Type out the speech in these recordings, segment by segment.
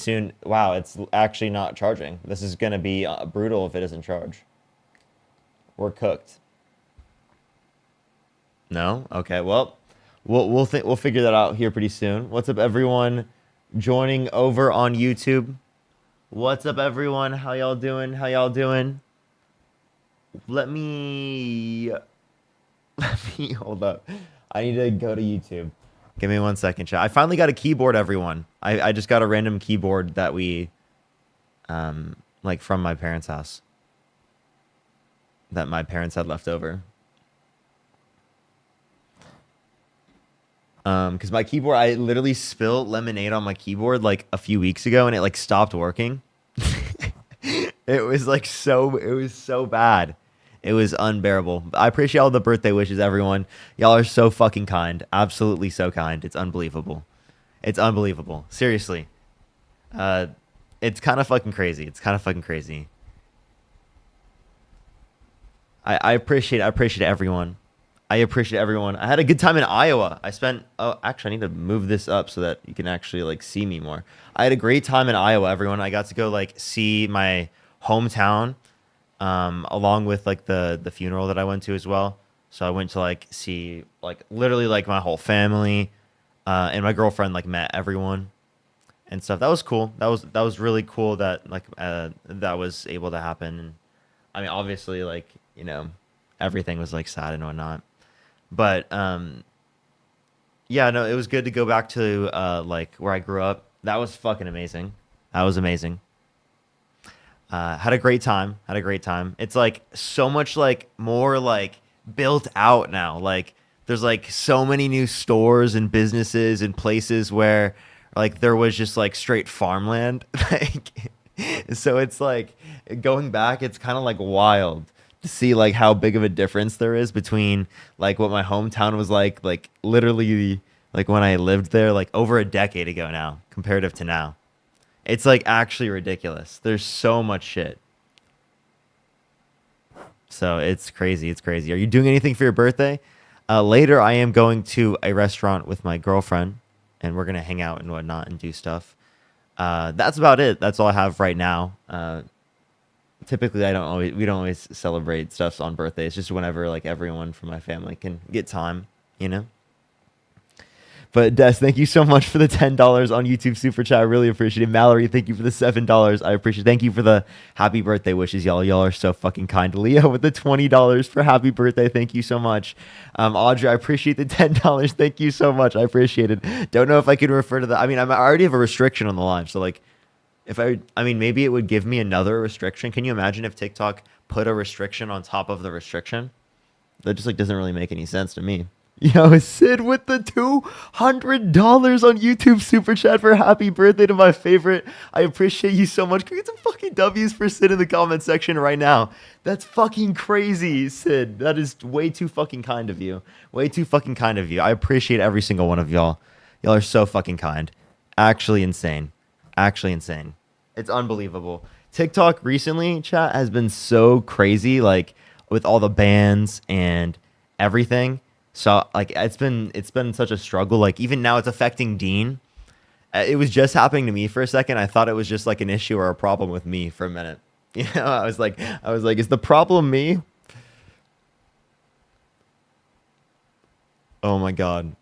soon. Wow, it's actually not charging. This is gonna be brutal if it doesn't charge. We're cooked. No? Okay, well, we'll figure that out here pretty soon. What's up, everyone joining over on YouTube? What's up, everyone? How y'all doing? How y'all doing? Let me hold up. I need to go to YouTube. Give me 1 second, chat. I finally got a keyboard, everyone. I just got a random keyboard that we like from my parents' house that my parents had left over. Because my keyboard, I literally spilled lemonade on my keyboard like a few weeks ago, and it like stopped working. It was so bad. It was unbearable. I appreciate all the birthday wishes, everyone. Y'all are so fucking kind. Absolutely so kind. It's unbelievable. It's unbelievable. Seriously. It's kind of fucking crazy. It's kind of fucking crazy. I appreciate everyone. I appreciate everyone. I had a good time in Iowa. Oh, actually, I need to move this up so that you can actually like see me more. I had a great time in Iowa, everyone. I got to go like see my hometown, along with like the funeral that I went to as well. So I went to like see like literally like my whole family, and my girlfriend like met everyone and stuff. That was cool. That was really cool that like that was able to happen. And I mean, obviously, like, you know, everything was like sad and whatnot. But yeah, no, it was good to go back to like where I grew up. That was fucking amazing. That was amazing. Had a great time. Had a great time. It's like so much like more like built out now. Like there's like so many new stores and businesses and places where like there was just like straight farmland. Like so it's like going back, it's kind of like wild to see like how big of a difference there is between like what my hometown was like literally like when I lived there like over a decade ago now comparative to now. It's like actually ridiculous. There's so much shit. So it's crazy. It's crazy. Are you doing anything for your birthday? Later, I am going to a restaurant with my girlfriend, and we're gonna hang out and whatnot and do stuff. That's about it. That's all I have right now. Typically, we don't always celebrate stuff on birthdays. Just whenever like everyone from my family can get time, you know. But Des, thank you so much for the $10 on YouTube Super Chat. I really appreciate it. Mallory, thank you for the $7. I appreciate it. Thank you for the happy birthday wishes, y'all. Y'all are so fucking kind. Leo with the $20 for happy birthday. Thank you so much. Audrey, I appreciate the $10. Thank you so much. I appreciate it. Don't know if I can refer to that. I mean, I already have a restriction on the live. So like if I mean, maybe it would give me another restriction. Can you imagine if TikTok put a restriction on top of the restriction? That just like doesn't really make any sense to me. Yo, Sid with the $200 on YouTube Super Chat for happy birthday to my favorite. I appreciate you so much. Can we get some fucking W's for Sid in the comment section right now? That's fucking crazy, Sid. That is way too fucking kind of you. Way too fucking kind of you. I appreciate every single one of y'all. Y'all are so fucking kind. Actually insane. Actually insane. It's unbelievable. TikTok recently, chat, has been so crazy, like with all the bans and everything. So like it's been such a struggle. Like even now it's affecting Dean. It was just happening to me for a second. I thought it was just like an issue or a problem with me for a minute. You know, I was like, is the problem me? Oh my God.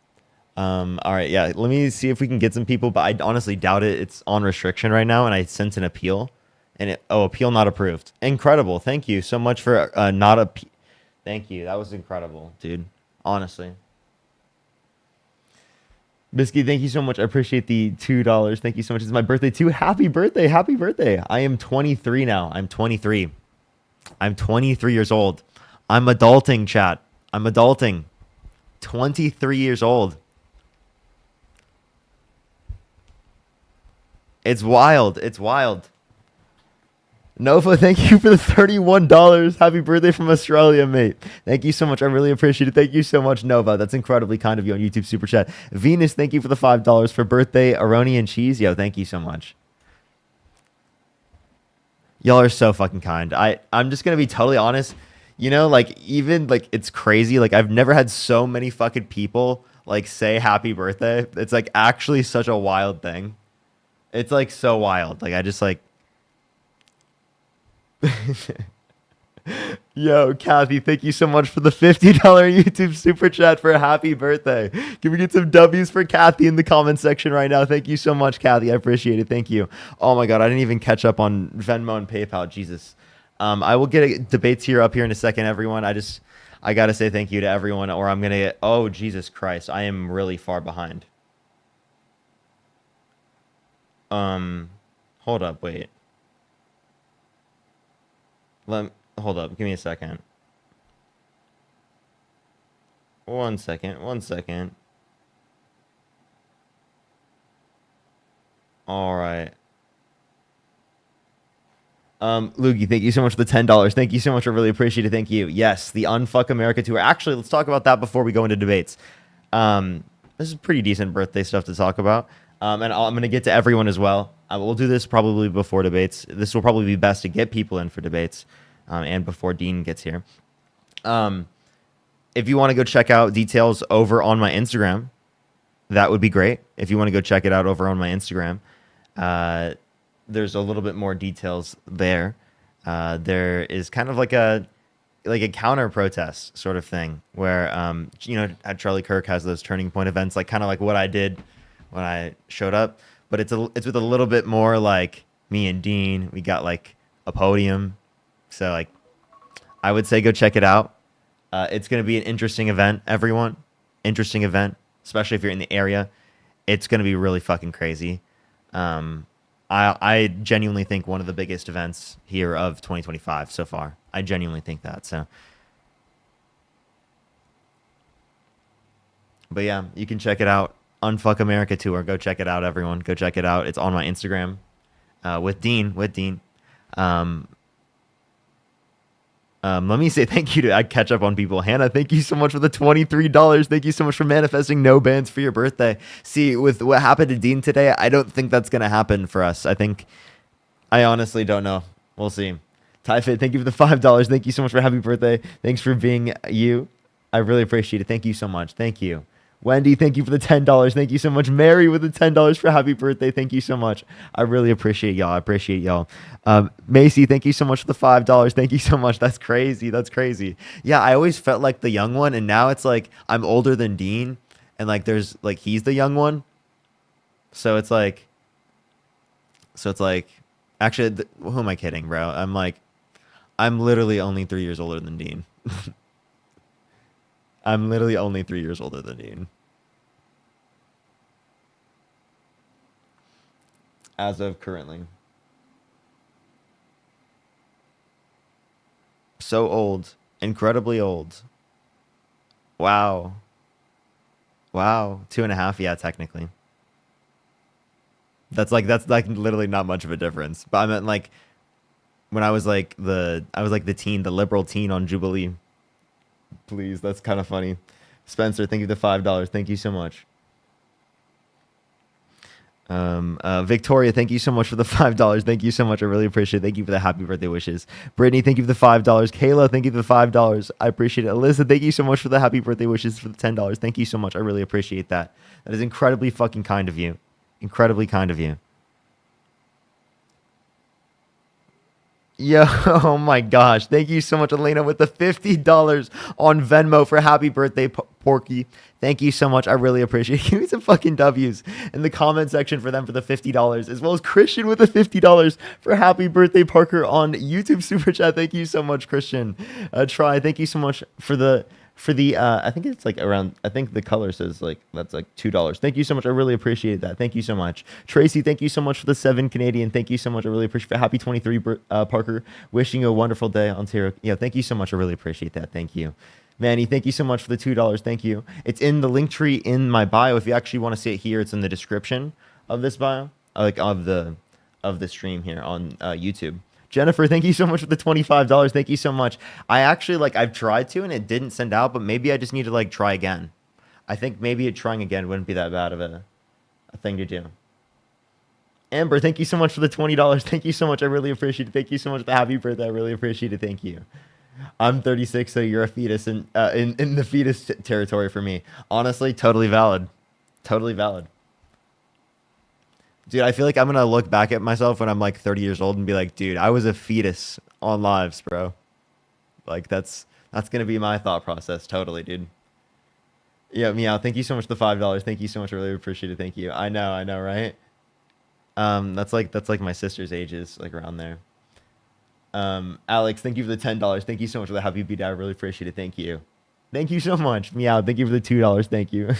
All right, yeah. Let me see if we can get some people, but I honestly doubt it. It's on restriction right now, and I sent an appeal, and appeal not approved. Incredible. Thank you so much for not a. Thank you. That was incredible, dude. Honestly. Biscuit, thank you so much. I appreciate the $2. Thank you so much. It's my birthday too. Happy birthday. Happy birthday. I am 23 now. I'm 23. I'm 23 years old. I'm adulting, chat. I'm adulting. 23 years old. It's wild. It's wild. Nova, thank you for the $31. Happy birthday from Australia, mate. Thank you so much. I really appreciate it. Thank you so much, Nova. That's incredibly kind of you on YouTube Super Chat. Venus, thank you for the $5 for birthday. Aroni and cheese. Yo, thank you so much. Y'all are so fucking kind. I'm just going to be totally honest. You know, like even like it's crazy. Like I've never had so many fucking people like say happy birthday. It's like actually such a wild thing. It's like so wild. Like I just like yo, Kathy, thank you so much for the $50 YouTube super chat for a happy birthday. Can we get some W's for Kathy in the comment section right now? Thank you so much, Kathy. I appreciate it. Thank you. Oh my God, I didn't even catch up on Venmo and PayPal. Jesus. I will get a debates here up here in a second, everyone. I gotta say thank you to everyone, or I'm gonna get. Oh Jesus Christ, I am really far behind. Um, hold up, wait. Let hold up. Give me a second. One second. One second. All right. Loogie, thank you so much for the $10. Thank you so much. I really appreciate it. Thank you. Yes, the Unfuck America tour. Actually, let's talk about that before we go into debates. This is pretty decent birthday stuff to talk about. And I'm going to get to everyone as well. We'll do this probably before debates. This will probably be best to get people in for debates, and before Dean gets here. If you want to go check out details over on my Instagram, that would be great. If you want to go check it out over on my Instagram, there's a little bit more details there. There is kind of like a counter protest sort of thing where at Charlie Kirk has those turning point events, like kind of like what I did when I showed up, but it's with a little bit more like me and Dean. We got like a podium, so like I would say go check it out. It's going to be an interesting event, everyone. Interesting event, especially if you're in the area. It's going to be really fucking crazy. I genuinely think one of the biggest events here of 2025 so far. I genuinely think that. So, but yeah, you can check it out. Unfuck America tour. Go check it out, everyone. Go check it out. It's on my Instagram with Dean. Um, Let me say thank you to I catch up on people. Hannah, thank you so much for the $23. Thank you so much for manifesting no bans for your birthday. See, with what happened to Dean today, I don't think that's gonna happen for us. I honestly don't know. We'll see. Tyfit, thank you for the $5. Thank you so much for happy birthday. Thanks for being you. I really appreciate it. Thank you so much. Thank you. Wendy, thank you for the $10. Thank you so much. Mary with the $10 for happy birthday. Thank you so much. I really appreciate y'all. I appreciate y'all. Macy, thank you so much for the $5. Thank you so much. That's crazy. That's crazy. Yeah, I always felt like the young one, and now it's like I'm older than Dean, and like there's like he's the young one. So it's like, actually, who am I kidding, bro? I'm literally only 3 years older than Dean. I'm literally only 3 years older than Dean. As of currently. So old. Incredibly old. Wow. Wow. 2.5, yeah, technically. That's like literally not much of a difference. But I meant like when I was like the teen, the liberal teen on Jubilee. Please, that's kind of funny. Spencer, thank you for the $5. Thank you so much. Victoria, thank you so much for the $5. Thank you so much. I really appreciate it. Thank you for the happy birthday wishes. Brittany, thank you for the $5. Kayla, thank you for the $5. I appreciate it. Alyssa, thank you so much for the happy birthday wishes for the $10. Thank you so much. I really appreciate that. That is incredibly fucking kind of you. Incredibly kind of you. Yo, oh my gosh. Thank you so much, Elena, with the $50 on Venmo for happy birthday, Porky. Thank you so much. I really appreciate it. Give me some fucking W's in the comment section for them for the $50, as well as Christian with the $50 for happy birthday, Parker, on YouTube Super Chat. Thank you so much, Christian. Try. Thank you so much for the I think it's like around, I think the color says like that's like $2. Thank you so much. I really appreciate that. Thank you so much. Tracy, thank you so much for the 7 Canadian. Thank you so much. I really appreciate it. Happy 23, Parker. Wishing you a wonderful day, Ontario. Yeah, thank you so much. I really appreciate that. Thank you. Manny, thank you so much for the $2. Thank you. It's in the link tree in my bio. If you actually want to see it here, it's in the description of this bio, like of the stream here on YouTube. Jennifer, thank you so much for the $25. Thank you so much. I actually I've tried to and it didn't send out, but maybe I just need to try again. I think maybe trying again wouldn't be that bad of a thing to do. Amber, thank you so much for the $20. Thank you so much. I really appreciate it. Thank you so much for the happy birthday. I really appreciate it. Thank you. I'm 36, so you're a fetus in the fetus territory for me. Honestly, totally valid. Totally valid. Dude, I feel like I'm gonna look back at myself when I'm like 30 years old and be like, dude, I was a fetus on lives, bro. Like that's gonna be my thought process, totally, dude. Yeah, meow. Thank you so much for the $5. Thank you so much. I really appreciate it. Thank you. I know, right? That's like my sister's ages, like around there. Alex, thank you for the $10. Thank you so much for the happy beat. I really appreciate it. Thank you. Thank you so much. Meow. Thank you for the $2. Thank you.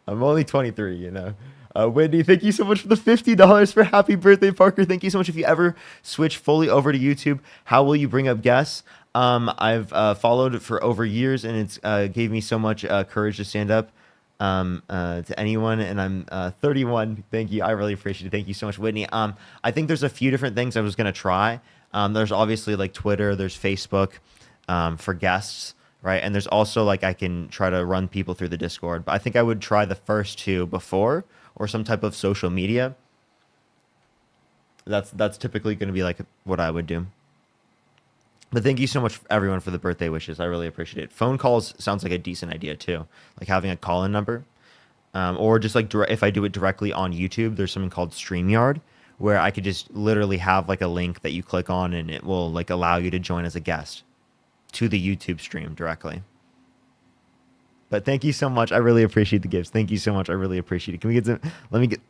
I'm only 23, you know. Wendy, thank you so much for the $50 for happy birthday, Parker. Thank you so much. If you ever switch fully over to YouTube, how will you bring up guests? I've followed it for over years, and it's gave me so much courage to stand up to anyone. And I'm 31. Thank you. I really appreciate it. Thank you so much, Whitney. I think there's a few different things I was gonna try. There's obviously like Twitter, there's Facebook for guests, right? And there's also like I can try to run people through the Discord. But I think I would try the first two before, or some type of social media. That's typically going to be like what I would do. But thank you so much, everyone, for the birthday wishes. I really appreciate it. Phone calls sounds like a decent idea too, like having a call-in number, or just like if I do it directly on YouTube, there's something called StreamYard, where I could just literally have like a link that you click on, and it will like allow you to join as a guest to the YouTube stream directly. But thank you so much. I really appreciate the gifts. Thank you so much. I really appreciate it. Can we get some? Let me get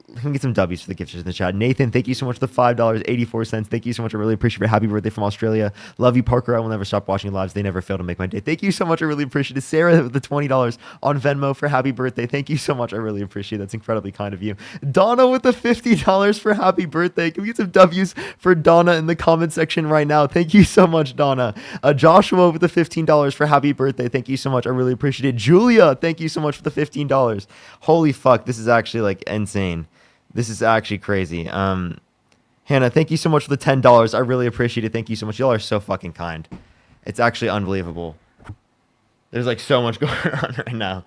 some W's for the gifts in the chat. Nathan, thank you so much for the $5.84. Thank you so much. I really appreciate it. Happy birthday from Australia. Love you, Parker. I will never stop watching lives. They never fail to make my day. Thank you so much. I really appreciate it. Sarah with the $20 on Venmo for happy birthday. Thank you so much. I really appreciate it. That's incredibly kind of you. Donna with the $50 for happy birthday. Can we get some W's for Donna in the comment section right now? Thank you so much, Donna. Joshua with the $15 for happy birthday. Thank you so much. I really appreciate it. Julia, thank you so much for the $15. Holy fuck, this is actually like insane. This is actually crazy. Hannah, thank you so much for the $10. I really appreciate it. Thank you so much. Y'all are so fucking kind. It's actually unbelievable. There's like so much going on right now.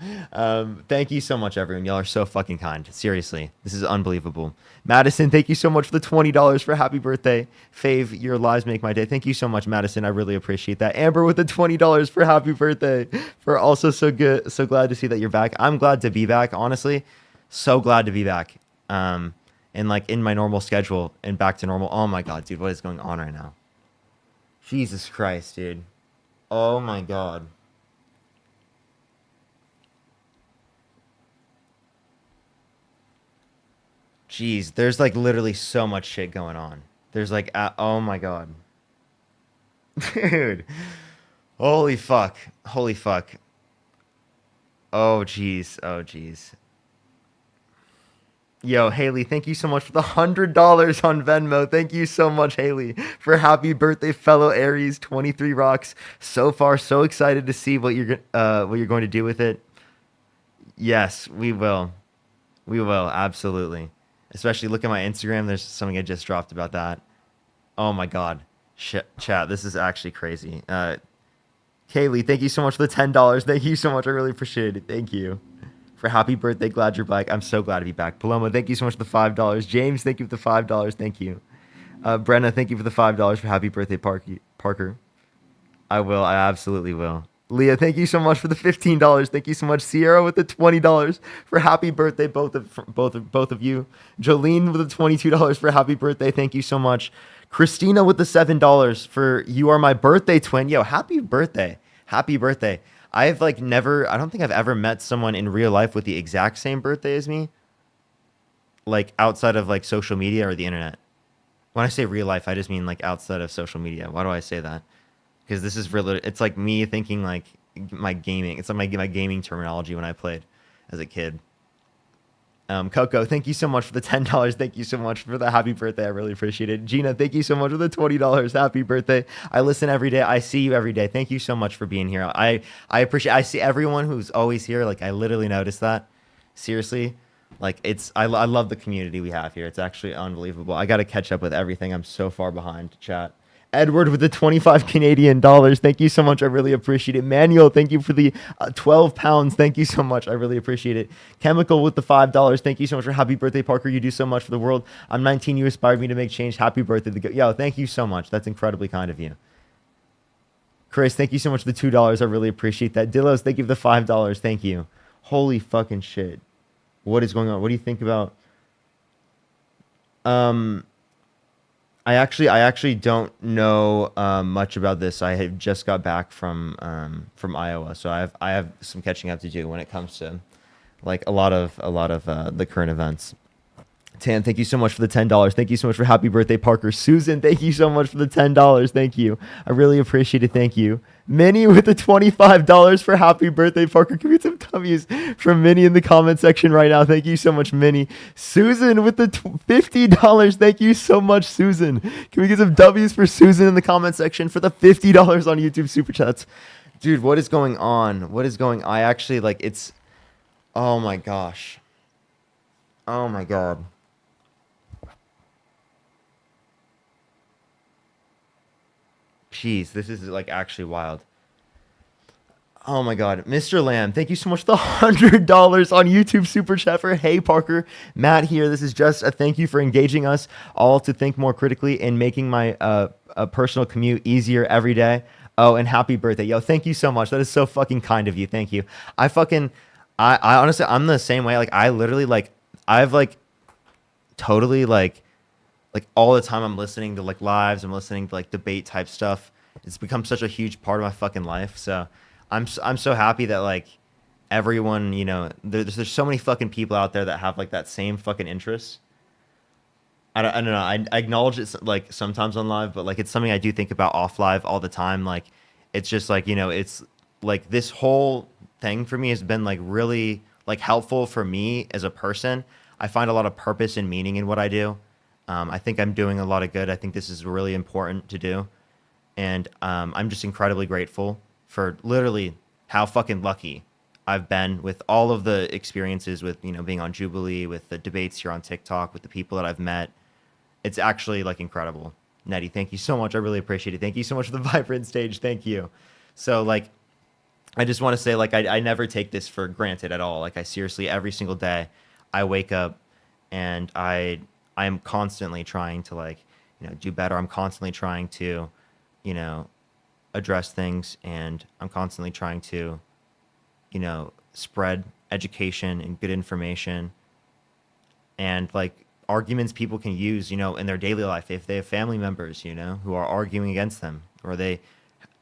Thank you so much, everyone. Y'all are so fucking kind. Seriously, this is unbelievable. Madison, thank you so much for the $20 for happy birthday. Fave, your lives make my day. Thank you so much, Madison. I really appreciate that. Amber with the $20 for happy birthday. For also so good, so glad to see that you're back. I'm glad to be back. Honestly, so glad to be back. And like in my normal schedule and back to normal. Oh my god, dude, what is going on right now? Jesus Christ, dude. Oh my god. Jeez, there's like literally so much shit going on. There's like, oh my god. Dude. Holy fuck. Holy fuck. Oh jeez. Oh jeez. Yo, Haley, thank you so much for the $100 on Venmo. Thank you so much, Haley, for happy birthday, fellow Aries. 23 rocks. So far, so excited to see what you're going to do with it. Yes, we will. We will, absolutely. Especially look at my Instagram. There's something I just dropped about that. Oh my god. Shit, chat, this is actually crazy. Kaylee, thank you so much for the $10. Thank you so much. I really appreciate it. Thank you. For happy birthday, glad you're back. I'm so glad to be back. Paloma, thank you so much for the $5. James, thank you for the $5. Thank you. Brenna, thank you for the $5 for happy birthday, Parker. I will. I absolutely will. Leah, thank you so much for the $15. Thank you so much. Sierra with the $20 for happy birthday, both of you. Jolene with the $22 for happy birthday. Thank you so much. Christina with the $7 for you are my birthday twin. Yo, happy birthday. Happy birthday. I've like never, I don't think I've ever met someone in real life with the exact same birthday as me. Like outside of like social media or the internet. When I say real life, I just mean like outside of social media. Why do I say that? Because this is really, it's like me thinking like my gaming. It's like my gaming terminology when I played as a kid. Coco, thank you so much for the $10. Thank you so much for the happy birthday. I really appreciate it. Gina, thank you so much for the $20. Happy birthday. I listen every day. I see you every day. Thank you so much for being here. I appreciate, I see everyone who's always here. Like I literally noticed that. Seriously. Like it's, I love the community we have here. It's actually unbelievable. I got to catch up with everything. I'm so far behind, chat. Edward with the 25 Canadian dollars. Thank you so much. I really appreciate it. Manuel, thank you for the 12 pounds. Thank you so much. I really appreciate it. Chemical with the $5. Thank you so much for happy birthday, Parker. You do so much for the world. I'm 19. You inspired me to make change. Happy birthday. Yo, thank you so much. That's incredibly kind of you. Chris, thank you so much for the $2. I really appreciate that. Dillos, thank you for the $5. Thank you. Holy fucking shit. What is going on? What do you think about Um, I actually don't know much about this. I have just got back from Iowa, so I have some catching up to do when it comes to like a lot of the current events. Tan, thank you so much for the $10. Thank you so much for happy birthday, Parker. Susan, thank you so much for the $10. Thank you. I really appreciate it. Thank you. Minnie with the $25 for happy birthday, Parker. Can we get some W's from Minnie in the comment section right now? Thank you so much, Minnie. Susan with the $50. Thank you so much, Susan. Can we get some W's for Susan in the comment section for the $50 on YouTube Super Chats? Dude, what is going on? What is going I actually like it's oh my gosh. Oh my god. Jeez, this is like actually wild. Oh my God, Mr. Lamb, thank you so much for the $100 on YouTube Super Chat for Hey Parker, Matt here. This is just a thank you for engaging us all to think more critically and making my personal commute easier every day. Oh, and happy birthday, yo! Thank you so much. That is so fucking kind of you. Thank you. I fucking, I honestly, I'm the same way. Like I literally like, I've like totally like all the time I'm listening to like lives, I'm listening to like debate type stuff. It's become such a huge part of my fucking life. So I'm so happy that like everyone, you know, there's so many fucking people out there that have like that same fucking interest. I don't know. I acknowledge it like sometimes on live, but like it's something I do think about off live all the time. Like it's just like, you know, it's like this whole thing for me has been like really like helpful for me as a person. I find a lot of purpose and meaning in what I do. I think I'm doing a lot of good. I think this is really important to do. And I'm just incredibly grateful for literally how fucking lucky I've been with all of the experiences with, you know, being on Jubilee, with the debates here on TikTok, with the people that I've met. It's actually like incredible. Nettie, thank you so much. I really appreciate it. Thank you so much for the vibrant stage. Thank you. So like, I just want to say like, I never take this for granted at all. Like I seriously, every single day I wake up and I am constantly trying to like, you know, do better. I'm constantly trying to, you know, address things, and I'm constantly trying to, you know, spread education and good information and like arguments people can use, you know, in their daily life if they have family members, you know, who are arguing against them, or they,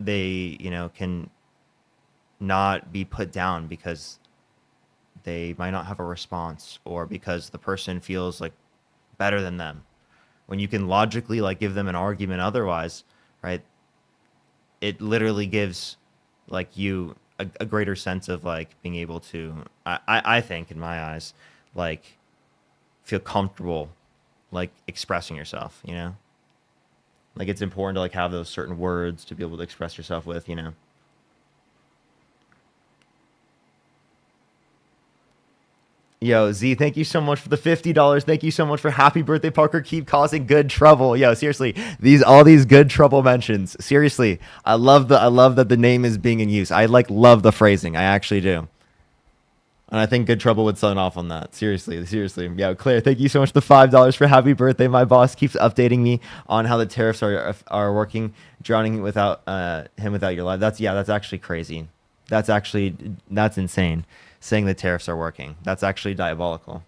you know, can not be put down because they might not have a response or because the person feels like better than them, when you can logically like give them an argument otherwise, right? It literally gives like you a greater sense of like being able to I think in my eyes like feel comfortable like expressing yourself, you know, like it's important to like have those certain words to be able to express yourself with, you know. Yo, Z, thank you so much for the $50. Thank you so much for happy birthday, Parker. Keep causing good trouble. Yo, seriously, all these good trouble mentions. Seriously, I love that the name is being in use. I like love the phrasing. I actually do. And I think good trouble would sign off on that. Seriously, seriously. Yo, Claire, thank you so much for the $5 for happy birthday. My boss keeps updating me on how the tariffs are working, drowning without him without your life. That's actually crazy. That's insane. Saying the tariffs are working. That's actually diabolical.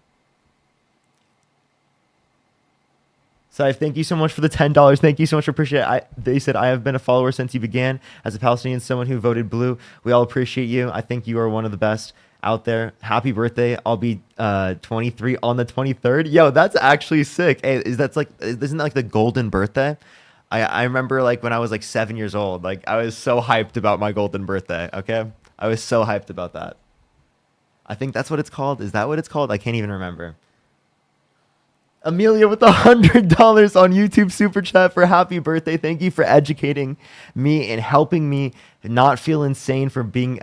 So thank you so much for the $10. Thank you so much for appreciate it. They said I have been a follower since you began. As a Palestinian, someone who voted blue, we all appreciate you. I think you are one of the best out there. Happy birthday. I'll be 23 on the 23rd. Yo, that's actually sick. Hey, isn't that like the golden birthday? I remember like when I was like 7 years old, like I was so hyped about my golden birthday. Okay. I was so hyped about that. I think that's what it's called. Is that what it's called? I can't even remember. Amelia with $100 on YouTube Super Chat for happy birthday. Thank you for educating me and helping me not feel insane for being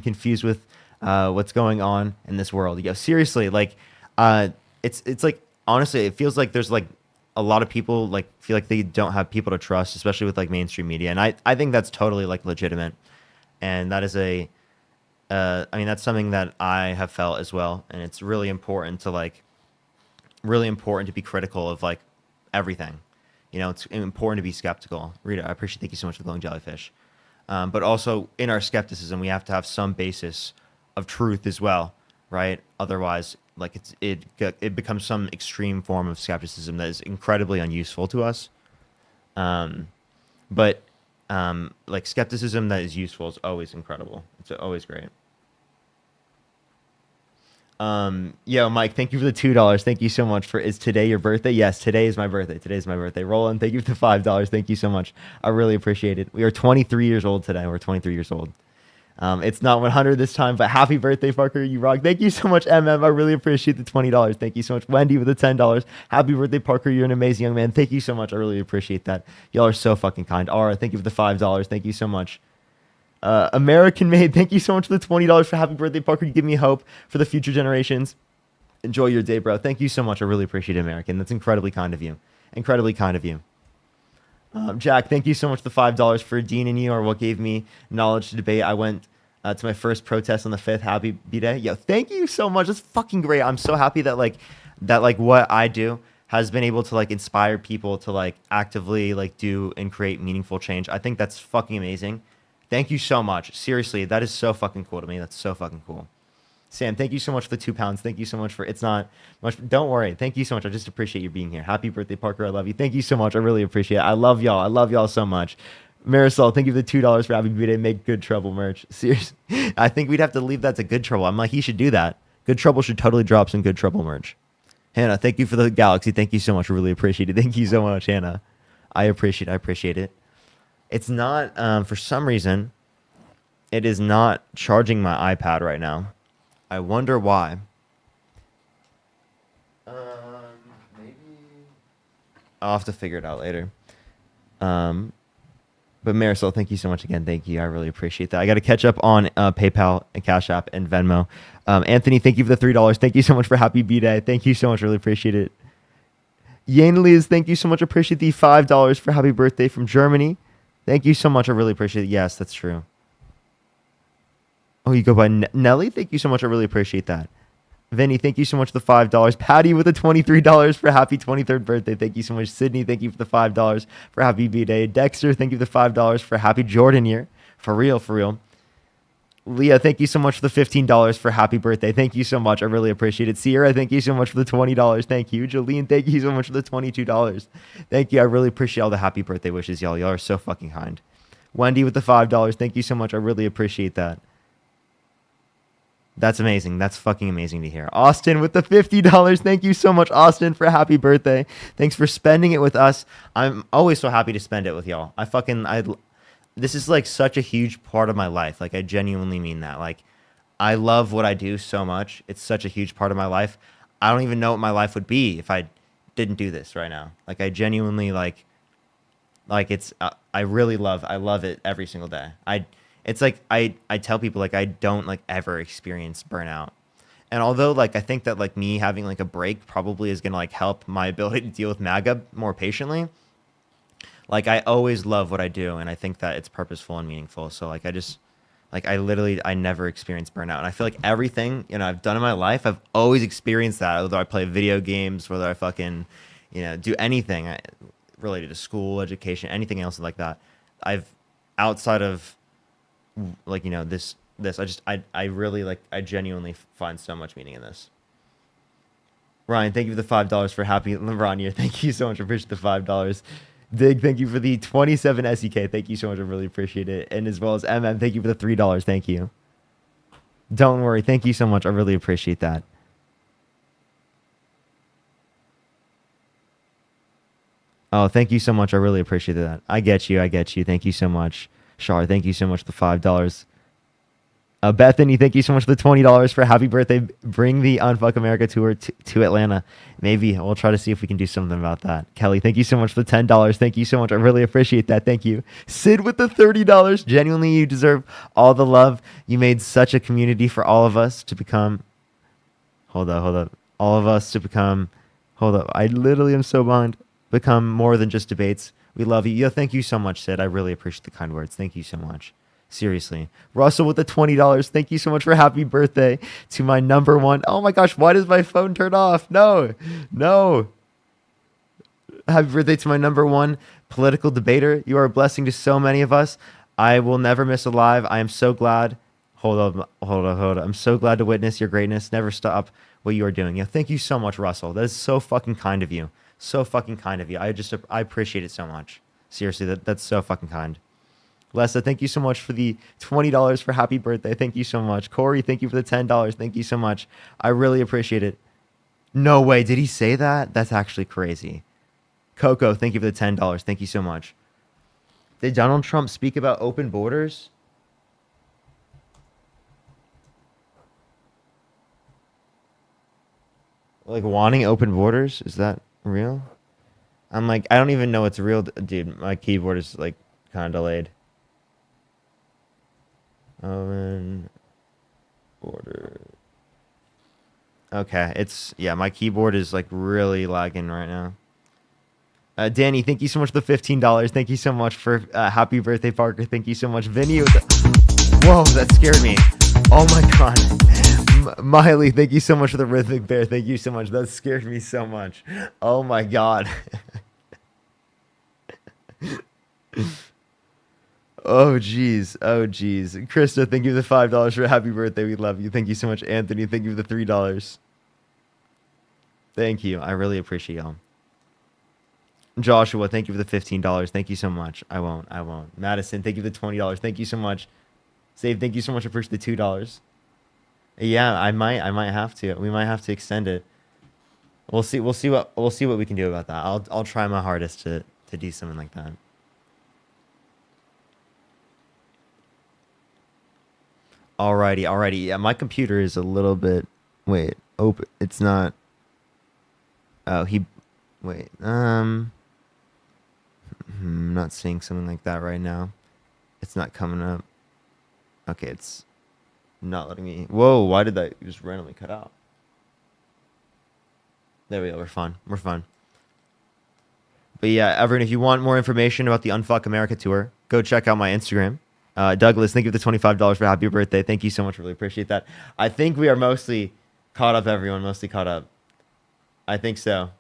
confused with what's going on in this world. Yo, seriously, like it's like honestly, it feels like there's like a lot of people like feel like they don't have people to trust, especially with like mainstream media, and I think that's totally like legitimate, and that is I mean that's something that I have felt as well, and it's really important to be critical of like everything. You know, it's important to be skeptical. Rita, I appreciate. Thank you so much for the glowing jellyfish. But also in our skepticism, we have to have some basis of truth as well. right? Otherwise, like it becomes some extreme form of skepticism that is incredibly unuseful to us. Um, but like skepticism that is useful is always incredible. It's always great. Yo, Mike, thank you for the $2. Thank you so much for. Is today your birthday? Yes, today is my birthday. Today's my birthday. Roland, thank you for the $5. Thank you so much. I really appreciate it. We are 23 years old today. We're 23 years old. It's not 100 this time, but happy birthday, Parker. You rock. Thank you so much, MM. I really appreciate the $20. Thank you so much, Wendy, with the $10. Happy birthday, Parker. You're an amazing young man. Thank you so much. I really appreciate that. Y'all are so fucking kind. Aura, thank you for the $5. Thank you so much. American Made, thank you so much for the $20 for happy birthday, Parker. You give me hope for the future generations. Enjoy your day, bro. Thank you so much. I really appreciate it, American. That's incredibly kind of you. Incredibly kind of you. Jack, thank you so much for the $5 for Dean and you are what gave me knowledge to debate. I went to my first protest on the 5th. Happy B-Day. Yo, thank you so much. That's fucking great. I'm so happy that like what I do has been able to like inspire people to like actively like do and create meaningful change. I think that's fucking amazing. Thank you so much. Seriously, that is so fucking cool to me. That's so fucking cool. Sam, thank you so much for the £2. Thank you so much for it's not much. Don't worry. Thank you so much. I just appreciate you being here. Happy birthday, Parker. I love you. Thank you so much. I really appreciate it. I love y'all. I love y'all so much. Marisol, thank you for the $2 for Happy B-Day. Make Good Trouble merch. Seriously, I think we'd have to leave that to Good Trouble. I'm like, he should do that. Good Trouble should totally drop some Good Trouble merch. Hannah, thank you for the Galaxy. Thank you so much. I really appreciate it. Thank you so much, Hannah. I appreciate it. It's not, for some reason, it is not charging my iPad right now. I wonder why. Maybe I'll have to figure it out later. But Marisol, thank you so much again. Thank you. I really appreciate that. I got to catch up on PayPal and Cash App and Venmo. Anthony, thank you for the $3. Thank you so much for Happy B-Day. Thank you so much. Really appreciate it. Yaneliz, thank you so much. Appreciate the $5 for Happy Birthday from Germany. Thank you so much. I really appreciate it. Yes, that's true. Oh, you go by Nelly? Thank you so much. I really appreciate that. Vinny, thank you so much for the $5. Patty with the $23 for happy 23rd birthday. Thank you so much. Sydney, thank you for the $5 for happy B-Day. Dexter, thank you for the $5 for happy Jordan year. For real, for real. Leah, thank you so much for the $15 for happy birthday. Thank you so much. I really appreciate it. Sierra, thank you so much for the $20. Thank you. Jolene, thank you so much for the $22. Thank you. I really appreciate all the happy birthday wishes, y'all. Y'all are so fucking kind. Wendy with the $5. Thank you so much. I really appreciate that. That's amazing. That's fucking amazing to hear. Austin with the $50. Thank you so much, Austin, for happy birthday. Thanks for spending it with us. I'm always so happy to spend it with y'all. This is like such a huge part of my life. Like I genuinely mean that. Like I love what I do so much. It's such a huge part of my life. I don't even know what my life would be if I didn't do this right now. Like I genuinely like it's I love it every single day. It's like I tell people like I don't like ever experience burnout. And although like I think that like me having like a break probably is going to like help my ability to deal with MAGA more patiently, like I always love what I do and I think that it's purposeful and meaningful. So like I never experienced burnout. And I feel like everything, I've done in my life, I've always experienced that. Whether I play video games, whether I fucking, do anything related to school, education, anything else like that. I've outside of like, this, I really like, I genuinely find so much meaning in this. Ryan, thank you for the $5 for happy LeBron year. Thank you so much. I appreciate the $5. Dig, thank you for the 27 SEK. Thank you so much. I really appreciate it. And as well as MM, thank you for the $3. Thank you. Don't worry. Thank you so much. I really appreciate that. Oh, thank you so much. I really appreciate that. I get you. Thank you so much. Shar, thank you so much for the $5. Bethany, thank you so much for the $20 for happy birthday. Bring the Unfuck America tour to Atlanta. Maybe we'll try to see if we can do something about that. Kelly, thank you so much for the $10. Thank you so much. I really appreciate that. Thank you. Sid with the $30. Genuinely, you deserve all the love. You made such a community for all of us to become. Hold up. All of us to become. Hold up. I literally am so behind. Become more than just debates. We love you. Yo, thank you so much, Sid. I really appreciate the kind words. Thank you so much. Seriously. Russell with the $20. Thank you so much for happy birthday to my number one. Oh my gosh, why does my phone turn off? No. Happy birthday to my number one political debater. You are a blessing to so many of us. I will never miss a live. I am so glad. Hold on, hold on, hold on. I'm so glad to witness your greatness. Never stop what you are doing. Yeah, thank you so much, Russell. That is so fucking kind of you. So fucking kind of you. I appreciate it so much. Seriously, that's so fucking kind. Lessa, thank you so much for the $20 for happy birthday. Thank you so much. Corey, thank you for the $10. Thank you so much. I really appreciate it. No way. Did he say that? That's actually crazy. Coco, thank you for the $10. Thank you so much. Did Donald Trump speak about open borders? Like wanting open borders? Is that real? I'm like, I don't even know it's real. Dude, my keyboard is like kind of delayed. Open border. Okay, yeah, my keyboard is like really lagging right now. Danny, thank you so much for the $15. Thank you so much for happy birthday, Parker. Thank you so much. Vinny, whoa, that scared me. Oh my god. Miley, thank you so much for the rhythmic bear. Thank you so much. That scared me so much. Oh my god. Oh jeez. Oh jeez. Krista, thank you for the $5 for happy birthday. We love you. Thank you so much, Anthony. Thank you for the $3. Thank you. I really appreciate y'all. Joshua, thank you for the $15. Thank you so much. I won't. Madison, thank you for the $20. Thank you so much. Save, thank you so much for the $2. Yeah, I might have to. We might have to extend it. We'll see what we can do about that. I'll try my hardest to do something like that. Alrighty. Yeah, my computer is a little bit. Wait, open. It's not. Oh, wait. I'm not seeing something like that right now. It's not coming up. Okay, it's not letting me. Whoa, why did that just randomly cut out? There we go. We're fine. But yeah, everyone, if you want more information about the Unfuck America tour, go check out my Instagram. Douglas, thank you for the $25 for happy birthday. Thank you so much. Really appreciate that. I think we are mostly caught up, everyone. Mostly caught up. I think so.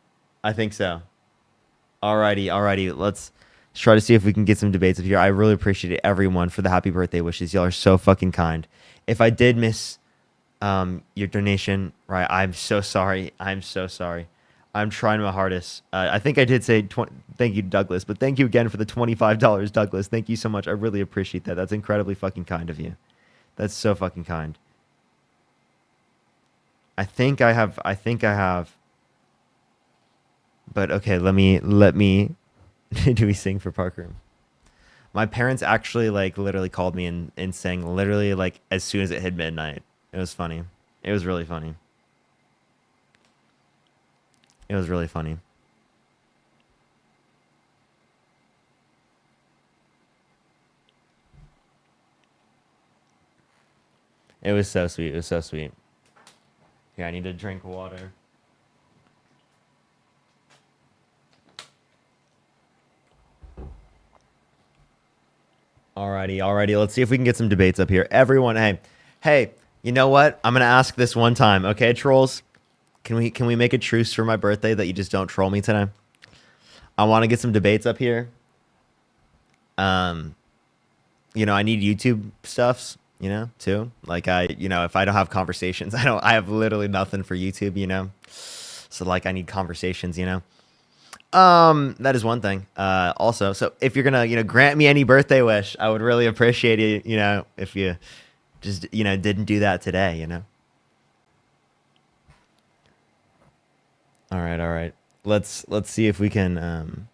Alrighty. Let's try to see if we can get some debates up here. I really appreciate everyone for the happy birthday wishes. Y'all are so fucking kind. If I did miss your donation, right, I'm so sorry. I'm trying my hardest. I think I did say thank you, Douglas, but thank you again for the $25, Douglas. Thank you so much. I really appreciate that. That's incredibly fucking kind of you. That's so fucking kind. I think I have. But okay, let me. Do we sing for Parker? My parents actually like literally called me and sang literally like as soon as it hit midnight. It was funny. It was really funny. It was really funny. It was so sweet. It was so sweet. Here, I need to drink water. Alrighty. Let's see if we can get some debates up here. Everyone, hey, you know what? I'm gonna ask this one time, okay, trolls? Can we make a truce for my birthday that you just don't troll me today? I want to get some debates up here. I need YouTube stuffs, too. Like if I don't have conversations, I have literally nothing for YouTube, So like I need conversations, That is one thing. Also, so if you're gonna, grant me any birthday wish, I would really appreciate it, if you just, didn't do that today, All right. Let's see if we can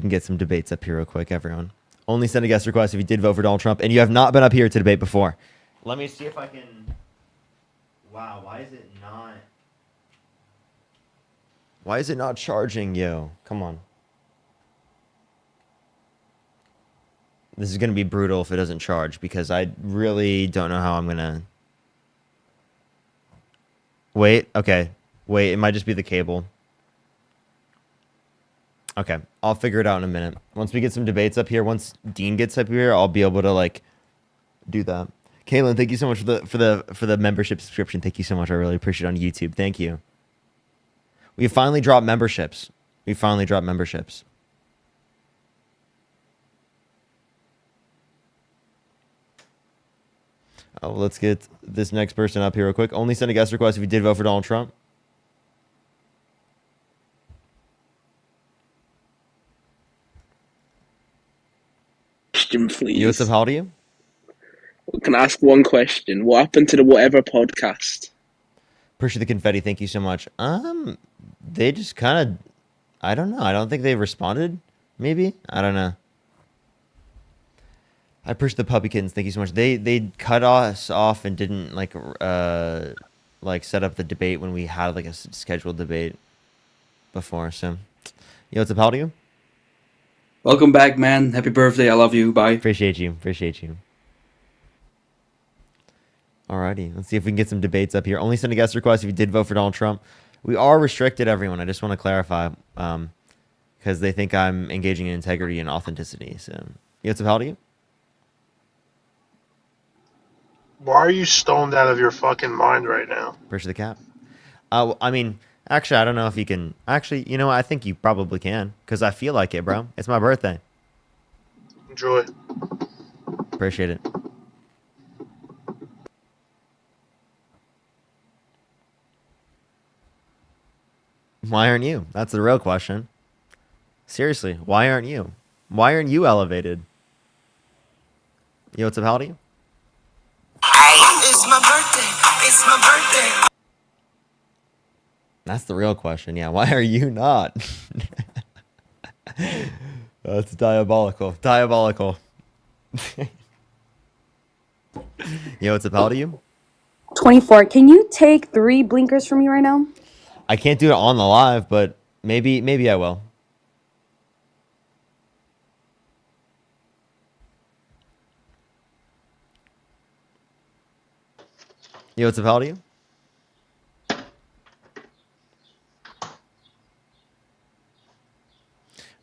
get some debates up here real quick, everyone. Only send a guest request if you did vote for Donald Trump and you have not been up here to debate before. Let me see if I can. Wow, why is it not charging, yo? Come on. This is going to be brutal if it doesn't charge because I really don't know how I'm going to... Wait, okay. Wait, it might just be the cable. Okay, I'll figure it out in a minute. Once we get some debates up here, once Dean gets up here, I'll be able to, do that. Kaylin, thank you so much for the membership subscription. Thank you so much. I really appreciate it on YouTube. Thank you. We finally dropped memberships. Oh, let's get this next person up here real quick. Only send a guest request if you did vote for Donald Trump. Question, What's up? please. How old are you? Can I ask one question? What happened to the Whatever podcast? Appreciate the confetti. Thank you so much. They just kind of, I don't know. I don't think they responded. Maybe I don't know. I appreciate the puppy kittens. Thank you so much. They cut us off and didn't like set up the debate when we had like a scheduled debate before. So, what's up? How old are you? Welcome back, man. Happy birthday. I love you. Bye. Appreciate you. Appreciate you. Alrighty, let's see if we can get some debates up here. Only send a guest request if you did vote for Donald Trump. We are restricted, everyone. I just want to clarify, because they think I'm engaging in integrity and authenticity. So, what's up? How old are you? Why are you stoned out of your fucking mind right now? Push the cap. I mean, actually, I don't know if you can. Actually, you know what? I think you probably can, because I feel like it, bro. It's my birthday. Enjoy. Appreciate it. Why aren't you? That's the real question. Seriously, why aren't you? Why aren't you elevated? What's up? How old are you? It's my birthday. It's my birthday. That's the real question. Yeah, why are you not? That's diabolical. Diabolical. What's up? How old are you? 24. Can you take 3 blinkers from me right now? I can't do it on the live, but maybe I will. What's up? How old are you?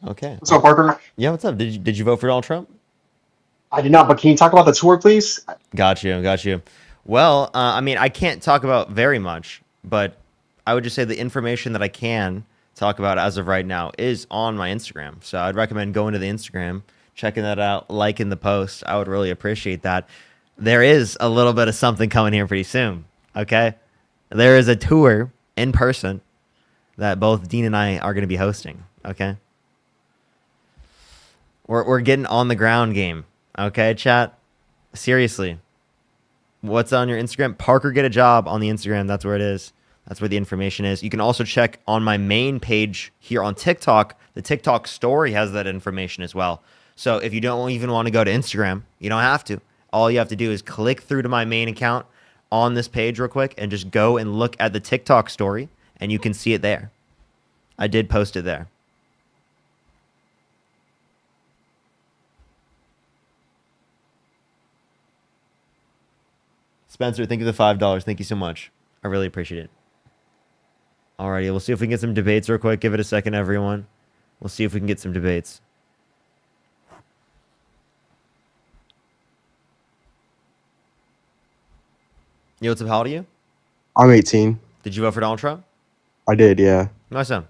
Okay. What's up, Parker? Yeah, what's up? Did you vote for Donald Trump? I did not, but can you talk about the tour, please? Got you, got you. Well, I mean, I can't talk about very much, but I would just say the information that I can talk about as of right now is on my Instagram. So I'd recommend going to the Instagram, checking that out, liking the post. I would really appreciate that. There is a little bit of something coming here pretty soon. Okay, there is a tour in person that both Dean and I are going to be hosting. Okay, we're getting on the ground game. Okay, chat. Seriously. What's on your Instagram? Parkergetajob on the Instagram. That's where it is. That's where the information is. You can also check on my main page here on TikTok. The TikTok story has that information as well. So if you don't even want to go to Instagram, you don't have to. All you have to do is click through to my main account on this page real quick and just go and look at the TikTok story and you can see it there. I did post it there. Spencer, thank you for the $5. Thank you so much. I really appreciate it. Alrighty, we'll see if we can get some debates real quick. Give it a second, everyone. We'll see if we can get some debates. What's up? How old are you? I'm 18. Did you vote for Donald Trump? I did, yeah. Nice son.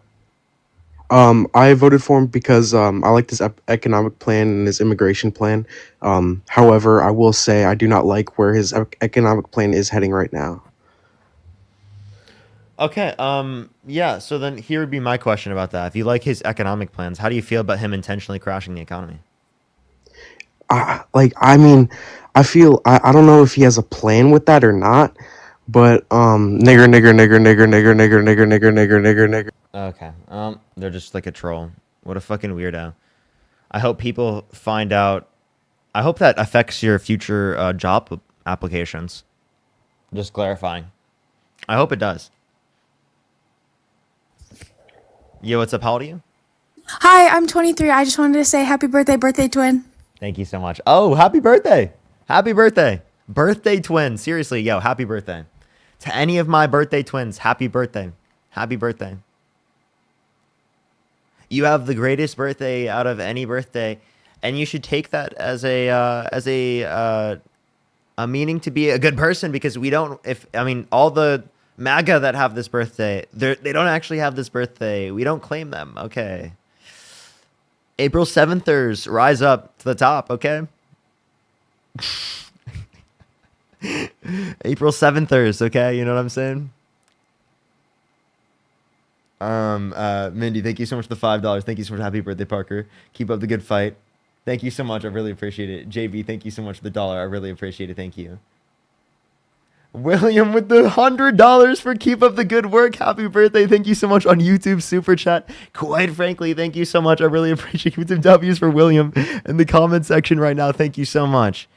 I voted for him because I like this economic plan and his immigration plan. However, I will say I do not like where his economic plan is heading right now. Okay. Yeah. So then here would be my question about that. If you like his economic plans, how do you feel about him intentionally crashing the economy? I mean, I don't know if he has a plan with that or not, but nigger. Okay. They're just like a troll. What a fucking weirdo. I hope people find out. I hope that affects your future job applications. Just clarifying. I hope it does. What's up? How old are you? Hi, I'm 23. I just wanted to say happy birthday, birthday twin. Thank you so much. Oh, happy birthday. Happy birthday. Birthday twin. Seriously, happy birthday. To any of my birthday twins, happy birthday. Happy birthday. You have the greatest birthday out of any birthday, and you should take that as a meaning to be a good person, because we don't, all the MAGA that have this birthday, they don't actually have this birthday. We don't claim them. Okay. April 7thers, rise up to the top. Okay. April 7th, okay? You know what I'm saying? Mindy, thank you so much for the $5. Thank you so much. Happy birthday, Parker. Keep up the good fight. Thank you so much. I really appreciate it. JB, thank you so much for the $1. I really appreciate it. Thank you. William with the $100 for keep up the good work. Happy birthday. Thank you so much on YouTube super chat. Quite frankly, thank you so much. I really appreciate it. Some W's for William in the comment section right now. Thank you so much.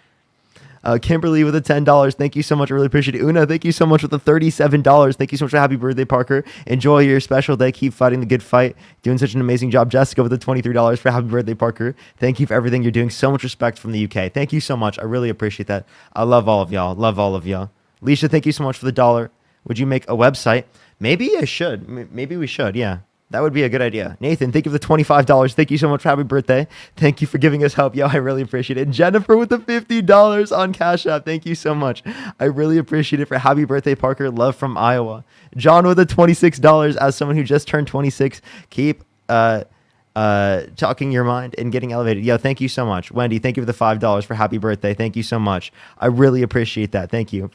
Kimberly with the $10. Thank you so much. I really appreciate it. Una, thank you so much with the $37. Thank you so much for happy birthday, Parker. Enjoy your special day. Keep fighting the good fight. Doing such an amazing job. Jessica with the $23 for happy birthday, Parker. Thank you for everything you're doing. So much respect from the UK. Thank you so much. I really appreciate that. I love all of y'all. Love all of y'all. Leisha, thank you so much for the $1. Would you make a website? Maybe I should. Maybe we should. Yeah. That would be a good idea. Nathan, thank you for the $25. Thank you so much for happy birthday. Thank you for giving us help. Yo, I really appreciate it. Jennifer with the $50 on Cash App. Thank you so much. I really appreciate it for happy birthday, Parker. Love from Iowa. John with the $26. As someone who just turned 26, keep talking your mind and getting elevated. Yo, thank you so much. Wendy, thank you for the $5 for happy birthday. Thank you so much. I really appreciate that. Thank you.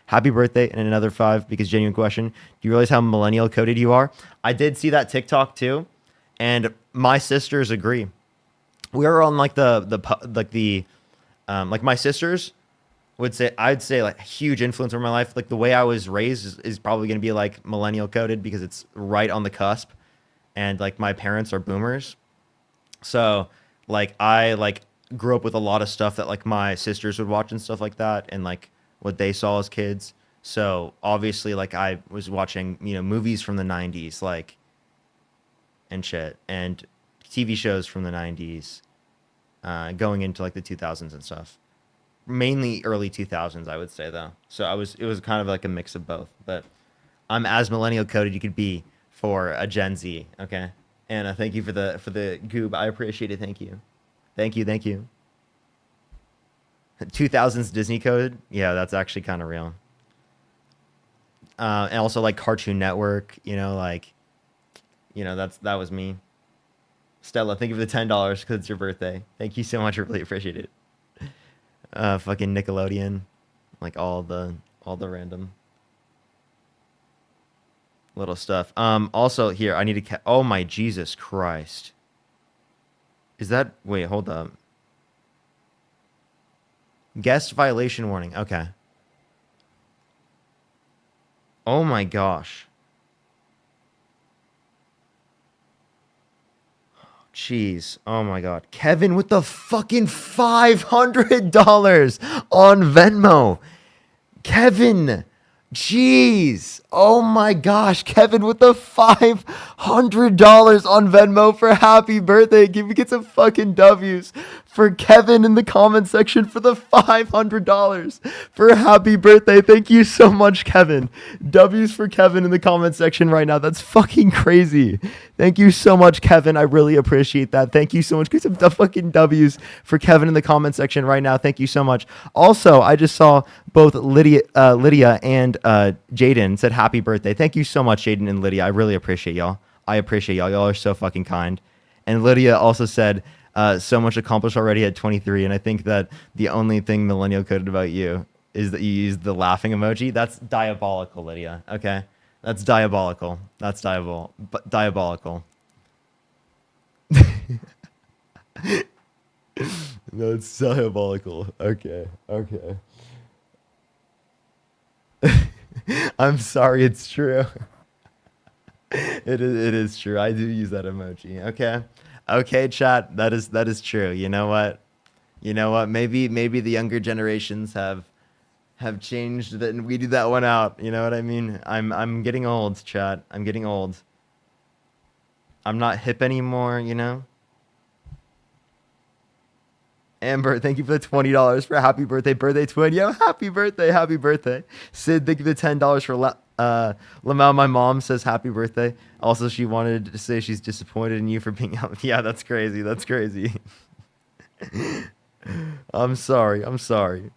Happy birthday, and another 5 because genuine question. Do you realize how millennial coded you are? I did see that TikTok too, and my sisters agree. We are on like like my sisters would say, I'd say like a huge influence over my life. Like the way I was raised is probably going to be like millennial coded because it's right on the cusp, and like my parents are boomers. So like I like grew up with a lot of stuff that like my sisters would watch and stuff like that, and like what they saw as kids. So obviously like I was watching, movies from the 90s, like, and shit, and TV shows from the 90s, going into like the 2000s and stuff. Mainly early 2000s, I would say though. So it was kind of like a mix of both, but I'm as millennial coded you could be for a Gen Z. Okay. Anna, thank you for the goob. I appreciate it. Thank you. Thank you. 2000s Disney code. Yeah, that's actually kind of real. And also like Cartoon Network, that was me. Stella, thank you for the $10 because it's your birthday. Thank you so much. I really appreciate it. Fucking Nickelodeon, like all the random little stuff. Also here, I need to oh my Jesus Christ. Wait, hold up. Guest violation warning. Okay. Oh my gosh. Jeez. Oh my God. Kevin with the fucking $500 on Venmo. Kevin. Jeez. Oh my gosh. Kevin with the $500 on Venmo for happy birthday. Get some fucking W's for Kevin in the comment section for the $500 for happy birthday. Thank you so much, Kevin. W's for Kevin in the comment section right now. That's fucking crazy. Thank you so much, Kevin. I really appreciate that. Thank you so much. Get some fucking W's for Kevin in the comment section right now. Thank you so much. Also, I just saw both Lydia and Jaden said happy birthday. Thank you so much, Jaden and Lydia. I really appreciate y'all. Y'all are so fucking kind. And Lydia also said, so much accomplished already at 23. And I think that the only thing millennial coded about you is that you use the laughing emoji. That's diabolical, Lydia. Okay. That's diabolical. That's diabolical. No, it's diabolical. Okay. I'm sorry, it's true. It is true. I do use that emoji. Okay, chat. That is true. You know what? Maybe the younger generations have changed that, and we do that one out. You know what I mean? I'm getting old, chat. I'm getting old. I'm not hip anymore, Amber, thank you for the $20 for happy birthday twin. Yo, happy birthday. Sid, thank you for the $10 for Lamau. My mom says happy birthday. Also, she wanted to say she's disappointed in you for being out. Yeah, that's crazy. I'm sorry.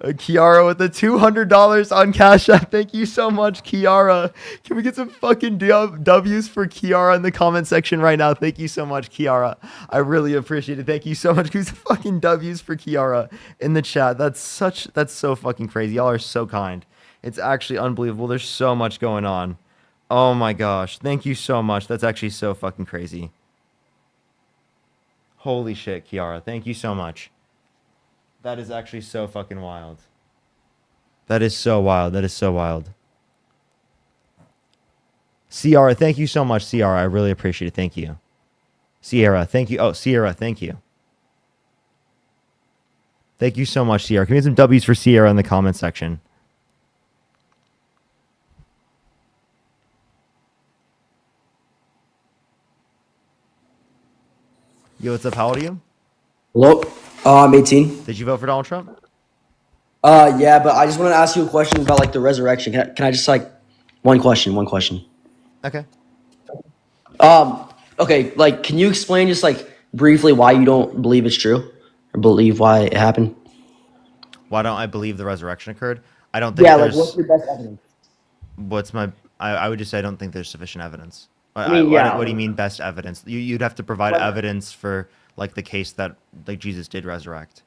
Kiara with the $200 on Cash App. Thank you so much, Kiara. Can we get some fucking W's for Kiara in the comment section right now? Thank you so much, Kiara. I really appreciate it. Thank you so much. Give some fucking W's for Kiara in the chat. That's so fucking crazy. Y'all are so kind. It's actually unbelievable. There's so much going on. Oh my gosh. Thank you so much. That's actually so fucking crazy. Holy shit, Kiara. Thank you so much. That is actually so fucking wild. That is so wild. That is so wild. Ciara, thank you so much, Ciara. I really appreciate it. Thank you. Sierra, thank you. Oh, Sierra, thank you. Thank you so much, Sierra. Can we get some W's for Sierra in the comment section? Yo, what's up? How old are you? Hello, I'm 18. Did you vote for Donald Trump? Yeah, but I just wanted to ask you a question about like the resurrection. Can I just like one question? Okay. Okay, like can you explain just like briefly why you don't believe it's true or believe why it happened? Why don't I believe the resurrection occurred? I don't think Yeah, like what's there's. your best evidence? What's my? I would just say I don't think there's sufficient evidence. I mean, yeah. What do you mean best evidence? You'd have to provide Like- evidence for like the case that like Jesus did resurrect.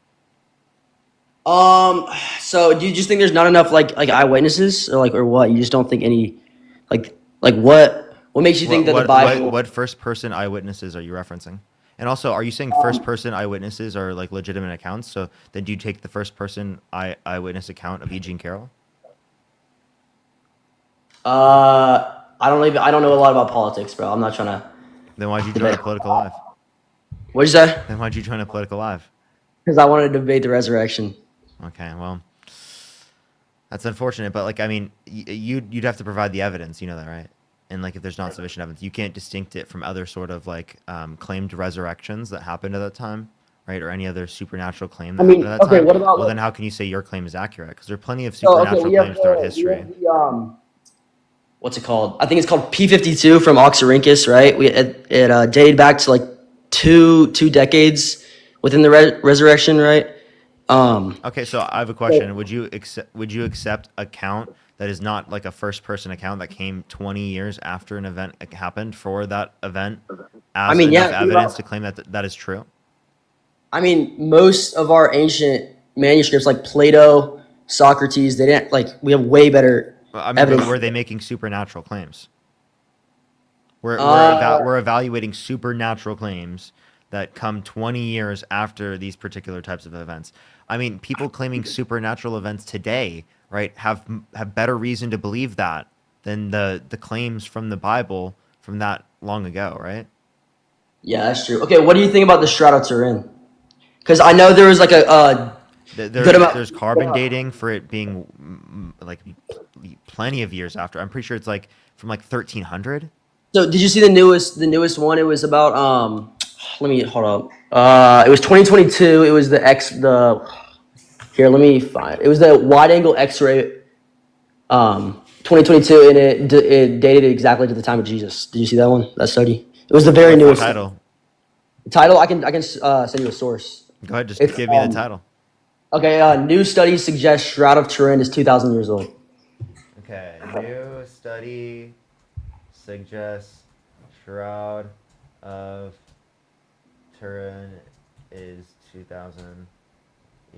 So do you just think there's not enough like eyewitnesses or what? You just don't think any like what makes you think that the Bible? What first person eyewitnesses are you referencing? And also, are you saying first person eyewitnesses are like legitimate accounts? So then do you take the first person eyewitness account of Eugene Carroll? I don't know a lot about politics, bro. I'm not trying to. Then why'd you join a political live? What'd you say? Then why'd you join a political live? Because I wanted to debate the resurrection. Okay, well, that's unfortunate, but like I mean, you'd have to provide the evidence, you know that, right? And like if there's not sufficient evidence, you can't distinct it from other sort of like claimed resurrections that happened at that time, right? Or any other supernatural claim that happened at that time. What about Well, then how can you say your claim is accurate? Because there are plenty of So, supernatural claims throughout history. What's it called? I think it's called P52 from Oxyrhynchus, right? It dated back to like two decades within the resurrection, right? Okay, so I have a question. Would you accept a count that is not like a first person account that came 20 years after an event happened for that event as enough evidence to claim that that is true? I mean, most of our ancient manuscripts, like Plato, Socrates, they didn't like. We have way better. I mean, evidence. were they making supernatural claims? We're evaluating supernatural claims that come 20 years after these particular types of events. I mean, people claiming supernatural events today, right, have better reason to believe that than the claims from the Bible from that long ago, right? Yeah, that's true. Okay, what do you think about the Shroud of Turin? Because I know there was like a there's carbon dating for it being like plenty of years after. I'm pretty sure it's like from like 1300. So did you see the newest one? It was about let me hold up. It was 2022. It was here, let me find. It was the wide angle X-ray 2022 and it dated exactly to the time of Jesus. Did you see that one? That study? It was the very newest title. The title I can send you a source. Go ahead, just give me the title. Okay, new studies suggest Shroud of Turin is 2,000 years old. Okay, new study suggests Shroud of Turin is 2,000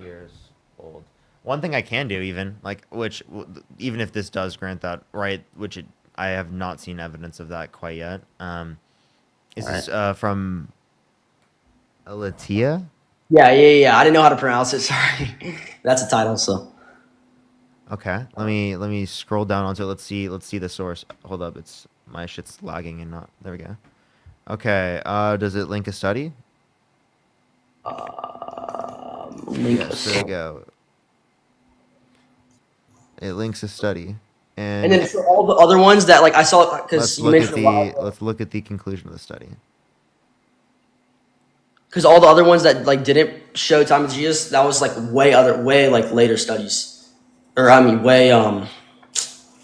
years old. One thing I can do, even if this does grant that right, I have not seen evidence of that quite yet. This from Alatia? Yeah. I didn't know how to pronounce it. Sorry, that's a title. So. Okay, let me scroll down onto it. Let's see the source. Hold up, my shit's lagging and not. There we go. Okay, does it link a study? Yes, there we go. It links a study, and then for all the other ones that like I saw because you mentioned let's look at the conclusion of the study. Because all the other ones that like didn't show time of Jesus, that was like way like later studies, or I mean way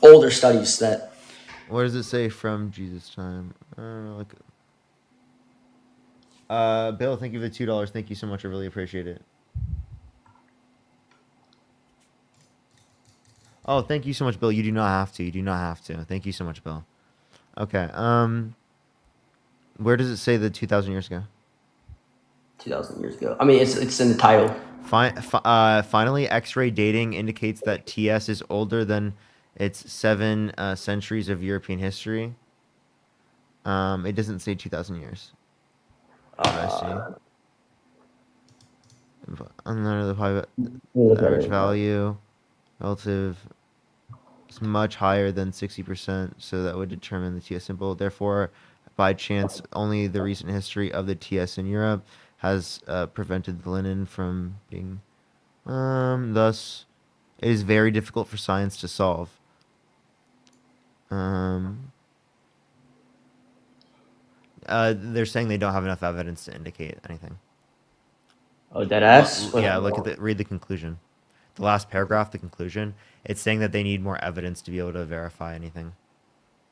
older studies that. What does it say from Jesus' time? I don't know. Bill, thank you for the $2. Thank you so much. I really appreciate it. Oh, thank you so much, Bill. You do not have to. You do not have to. Thank you so much, Bill. Okay. Where does it say the 2,000 years ago? 2,000 years ago. I mean, it's in the title. Finally, X-ray dating indicates that TS is older than its 7 centuries of European history. It doesn't say 2,000 years. I see. Under the private average value relative is much higher than 60%, so that would determine the TS symbol. Therefore, by chance, only the recent history of the TS in Europe has prevented the linen from being. Thus, it is very difficult for science to solve. They're saying they don't have enough evidence to indicate anything. Oh, dead ass. Yeah, read the conclusion. The last paragraph, the conclusion. It's saying that they need more evidence to be able to verify anything.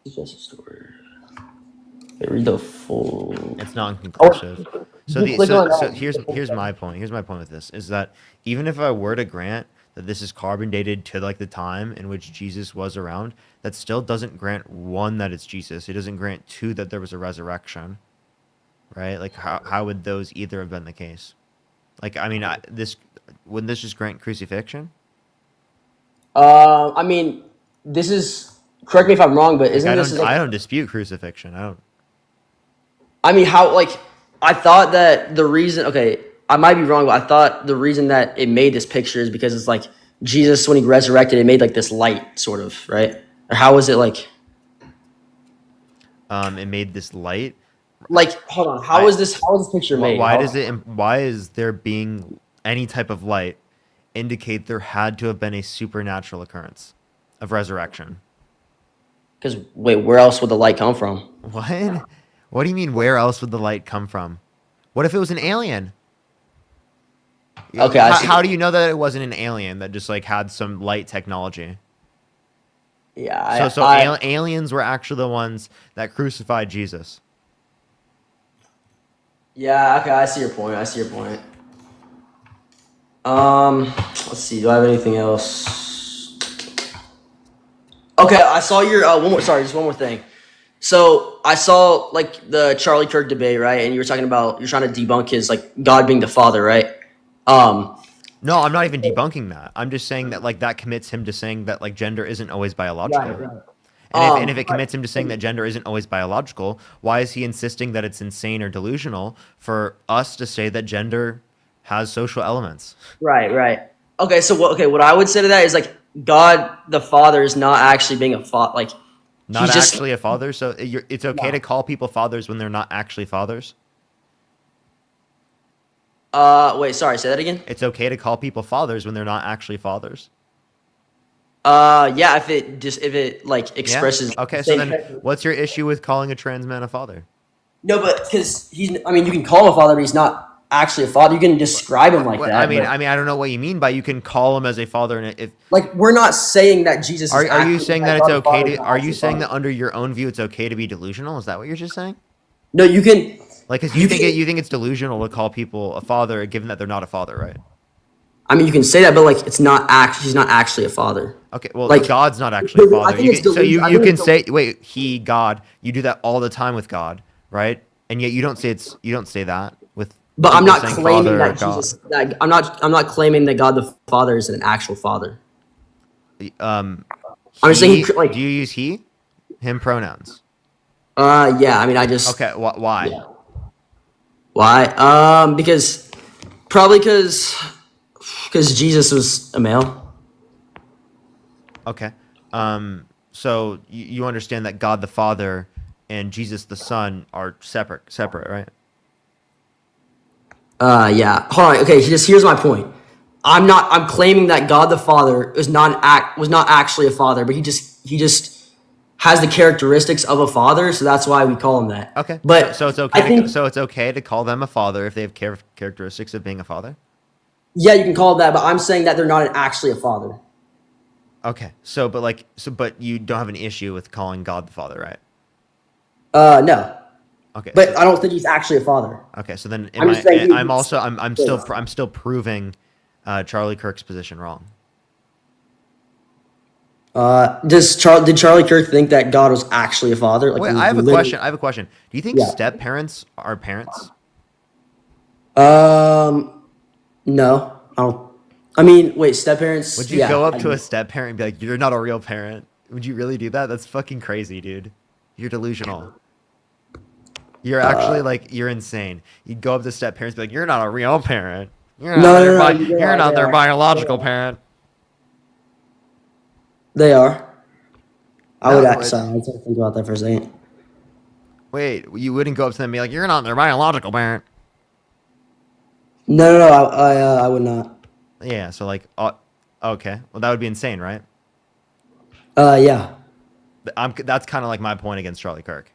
It's just a story. Okay, read the full. It's not inconclusive. So so here's my point. Here's my point with this is that even if I were to grant that this is carbon dated to like the time in which Jesus was around, that still doesn't grant one that it's Jesus. It doesn't grant two that there was a resurrection, right? Like how would those either have been the case? Like I mean, wouldn't this just grant crucifixion? I mean, this is. Correct me if I'm wrong, but isn't I don't dispute crucifixion. I don't. I mean, how like I thought that the reason. Okay, I might be wrong, but I thought the reason that it made this picture is because it's like Jesus when he resurrected, it made like this light, sort of, right? Or how was it like? It made this light. Like, hold on. How is this picture made? Why is there being any type of light indicate there had to have been a supernatural occurrence of resurrection? Because wait, where else would the light come from? What? What do you mean? Where else would the light come from? What if it was an alien? Okay, how do you know that it wasn't an alien that just like had some light technology? Yeah. Aliens were actually the ones that crucified Jesus. Yeah. Okay, I see your point. Let's see. Do I have anything else? Okay, I saw your just one more thing. So I saw like the Charlie Kirk debate, right? And you were talking about you're trying to debunk his like God being the Father, right? No, I'm not even debunking that. I'm just saying that like that commits him to saying that like gender isn't always biological. Right. And if it commits him to saying that gender isn't always biological, why is he insisting that it's insane or delusional for us to say that gender has social elements? Right. Okay, so what I would say to that is like God the Father is not actually being a father, like not actually a father. So it's okay to call people fathers when they're not actually fathers. Wait, sorry, say that again. It's okay to call people fathers when they're not actually fathers. Yeah, if it like expresses. Yeah? Okay, so then what's your issue with calling a trans man a father? No, but because you can call him a father, but he's not actually a father. You can describe him like that. I mean, I don't know what you mean by you can call him as a father, and if like we're not saying that Jesus. Are you saying that it's okay to? Are you saying that under your own view, it's okay to be delusional? Is that what you're just saying? No, you can. Like, cause you think it's delusional to call people a father, given that they're not a father, right? I mean, you can say that, but like, it's not he's not actually a father. Okay, well, like God's not actually a father. You can say, wait, he, God. You do that all the time with God, right? And yet you don't say that with. But I'm not claiming that Jesus. I'm not claiming that God the Father is an actual father. I'm saying, like, do you use he, him pronouns? Yeah. I mean, I just. Okay. Why? Yeah. Why? Because Jesus was a male. Okay. So you understand that God the Father and Jesus the Son are separate, right? Yeah. Hold on. Okay. Here's my point. I'm claiming that God the Father was not actually a father, but he just has the characteristics of a father, so that's why we call him that. Okay. But so it's okay. So it's okay to call them a father if they have characteristics of being a father. Yeah, you can call it that, but I'm saying that they're not actually a father. Okay. But you don't have an issue with calling God the Father, right? No. Okay. But I don't think he's actually a father. Okay. So then I'm still proving Charlie Kirk's position wrong. Did Charlie Kirk think that God was actually a father? Like, Wait, he I was have a literally- question. I have a question. Do you think Yeah. step parents are parents? No, I don't. I mean, wait, step parents. Would you Yeah, go up to a step parent and be like, "You're not a real parent"? Would you really do that? That's fucking crazy, dude. You're delusional. You're actually like you're insane. You'd go up to step parents and be like, "You're not a real parent. You're not no, their no, no. you're not their biological parent." They are. I would. No, it's, Sorry, I had to think about that for a second. wait, you wouldn't go up to them and be like, "You're not their biological parent." No, no, no. I would not. Yeah, so like, okay, well that would be insane, right? Yeah. That's kind of like my point against Charlie Kirk.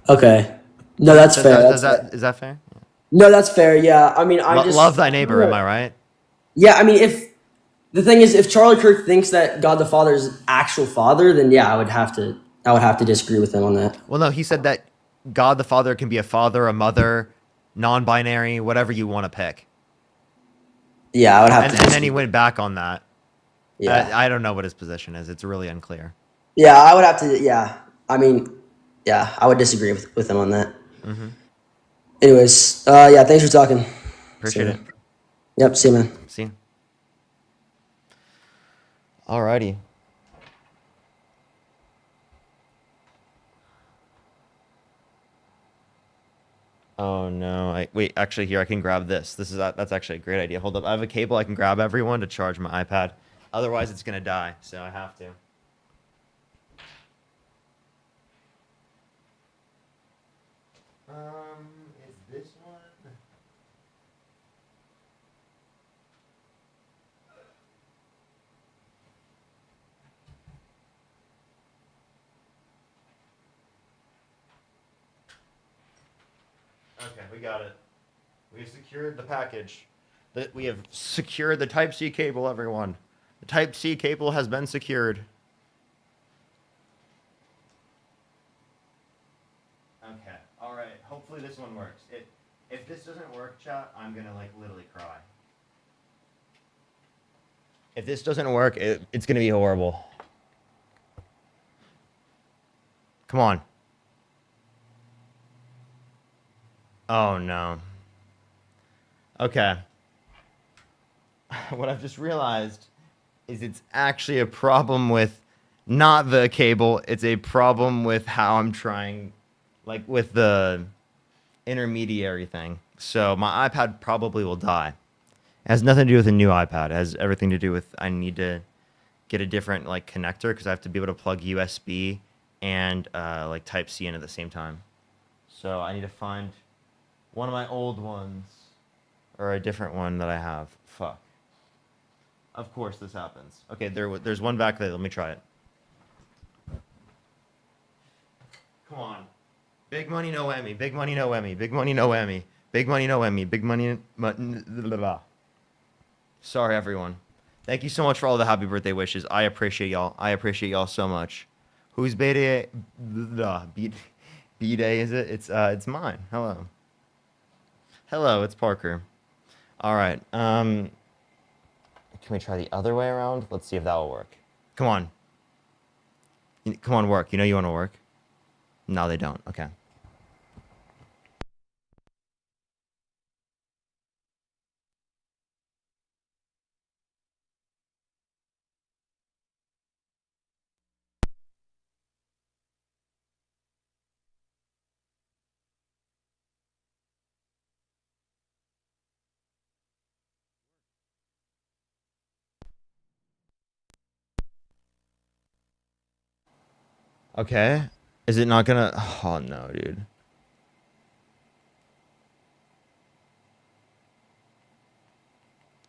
Okay. No, that's fair. Is that fair? No, that's fair. Yeah. I mean, I just Love thy neighbor. Am I right? Yeah. I mean, if the thing is, if Charlie Kirk thinks that God the Father is actual father, then yeah, I would have to. I would have to disagree with him on that. Well, no, he said that God the Father can be a father, a mother, non-binary, whatever you want to pick. Yeah, I would have to. And then he went back on that. Yeah. I don't know what his position is. It's really unclear. Yeah, I would have to. Yeah. I mean, yeah, I would disagree with him on that. Mm-hmm. Anyways, yeah, thanks for talking. Appreciate it. Yep. See you, man. See you. Alrighty. Oh no! Wait. Actually, here I can grab this. That's actually a great idea. Hold up. I have a cable I can grab everyone to charge my iPad. Otherwise, it's gonna die. So I have to. Is this one? Okay, we got it. We secured the package. We have secured the Type-C cable, everyone. The Type-C cable has been secured. Okay, alright. Hopefully this one works. If this doesn't work, chat, I'm gonna, like, literally cry. If this doesn't work, it's gonna be horrible. Come on. Oh, no. Okay. What I've just realized is it's actually a problem with not the cable. It's a problem with how I'm trying, like with the intermediary thing. So my iPad probably will die. It has nothing to do with a new iPad. It has everything to do with I need to get a different like connector because I have to be able to plug USB and like Type-C in at the same time. So I need to find one of my old ones or a different one that I have. Fuck. Of course this happens. Okay, there's one back there. Let me try it. Come on. Big money, no Emmy. Big money, no Emmy. Big money, no Emmy. Big money, no Emmy. Big money. Sorry, everyone. Thank you so much for all the happy birthday wishes. I appreciate y'all. I appreciate y'all so much. Whose B-Day? B-Day is it? It's mine. Hello. Hello, it's Parker. All right. Can we try the other way around? Let's see if that will work. Come on. Come on, work. You know you want to work? No, they don't. Okay. Okay. Is it not gonna... Oh, no, dude.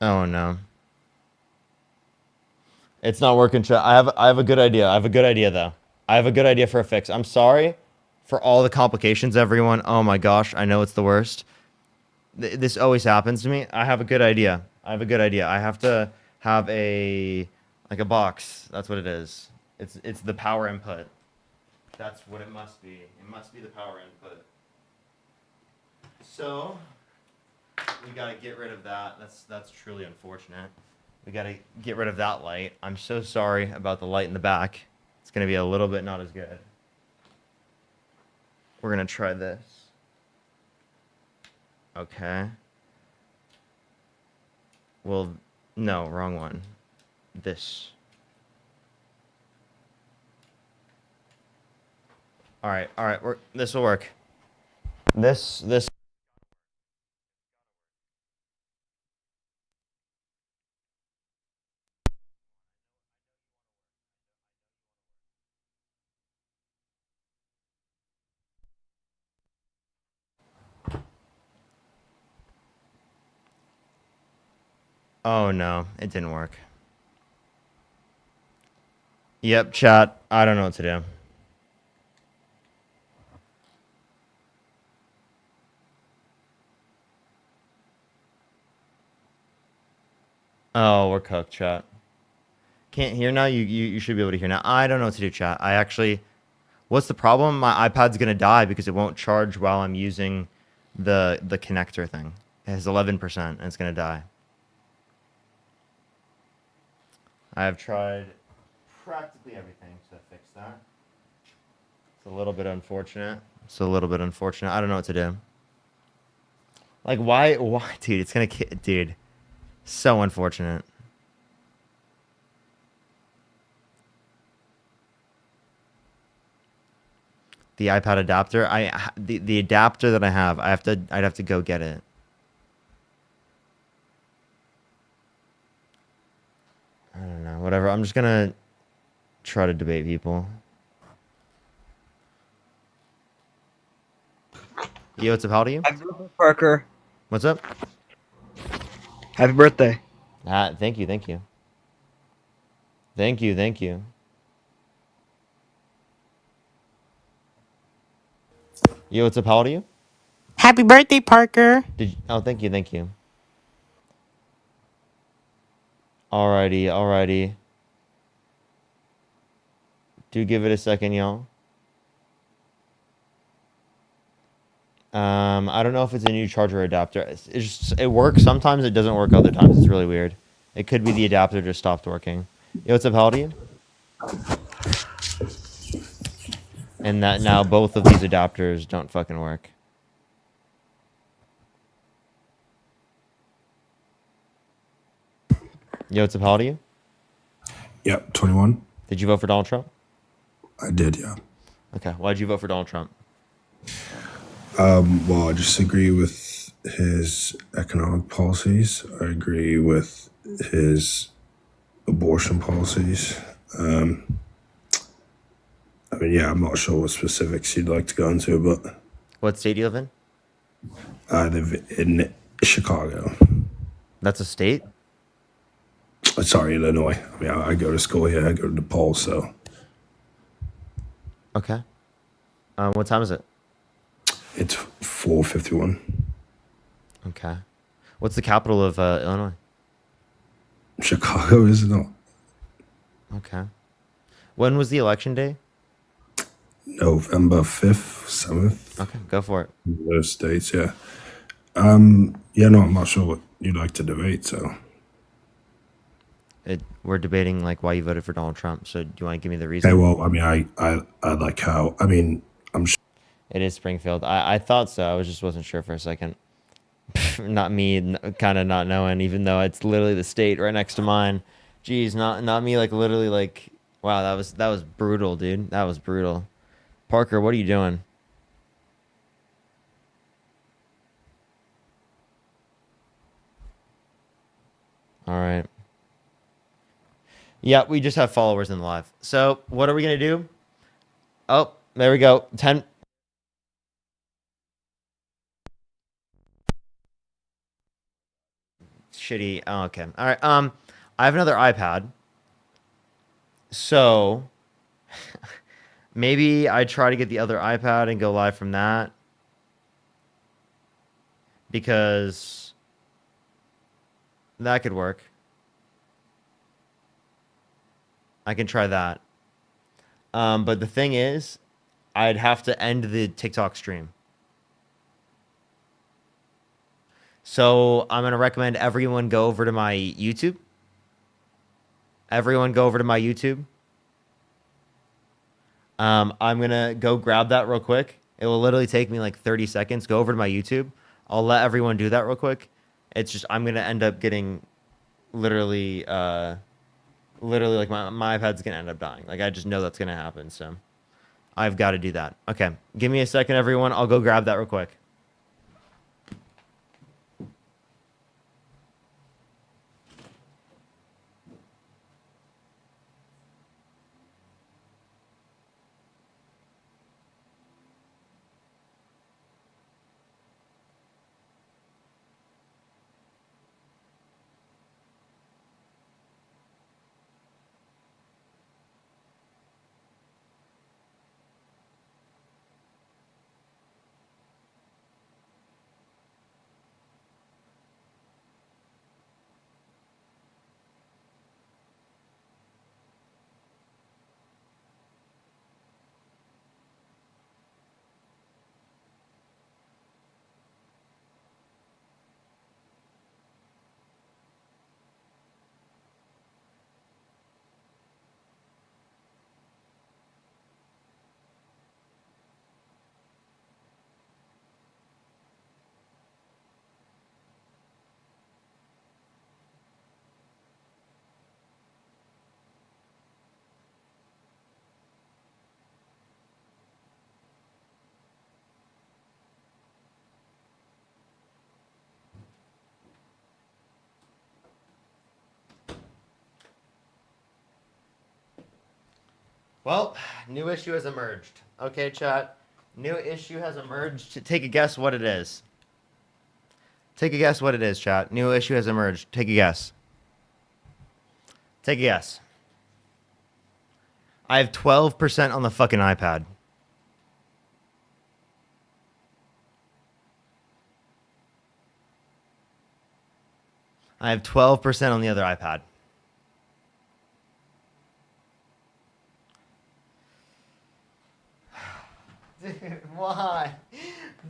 Oh, no. It's not working, chat. I have a good idea. I have a good idea, though. I have a good idea for a fix. I'm sorry for all the complications, everyone. Oh, my gosh. I know it's the worst. This always happens to me. I have a good idea. I have a good idea. I have to have like a box. That's what it is. It's the power input. That's what it must be. It must be the power input. So we gotta get rid of that. That's truly unfortunate. We got to get rid of that light. I'm so sorry about the light in the back. It's going to be a little bit not as good. We're going to try this. Okay. Well, no, wrong one. This. All right. This will work. This. Oh no, it didn't work. Yep, chat. I don't know what to do. Oh, we're cooked, chat. Can't hear now? You should be able to hear now. I don't know what to do, chat. I actually... What's the problem? My iPad's going to die because it won't charge while I'm using the connector thing. It has 11% and it's going to die. I have tried practically everything to fix that. It's a little bit unfortunate. I don't know what to do. Like, why, dude, it's going to... Dude, so unfortunate. The iPad adapter. The adapter that I have. I'd have to go get it. I don't know. Whatever. I'm just gonna try to debate people. Yo, what's up? How old are you? Happy birthday, Parker. What's up? Happy birthday. Thank you. Thank you. Yo, what's up? How old are you? Happy birthday, Parker. Oh, thank you. Alrighty. Do give it a second, y'all. I don't know if it's a new charger adapter. It works sometimes. It doesn't work other times. It's really weird. It could be the adapter just stopped working. Yo, what's up? How old are you? And that now both of these adapters don't fucking work. Yo, what's up? How old are you? Yep, 21. Did you vote for Donald Trump? I did, yeah. Okay. Why'd you vote for Donald Trump? Well, I just agree with his economic policies. I agree with his abortion policies. I mean, yeah, I'm not sure what specifics you'd like to go into, but What state do you live in? I live in Chicago. That's a state? Sorry, Illinois. I mean, I go to school here. I go to DePaul, so. Okay. What time is it? It's 4:51. Okay. What's the capital of Illinois? Chicago, is it not? Okay. When was the election day? November 5th, 7th. Okay, go for it. Those states, yeah. Yeah, no, I'm not sure what you'd like to debate, so. We're debating like why you voted for Donald Trump. So do you want to give me the reason? Okay, well, I mean, I like how, I mean, I'm sure. It is Springfield. I thought so. I just wasn't sure for a second. Not me, kind of not knowing, even though it's literally the state right next to mine. Jeez, not me. Like literally, like wow, that was brutal, dude. That was brutal. Parker, what are you doing? All right. Yeah, we just have followers in the live. So what are we gonna do? Oh, there we go. 10. Shitty. Oh, okay. All right. I have another iPad. So maybe I try to get the other iPad and go live from that. Because that could work. I can try that. But the thing is, I'd have to end the TikTok stream. So I'm going to recommend everyone go over to my YouTube Everyone go over to my YouTube. I'm gonna go grab that real quick. It will literally take me like 30 seconds. Go over to my YouTube. I'll let everyone do that real quick. It's just I'm gonna end up getting literally like my iPad's gonna end up dying. Like I just know that's gonna happen. So I've got to do that. Okay, give me a second, everyone. I'll go grab that real quick. Well, new issue has emerged. Okay, chat. New issue has emerged. Take a guess what it is. Take a guess what it is, chat. New issue has emerged. Take a guess. Take a guess. I have 12% on the fucking iPad. I have 12% on the other iPad. Dude, why?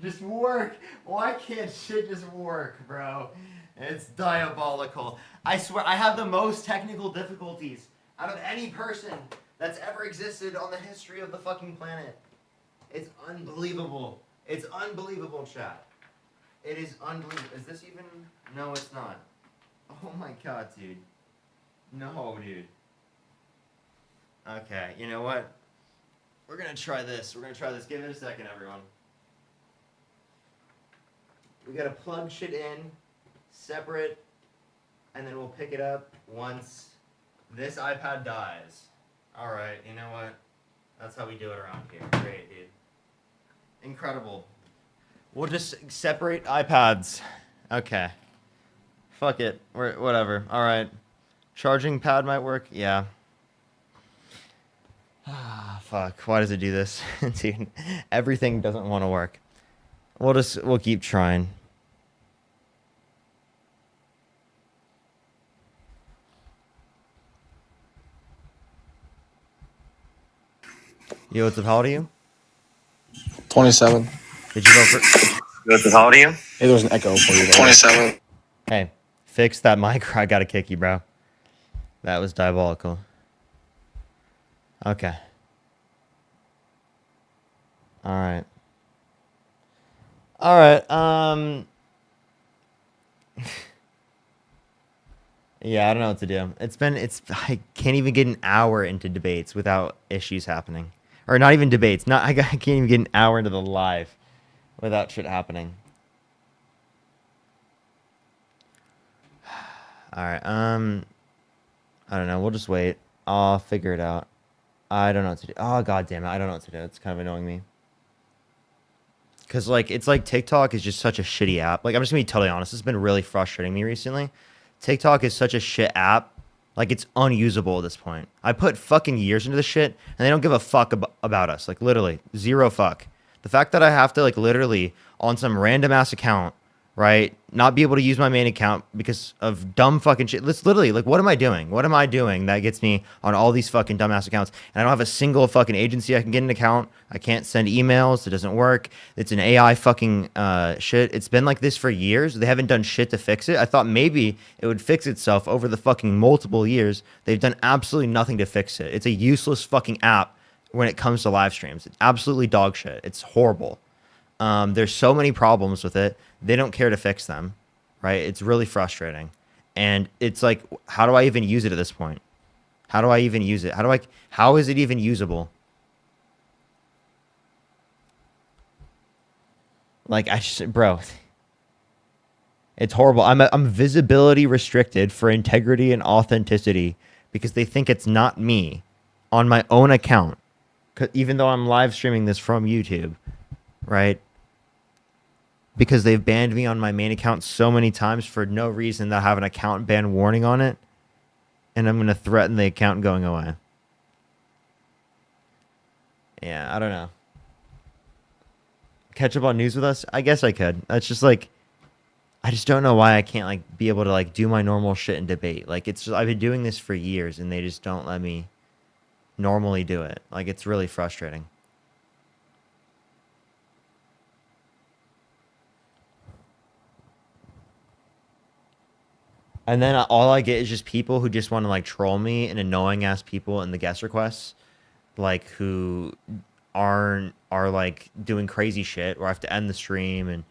Just work. Why can't shit just work, bro? It's diabolical. I swear, I have the most technical difficulties out of any person that's ever existed on the history of the fucking planet. It's unbelievable. It's unbelievable, chat. It is unbelievable. Is this even? No, it's not. Oh my god, dude. No, dude. Okay, you know what? We're gonna try this. We're gonna try this. Give it a second, everyone. We gotta plug shit in, separate, and then we'll pick it up once this iPad dies. Alright, you know what? That's how we do it around here. Great, dude. Incredible. We'll just separate iPads. Okay. Fuck it. Whatever. Alright. Charging pad might work? Yeah. Ah, fuck. Why does it do this? Dude, everything doesn't want to work. We'll keep trying. Yo, what's up? How old are you? 27. Did you go for... What's up? How old are you? Hey, there's an echo for you. 27. Hey, fix that mic or I gotta kick you, bro. That was diabolical. Okay. Alright. Alright, yeah, I don't know what to do. I can't even get an hour into debates without issues happening. Or not even debates. I can't even get an hour into the live without shit happening. Alright, I don't know. We'll just wait. I'll figure it out. I don't know what to do. Oh, god damn it. I don't know what to do. It's kind of annoying me. Because, like, it's like TikTok is just such a shitty app. Like, I'm just going to be totally honest. It's been really frustrating me recently. TikTok is such a shit app. Like, it's unusable at this point. I put fucking years into this shit, and they don't give a fuck about us. Like, literally. Zero fuck. The fact that I have to, like, literally, on some random-ass account, right? Not be able to use my main account because of dumb fucking shit. Let's literally, like, what am I doing? What am I doing that gets me on all these fucking dumbass accounts? And I don't have a single fucking agency I can get an account. I can't send emails. It doesn't work. It's an AI fucking shit. It's been like this for years. They haven't done shit to fix it. I thought maybe it would fix itself over the fucking multiple years. They've done absolutely nothing to fix it. It's a useless fucking app when it comes to live streams. It's absolutely dog shit. It's horrible. There's so many problems with it. They don't care to fix them, right? It's really frustrating. And it's like, how do I even use it at this point? How do I even use it? How is it even usable? Like, bro, it's horrible. I'm visibility restricted for integrity and authenticity because they think it's not me on my own account. Even though I'm live streaming this from YouTube, right? Because they've banned me on my main account so many times for no reason that I have an account ban warning on it. And I'm going to threaten the account going away. Yeah, I don't know. Catch up on news with us? I guess I could. That's just like, I just don't know why I can't like be able to like do my normal shit and debate. Like it's just, I've been doing this for years and they just don't let me normally do it. Like it's really frustrating. And then all I get is just people who just want to like troll me and annoying ass people in the guest requests, like who are like doing crazy shit or I have to end the stream and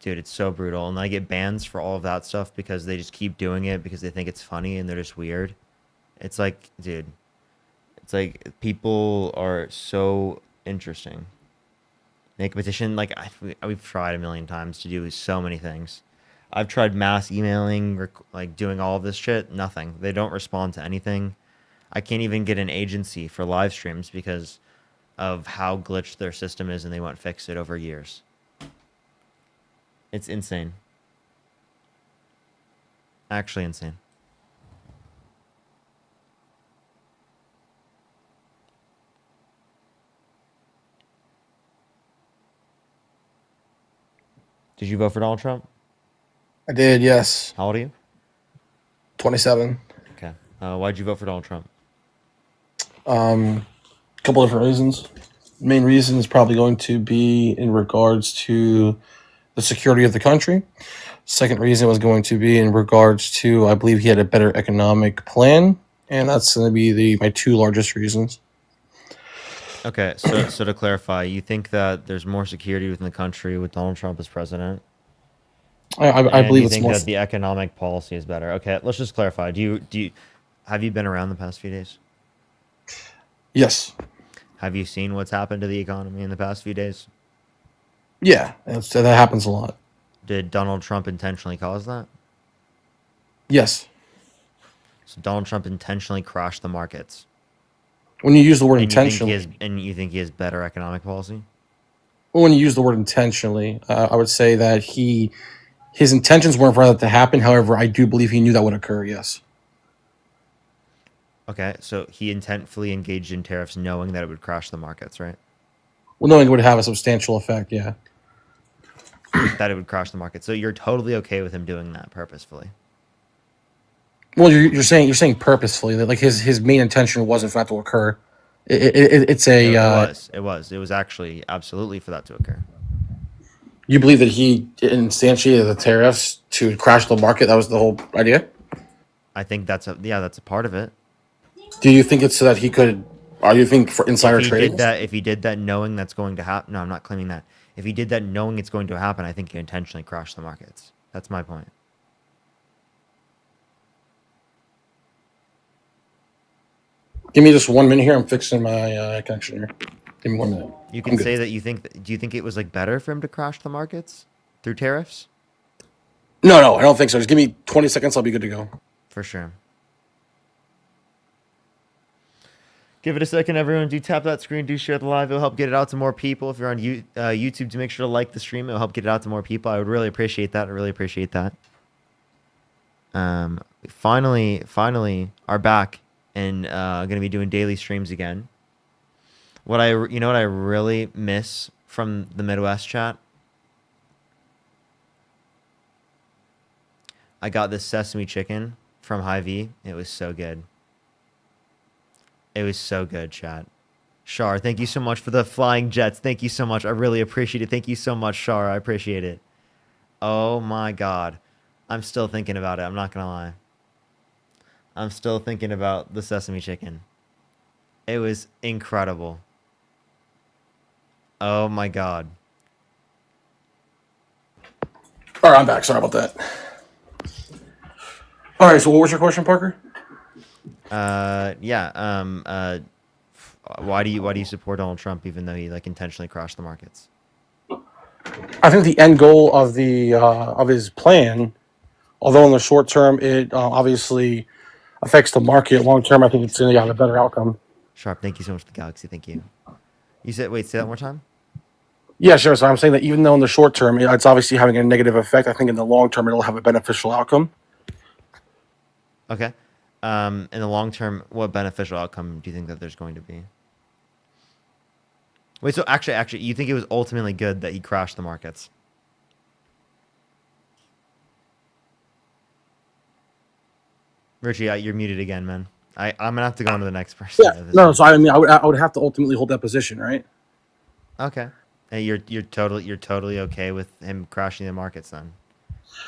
dude, it's so brutal. And I get bans for all of that stuff because they just keep doing it because they think it's funny and they're just weird. It's like, dude, it's like people are so interesting. Make a petition. Like we've tried a million times to do so many things. I've tried mass emailing, like doing all of this shit. Nothing. They don't respond to anything. I can't even get an agency for live streams because of how glitched their system is and they won't fix it over years. It's insane. Actually insane. Did you vote for Donald Trump? I did, yes. How old are you? 27. Okay. Why'd you vote for Donald Trump? Couple different reasons. Main reason is probably going to be in regards to the security of the country. Second reason was going to be in regards to, I believe he had a better economic plan, and that's going to be my two largest reasons. Okay, so to clarify, you think that there's more security within the country with Donald Trump as president? I believe you it's think more. that the economic policy is better. Okay, let's just clarify. Have you been around the past few days? Yes. Have you seen what's happened to the economy in the past few days? Yeah, that happens a lot. Did Donald Trump intentionally cause that? Yes. So Donald Trump intentionally crashed the markets. When you use the word And intentionally, you think he has better economic policy? well, when you use the word intentionally, I would say that his intentions weren't for that to happen. However, I do believe he knew that would occur. Yes. Okay, so he intentfully engaged in tariffs knowing that it would crash the markets, right? Well, knowing it would have a substantial effect. Yeah. That it would crash the market. So you're totally okay with him doing that purposefully? Well, you're saying purposefully that like his main intention wasn't for that to occur. It's a. It was actually absolutely for that to occur. You believe that he instantiated the tariffs to crash the market? That was the whole idea? I think that's a part of it. Do you think it's so that he could, or you think for insider trading? If he did that knowing that's going to happen, no, I'm not claiming that. If he did that knowing it's going to happen, I think he intentionally crashed the markets. That's my point. Give me just 1 minute here. I'm fixing my connection here. Give me 1 minute. You can say that you think. Do you think it was like better for him to crash the markets through tariffs? No, I don't think so. Just give me 20 seconds. I'll be good to go. For sure. Give it a second, everyone. Do tap that screen. Do share the live. It'll help get it out to more people. If you're on YouTube, to make sure to like the stream. It'll help get it out to more people. I would really appreciate that. I really appreciate that. Finally are back and going to be doing daily streams again. What I really miss from the Midwest chat I got this sesame chicken from Hy-Vee. It was so good. It was so good, chat. Shar, thank you so much for the flying jets. Thank you so much. I really appreciate it. Thank you so much, Shar. I appreciate it. Oh my god. I'm still thinking about it. I'm not gonna lie. I'm still thinking about the sesame chicken. It was incredible. Oh my god. All right, I'm back. Sorry about that. All right, so what was your question, Parker? Yeah. Why do you support Donald Trump even though he like intentionally crashed the markets? I think the end goal of the of his plan, although in the short term it obviously affects the market, long term I think it's going to have a better outcome. Sharp, thank you so much for the galaxy. Thank you. You said wait, say that one more time? Yeah, sure. So I'm saying that even though in the short term it's obviously having a negative effect, I think in the long term it'll have a beneficial outcome. Okay. In the long term, what beneficial outcome do you think that there's going to be? Wait, so actually, you think it was ultimately good that he crashed the markets? Richie, you're muted again, man. I'm gonna have to go on to the next person. Yeah, no. So I mean, I would have to ultimately hold that position, right? Okay. And you're totally okay with him crashing the markets then?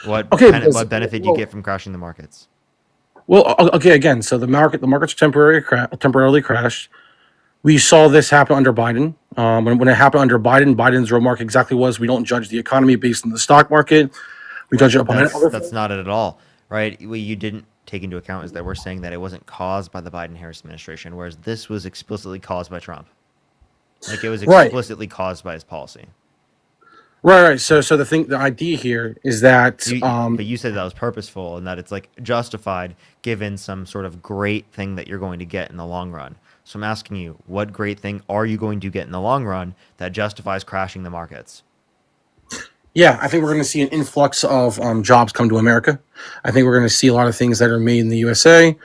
What benefit do you get from crashing the markets? Well, okay, again, so the markets temporarily crashed. We saw this happen under Biden. When it happened under Biden, Biden's remark exactly was, "We don't judge the economy based on the stock market. We judge it upon That's not it at all, right? What you didn't take into account is that we're saying that it wasn't caused by the Biden-Harris administration, whereas this was explicitly caused by Trump. Like it was explicitly caused by his policy. Right. So the idea here is that, but you said that was purposeful and that it's like justified given some sort of great thing that you're going to get in the long run. So I'm asking you, what great thing are you going to get in the long run that justifies crashing the markets? Yeah, I think we're going to see an influx of jobs come to America. I think we're going to see a lot of things that are made in the USA.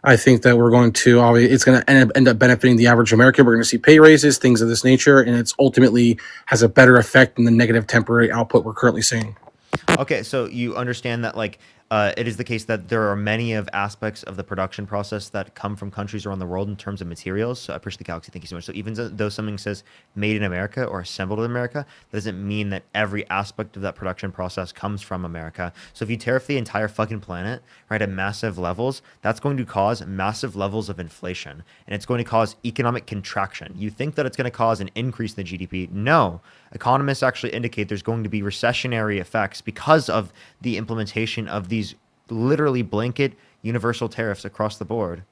I think that it's going to end up benefiting the average American. We're going to see pay raises, things of this nature, and it's ultimately has a better effect than the negative temporary output we're currently seeing. Okay, so you understand that it is the case that there are many of aspects of the production process that come from countries around the world in terms of materials. So I appreciate the galaxy. Thank you so much. So even though something says made in America or assembled in America, that doesn't mean that every aspect of that production process comes from America. So if you tariff the entire fucking planet, right, at massive levels, that's going to cause massive levels of inflation and it's going to cause economic contraction. You think that it's going to cause an increase in the GDP? No. Economists actually indicate there's going to be recessionary effects because of the implementation of these literally blanket universal tariffs across the board.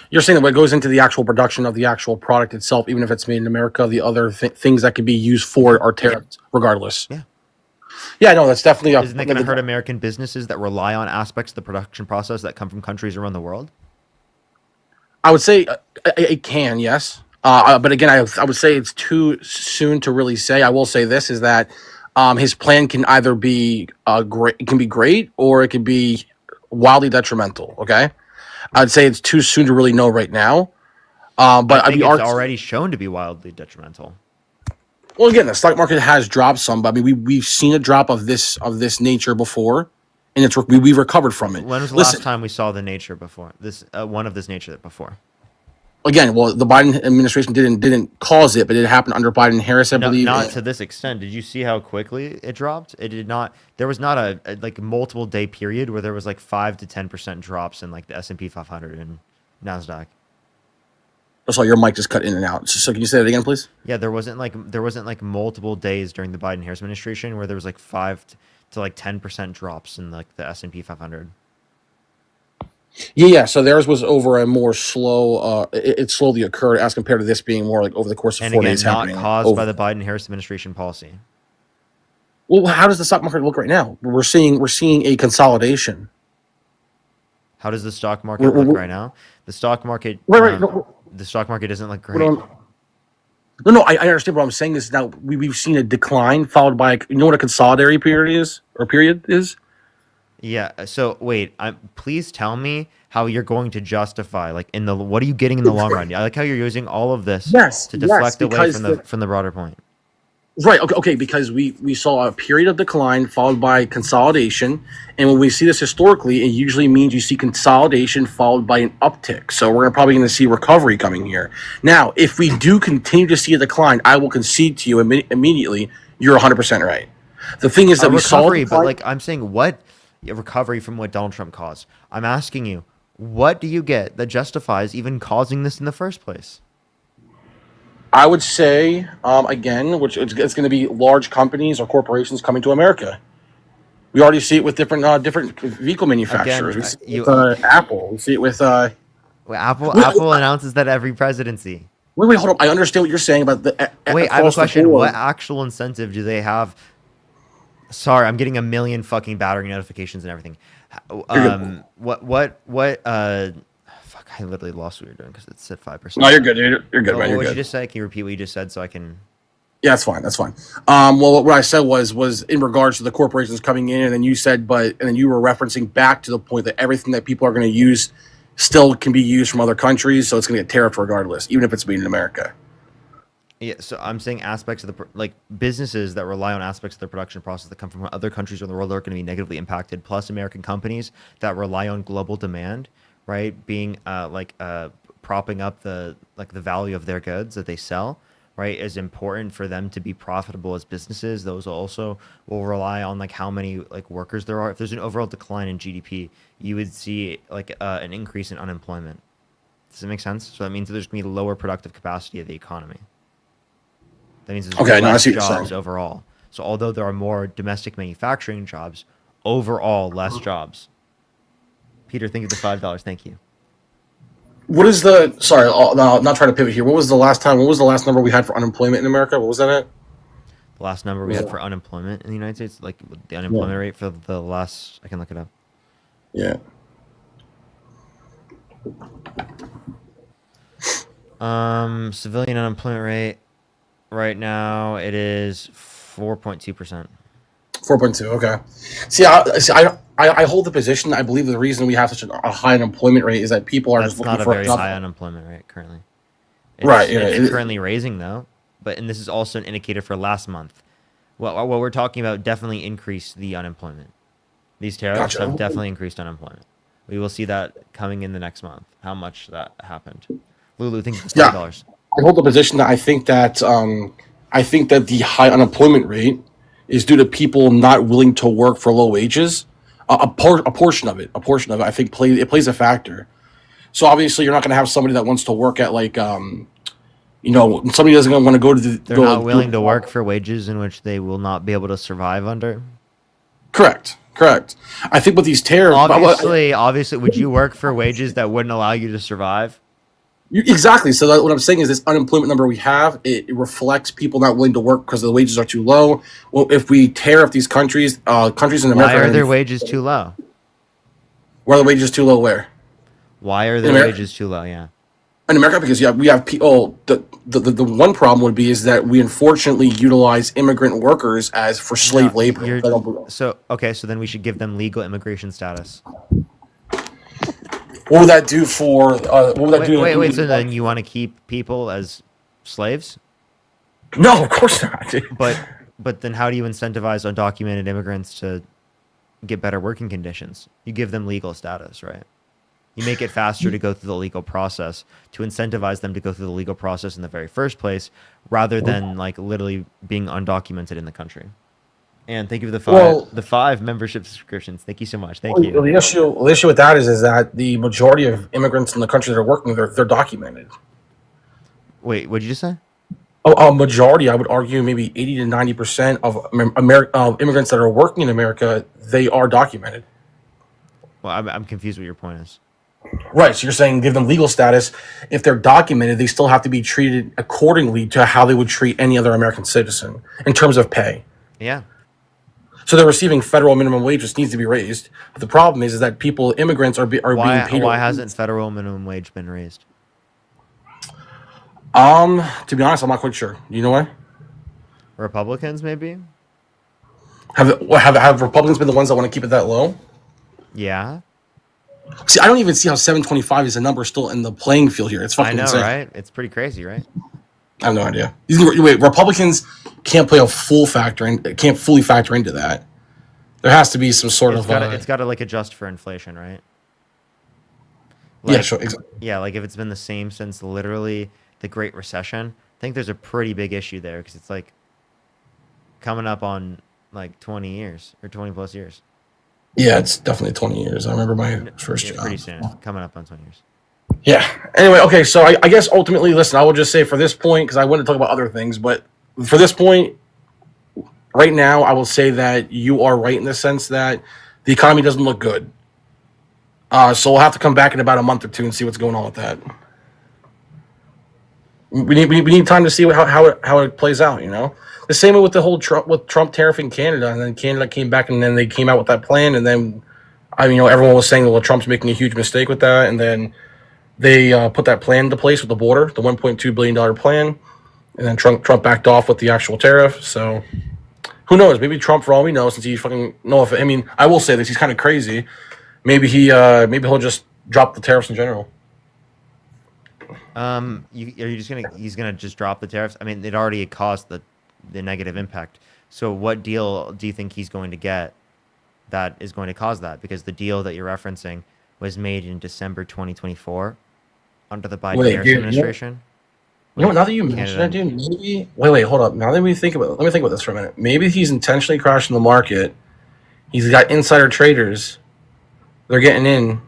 You're saying that what goes into the actual production of the actual product itself, even if it's made in America, the other things that could be used for are tariffed regardless. Yeah. Yeah, no, that's definitely... Isn't that going to hurt American businesses that rely on aspects of the production process that come from countries around the world? I would say it can, yes. But again, I would say it's too soon to really say. I will say this, is that his plan can either be great, or it can be wildly detrimental. Okay, I'd say it's too soon to really know right now. But I think it's already shown to be wildly detrimental. Well, again, the stock market has dropped some, but I mean, we've seen a drop of this nature before, and we've recovered from it. When was the last time we saw the nature before this? One of this nature before. Again, well, the Biden administration didn't cause it, but it happened under Biden-Harris, I believe. Not to this extent. Did you see how quickly it dropped? It did not. There was not a like multiple day period where there was like 5 to 10% drops in like the S&P 500 and Nasdaq. So your mic just cut in and out. So can you say that again, please? Yeah, there wasn't like multiple days during the Biden-Harris administration where there was like 5 to like 10% drops in like the S&P 500. Yeah. So theirs was over a more slow. It slowly occurred as compared to this being more like over the course of 4 days. Not caused by the Biden-Harris administration policy. Well, how does the stock market look right now? We're seeing a consolidation. How does the stock market look right now? The stock market. The stock market doesn't look great. No, I understand what I'm saying. Is now we've seen a decline followed by what a consolidatory period is. Yeah. So wait, please tell me how you're going to justify what are you getting in the long run? I like how you're using all of this to deflect away from the broader point. Right. Okay. Because we saw a period of decline followed by consolidation, and when we see this historically, it usually means you see consolidation followed by an uptick. So we're probably going to see recovery coming here. Now, if we do continue to see a decline, I will concede to you immediately. You're 100% right. The thing is A that we saw a recovery, but decline. like I'm saying, what a recovery from what Donald Trump caused? I'm asking you, what do you get that justifies even causing this in the first place? I would say again, which it's going to be large companies or corporations coming to America. We already see it with different vehicle manufacturers. Again, We see it you with Apple. We see it with. well, Apple Wait, Apple announces that every presidency. wait, hold up. I understand what you're saying about the Wait, I have a across the question. board. What actual incentive do they have? Sorry, I'm getting a million fucking battery notifications and everything. Fuck, I literally lost what you're doing because it said 5%. No, you're good, dude. You're good, What man. You're did you good. just say? Can you repeat what you just said so I can? Yeah, that's fine. That's fine. Well, what I said was in regards to the corporations coming in, and then you said, and then you were referencing back to the point that everything that people are going to use still can be used from other countries, so it's going to get tariffed regardless, even if it's made in America. Yeah, so I'm saying aspects of like businesses that rely on aspects of the production process that come from other countries around the world are going to be negatively impacted. Plus, American companies that rely on global demand, right, being propping up the value of their goods that they sell, right, is important for them to be profitable as businesses. Those also will rely on like how many like workers there are. If there's an overall decline in GDP, you would see like an increase in unemployment. Does it make sense? So that means there's going to be lower productive capacity of the economy. That means there's Okay, no, I less see what you're jobs saying. overall. So although there are more domestic manufacturing jobs, overall less jobs. Peter, thank you for the $5. Thank you. What is the? Sorry, no, not trying to pivot here. What was the last time? What was the last number we had for unemployment in America? What was that at? The last number we had for unemployment in the United States, like the unemployment rate for the last, I can look it up. Yeah. Civilian unemployment rate right now it is 4.2%. 4.2. Okay. See, I hold the position. I believe the reason we have such a high unemployment rate is that people are That's just looking not a for very a job. high unemployment rate currently. It's, Right. Yeah. it's currently raising though, and this is also an indicator for last month. What we're talking about definitely increased the unemployment. These tariffs Gotcha. have definitely increased unemployment. We will see that coming in the next month. How much that happened. Lulu, thank you for Yeah. $5. I hold the position that I think that the high unemployment rate is due to people not willing to work for low wages. A portion of it, I think plays a factor. So obviously, you're not going to have somebody that wants to work at like somebody doesn't want to go to the. They're not willing to work for wages in which they will not be able to survive under. Correct. I think with these tariffs, Obviously, would you work for wages that wouldn't allow you to survive? Exactly. So what I'm saying is this unemployment number we have, it reflects people not willing to work because the wages are too low. Well, if we tariff these countries in America, Why are their wages too low? Where are the wages too low? Where? Why are their wages too low? Yeah. In America, because we have people. The one problem would be is that we unfortunately utilize immigrant workers as for slave labor. So then we should give them legal immigration status. What would that do for? What would that do? Wait. So then you want to keep people as slaves? No, of course not. But then how do you incentivize undocumented immigrants to get better working conditions? You give them legal status, right? You make it faster to go through the legal process to incentivize them to go through the legal process in the very first place, rather than like literally being undocumented in the country. And thank you for the five membership subscriptions. Thank you so much. Thank you. The issue with that is that the majority of immigrants in the country that are working, they're documented. Wait, what did you just say? A majority, I would argue, maybe 80 to 90% of immigrants that are working in America, they are documented. Well, I'm confused what your point is. Right. So you're saying give them legal status. If they're documented, they still have to be treated accordingly to how they would treat any other American citizen in terms of pay. Yeah. So they're receiving federal minimum wage, which needs to be raised. But the problem is that immigrants are being paid. Why hasn't federal minimum wage been raised? To be honest, I'm not quite sure. Do you know why? Republicans, maybe. Have Republicans been the ones that want to keep it that low? Yeah. See, I don't even see how 725 is a number still in the playing field here. It's fucking insane. Right? It's pretty crazy, right? I have no idea. Wait, Republicans can't play a can't fully factor into that. There has to be some sort It's of. got to like adjust for inflation, right? Yeah, Like, sure. Exactly. yeah, like if it's been the same since literally the Great Recession, I think there's a pretty big issue there because it's like coming up on like 20 years or 20 plus years. Yeah, it's definitely 20 years. I remember my first Yeah, job. pretty soon, coming up on 20 years. Yeah. Anyway, okay. So I guess ultimately, listen, I will just say for this point, because I want to talk about other things, but for this point, right now, I will say that you are right in the sense that the economy doesn't look good. So we'll have to come back in about a month or two and see what's going on with that. We need time to see how it plays out. The same way with the whole Trump tariff in Canada, and then Canada came back and then they came out with that plan, and then everyone was saying, well, Trump's making a huge mistake with that, and then they put that plan into place with the border, the $1.2 billion plan, and then Trump backed off with the actual tariff. So who knows? Maybe Trump, for all we know, since he fucking know if I will say this, he's kind of crazy. Maybe he'll just drop the tariffs in general. He's gonna just drop the tariffs? I mean, it already caused the negative impact. So what deal do you think he's going to get that is going to cause that? Because the deal that you're referencing was made in December 2024 under the Biden-Harris administration. Now that you mention it, dude, maybe wait, hold up. Now that we think about it, let me think about this for a minute. Maybe he's intentionally crashing the market. He's got insider traders. They're getting in, and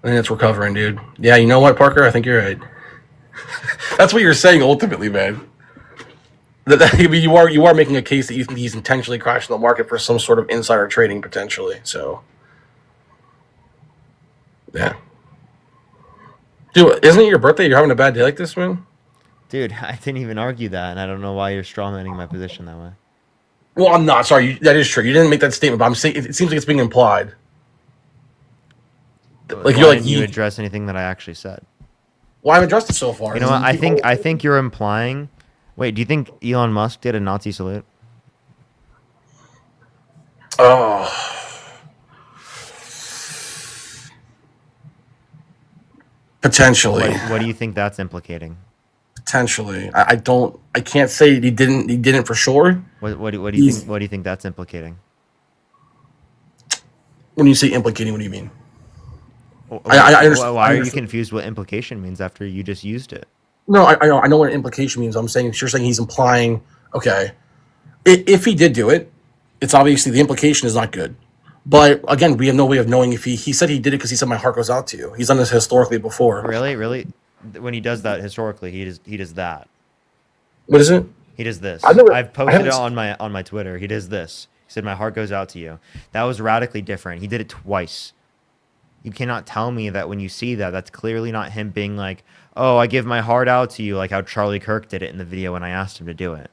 then it's recovering, dude. Yeah, you know what, Parker? I think you're right. That's what you're saying ultimately, man. You are making a case that you think he's intentionally crashing the market for some sort of insider trading potentially. So, yeah, dude, isn't it your birthday? You're having a bad day like this, man. Dude, I didn't even argue that, and I don't know why you're strawmanning my position that way. Well, I'm not. Sorry, that is true. You didn't make that statement, but I'm saying it seems like it's being implied. Like why didn't you address anything that I actually said? Well, I've addressed it so far. You know what? I think you're implying. Wait, do you think Elon Musk did a Nazi salute? Oh, potentially. What do you think that's implicating? Potentially, I can't say he didn't. He didn't for sure. What do you think? What do you think that's implicating? When you say implicating, what do you mean? I understand. Why are you confused what implication means after you just used it? No, I know what implication means. I'm saying you're saying he's implying. Okay, if he did do it, it's obviously the implication is not good. But again, we have no way of knowing if he said he did it because he said my heart goes out to you. He's done this historically before. Really, when he does that historically, he does that. What is it? He does this. I've posted it on my Twitter. He does this. He said my heart goes out to you. That was radically different. He did it twice. You cannot tell me that when you see that, that's clearly not him being like, oh, I give my heart out to you, like how Charlie Kirk did it in the video when I asked him to do it.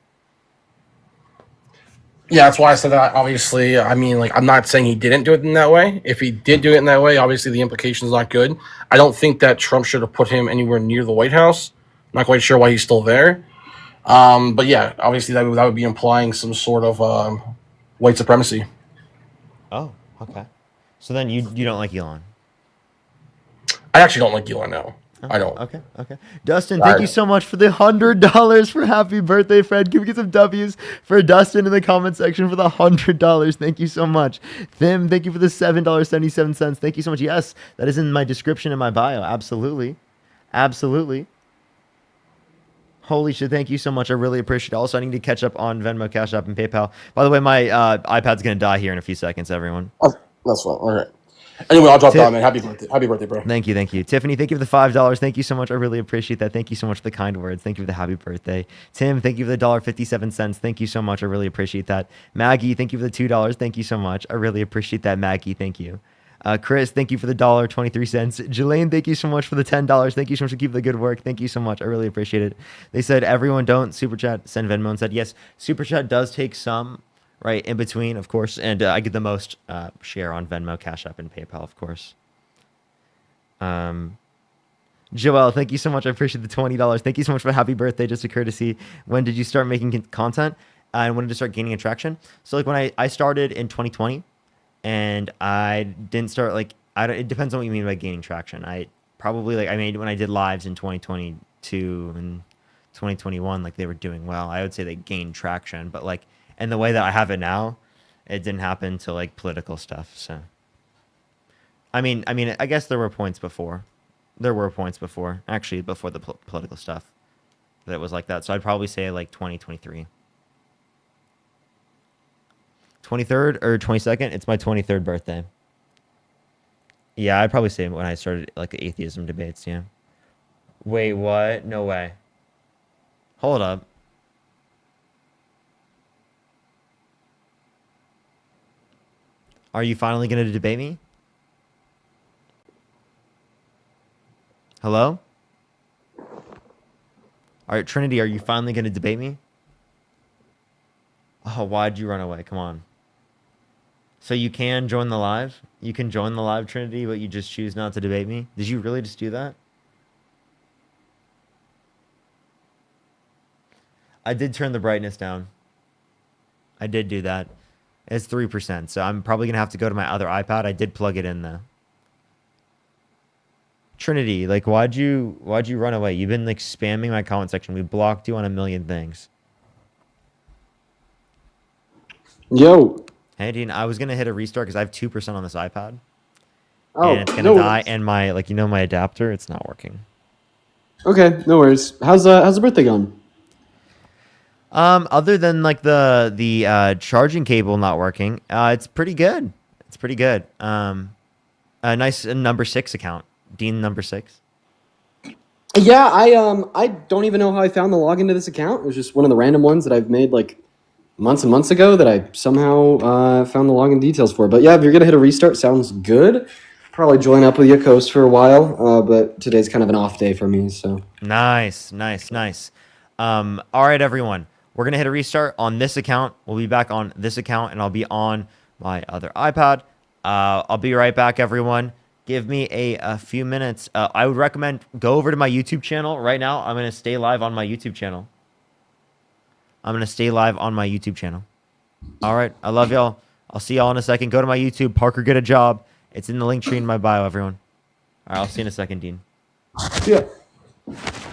Yeah, that's why I said that. Obviously, I mean, like, I'm not saying he didn't do it in that way. If he did do it in that way, obviously the implication is not good. I don't think that Trump should have put him anywhere near the White House. I'm not quite sure why he's still there. But yeah, obviously that would be implying some sort of white supremacy. Oh, okay. So then you don't like Elon? I actually don't like Elon, no. I don't. Okay. Dustin, thank you so much for the $100 for happy birthday, Fred. Can we get some W's for Dustin in the comment section for the $100? Thank you so much. Thim, thank you for the $7.77. Thank you so much. Yes, that is in my description in my bio. Absolutely. Holy shit, thank you so much. I really appreciate it. Also, I need to catch up on Venmo, Cash App, and PayPal. By the way, my iPad's going to die here in a few seconds, everyone. Oh, that's fine. All right. Anyway, I'll drop down, man. Happy birthday, bro. Thank you. Tiffany, thank you for the $5. Thank you so much. I really appreciate that. Thank you so much for the kind words. Thank you for the happy birthday. Tim, thank you for the $1.57. Thank you so much. I really appreciate that. Maggie, thank you for the $2. Thank you so much. I really appreciate that, Maggie. Thank you. Chris, thank you for the $1.23. Jelaine, thank you so much for the $10. Thank you so much for keeping the good work. Thank you so much. I really appreciate it. They said, everyone don't super chat, send Venmo, and said, yes, super chat does take some, right, in between, of course, and I get the most share on Venmo, Cash App, and PayPal, of course. Joel, thank you so much. I appreciate the $20. Thank you so much for happy birthday. Just a courtesy. When did you start making content? And when did it start gaining attraction? So like when I started in 2020, and I didn't start like it depends on what you mean by gaining traction. I probably I made when I did lives in 2022 and 2021, like they were doing well. I would say they gained traction, but like, and the way that I have it now, it didn't happen to like political stuff. So, I guess there were points before. There were points before, actually, before the political stuff that was like that. So I'd probably say like 2023. 23rd or 22nd? It's my 23rd birthday. Yeah, I'd probably say when I started like the atheism debates, yeah. Wait, what? No way. Hold up. Are you finally going to debate me? Hello? All right, Trinity, are you finally going to debate me? Oh, why'd you run away? Come on. So you can join the live? You can join the live, Trinity, but you just choose not to debate me? Did you really just do that? I did turn the brightness down. I did do that. It's 3%, so I'm probably going to have to go to my other iPad. I did plug it in, though. Trinity, like, why'd you run away? You've been, like, spamming my comment section. We blocked you on a million things. Yo. Hey, Dean, I was going to hit a restart because I have 2% on this iPad. Oh, and it's going to no die, worries. and my, like, my adapter, it's not working. Okay, no worries. How's the birthday going? Other than like the charging cable not working, it's pretty good. It's pretty good. A nice number 6 account, Dean number 6. Yeah, I don't even know how I found the login to this account. It was just one of the random ones that I've made like months and months ago that I somehow found the login details for. But yeah, if you're gonna hit a restart, sounds good. Probably join up with your coast for a while, but today's kind of an off day for me, so. Nice. All right, everyone. We're gonna hit a restart on this account. We'll be back on this account, and I'll be on my other iPad. I'll be right back, everyone. Give me a few minutes. I would recommend go over to my YouTube channel right now. I'm gonna stay live on my YouTube channel. All right, I love y'all. I'll see y'all in a second. Go to my YouTube, Parker Get a Job. It's in the link tree in my bio, everyone. All right, I'll see you in a second, Dean. Yeah.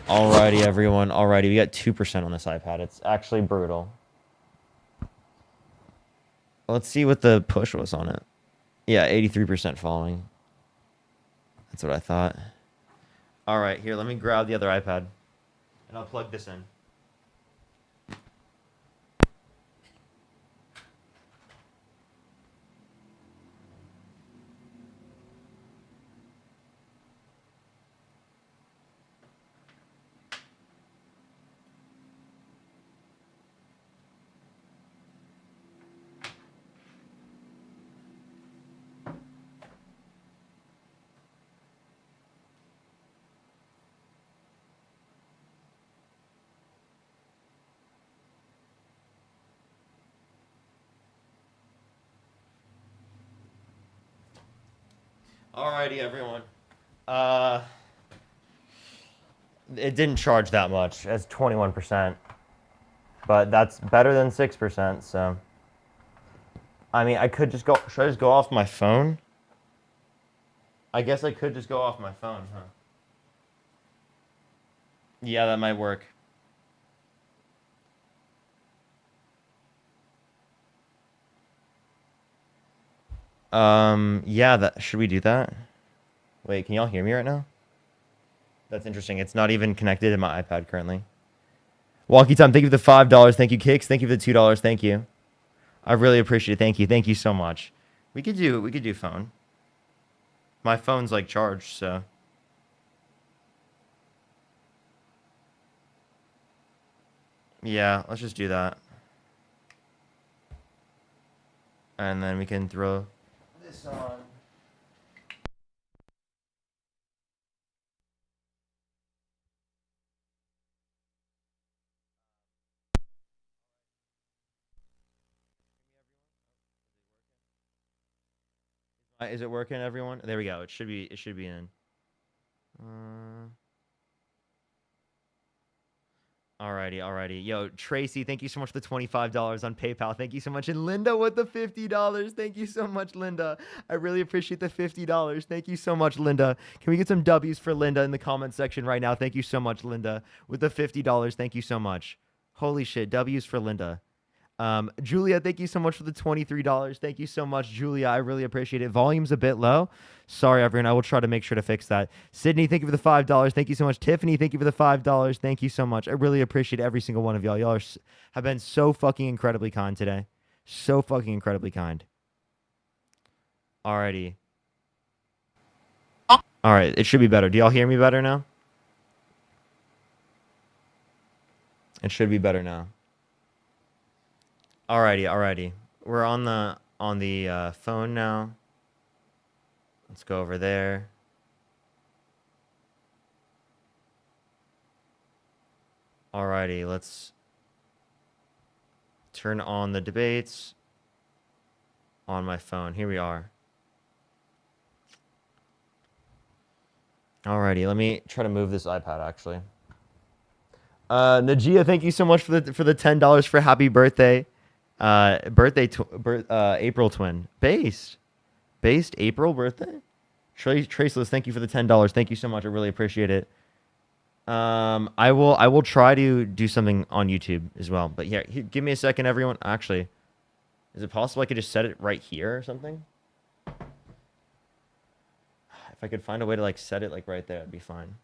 Alrighty, everyone. Alrighty, we got 2% on this iPad. It's actually brutal. Let's see what the push was on it. Yeah, 83% following. That's what I thought. All right, here, let me grab the other iPad, and I'll plug this in. Alrighty, everyone. It didn't charge that much. It's 21%, but that's better than 6%. So, I mean, I could just go. Should I just go off my phone? I guess I could just go off my phone, huh? Yeah, that might work. Yeah, that should we do that? Wait, can y'all hear me right now? That's interesting. It's not even connected to my iPad currently. Wonky Time, thank you for the $5. Thank you, Kicks. Thank you for the $2. Thank you. I really appreciate it. Thank you. Thank you so much. We could do phone. My phone's like charged, so. Yeah, let's just do that. And then we can throw this on. Is it working, everyone? There we go. It should be in. Alrighty. Yo, Tracy, thank you so much for the $25 on PayPal. Thank you so much. And Linda with the $50. Thank you so much, Linda. I really appreciate the $50. Thank you so much, Linda. Can we get some W's for Linda in the comment section right now? Thank you so much, Linda, with the $50. Thank you so much. Holy shit, W's for Linda. Julia, thank you so much for the $23. Thank you so much, Julia. I really appreciate it. Volume's a bit low. Sorry, everyone. I will try to make sure to fix that. Sydney, thank you for the $5. Thank you so much. Tiffany, thank you for the $5. Thank you so much. I really appreciate every single one of y'all. Y'all have been so fucking incredibly kind today. So fucking incredibly kind. Alrighty. Alright, it should be better. Do y'all hear me better now? It should be better now. Alrighty. We're on the phone now. Let's go over there. Alrighty, let's turn on the debates on my phone. Here we are. Alrighty, let me try to move this iPad actually. Najia, thank you so much for the $10 for happy birthday. April twin. Based April birthday? Traceless, thank you for the $10. Thank you so much. I really appreciate it. I will try to do something on YouTube as well. But yeah, give me a second, everyone. Actually, is it possible I could just set it right here or something? If I could find a way to like set it like right there, it'd be fine.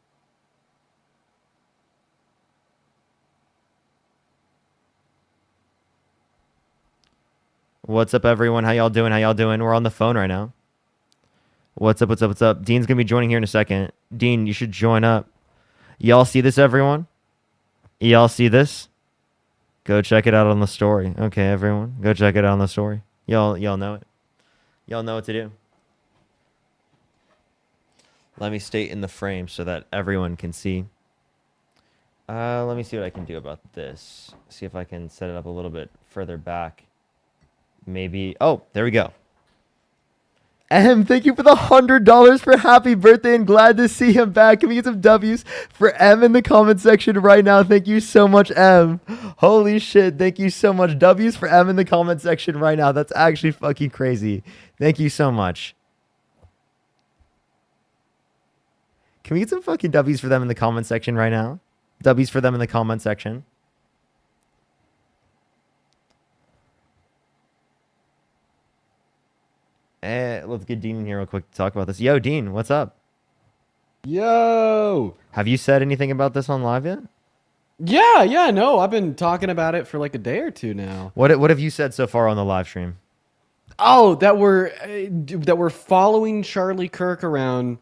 What's up, everyone? How y'all doing? We're on the phone right now. What's up? Dean's gonna be joining here in a second. Dean, you should join up. Y'all see this, everyone? Y'all see this? Go check it out on the story. Okay, everyone. Go check it out on the story. Y'all know it. Y'all know what to do. Let me stay in the frame so that everyone can see. Let me see what I can do about this. See if I can set it up a little bit further back. Maybe. Oh, there we go. Thank you for the $100 for happy birthday and glad to see him back. Can we get some W's for M in the comment section right now? Thank you so much, M. Holy shit. Thank you so much. W's for M in the comment section right now. That's actually fucking crazy. Thank you so much. Can we get some fucking W's for them in the comment section right now? W's for them in the comment section. Let's get Dean in here real quick to talk about this. Yo, Dean, what's up? Yo! Have you said anything about this on live yet? Yeah, no, I've been talking about it for like a day or two now. What have you said so far on the live stream? Oh, that we're following Charlie Kirk around,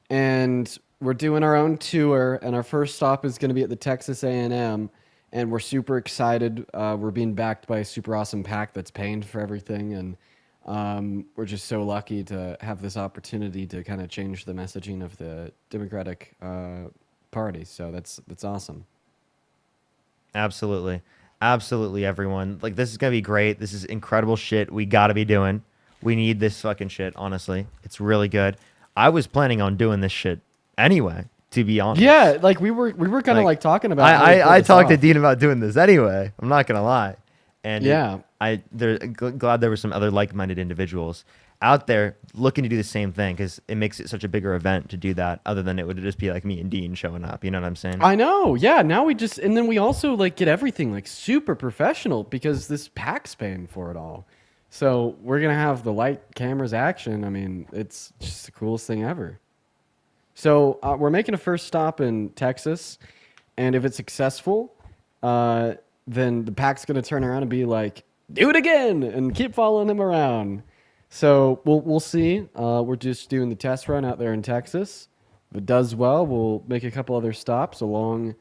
and we're doing our own tour, and our first stop is going to be at the Texas A&M, and we're super excited. We're being backed by a super awesome PAC that's paying for everything, and we're just so lucky to have this opportunity to kind of change the messaging of the Democratic Party. So that's awesome. Absolutely, everyone. Like, this is gonna be great. This is incredible shit. We gotta be doing. We need this fucking shit. Honestly, it's really good. I was planning on doing this shit anyway. To be honest. Yeah, like we were kind of like talking about. I talked to Dean about doing this anyway. I'm not gonna lie. And yeah, glad there were some other like-minded individuals out there looking to do the same thing, because it makes it such a bigger event to do that, other than it would just be like me and Dean showing up. You know what I'm saying? I know. Yeah. Now and then we also like get everything like super professional because this PAC's paying for it all. So we're gonna have the light, cameras, action. I mean, it's just the coolest thing ever. So we're making a first stop in Texas, and if it's successful, then the PAC's going to turn around and be like, do it again, and keep following him around. So we'll see. We're just doing the test run out there in Texas. If it does well, we'll make a couple other stops along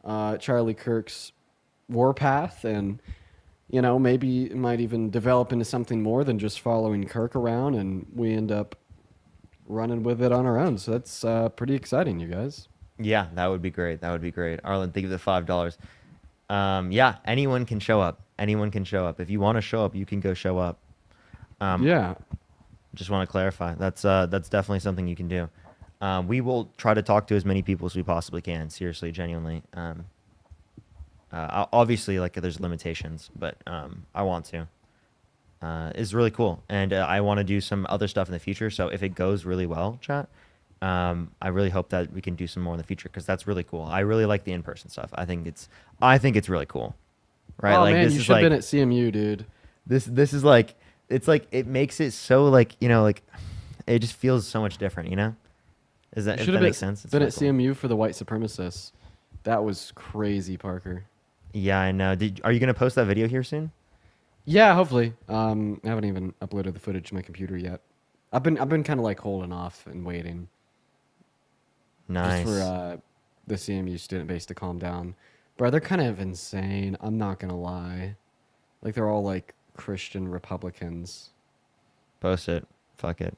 Charlie Kirk's warpath, and maybe it might even develop into something more than just following Kirk around, and we end up running with it on our own. So that's pretty exciting, you guys. Yeah, that would be great. Arlen, thank you for the $5. Yeah, anyone can show up. If you want to show up, you can go show up. Yeah. Just want to clarify. That's definitely something you can do. We will try to talk to as many people as we possibly can. Seriously, genuinely. Obviously, like there's limitations, but I want to. Is really cool, and I want to do some other stuff in the future. So if it goes really well, chat, I really hope that we can do some more in the future because that's really cool. I really like the in-person stuff. I think it's really cool, right? Oh Like man, this you is should have like been at CMU, dude. this is like it's like it makes it so like like it just feels so much different, you know? Is that You if should that have makes sense? It's been really at cool. CMU for the white supremacists. That was crazy, Parker. Yeah, I know. Are you gonna post that video here soon? Yeah, hopefully. I haven't even uploaded the footage to my computer yet. I've been kind of like holding off and waiting just Nice. for the CMU student base to calm down. Bro, they're kind of insane. I'm not gonna lie. Like they're all like Christian Republicans. Post it. Fuck it.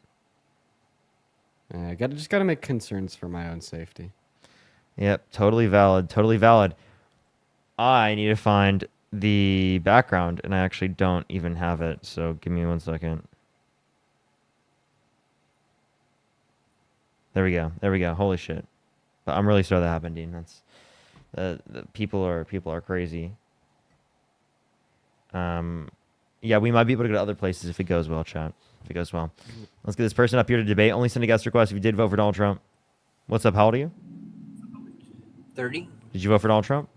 I gotta make concerns for my own safety. Yep, totally valid. Totally valid. I need to find the background, and I actually don't even have it. So give me 1 second. There we go. There we go. Holy shit! But I'm really sorry that happened, Dean. That's the people are crazy. Yeah, we might be able to go to other places if it goes well, chat. If it goes well, let's get this person up here to debate. Only send a guest request if you did vote for Donald Trump. What's up? How old are you? 30. Did you vote for Donald Trump?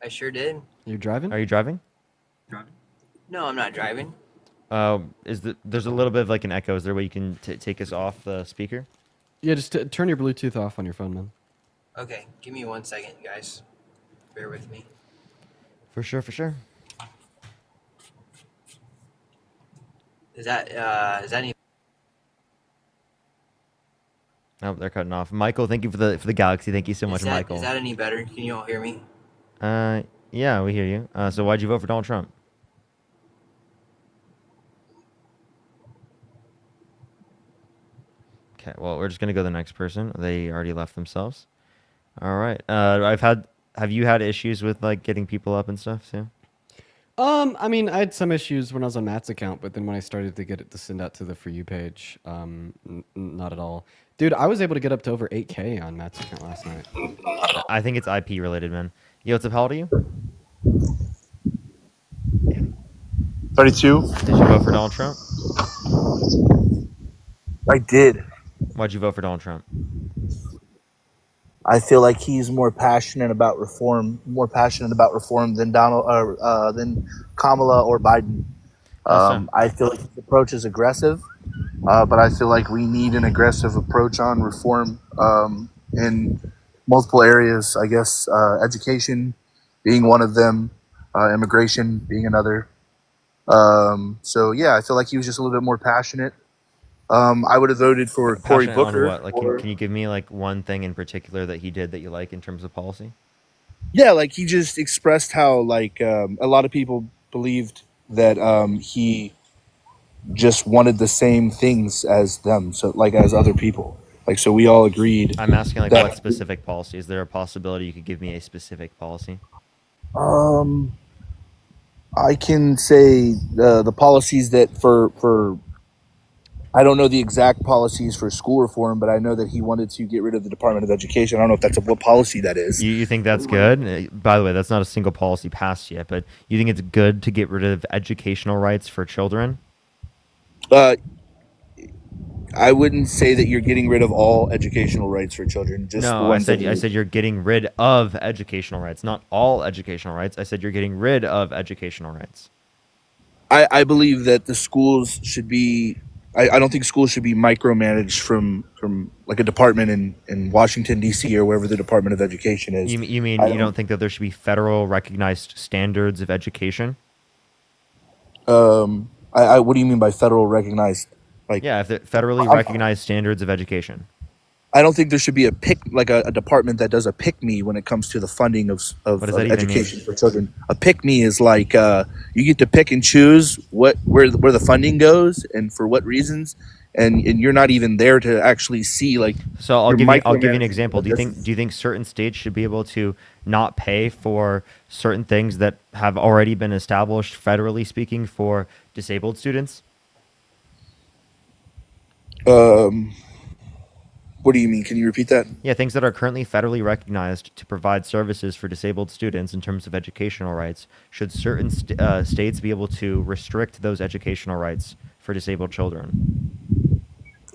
I sure did. You driving? Are you driving? No, I'm not driving. There's a little bit of like an echo. Is there a way you can take us off the speaker? Yeah, just turn your Bluetooth off on your phone, man. Okay, give me 1 second, guys. Bear with me. For sure, for sure. Is that any? Oh, they're cutting off. Michael, thank you for the galaxy. Thank you so much, Michael. Is that any better? Can you all hear me? Yeah, we hear you. So why'd you vote for Donald Trump? Okay, well, we're just gonna go to the next person. They already left themselves. All right. Have you had issues with like getting people up and stuff too? I mean, I had some issues when I was on Matt's account, but then when I started to get it to send out to the For You page, not at all. Dude, I was able to get up to over 8K on Matt's account last night. I think it's IP related, man. Yo, what's up? How old are you? 32. Did you vote for Donald Trump? I did. Why'd you vote for Donald Trump? I feel like he's more passionate about reform than than Kamala or Biden. I feel like his approach is aggressive, but I feel like we need an aggressive approach on reform in multiple areas. I guess education being one of them, immigration being another. So yeah, I feel like he was just a little bit more passionate. I would have voted for Cory Passionate on Booker. what? Like, can you give me like one thing in particular that he did that you like in terms of policy? Yeah, like he just expressed how like a lot of people believed that he just wanted the same things as them, so like as other people. Like so, we all agreed. I'm asking like that, what specific policy? Is there a possibility you could give me a specific policy? I can say the policies that for I don't know the exact policies for school reform, but I know that he wanted to get rid of the Department of Education. I don't know if that's what policy that is. You think that's good? By the way, that's not a single policy passed yet, but you think it's good to get rid of educational rights for children? I wouldn't say that you're getting rid of all educational rights for children. Just no, I said you're getting rid of educational rights, not all educational rights. I said you're getting rid of educational rights. I believe that the schools should be. I don't think schools should be micromanaged from like a department in Washington D.C. or wherever the Department of Education is. You mean you don't think that there should be federal recognized standards of education? What do you mean by federal recognized? Like yeah, if the federally recognized standards of education. I don't think there should be a department that does a pick me when it comes to the funding of education for children. A pick me is like you get to pick and choose where the funding goes and for what reasons, and you're not even there to actually see like. So I'll give you an example. Do you think certain states should be able to not pay for certain things that have already been established federally speaking for disabled students? What do you mean? Can you repeat that? Yeah, things that are currently federally recognized to provide services for disabled students in terms of educational rights. Should certain states be able to restrict those educational rights for disabled children?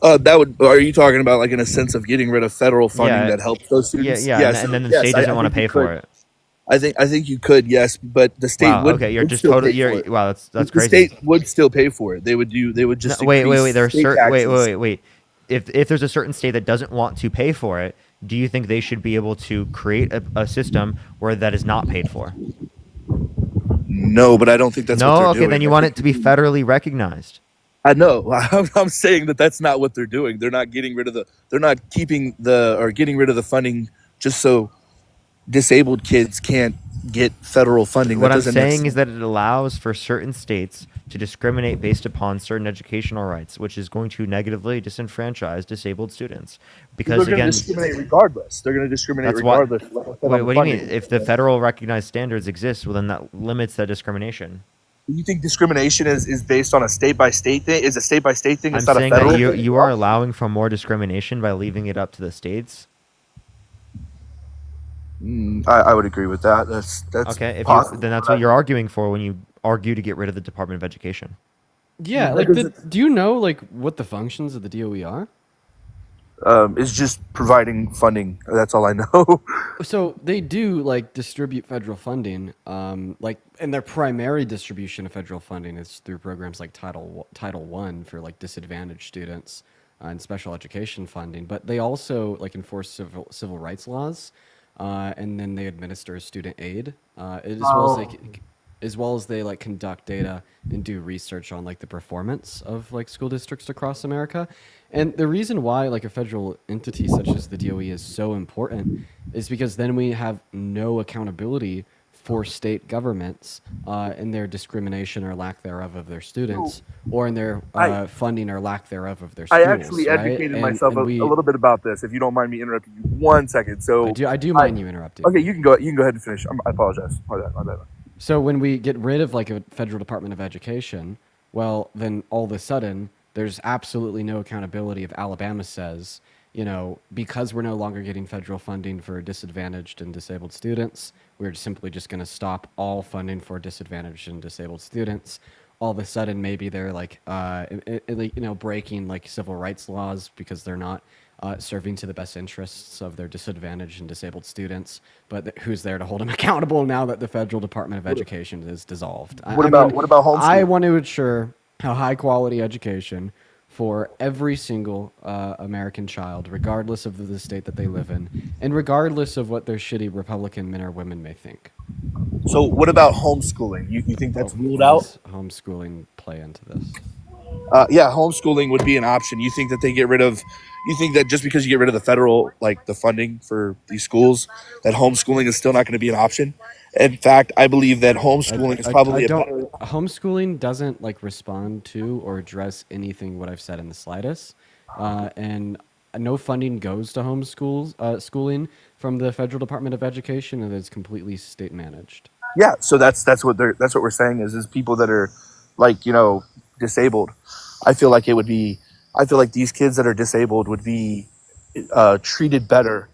Are you talking about like in a sense of getting rid of federal funding Yeah, that helps those yeah, students? yeah. Yeah. And then the Yes, state doesn't I want to think you pay could. for it. I think you could, yes, but the state Wow. Okay, you're would just still totally. pay for it. Wow. That's The crazy. state would still pay for it. They would No, just wait. increase There's state certain. taxes. Wait. If there's a certain state that doesn't want to pay for it, do you think they should be able to create a system where that is not paid for? No, but I don't think that's what No. they're Okay, doing. then you want it to be federally recognized. I know. I'm saying that's not what they're doing. They're not getting rid of they're not keeping or getting rid of the funding just so disabled kids can't get federal funding. What That I'm doesn't make saying is sense. that it allows for certain states to discriminate based upon certain educational rights, which is going to negatively disenfranchise disabled students. Because They're going to again, discriminate regardless. They're going to discriminate that's why. regardless. Like I said, on Wait, the what do you mean? funding. If the federal recognized standards exist, well, then that limits that discrimination. You think discrimination is based on a state by state thing? Is a state by state thing? I'm It's not a saying federal that thing. you are allowing for more discrimination by leaving it up to the states. I would agree with that. That's Okay. possible. Then that's what you're arguing for when you argue to get rid of the Department of Education. Yeah, like, do you know like what the functions of the DOE are? It's just providing funding. That's all I know. So they do like distribute federal funding, like, and their primary distribution of federal funding is through programs like Title One for like disadvantaged students and special education funding. But they also like enforce civil rights laws, and then they administer student aid, as well as they like conduct data and do research on like the performance of like school districts across America. And the reason why like a federal entity such as the DOE is so important is because then we have no accountability for state governments in their discrimination or lack thereof of their students, or in their funding or lack thereof of their schools. I actually right? educated myself and a little bit about this. If you don't mind me interrupting you 1 second. So I do mind you interrupting. Okay, you can go ahead and finish. I apologize. My bad. So when we get rid of like a federal Department of Education, well, then all of a sudden there's absolutely no accountability if Alabama says, you know, because we're no longer getting federal funding for disadvantaged and disabled students, we're simply just going to stop all funding for disadvantaged and disabled students. All of a sudden, maybe they're like, breaking like civil rights laws because they're not serving to the best interests of their disadvantaged and disabled students. But who's there to hold them accountable now that the federal Department of Education is dissolved? What about homeschooling? I want to ensure a high quality education for every single American child, regardless of the state that they live in, and regardless of what their shitty Republican men or women may think. So what about homeschooling? You think that's ruled out? Does homeschooling play into this? Yeah, homeschooling would be an option. You think that you think that just because you get rid of the federal, like the funding for these schools, that homeschooling is still not going to be an option? In fact, I believe that homeschooling is probably homeschooling doesn't like respond to or address anything what I've said in the slightest, and no funding goes to schooling from the federal Department of Education, and it's completely state managed. Yeah, so that's what we're saying is people that are like, disabled. I feel like these kids that are disabled would be treated better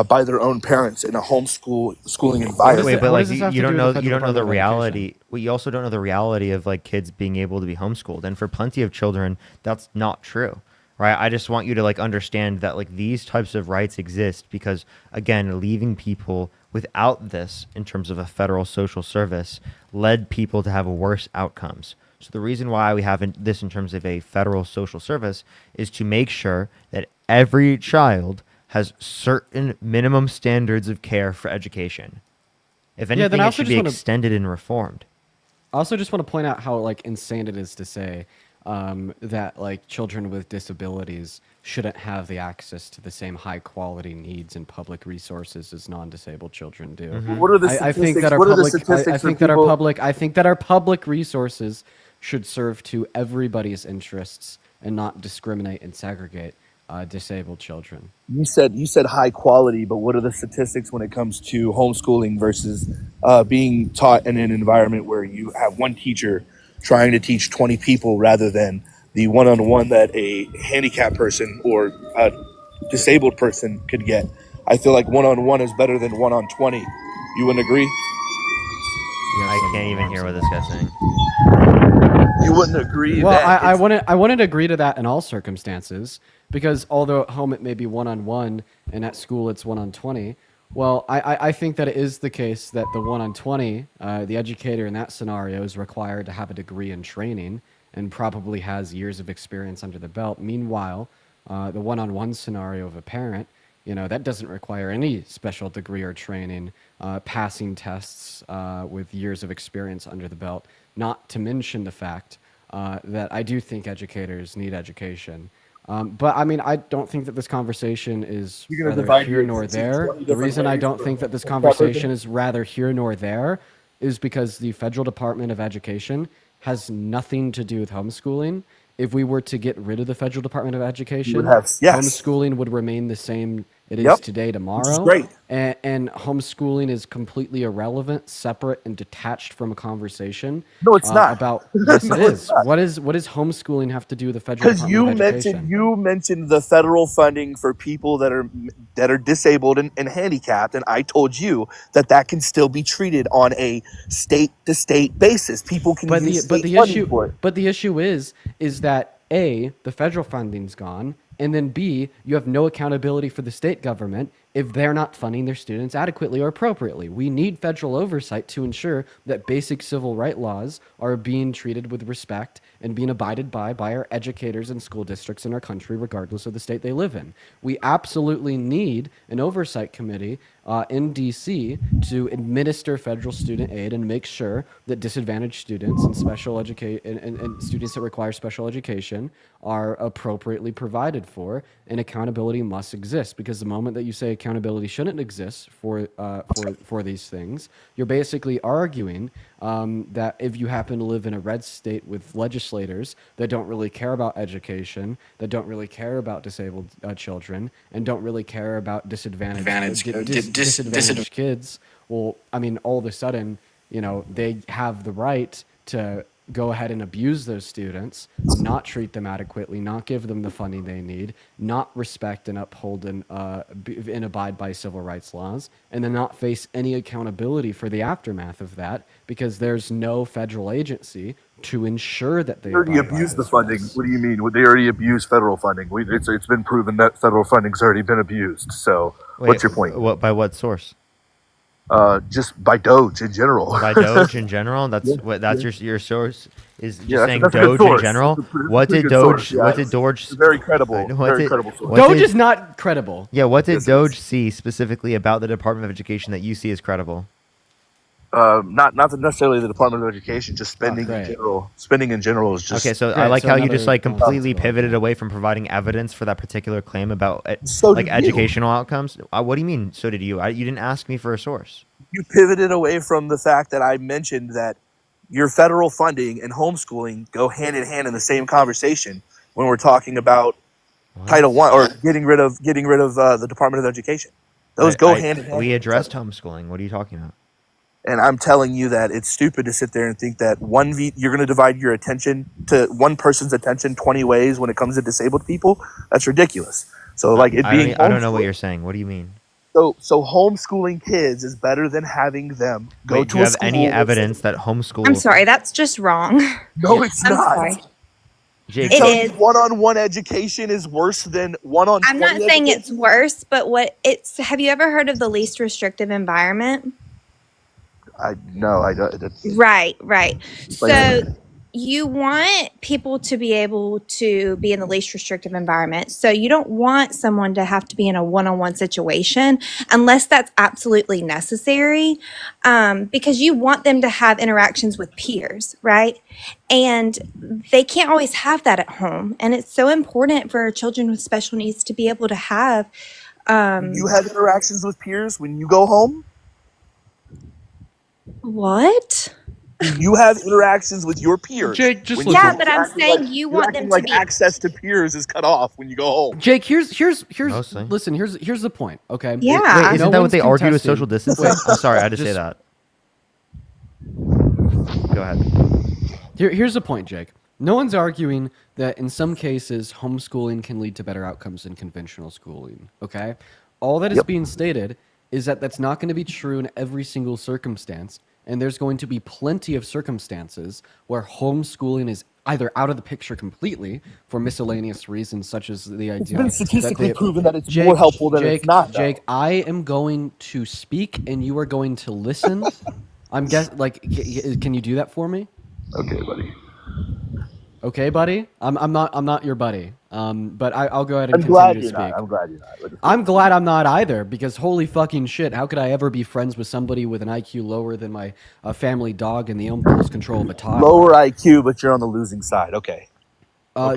by their own parents in a schooling environment. Wait, but like you don't know the reality. Well, you also don't know the reality of like kids being able to be homeschooled, and for plenty of children, that's not true, right? I just want you to like understand that like these types of rights exist because again, leaving people without this in terms of a federal social service led people to have worse outcomes. So the reason why we have this in terms of a federal social service is to make sure that every child has certain minimum standards of care for education. If anything, it should be extended and reformed. I also just want to point out how like insane it is to say that like children with disabilities shouldn't have the access to the same high quality needs and public resources as non-disabled children do. Mm-hmm. What are the statistics? I think that I think that our public resources should serve to everybody's interests and not discriminate and segregate disabled children. You said high quality, but what are the statistics when it comes to homeschooling versus being taught in an environment where you have one teacher trying to teach 20 people rather than the one-on-one that a handicapped person or disabled person could get. I feel like 1-on-1 is better than 1-on-20. You wouldn't agree? I can't even hear what this guy's saying. You wouldn't agree Well, that I wouldn't agree to that in all circumstances, because although at home it may be 1-on-1 and at school it's 1-on-20. Well, I think that it is the case that the 1-on-20, the educator in that scenario is required to have a degree in training and probably has years of experience under the belt. Meanwhile, the 1-on-1 scenario of a parent, that doesn't require any special degree or training, passing tests with years of experience under the belt, not to mention the fact that I do think educators need education. But I mean, I don't think that this conversation is rather here nor there. The reason I don't think that this conversation is rather here nor there is because the Federal Department of Education has nothing to do with homeschooling. If we were to get rid of the Federal Department of Education, homeschooling would remain the same it is today, tomorrow. Great. And homeschooling is completely irrelevant, separate, and detached from a conversation. No, it's not. About yes, it is. What does homeschooling have to do with the Federal Department of Education? You mentioned the federal funding for people that are disabled and handicapped, and I told you that can still be treated on a state to state basis. People can use state funding for it. But the issue is that A, the federal funding's gone, and then B, you have no accountability for the state government if they're not funding their students adequately or appropriately. We need federal oversight to ensure that basic civil right laws are being treated with respect and being abided by our educators and school districts in our country, regardless of the state they live in. We absolutely need an oversight committee in DC to administer federal student aid and make sure that disadvantaged students and and students that require special education are appropriately provided for, and accountability must exist. Because the moment that you say accountability shouldn't exist for these things, you're basically arguing that if you happen to live in a red state with legislators that don't really care about education, that don't really care about disabled children, and don't really care about disadvantaged kids, well, I mean, all of a sudden, they have the right to go ahead and abuse those students, not treat them adequately, not give them the funding they need, not respect and uphold and abide by civil rights laws, and then not face any accountability for the aftermath of that, because there's no federal agency to ensure that they already abused the funding. What do you mean? They already abused federal funding. It's been proven that federal funding's already been abused. So what's your point? By what source? Just by Doge in general. By Doge in general? That's your source is just saying that's Doge in general? What did Doge very credible. Very credible source. Doge is not credible. Yeah, what did Doge see specifically about the Department of Education that you see as credible? Not necessarily the Department of Education, just spending in general. Spending in general is just okay. So I like how you just completely pivoted away from providing evidence for that particular claim about educational outcomes. What do you mean? So did you? You didn't ask me for a source. You pivoted away from the fact that I mentioned that your federal funding and homeschooling go hand in hand in the same conversation when we're talking about Title I or getting rid of the Department of Education. Those go hand in hand. We addressed homeschooling. What are you talking about? And I'm telling you that it's stupid to sit there and think that you're going to divide your attention to one person's attention 20 ways when it comes to disabled people. That's ridiculous. So I don't know what you're saying. What do you mean? So homeschooling kids is better than having them go to a school. Do you have any evidence that homeschooling? I'm sorry, that's just wrong. No, it's not. Sorry. Jake, it is. One-on-one education is worse than one-on-20. I'm not saying it's worse, but have you ever heard of the least restrictive environment? No, I don't. Right. So you want people to be able to be in the least restrictive environment. So you don't want someone to have to be in a one-on-one situation unless that's absolutely necessary, because you want them to have interactions with peers, right? And they can't always have that at home. And it's so important for children with special needs to be able to have. You have interactions with peers when you go home? What? You have interactions with your peers. Jake, but I'm saying you want them to be access to peers is cut off when you go home. Jake, here's the point. Okay. Yeah. Wait, isn't that what they argued with social distancing? I'm sorry, I had to say that. Go ahead. Here's the point, Jake. No one's arguing that in some cases homeschooling can lead to better outcomes than conventional schooling. Okay, all that is being stated is that that's not going to be true in every single circumstance, and there's going to be plenty of circumstances where homeschooling is either out of the picture completely for miscellaneous reasons, such as the idea been that statistically proven that it's more helpful than it's not, though. Jake, I am going to speak, and you are going to listen. I'm can you do that for me? Okay, buddy. Okay, buddy. I'm not your buddy. But I'll go ahead and I'm continue glad to you're speak. not. I'm glad you're not. I'm glad I'm not either, because holy fucking shit, how could I ever be friends with somebody with an IQ lower than my family dog and the impulse control of a toddler? Lower IQ, but you're on the losing side. Okay. I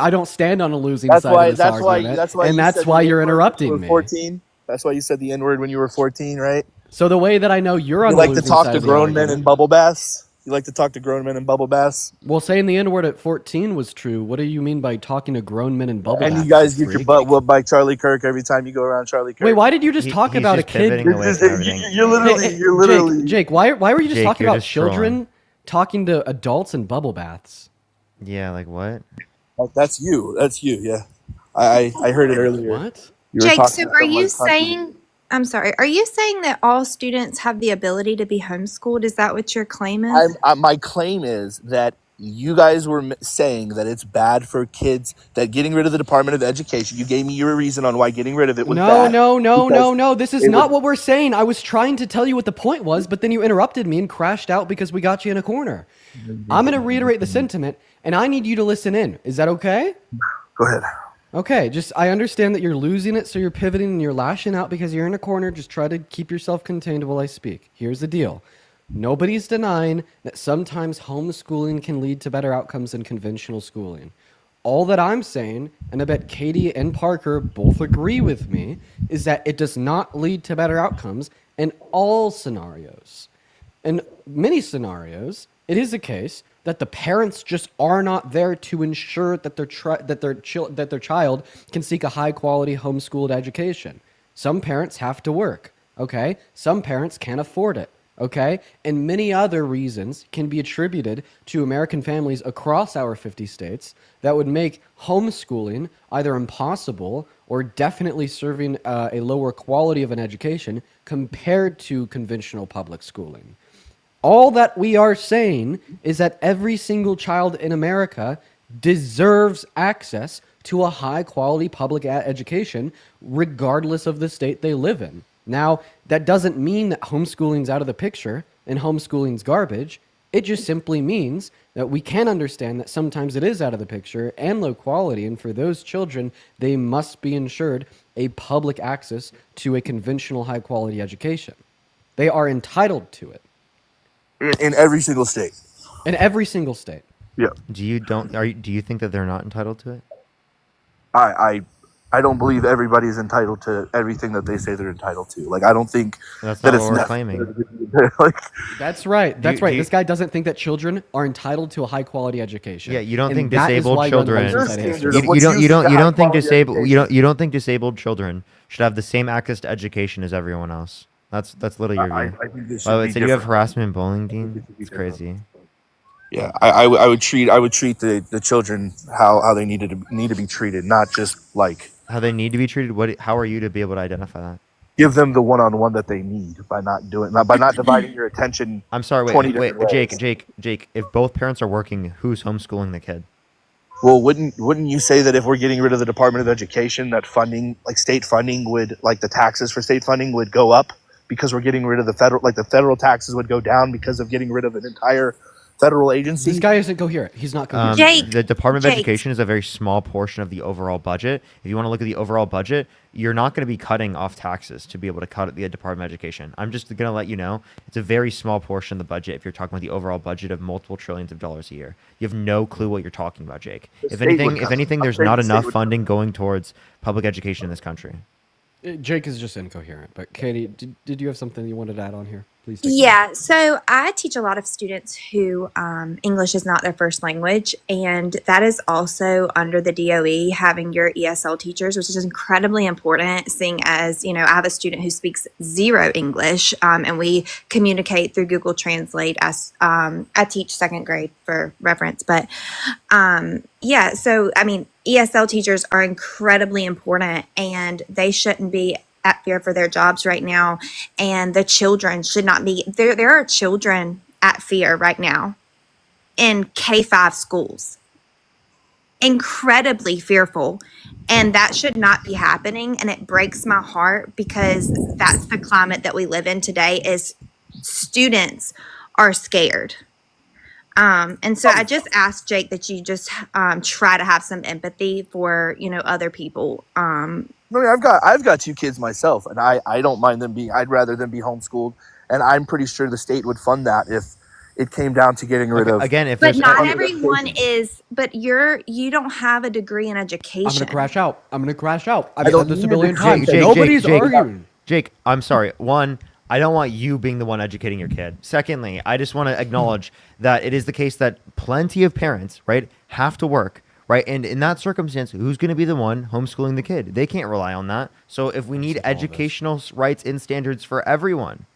don't stand on a losing That's side why. of this That's why. argument, That's why. and you that's said why the you're N-word when interrupting you were me. 14. That's why you said the N-word when you were 14, right? So the way that I know you're on You the like to losing talk side to of the grown men argument- in bubble baths. You like to talk to grown men in bubble baths. Well, saying the N-word at 14 was true. What do you mean by talking to grown men in bubble And baths? you guys get your butt whooped by Charlie Kirk every time you go around Charlie Kirk. Wait, why did you just talk about a kid? You're literally. Jake, why were you just Jake, talking you're about just trolling. children talking to adults in bubble baths? Yeah, like what? That's you. That's you. Yeah, I heard it earlier. What? You were Jake, talking so to are some, you like, country- saying? I'm sorry. Are you saying that all students have the ability to be homeschooled? Is that what your claim is? my claim is that you guys were saying that it's bad for kids, that getting rid of the Department of Education, you gave me your reason on why getting rid of it was bad. No. This is it not was- what we're saying. I was trying to tell you what the point was, but then you interrupted me and crashed out because we got you in a corner. I'm going to reiterate the sentiment, and I need you to listen in. Is that okay? Go ahead. Okay, I understand that you're losing it, so you're pivoting and you're lashing out because you're in a corner. Just try to keep yourself contained while I speak. Here's the deal. Nobody's denying that sometimes homeschooling can lead to better outcomes than conventional schooling. All that I'm saying, and I bet Katie and Parker both agree with me, is that it does not lead to better outcomes in all scenarios. In many scenarios, it is the case that the parents just are not there to ensure that their child can seek a high-quality homeschooled education. Some parents have to work, okay? Some parents can't afford it, okay? And many other reasons can be attributed to American families across our 50 states that would make homeschooling either impossible or definitely serving a lower quality of an education compared to conventional public schooling. All that we are saying is that every single child in America deserves access to a high-quality public education, regardless of the state they live in. Now, that doesn't mean that homeschooling's out of the picture and homeschooling's garbage. It just simply means that we can understand that sometimes it is out of the picture and low quality, and for those children, they must be ensured a public access to a conventional high-quality education. They are entitled to it. In every single state. In every single state. Yeah. Do you think that they're not entitled to it? I don't believe everybody is entitled to everything that they say they're entitled to. Like, I don't think That's that not it's what we're necessary. claiming. Like, That's right. Do That's you- right. do you- This guy doesn't think that children are entitled to a high quality education. Yeah, you don't And think that is disabled why you're on the children. losing side of history. You don't think disabled children should have the same access to education as everyone else. That's literally your view. I think this By the way, should so be you have different. harassment and bullying, Dean? It's crazy. Yeah, I would treat the children how they need to be treated, not just like How they need to be treated. How are you to be able to identify that? give them the one-on-one that they need by not dividing your attention. I'm sorry. 20 Wait, different ways. Jake. If both parents are working, who's homeschooling the kid? Well, wouldn't you say that if we're getting rid of the Department of Education, that funding, like state funding, would, like the taxes for state funding would go up because we're getting rid of the federal taxes would go down because of getting rid of an entire federal agency? This guy isn't coherent. He's not coherent. The Department of Education is a very small portion of the overall budget. If you want to look at the overall budget, you're not going to be cutting off taxes to be able to cut at the Department of Education. I'm just going to let you know it's a very small portion of the budget if you're talking about the overall budget of multiple trillions of dollars a year. You have no clue what you're talking about, Jake. If anything, there's not enough funding going towards public education in this country. Jake is just incoherent. But Katie, did you have something you wanted to add on here? Please take Yeah, so I teach a lot of students who English is not their first language, and that is also under the DOE having your ESL teachers, which is incredibly important, seeing as, I have a student who speaks zero English, and we communicate through Google Translate as I teach second grade for reference, but yeah, so I mean, ESL teachers are incredibly important, and they shouldn't be at fear for their jobs right now, and the children should not be there are children at fear right now in K-5 schools, incredibly fearful, and that should not be happening, and it breaks my heart because that's the climate that we live in today is students are scared. And so I just asked Jake that you just try to have some empathy for other people. I mean, I've got 2 kids myself, and I don't mind them being. I'd rather them be homeschooled, and I'm pretty sure the state would fund that if it came down to getting rid of. Again, if But there's not everyone is. But you don't have a degree in education. I'm gonna crash out. I've I don't said this a need a billion degree. times. Nobody's arguing. Jake, I'm sorry. One, I don't want you being the one educating your kid. Secondly, I just want to acknowledge that it is the case that plenty of parents, right, have to work, right? And in that circumstance, who's going to be the one homeschooling the kid? They can't rely on that. So if we need educational rights and standards for everyone.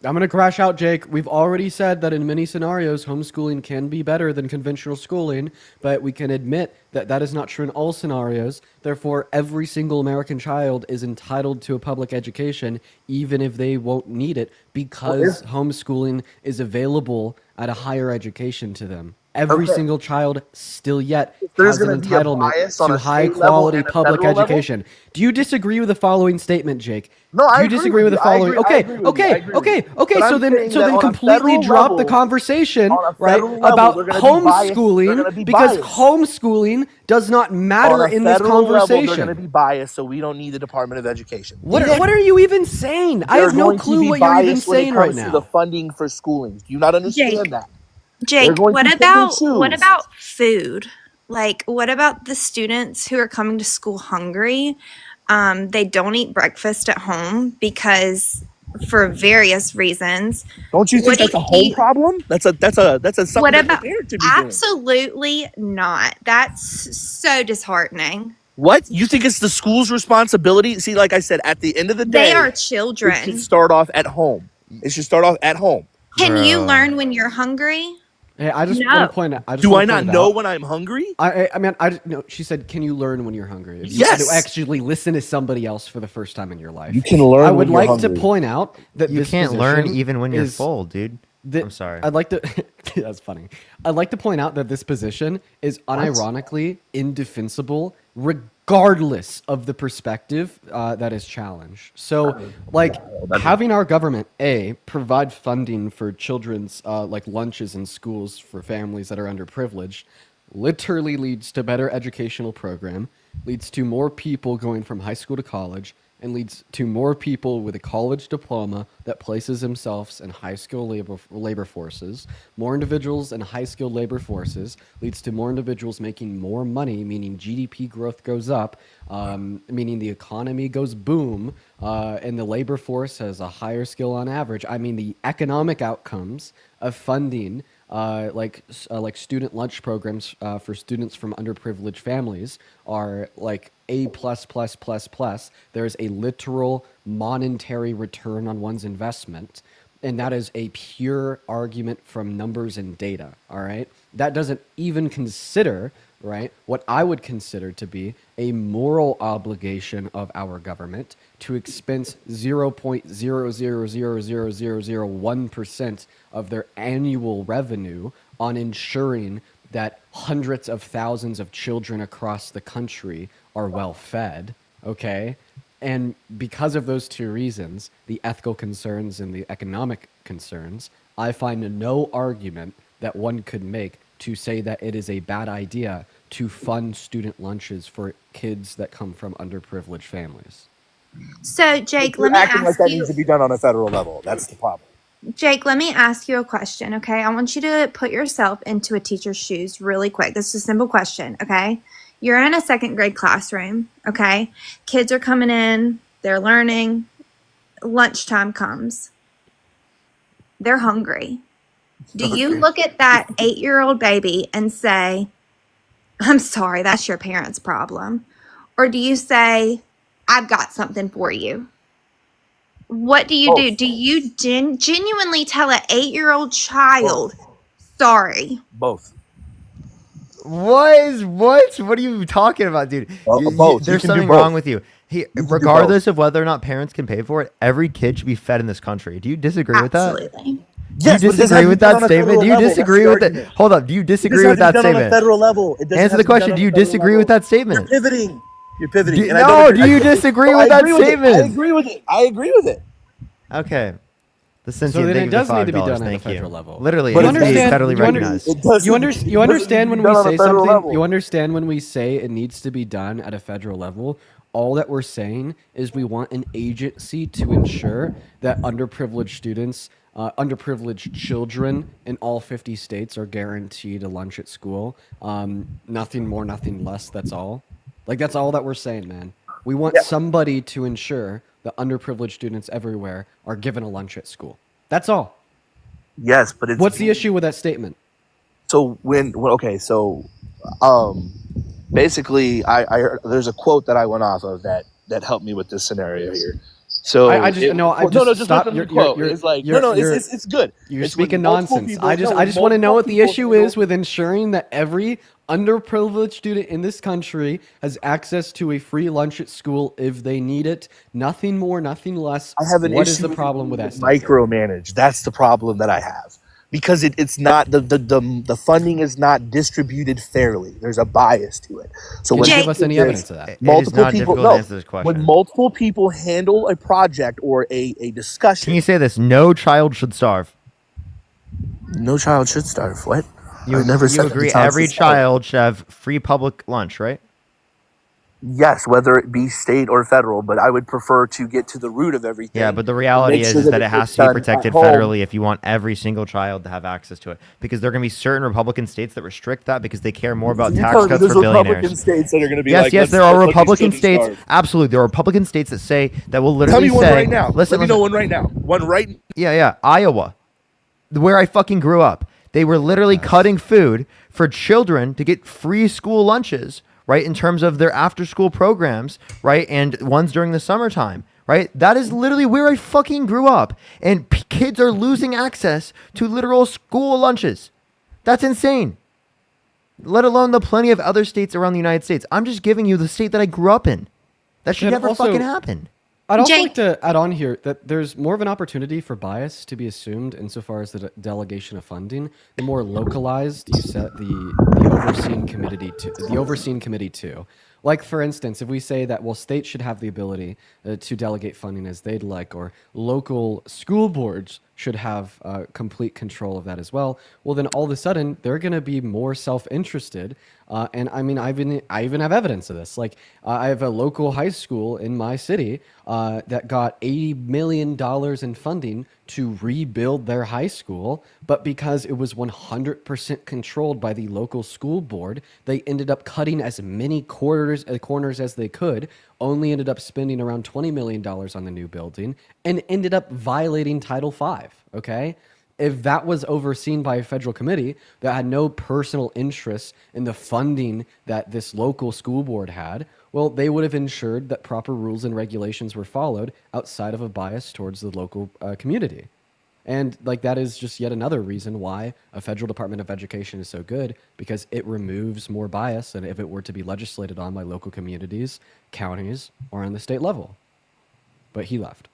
I'm going to crash out, Jake. We've already said that in many scenarios, homeschooling can be better than conventional schooling, but we can admit that that is not true in all scenarios. Therefore, every single American child is entitled to a public education, even if they won't need it, because homeschooling is available at a higher education to them. Every single child still yet has an entitlement to high-quality public education. Do you disagree with the following statement, Jake? No, I Do you agree disagree with with the you. I following? agree- I agree with you. I agree with you. Okay. But So I'm saying then that on a completely federal drop the level- conversation, on a right, federal level, about they're gonna be biased. They're homeschooling gonna be because biased. homeschooling does not matter On a in this federal level, conversation. they're going to be biased, so we don't need the Department of Education. What are you even saying? I have no clue what you're even saying right To now. the funding for schooling, do you not understand that? Jake, They're going what to pick and about choose. food? Like, what about the students who are coming to school hungry? They don't eat breakfast at home because for various reasons. Don't you think that's a whole problem? That's a something What that about the parent should be doing. absolutely not? That's so disheartening. What? You think it's the school's responsibility? See, like I said, at the end of the day, They are it children. should start off at home. It should start off at home. Can you learn when you're hungry? Hey, I just No. want to point out. Do I not know when I'm hungry? I mean, no. She said, "Can you learn when you're hungry?" If you Yes. had to actually listen to somebody else for the first time in your life. You can learn I when would you're like to hungry. point out that You this can't learn position even when you're is- full, dude. I'm sorry. I'd like to. That's funny. I'd like to point out that this position is unironically indefensible, regardless of the perspective that is challenged. So, like, having our government provide funding for children's like lunches in schools for families that are underprivileged, literally leads to better educational program, leads to more people going from high school to college, and leads to more people with a college diploma that places themselves in high-skilled labor forces. More individuals in high-skilled labor forces leads to more individuals making more money, meaning GDP growth goes up, meaning the economy goes boom, and the labor force has a higher skill on average. I mean, the economic outcomes of funding like student lunch programs for students from underprivileged families are like A++++. There's a literal monetary return on one's investment, and that is a pure argument from numbers and data. All right, that doesn't even consider what I would consider to be a moral obligation of our government to expense 0.0000001% of their annual revenue on ensuring that hundreds of thousands of children across the country are well fed, okay? And because of those two reasons, the ethical concerns and the economic concerns, I find no argument that one could make to say that it is a bad idea to fund student lunches for kids that come from underprivileged families. So, Jake, You're let me acting like ask that you. needs to be done on a federal level. That's the problem. Jake, let me ask you a question, okay? I want you to put yourself into a teacher's shoes really quick. This is a simple question, okay? You're in a second grade classroom, okay? Kids are coming in, they're learning, lunchtime comes. They're hungry. Do you look at that 8-year-old baby and say, I'm sorry, that's your parents' problem? Or do you say, I've got something for you? What do you do? Do you genuinely tell an 8-year-old child, sorry? Both. What are you talking about, dude? Both. There's You can do something both. wrong with you. You can do Regardless both. of whether or not parents can pay for it, every kid should be fed in this country. Do you disagree with that? Absolutely. Yes, Do but you it doesn't have disagree to with be done that on a statement? federal Do you level. That's disagree the with that? argument. Hold up. Do you It disagree doesn't with have to that be done on a statement? federal level. It doesn't Answer have the to be done question. on Do a you federal disagree level. with that You're statement? pivoting. You're pivoting. Do, and I don't no, agree. do you disagree No, with I that agree with it. I statement? agree with it. I agree with it. Okay. The So sentient, then thank it you does for need to be $5. done at a Thank federal you. level. Literally, You it needs to be understand? federally recognized. You understand when we say federal something. level. You understand when we say it needs to be done at a federal level. All that we're saying is we want an agency to ensure that underprivileged students, underprivileged children in all 50 states are guaranteed a lunch at school. Nothing more, nothing less. That's all. Like that's all that we're saying, man. We want somebody to ensure that underprivileged students everywhere are given a lunch at school. That's all. Yes, but it's What's the issue with that statement? so basically I heard, there's a quote that I went off of that helped me with this scenario here. So I just just stop. listen to the quote. It's like it's good. You're It's when speaking multiple nonsense. people- I just no, when want to know multiple what the people issue handle- is with ensuring that every underprivileged student in this country has access to a free lunch at school if they need it. Nothing more, nothing less. I have an What issue is the with problem with that statement? micromanage. That's the problem that I have. Because it's not the funding is not distributed fairly. There's a bias to it. So Can when you give us any there's evidence of that? It is multiple not people, difficult to no, answer this when question. multiple people handle a project or a discussion, Can you say this? No child should starve. no child should starve. What? You, I never you said that agree the child every should starve. child should have free public lunch, right? Yes, whether it be state or federal, but I would prefer to get to the root of everything. Yeah, but the and reality make is, sure that it gets has to be done protected at home. federally if you want every single child to have access to it. Because there are going to be certain Republican states that restrict that because they care more about You're tax telling me cuts there's for Republican billionaires. states that are going to be Yes, like, yes, let's- there are let's let these Republican children states. starve. Absolutely, there are Republican states that say that will Tell literally me one say, right now. Listen, Let me know listen. one right now. One right. Yeah, Iowa, where I fucking grew up. They were literally cutting food for children to get free school lunches, right? In terms of their after school programs, right? And ones during the summertime, right? That is literally where I fucking grew up. And kids are losing access to literal school lunches. That's insane. Let alone the plenty of other states around the United States. I'm just giving you the state that I grew up in. That should And never also- fucking happen. I'd also Jake- like to add on here that there's more of an opportunity for bias to be assumed insofar as the delegation of funding. The more localized you set the overseen committee to. Like for instance, if we say that states should have the ability to delegate funding as they'd like, or local school boards should have complete control of that as well. Well, then all of a sudden they're going to be more self-interested. And I mean, I even have evidence of this. Like I have a local high school in my city that got $80 million in funding to rebuild their high school, but because it was 100% controlled by the local school board, they ended up cutting as many corners as they could, only ended up spending around $20 million on the new building, and ended up violating Title V, okay? If that was overseen by a federal committee that had no personal interest in the funding that this local school board had, well, they would have ensured that proper rules and regulations were followed outside of a bias towards the local community. And like that is just yet another reason why a federal Department of Education is so good, because it removes more bias than if it were to be legislated on by local communities, counties, or on the state level. But he left.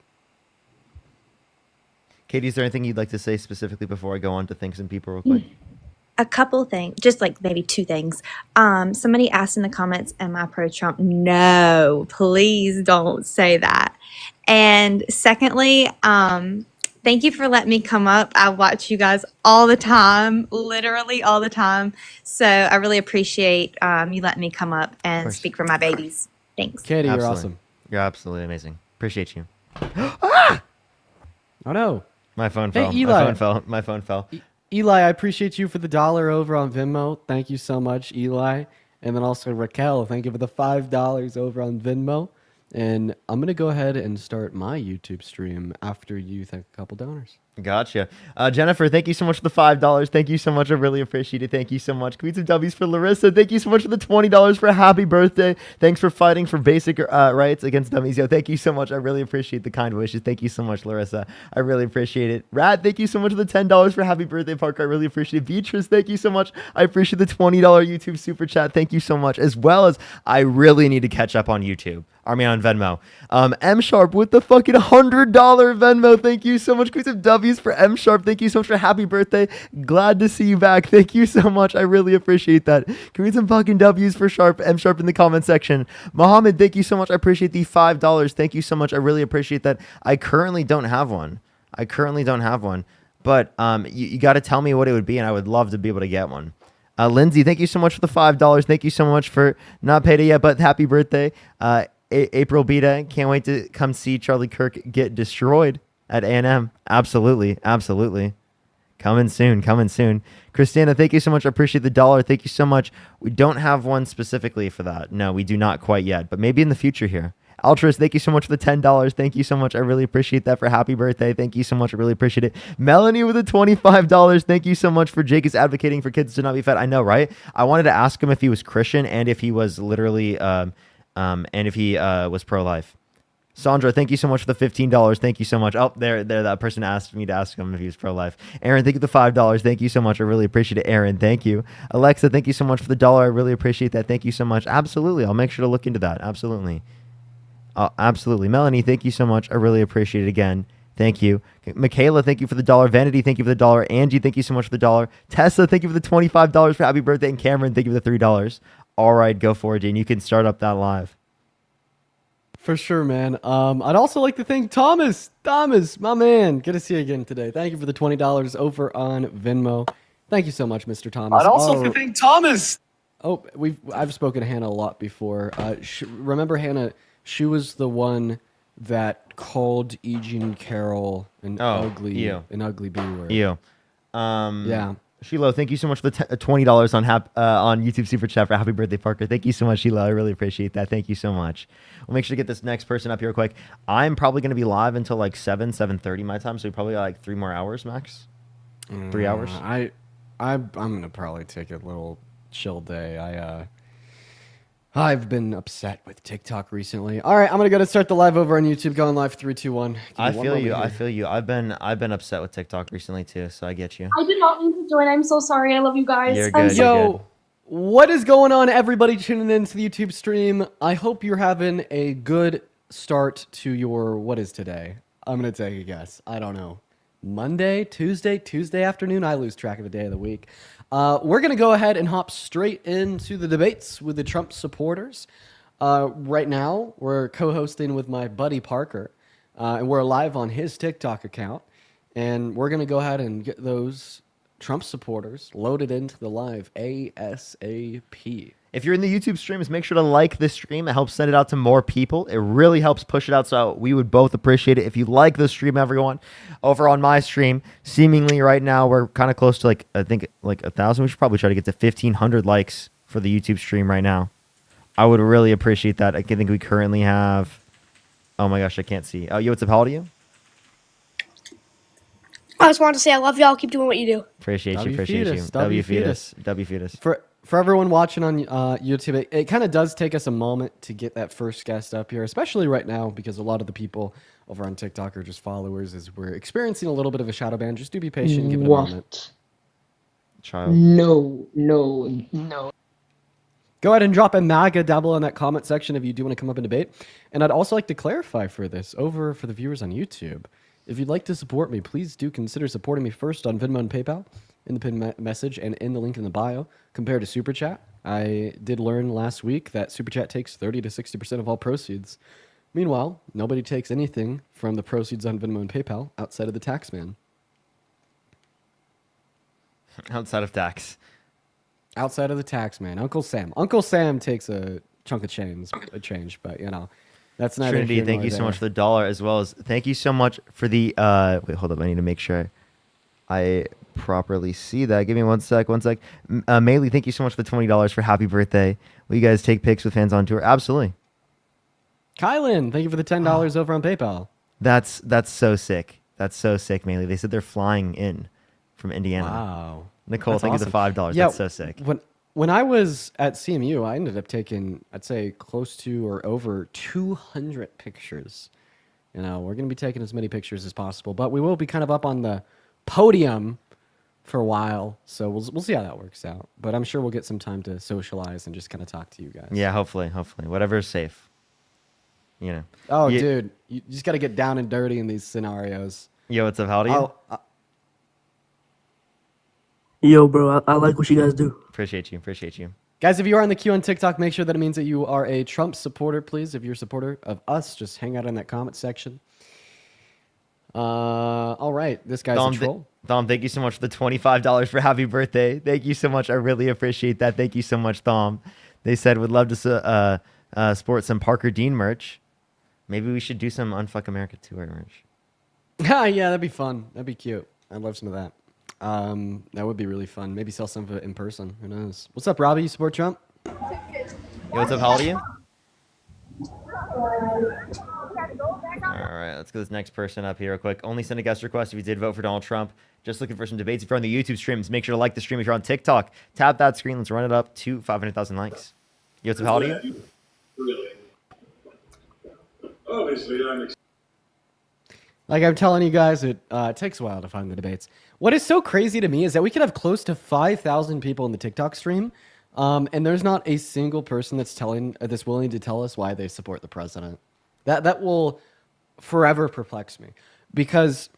Katie, is there anything you'd like to say specifically before I go on to things and people real quick? A couple things, just like maybe two things. Somebody asked in the comments, am I pro-Trump? No, please don't say that. And secondly, thank you for letting me come up. I watch you guys all the time, literally all the time. So I really appreciate you letting me come up and speak for my babies. Thanks. Katie, you're Absolutely. awesome. You're absolutely amazing. Appreciate you. Oh no. My phone Hey, fell. Eli. My phone fell. Eli, I appreciate you for the $1 over on Venmo. Thank you so much, Eli. And then also Raquel, thank you for the $5 over on Venmo. And I'm going to go ahead and start my YouTube stream after you thank a couple donors. Gotcha. Jennifer, thank you so much for the $5. Thank you so much. I really appreciate it. Thank you so much. Can we some W's for Larissa? Thank you so much for the $20 for a happy birthday. Thanks for fighting for basic rights against dummies. Yo, thank you so much. I really appreciate the kind wishes. Thank you so much, Larissa. I really appreciate it. Rad, thank you so much for the $10 for happy birthday, Parker. I really appreciate it. Beatrice, thank you so much. I appreciate the $20 YouTube super chat. Thank you so much. As well as I really need to catch up on YouTube. On Venmo. M Sharp with the fucking $100 Venmo. Thank you so much. Can we some W's for M Sharp? Thank you so much for happy birthday. Glad to see you back. Thank you so much. I really appreciate that. Can we some fucking W's for Sharp? M Sharp in the comment section. Mohammed, thank you so much. I appreciate the $5. Thank you so much. I really appreciate that. I currently don't have one. But you got to tell me what it would be, and I would love to be able to get one. Lindsay, thank you so much for the $5. Thank you so much for not paid it yet, but happy birthday. April Beta, can't wait to come see Charlie Kirk get destroyed at A&M. Absolutely. Coming soon. Christina, thank you so much. I appreciate the $1. Thank you so much. We don't have one specifically for that. No, we do not quite yet, but maybe in the future here. Altruist, thank you so much for the $10. Thank you so much. I really appreciate that for happy birthday. Thank you so much. I really appreciate it. Melanie with the $25. Thank you so much for Jake is advocating for kids to not be fed. I know, right? I wanted to ask him if he was Christian and if he was literally... and if he was pro-life. Sandra, thank you so much for the $15. Thank you so much. Oh, there, that person asked me to ask him if he was pro-life. Aaron, thank you for the $5. Thank you so much. I really appreciate it. Aaron, thank you. Alexa, thank you so much for the $1. I really appreciate that. Thank you so much. Absolutely. I'll make sure to look into that. Absolutely. Absolutely. Melanie, thank you so much. I really appreciate it again. Thank you. Michaela, thank you for the $1. Vanity, thank you for the $1. Angie, thank you so much for the $1. Tessa, thank you for the $25 for happy birthday. And Cameron, thank you for the $3. All right, go for it, Jane. You can start up that live. For sure, man. I'd also like to thank Thomas. Thomas, my man. Good to see you again today. Thank you for the $20 over on Venmo. Thank you so much, Mr. Thomas. I'd also like to thank Thomas. Oh, I've spoken to Hannah a lot before. Remember Hannah? She was the one that called E. Jean Carroll an ugly B word. Yeah. Sheila, thank you so much for the $20 on YouTube Super Chat for happy birthday, Parker. Thank you so much, Sheila. I really appreciate that. Thank you so much. We'll make sure to get this next person up here real quick. I'm probably going to be live until like 7:30 my time, so we probably got like 3 more hours max. 3 hours. I'm going to probably take a little chill day. I've been upset with TikTok recently. All right, I'm gonna go to start the live over on YouTube. Going live, 3, 2, 1. I feel you. I've been upset with TikTok recently too, so I get you. I did not mean to join. I'm so sorry. I love you guys. You're good. Yo, what is going on, everybody tuning into the YouTube stream? I hope you're having a good start to your, what is today? I'm gonna take a guess. I don't know. Monday, Tuesday afternoon. I lose track of the day of the week. We're going to go ahead and hop straight into the debates with the Trump supporters. Right now, we're co-hosting with my buddy Parker, and we're live on his TikTok account. And we're going to go ahead and get those Trump supporters loaded into the live ASAP. If you're in the YouTube streams, make sure to like this stream. It helps send it out to more people. It really helps push it out, so we would both appreciate it. If you like the stream, everyone, over on my stream, seemingly right now, we're kind of close to, I think 1,000. We should probably try to get to 1,500 likes for the YouTube stream right now. I would really appreciate that. I think we currently have... Oh my gosh, I can't see. Oh, yo, what's up? How old are you? I just wanted to say I love y'all. Keep doing what you do. Appreciate you. W fetus. For everyone watching on YouTube, it kind of does take us a moment to get that first guest up here, especially right now, because a lot of the people over on TikTok are just followers as we're experiencing a little bit of a shadow ban. Just do be patient. Give it a moment. Child. No. Go ahead and drop a MAGA down below in that comment section if you do want to come up and debate. And I'd also like to clarify for this over for the viewers on YouTube. If you'd like to support me, please do consider supporting me first on Venmo and PayPal in the pinned message and in the link in the bio compared to Super Chat. I did learn last week that Super Chat takes 30 to 60% of all proceeds. Meanwhile, nobody takes anything from the proceeds on Venmo and PayPal outside of the tax man. Outside of tax. Outside of the tax man. Uncle Sam. Uncle Sam takes a chunk of change, but you know. That's not Trinity, thank you so much for the $1, as well as thank you so much for the wait, hold up, I need to make sure I properly see that. Give me one sec. Maylee, thank you so much for the $20 for happy birthday. Will you guys take pics with fans on tour? Absolutely. Kylan, thank you for the $10 over on PayPal. That's so sick. That's so sick, Mainly. They said they're flying in from Indiana. Wow. Nicole, That's thank you awesome. for the $5. Yeah, That's so sick. When I was at CMU, I ended up taking, I'd say, close to or over 200 pictures. You know, we're going to be taking as many pictures as possible, but we will be kind of up on the podium for a while, so we'll see how that works out. But I'm sure we'll get some time to socialize and just kind of talk to you guys. Yeah, hopefully. Whatever's safe. You know. Oh, dude, you just got to get down and dirty in these scenarios. Yo, what's up? How do you? Yo, bro, I like what you guys do. Appreciate you. Guys, if you are on the queue on TikTok, make sure that it means that you are a Trump supporter, please. If you're a supporter of us, just hang out in that comment section. All right, this guy's a troll. Thom, thank you so much for the $25 for happy birthday. Thank you so much. I really appreciate that. Thank you so much, Thom. They said would love to sport some Parker Dean merch. Maybe we should do some Unfuck America Tour merch. Yeah, that'd be fun. That'd be cute. I'd love some of that. That would be really fun. Maybe sell some of it in person. Who knows? What's up, Robbie? You support Trump? Yo, what's up? How old are you? All right, let's get this next person up here real quick. Only send a guest request if you did vote for Donald Trump. Just looking for some debates. If you're on the YouTube streams, make sure to like the stream. If you're on TikTok, tap that screen. Let's run it up to 500,000 likes. Yo, what's up? How old are you? Obviously, Like I'm telling you guys, it takes a while to find the debates. What is so crazy to me is that we could have close to 5,000 people in the TikTok stream, and there's not a single person that's willing to tell us why they support the president. That will forever perplex me, because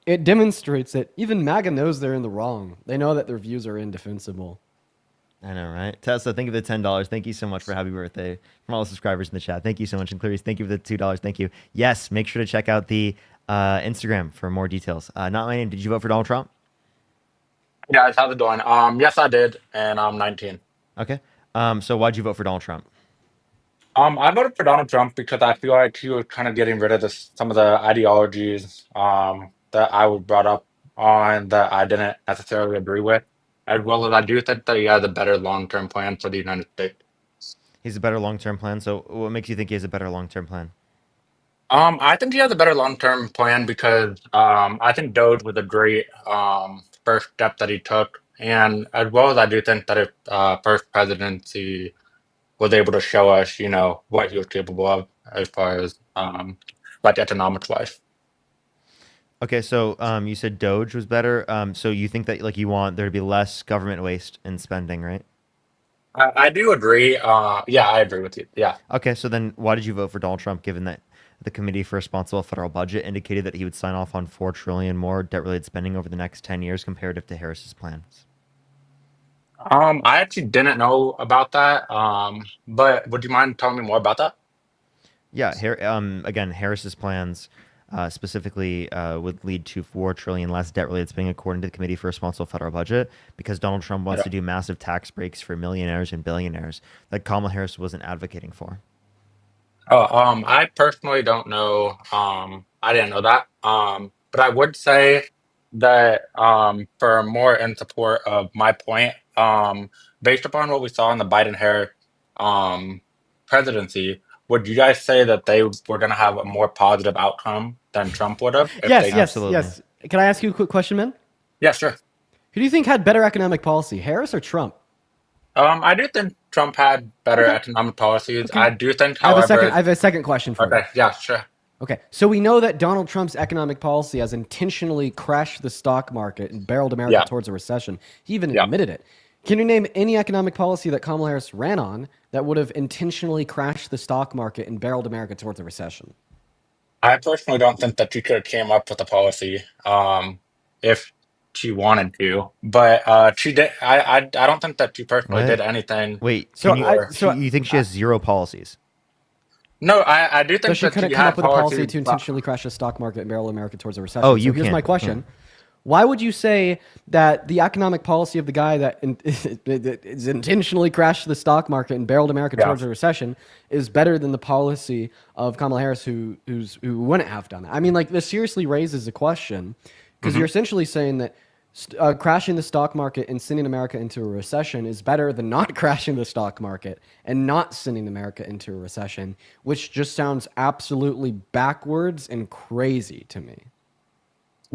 it demonstrates that even MAGA knows they're in the wrong. They know that their views are indefensible. I know, right? Tessa, thank you for the $10. Thank you so much for happy birthday from all the subscribers in the chat. Thank you so much. And Clarice, thank you for the $2. Thank you. Yes, make sure to check out the Instagram for more details. Not my name. Did you vote for Donald Trump? guys, how's it going? Yes, I did, and I'm 19. Okay. So why'd you vote for Donald Trump? I voted for Donald Trump because I feel like he was kind of getting rid of some of the ideologies that I was brought up on that I didn't necessarily agree with, as well as I do think that he has a better long-term plan for the United States. He's a better long-term plan. So what makes you think he has a better long-term plan? I think he has a better long-term plan because I think Doge was a great first step that he took, and as well as I do think that if first presidency was able to show us, what he was capable of as far as like economics wise. Okay, so you said Doge was better. So you think that you want there to be less government waste and spending, right? I do agree. Yeah, I agree with you. Yeah. Okay, so then why did you vote for Donald Trump, given that the Committee for Responsible Federal Budget indicated that he would sign off on $4 trillion more debt-related spending over the next 10 years comparative to Harris's plans? I actually didn't know about that. But would you mind telling me more about that? Yeah. Again, Harris's plans specifically would lead to $4 trillion less debt-related spending, according to the Committee for Responsible Federal Budget, because Donald Trump wants to do massive tax breaks for millionaires and billionaires that Kamala Harris wasn't advocating for. Oh, I personally don't know. I didn't know that. But I would say that for more in support of my point, based upon what we saw in the Biden-Harris presidency, would you guys say that they were going to have a more positive outcome than Trump would have? Yes. Can I ask you a quick question, man? Yeah, sure. Who do you think had better economic policy, Harris or Trump? I do think Trump had better economic policies. Okay. I do think, however, I have a second question for you. Okay, yeah, sure. Okay, so we know that Donald Trump's economic policy has intentionally crashed the stock market and barreled America towards a recession. He even admitted it. Can you name any economic policy that Kamala Harris ran on that would have intentionally crashed the stock market and barreled America towards a recession? I personally don't think that she could have came up with a policy if she wanted to, but she did. I don't think that she personally did anything. Wait, So you think she has zero policies? No, I do think So she that couldn't she come had up with a policy policies, to intentionally crash the stock market and barrel America towards a recession. Oh, So you here's can't. my question. Why would you say that the economic policy of the guy that is intentionally crashed the stock market and barreled America towards a recession is better than the policy of Kamala Harris, who wouldn't have done that? I mean, this seriously raises a question, because you're essentially saying that crashing the stock market and sending America into a recession is better than not crashing the stock market and not sending America into a recession, which just sounds absolutely backwards and crazy to me.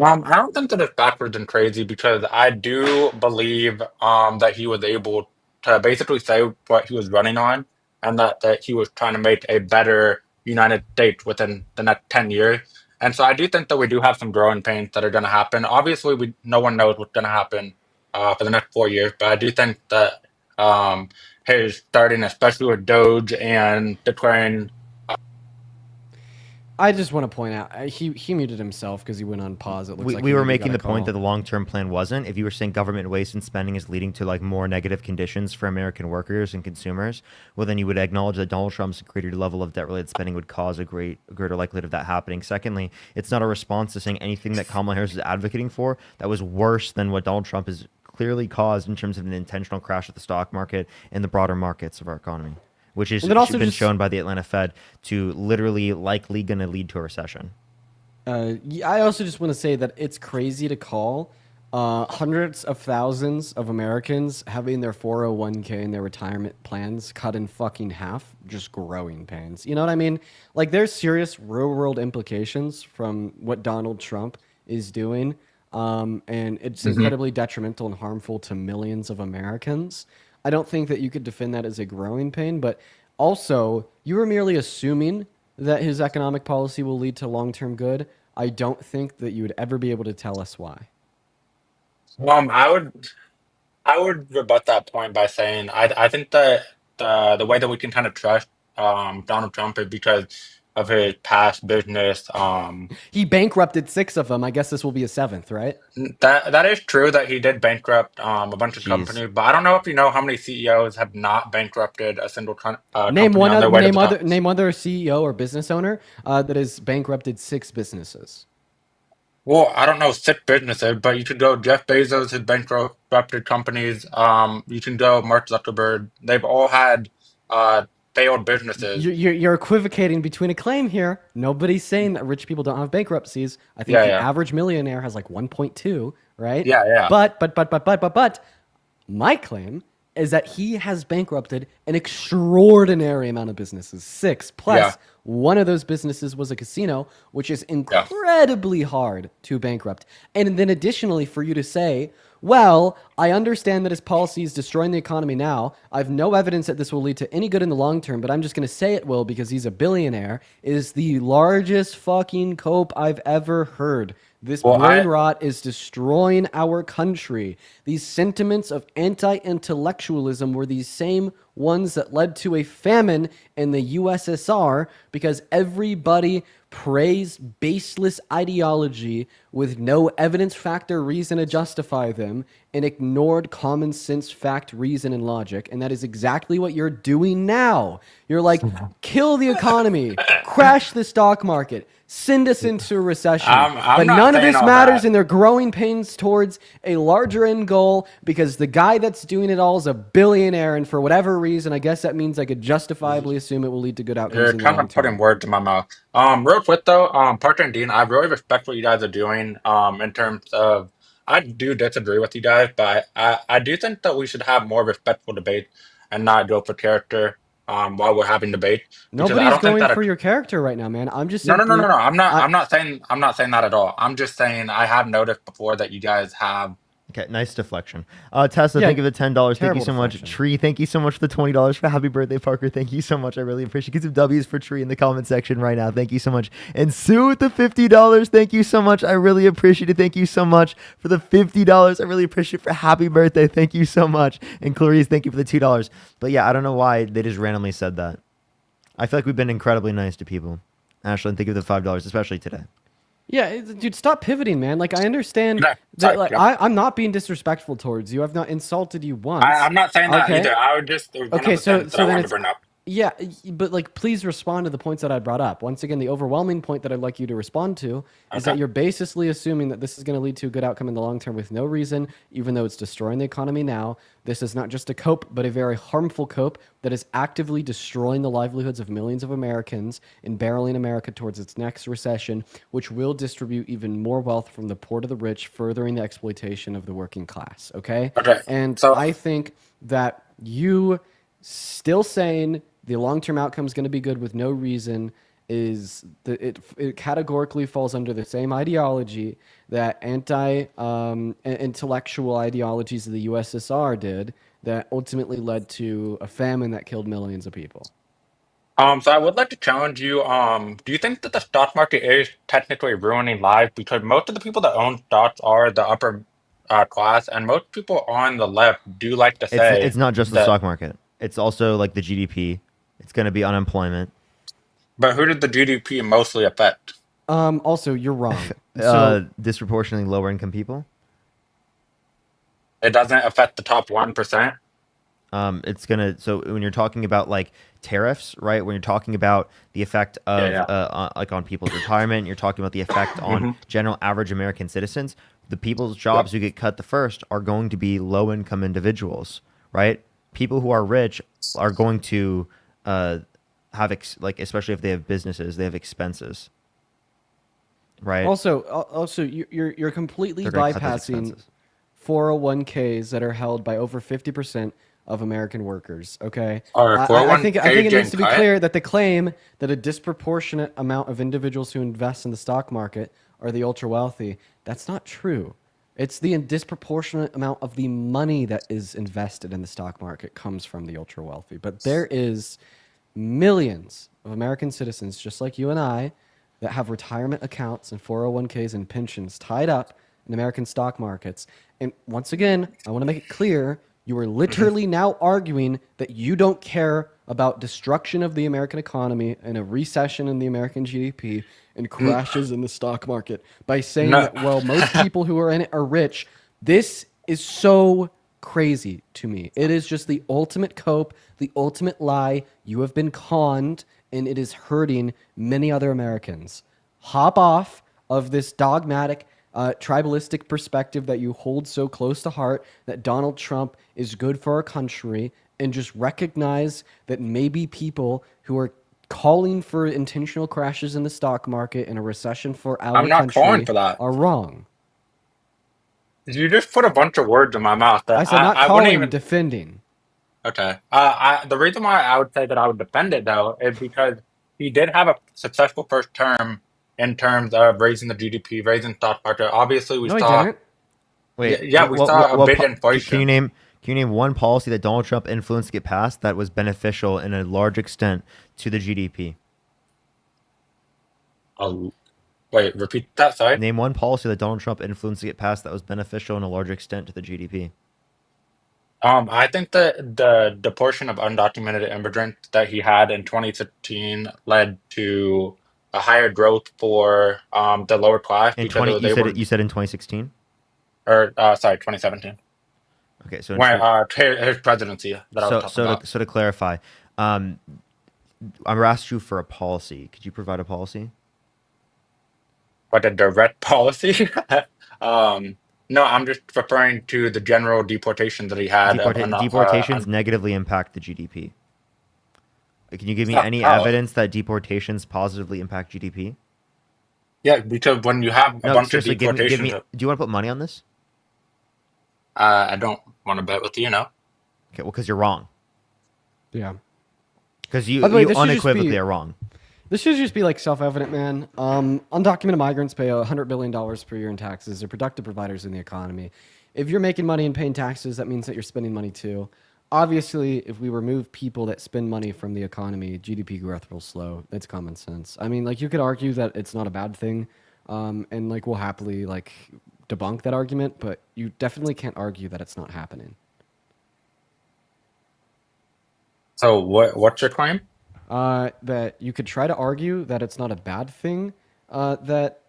I don't think that it's backwards and crazy because I do believe that he was able to basically say what he was running on, and that he was trying to make a better United States within the next 10 years. And so I do think that we do have some growing pains that are going to happen. Obviously, no one knows what's going to happen for the next 4 years, but I do think that his starting, especially with Doge and declaring. I just want to point out he muted himself because he went on pause. It looks like we he were maybe making got the a point that call. the long-term plan wasn't. If you were saying government waste and spending is leading to like more negative conditions for American workers and consumers, well, then you would acknowledge that Donald Trump's greater level of debt-related spending would cause a greater likelihood of that happening. Secondly, it's not a response to saying anything that Kamala Harris is advocating for that was worse than what Donald Trump has clearly caused in terms of an intentional crash of the stock market and the broader markets of our economy, which has been shown by the Atlanta Fed to literally likely going to lead to a recession. I also just want to say that it's crazy to call hundreds of thousands of Americans having their 401k and their retirement plans cut in fucking half just growing pains. You know what I mean? Like, there's serious real world implications from what Donald Trump is doing. And it's incredibly detrimental and harmful to millions of Americans. I don't think that you could defend that as a growing pain, but also you were merely assuming that his economic policy will lead to long-term good. I don't think that you would ever be able to tell us why. I would rebut that point by saying I think that the way that we can kind of trust Donald Trump is because of his past business. He bankrupted 6 of them. I guess this will be a 7th, right? That is true that he did bankrupt a bunch of companies, but I don't know if you know how many CEOs have not bankrupted a single Name company on their way to the top. name other CEO or business owner that has bankrupted 6 businesses. Well, I don't know 6 businesses, but you could go Jeff Bezos has bankrupted companies. You can go Mark Zuckerberg. They've all had failed businesses. You're equivocating between a claim here. Nobody's saying that rich people don't have bankruptcies. I think the average millionaire has like 1.2, right? Yeah. But my claim is that he has bankrupted an extraordinary amount of businesses. 6 plus. One of those businesses was a casino, which is incredibly hard to bankrupt. And then additionally, for you to say, well, I understand that his policy is destroying the economy now. I have no evidence that this will lead to any good in the long term, but I'm just going to say it will because he's a billionaire, is the largest fucking cope I've ever heard. This brain rot is destroying our country. These sentiments of anti-intellectualism were these same ones that led to a famine in the USSR because everybody praised baseless ideology with no evidence, fact, or reason to justify them and ignored common sense, fact, reason, and logic. And that is exactly what you're doing now. You're like, kill the economy, crash the stock market, send us into a recession. But none of this matters, and they're growing pains towards a larger end goal because the guy that's doing it all is a billionaire, and for whatever reason, I guess that means I could justifiably assume it will lead to good outcomes. You're in the kind long of putting words in my mouth. Real quick though, Parker and Dean, I really respect what you guys are doing. In terms of, I do disagree with you guys, but I do think that we should have more respectful debate and not go for character while we're having debate. Nobody's going for your character right now, man. I'm just No. I'm not saying that at all. I'm just saying I have noticed before that you guys have. Okay, nice deflection. Tesla, thank you for the $10. Thank you so much. Tree, thank you so much for the $20 for happy birthday, Parker. Thank you so much. I really appreciate it. Get some W's for Tree in the comment section right now. Thank you so much. And Sue with the $50. Thank you so much. I really appreciate it. Thank you so much for the $50. I really appreciate it for happy birthday. Thank you so much. And Clarice, thank you for the $2. But yeah, I don't know why they just randomly said that. I feel like we've been incredibly nice to people. Ashlyn, thank you for the $5, especially today. Yeah, dude, stop pivoting, man. Like, I understand that. Like, I'm not being disrespectful towards you. I've not insulted you once. I'm not saying that either. I would just. Okay, so then it's. Yeah, but like, please respond to the points that I brought up. Once again, the overwhelming point that I'd like you to respond to is that Okay. you're basically assuming that this is going to lead to a good outcome in the long term with no reason, even though it's destroying the economy now. This is not just a cope, but a very harmful cope that is actively destroying the livelihoods of millions of Americans and barreling America towards its next recession, which will distribute even more wealth from the poor to the rich, furthering the exploitation of the working class. Okay? Okay. And So I think that you still saying the long-term outcome is going to be good with no reason it categorically falls under the same ideology that intellectual ideologies of the USSR did that ultimately led to a famine that killed millions of people. So I would like to challenge you. Do you think that the stock market is technically ruining lives? Because most of the people that own stocks are the upper class, and most people on the left do like to It's say not just the that. stock market. It's also like the GDP. It's going to be unemployment. But who did the GDP mostly affect? Also, you're wrong. So Disproportionately lower income people. It doesn't affect the top 1%. It's gonna. So when you're talking about like tariffs, right? When you're talking about the effect Yeah, of yeah. like on people's retirement, you're talking about the effect on hmm general average American citizens. The people's Yep. jobs who get cut the first are going to be low income individuals, right? People who are rich are going to uh, have like, especially if they have businesses, they have expenses, right? Also, you're completely They're going to cut those bypassing expenses. 401ks that are held by over 50% of American workers. Okay, Or I think 401k it needs getting to be cut? clear that the claim that a disproportionate amount of individuals who invest in the stock market are the ultra wealthy, that's not true. It's the disproportionate amount of the money that is invested in the stock market comes from the ultra wealthy. But there is millions of American citizens, just like you and I, that have retirement accounts and 401ks and pensions tied up in American stock markets. And once again, I want to make it clear you are literally now arguing that you don't care about destruction of the American economy and a recession in the American GDP and N- crashes in the stock market by saying No. that, well, most people who are in it are rich. This is so crazy to me. It is just the ultimate cope, the ultimate lie. You have been conned, and it is hurting many other Americans. Hop off of this dogmatic, tribalistic perspective that you hold so close to heart that Donald Trump is good for our country, and just recognize that maybe people who are calling for intentional crashes in the stock market and a recession for I'm our not calling country for that. are wrong. You just put a bunch of words in my mouth I that said not I wouldn't calling, even. defending. Okay. The reason why I would say that I would defend it though is because he did have a successful first term in terms of raising the GDP, raising stock market. Obviously, we No, he saw. didn't. Yeah, Wait, yeah, we saw a big can you inflation. name? Can you name one policy that Donald Trump influenced to get passed that was beneficial in a large extent to the GDP? Oh, wait, repeat that. Sorry. Name one policy that Donald Trump influenced to get passed that was beneficial in a large extent to the GDP. I think that the portion of undocumented immigrants that he had in 2016 led to a higher growth for the lower class In because it 20, was able to, you said in 2016. or sorry, 2017. Okay, so in When tw- his presidency that I was talking about. so to clarify, um, I'm asked you for a policy. Could you provide a policy? But a direct policy? um, no, I'm just referring to the general deportation that he had of Deportations negatively impact the GDP. Can you give me any how? evidence that deportations positively impact GDP? Yeah, because when you have a No, bunch of seriously, give deportations, me. Do you want to put money on this? I don't want to bet with you, no. Okay, well, because you're wrong. Yeah. Because By the way, you this should just unequivocally be are wrong. this should just be like self-evident, man. Undocumented migrants pay $100 billion per year in taxes. They're productive providers in the economy. If you're making money and paying taxes, that means that you're spending money too. Obviously, if we remove people that spend money from the economy, GDP growth will slow. That's common sense. I mean, like you could argue that it's not a bad thing, and like we'll happily like debunk that argument, but you definitely can't argue that it's not happening. So what's your claim? That you could try to argue that it's not a bad thing that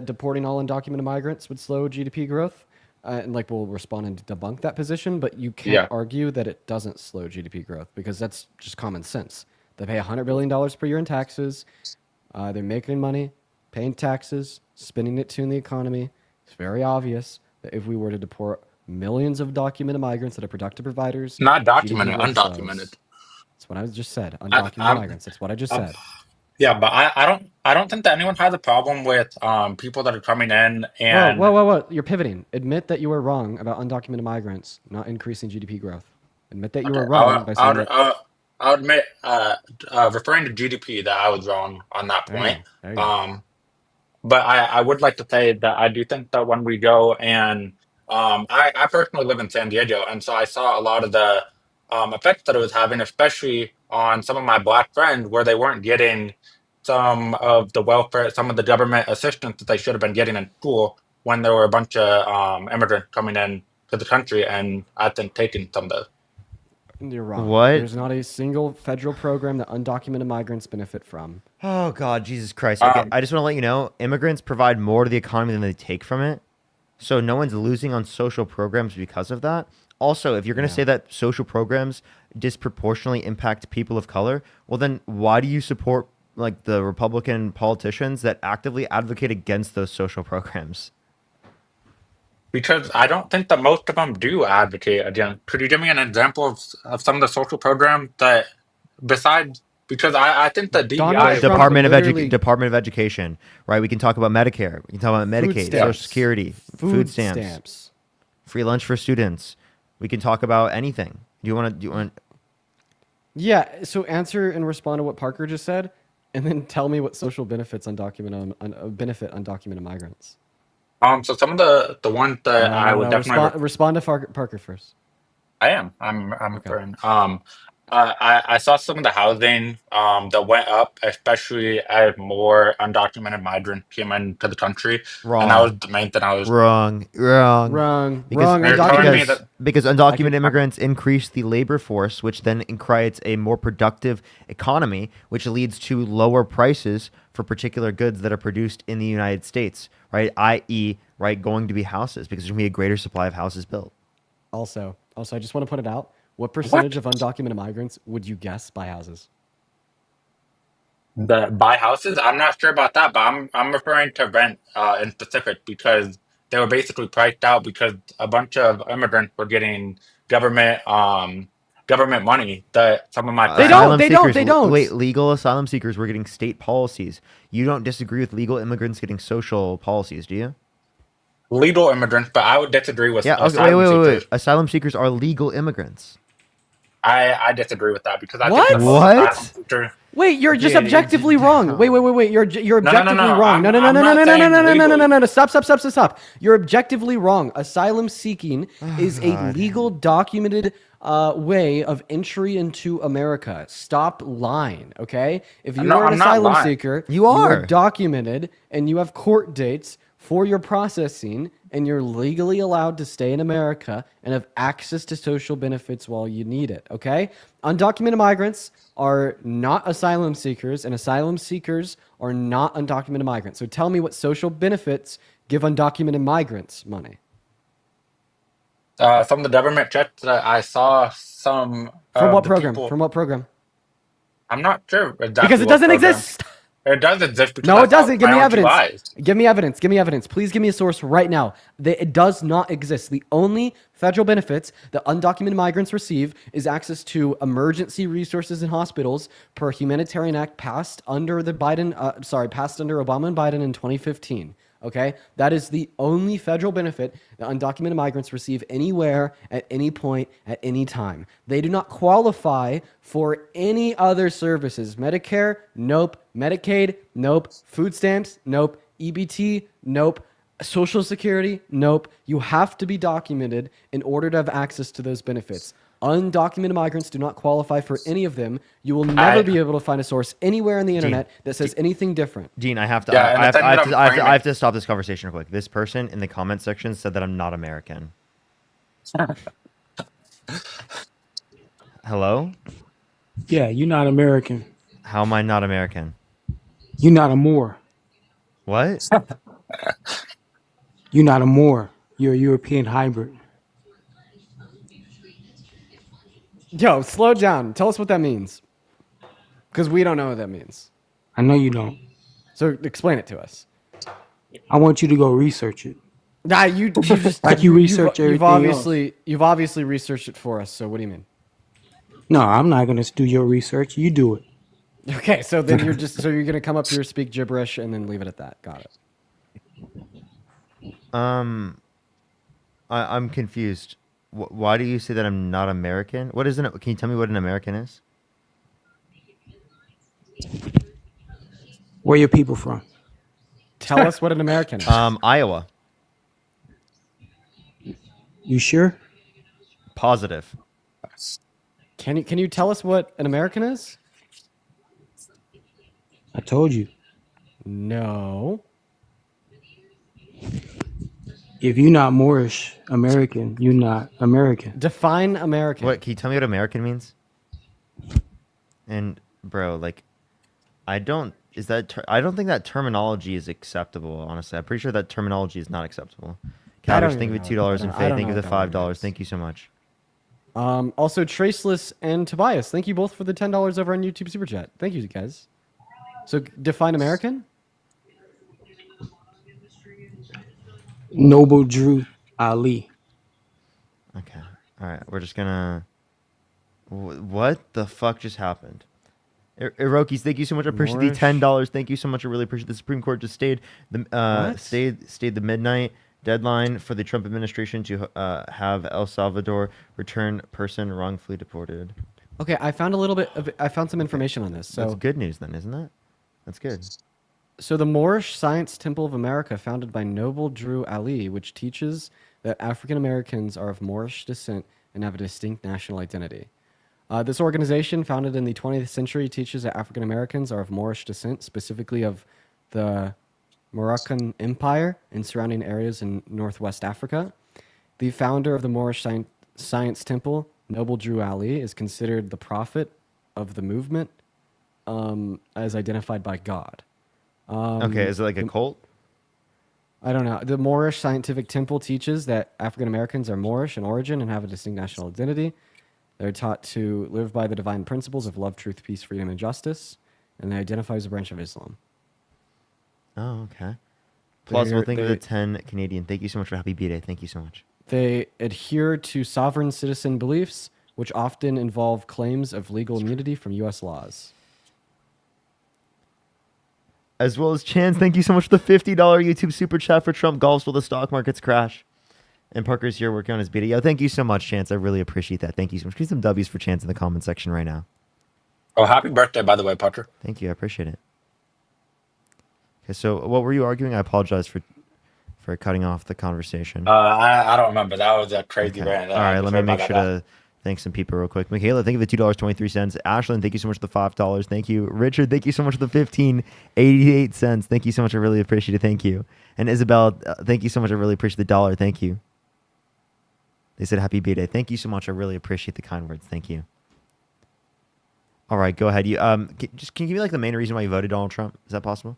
deporting all undocumented migrants would slow GDP growth. and like we'll respond and debunk that position, but you can't Yeah. argue that it doesn't slow GDP growth because that's just common sense. They pay $100 billion per year in taxes. They're making money, paying taxes, spending it to in the economy. It's very obvious that if we were to deport millions of documented migrants that are productive providers, Not GDP documented, growth undocumented. slows. That's what I just said. I, Undocumented I'm, migrants. That's what I just I'm said. Yeah, but I don't think that anyone has a problem with people that are coming in and Whoa. You're pivoting. Admit that you were wrong about undocumented migrants not increasing GDP growth. Admit that you okay, were wrong by saying that. I'll admit referring to GDP that I was wrong on that There you point. go. There you go. But I would like to say that I do think that when we go and I personally live in San Diego, and so I saw a lot of the effects that it was having, especially on some of my Black friends, where they weren't getting some of the welfare, some of the government assistance that they should have been getting in school when there were a bunch of immigrants coming in to the country, and I think taking some of those. You're wrong. What? There's not a single federal program that undocumented migrants benefit from. Oh God, Jesus Christ. Okay, I just want to let you know, immigrants provide more to the economy than they take from it. So no one's losing on social programs because of that. Also, if you're going to say that social programs disproportionately impact people of color, well then why do you support like the Republican politicians that actively advocate against those social programs? Because I don't think that most of them do advocate again. Could you give me an example of some of the social programs that, besides, because I think the DEI Department of Education, right? We can talk about Medicare. We can talk about Medicaid, Social Security, food stamps, free lunch for students. We can talk about anything. Do you want to? Yeah. So answer and respond to what Parker just said, and then tell me what social benefits benefit undocumented migrants. So some of the ones that I would definitely respond to Parker first. I'm referring. I saw some of the housing that went up, especially as more undocumented migrants came into the country. Wrong. And that was the main thing I was wrong. Because undocumented immigrants increase the labor force, which then creates a more productive economy, which leads to lower prices for particular goods that are produced in the United States, right? I.e., right, going to be houses, because there's going to be a greater supply of houses built. Also, I just want to put it out. What percentage of undocumented migrants would you guess buy houses? That buy houses? I'm not sure about that, but I'm referring to rent in specific because they were basically priced out because a bunch of immigrants were getting government money that some of my They don't. Wait, legal asylum seekers were getting state policies. You don't disagree with legal immigrants getting social policies, do you? Legal immigrants, but I would disagree with asylum seekers. Asylum seekers are legal immigrants. I disagree with that because I what? Wait, you're just objectively wrong. Wait. You're objectively wrong. No. Stop. You're objectively wrong. Asylum seeking is a legal documented way of entry into America. Stop lying, okay? If you are an asylum seeker, you are documented and you have court dates for your processing, and you're legally allowed to stay in America and have access to social benefits while you need it, okay? Undocumented migrants are not asylum seekers, and asylum seekers are not undocumented migrants. So tell me what social benefits give undocumented migrants money. From the government checks that I saw some From what program? I'm not sure exactly because it doesn't exist. It does exist. No, it doesn't. Give me evidence. Give me evidence. Please give me a source right now. It does not exist. The only federal benefits that undocumented migrants receive is access to emergency resources in hospitals per humanitarian act passed under Obama and Biden in 2015. Okay, that is the only federal benefit that undocumented migrants receive anywhere, at any point, at any time. They do not qualify for any other services. Medicare, nope. Medicaid, nope. Food stamps, nope. EBT, nope. Social Security, nope. You have to be documented in order to have access to those benefits. Undocumented migrants do not qualify for any of them. You will never be able to find a source anywhere on the internet that says anything different. Dean, I have to stop this conversation real quick. This person in the comment section said that I'm not American. Hello? Yeah, you're not American. How am I not American? You're not a Moor. What? You're not a Moor. You're a European hybrid. Yo, slow down. Tell us what that means. Because we don't know what that means. I know you don't. So explain it to us. I want you to go research it. Nah, you just Like you research you've everything else. obviously researched it for us. So what do you mean? No, I'm not gonna do your research. You do it. Okay, so then you're gonna come up here, speak gibberish, and then leave it at that. Got it. I'm confused. Why do you say that I'm not American? What is it? Can you tell me what an American is? Where your people from? Tell us what an American is. Iowa. You sure? Positive. Can you tell us what an American is? I told you. No. If you're not Moorish American, you're not American. Define American. What? Can you tell me what American means? And bro, like, I don't think that terminology is acceptable. Honestly, I'm pretty sure that terminology is not acceptable. Calvers, thank you for $2 and Faye, thank you for the $5. Thank you so much. Also, Traceless and Tobias, thank you both for the $10 over on YouTube Super Chat. Thank you, guys. So, define American? Noble Drew Ali. Okay. All right. We're just gonna. What the fuck just happened? Irokis, thank you so much. I appreciate the $10. Thank you so much. I really appreciate the Supreme Court just stayed the midnight deadline for the Trump administration to have El Salvador return person wrongfully deported. Okay, I found some information on this. So that's good news then, isn't that? That's good. So the Moorish Science Temple of America, founded by Noble Drew Ali, which teaches that African Americans are of Moorish descent and have a distinct national identity. This organization, founded in the 20th century, teaches that African Americans are of Moorish descent, specifically of the Moroccan Empire and surrounding areas in Northwest Africa. The founder of the Moorish Science Temple, Noble Drew Ali, is considered the prophet of the movement, as identified by God. Okay, is it like a cult? I don't know. The Moorish Scientific Temple teaches that African Americans are Moorish in origin and have a distinct national identity. They're taught to live by the divine principles of love, truth, peace, freedom, and justice, and they identify as a branch of Islam. Oh, okay. Plausible. Thank you for the 10 Canadian. Thank you so much for Happy B-Day. Thank you so much. They adhere to sovereign citizen beliefs, which often involve claims of legal immunity from U.S. laws. As well as Chance, thank you so much for the $50 YouTube super chat for Trump golfs while the stock markets crash. And Parker's here working on his beta. Yo, thank you so much, Chance. I really appreciate that. Thank you so much. Give some W's for Chance in the comment section right now. Oh, happy birthday, by the way, Parker. Thank you. I appreciate it. Okay, so what were you arguing? I apologize for cutting off the conversation. I don't remember. That was a crazy rant. All right, let me make sure to thank some people real quick. Michaela, thank you for the $2.23. Ashlyn, thank you so much for the $5. Thank you. Richard, thank you so much for the $15.88. Thank you so much. I really appreciate it. Thank you. And Isabel, thank you so much. I really appreciate the $1. Thank you. They said happy B-Day. Thank you so much. I really appreciate the kind words. Thank you. All right, go ahead. You can you give me like the main reason why you voted Donald Trump? Is that possible?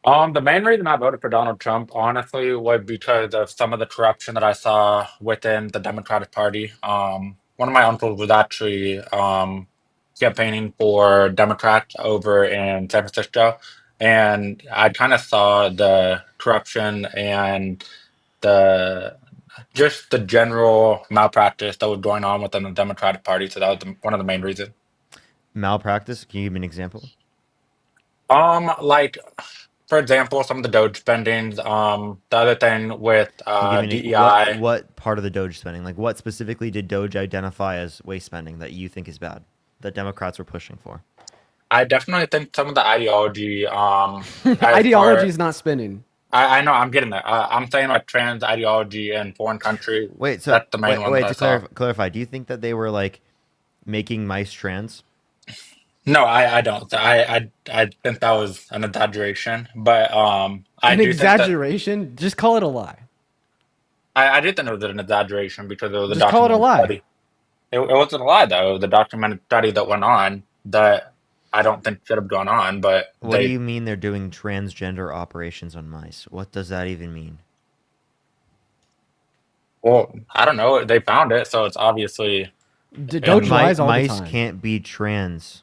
The main reason I voted for Donald Trump, honestly, was because of some of the corruption that I saw within the Democratic Party. One of my uncles was actually campaigning for Democrats over in San Francisco, and I kind of saw the corruption and just the general malpractice that was going on within the Democratic Party. So that was one of the main reasons. Malpractice? Can you give me an example? Like, for example, some of the Doge spendings. The other thing with DEI. What part of the Doge spending? Like, what specifically did Doge identify as waste spending that you think is bad, that Democrats were pushing for? I definitely think some of the ideology. Ideology is not spending. I know. I'm getting there. I'm saying like trans ideology in foreign countries. Wait, so that's the main one. Wait, to clarify, do you think that they were like making mice trans? No, I don't. I think that was an exaggeration, but an exaggeration. Just call it a lie. I did think it was an exaggeration because it was a just call it a lie. Study. It wasn't a lie though. It was a documented study that went on that I don't think should have gone on. But what do you mean they're doing transgender operations on mice? What does that even mean? Well, I don't know. They found it, so it's obviously. Doge lies all the Mice time. can't be trans.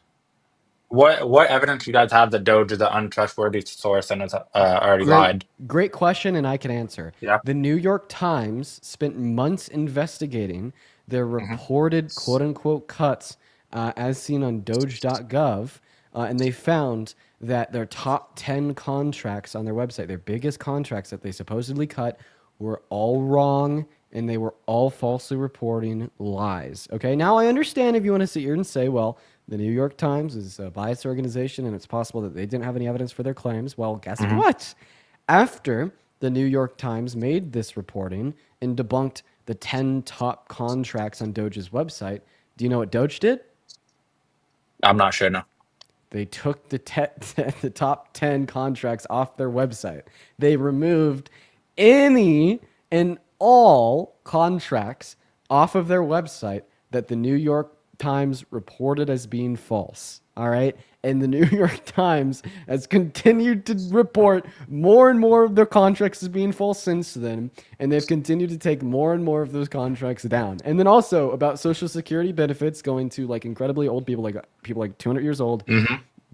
What evidence do you guys have that Doge is an untrustworthy source and has already lied? Great question, and I can answer. Yeah. The New York Times spent months investigating their reported quote unquote cuts as seen on Doge.gov, and they found that their top 10 contracts on their website, their biggest contracts that they supposedly cut, were all wrong and they were all falsely reporting lies. Okay, now I understand if you want to sit here and say, well, the New York Times is a biased organization and it's possible that they didn't have any evidence for their claims. Well, guess what? After the New York Times made this reporting and debunked the 10 top contracts on Doge's website, do you know what Doge did? I'm not sure, no. They took the top 10 contracts off their website. They removed any and all contracts off of their website that the New York Times reported as being false. All right. And the New York Times has continued to report more and more of their contracts as being false since then. And they've continued to take more and more of those contracts down. And then also about Social Security benefits going to like incredibly old people, like people like 200 years old.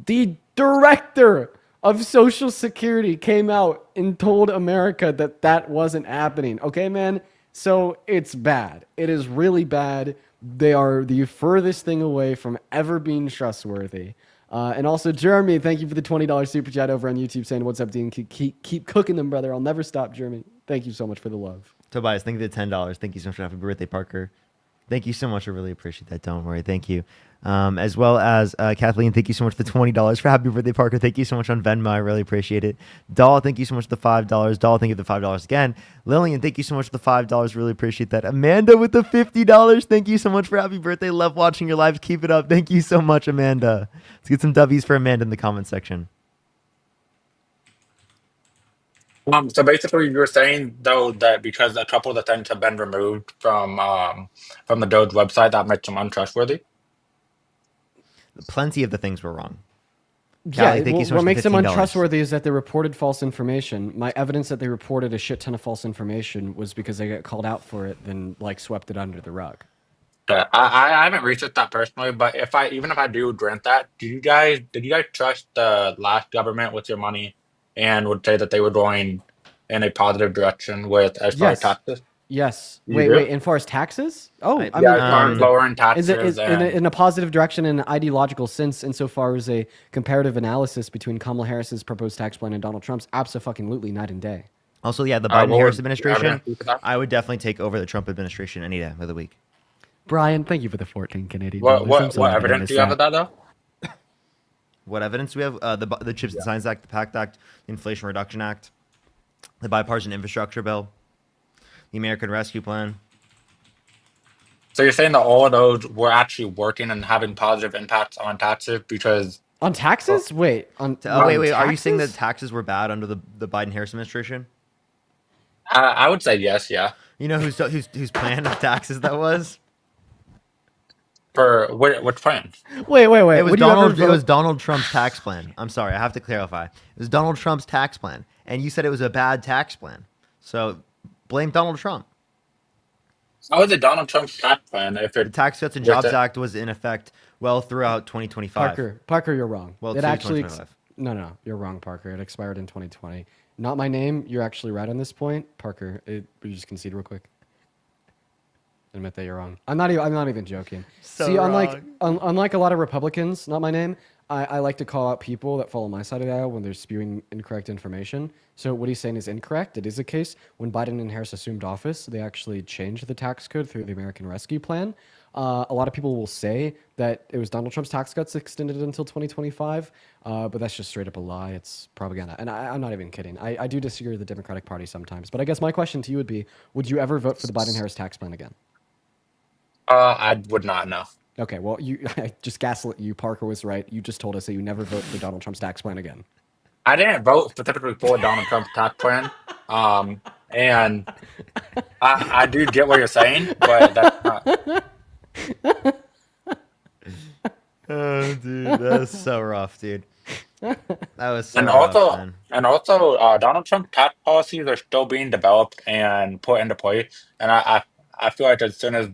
The director of Social Security came out and told America that that wasn't happening. Okay, man? So it's bad. It is really bad. They are the furthest thing away from ever being trustworthy. And also, Jeremy, thank you for the $20 super chat over on YouTube saying, what's up, Dean? Keep cooking them, brother. I'll never stop, Jeremy. Thank you so much for the love. Tobias, thank you for the $10. Thank you so much for happy birthday, Parker. Thank you so much. I really appreciate that. Don't worry. Thank you. As well as Kathleen, thank you so much for the $20 for happy birthday, Parker. Thank you so much on Venmo. I really appreciate it. Doll, thank you so much for the $5. Doll, thank you for the $5 again. Lillian, thank you so much for the $5. Really appreciate that. Amanda with the $50. Thank you so much for happy birthday. Love watching your lives. Keep it up. Thank you so much, Amanda. Let's get some W's for Amanda in the comment section. So basically, you were saying though that because a couple of the things have been removed from the Doge website, that makes them untrustworthy. Plenty of the things were wrong. Yeah, Callie, thank you so much what for makes them $15. untrustworthy is that they reported false information. My evidence that they reported a shit ton of false information was because they got called out for it, then like swept it under the rug. I haven't researched that personally, but even if I do grant that, did you guys trust the last government with your money and would say that they were going in a positive direction with as far as taxes? Yes. You Wait, do? as far as taxes? Oh, I as mean, far as lowering taxes in a positive direction in an ideological sense, insofar as a comparative analysis between Kamala Harris's proposed tax plan and Donald Trump's, absolutely night and day. Also, yeah, the Biden-Harris administration, I would definitely take over the Trump administration any day of the week. Brian, thank you for the 14 Canadian What dollars. what evidence do you have of that though? What evidence do we have? The Chips and Science Act, the PACT Act, the Inflation Reduction Act, the Bipartisan Infrastructure Bill, the American Rescue Plan. So you're saying that all of those were actually working and having positive impacts on taxes because on taxes? Wait, on wait. taxes? Are you saying that taxes were bad under the Biden-Harris administration? I would say yes. Yeah. You know whose plan of taxes that was? For which plan? Wait. It was Donald Trump's tax plan. I'm sorry, I have to clarify. It was Donald Trump's tax plan, and you said it was a bad tax plan. So blame Donald Trump. How is it Donald Trump's tax plan if the Tax Cuts and Jobs Act was in effect well throughout 2025? Parker, you're wrong. Well, it actually 2025. no, you're wrong, Parker. It expired in 2020. Not my name. You're actually right on this point, Parker. You just concede real quick. Admit that you're wrong. I'm not even joking. So See, wrong. unlike a lot of Republicans, not my name, I like to call out people that follow my side of the aisle when they're spewing incorrect information. So what he's saying is incorrect. It is a case when Biden and Harris assumed office, they actually changed the tax code through the American Rescue Plan. A lot of people will say that it was Donald Trump's tax cuts extended until 2025, but that's just straight up a lie. It's propaganda. And I'm not even kidding. I do disagree with the Democratic Party sometimes. But I guess my question to you would be, would you ever vote for the Biden-Harris tax plan again? I would not know. Okay, well, I just gaslit you. Parker was right. You just told us that you never vote for Donald Trump's tax plan again. I didn't vote specifically for Donald Trump's tax plan. And I do get what you're saying, but that's not. Oh, dude, that's so rough, dude. That was so And rough, also, man. Donald Trump tax policies are still being developed and put into place. And I feel like as soon as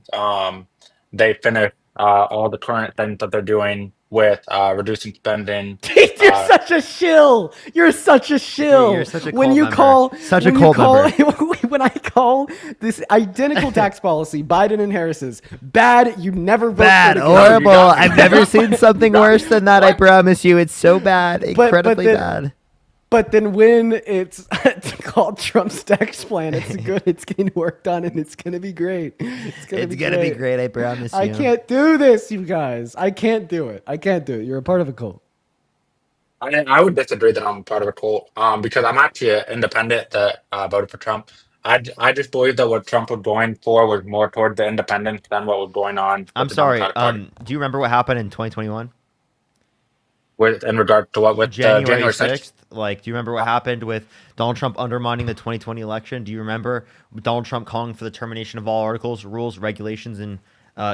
they finish all the current things that they're doing with reducing spending, You're such a shill. You're such a shill. You're such a when cult you member. call Such a when you cult call member. when I call this identical tax policy, Biden and Harris's, bad. You never vote Bad, for it again. horrible. I've never seen something worse than that. I promise you, it's so bad, incredibly bad. But then when it's called Trump's tax plan, it's good. It's getting work done, and it's gonna be great. It's gonna be great. I promise you. I can't do this, you guys. I can't do it. I can't do it. You're a part of a cult. I would disagree that I'm part of a cult because I'm actually an independent that voted for Trump. I just believe that what Trump was going for was more toward the independents than what was going on with I'm the sorry. Democratic Party. Do you remember what happened in 2021? In regard to what with January January 6th? 6th? Like, do you remember what happened with Donald Trump undermining the 2020 election? Do you remember Donald Trump calling for the termination of all articles, rules, regulations, and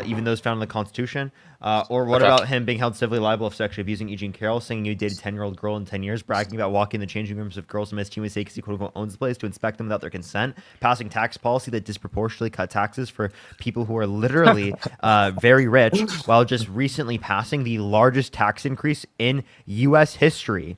even those found in the Constitution? Or what about him being held civilly liable of sexually abusing E. Jean Carroll, saying you dated a 10-year-old girl in 10 years, bragging about walking in the changing rooms of girls and Miss USA because he quote-unquote owns the place to inspect them without their consent, passing tax policy that disproportionately cut taxes for people who are literally very rich, while just recently passing the largest tax increase in U.S. history,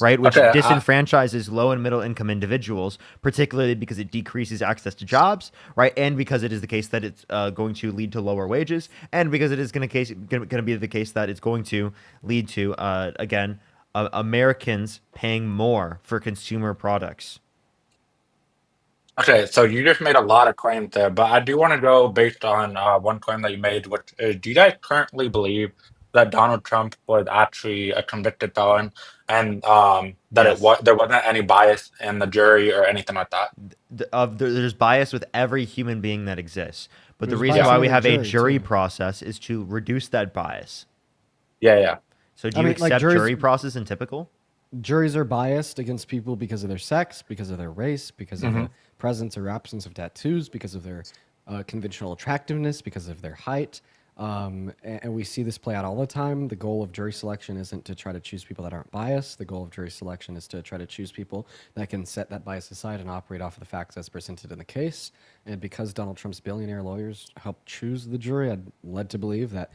right, which disenfranchises low and middle income individuals, particularly because it decreases access to jobs, right, and because it is the case that it's going to lead to lower wages, and because it is going to be the case that it's going to lead to again Americans paying more for consumer products. Okay, so you just made a lot of claims there, but I do want to go based on one claim that you made, which is, do you guys currently believe that Donald Trump was actually a convicted felon and that there wasn't any bias in the jury or anything like that? There's bias with every human being that exists, but There's the reason bias why in we the have a jury, jury too. process is to reduce that bias. Yeah. So do you accept jury process in typical? Juries are biased against people because of their sex, because of their race, because of the presence or absence of tattoos, because of their conventional attractiveness, because of their height. And we see this play out all the time. The goal of jury selection isn't to try to choose people that aren't biased. The goal of jury selection is to try to choose people that can set that bias aside and operate off of the facts as presented in the case. And because Donald Trump's billionaire lawyers helped choose the jury, I'm led to believe that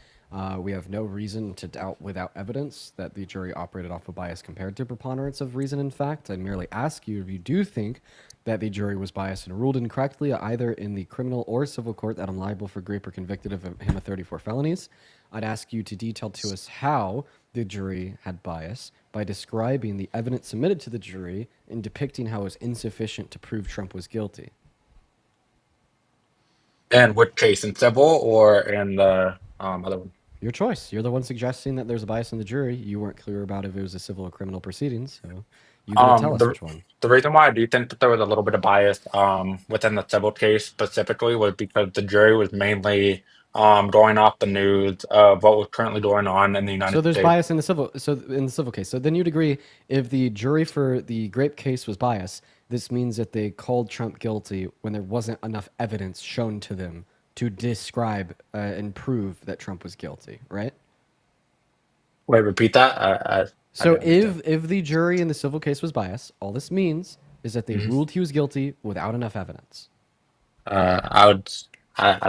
we have no reason to doubt without evidence that the jury operated off of bias compared to preponderance of reason and fact. I merely ask you if you do think that the jury was biased and ruled incorrectly either in the criminal or civil court that I'm liable for grape or convicted of him of 34 felonies. I'd ask you to detail to us how the jury had bias by describing the evidence submitted to the jury and depicting how it was insufficient to prove Trump was guilty. And which case, in civil or in the other one? Your choice. You're the one suggesting that there's a bias in the jury. You weren't clear about if it was a civil or criminal proceedings, so you gotta tell us which one. The reason why I do think that there was a little bit of bias within the civil case specifically was because the jury was mainly going off the news of what was currently going on in the United States. So there's bias in the civil case. So then you'd agree if the jury for the grape case was biased, this means that they called Trump guilty when there wasn't enough evidence shown to them to describe and prove that Trump was guilty, right? Wait, repeat that? So if the jury in the civil case was biased, all this means is that they ruled he was guilty without enough evidence. I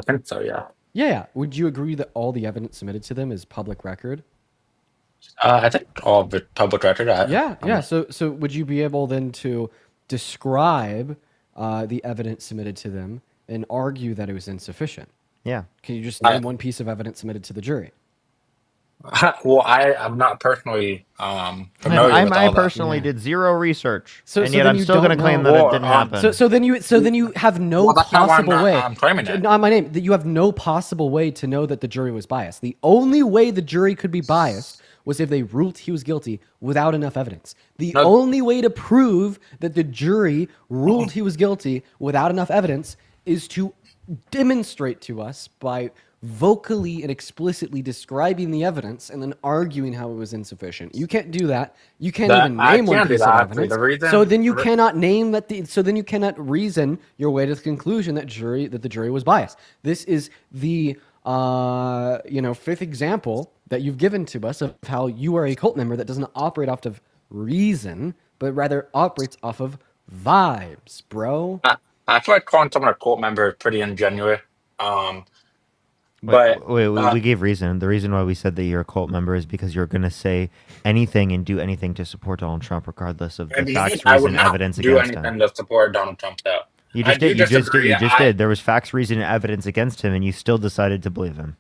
think so, yeah. Yeah. Would you agree that all the evidence submitted to them is public record? I think all of it public record. Yeah. So would you be able then to describe the evidence submitted to them and argue that it was insufficient? Yeah. Can you just name one piece of evidence submitted to the jury? Well, I'm not personally familiar with all I that. personally did zero research, So and yet then I'm you still going to don't claim know. that it didn't happen. So then you have no Well, that's not why possible way. I'm claiming it. No, my name. That you have no possible way to know that the jury was biased. The only way the jury could be biased was if they ruled he was guilty without enough evidence. The only way to prove that the jury ruled he was guilty without enough evidence is to demonstrate to us by vocally and explicitly describing the evidence and then arguing how it was insufficient. You can't do that. You can't even name one piece of evidence. So then you cannot name that. So then you cannot reason your way to the conclusion that the jury was biased. This is the fifth example that you've given to us of how you are a cult member that doesn't operate off of reason, but rather operates off of vibes, bro. I feel like calling someone a cult member is pretty ingenuous. But We gave reason. The reason why we said that you're a cult member is because you're going to say anything and do anything to support Donald Trump, regardless of the facts, I would reason, not evidence do against anything him. to support Donald Trump, though. You I just do did. You just did. disagree. You just did. There was facts, reason, and evidence against him, and you still decided to believe him.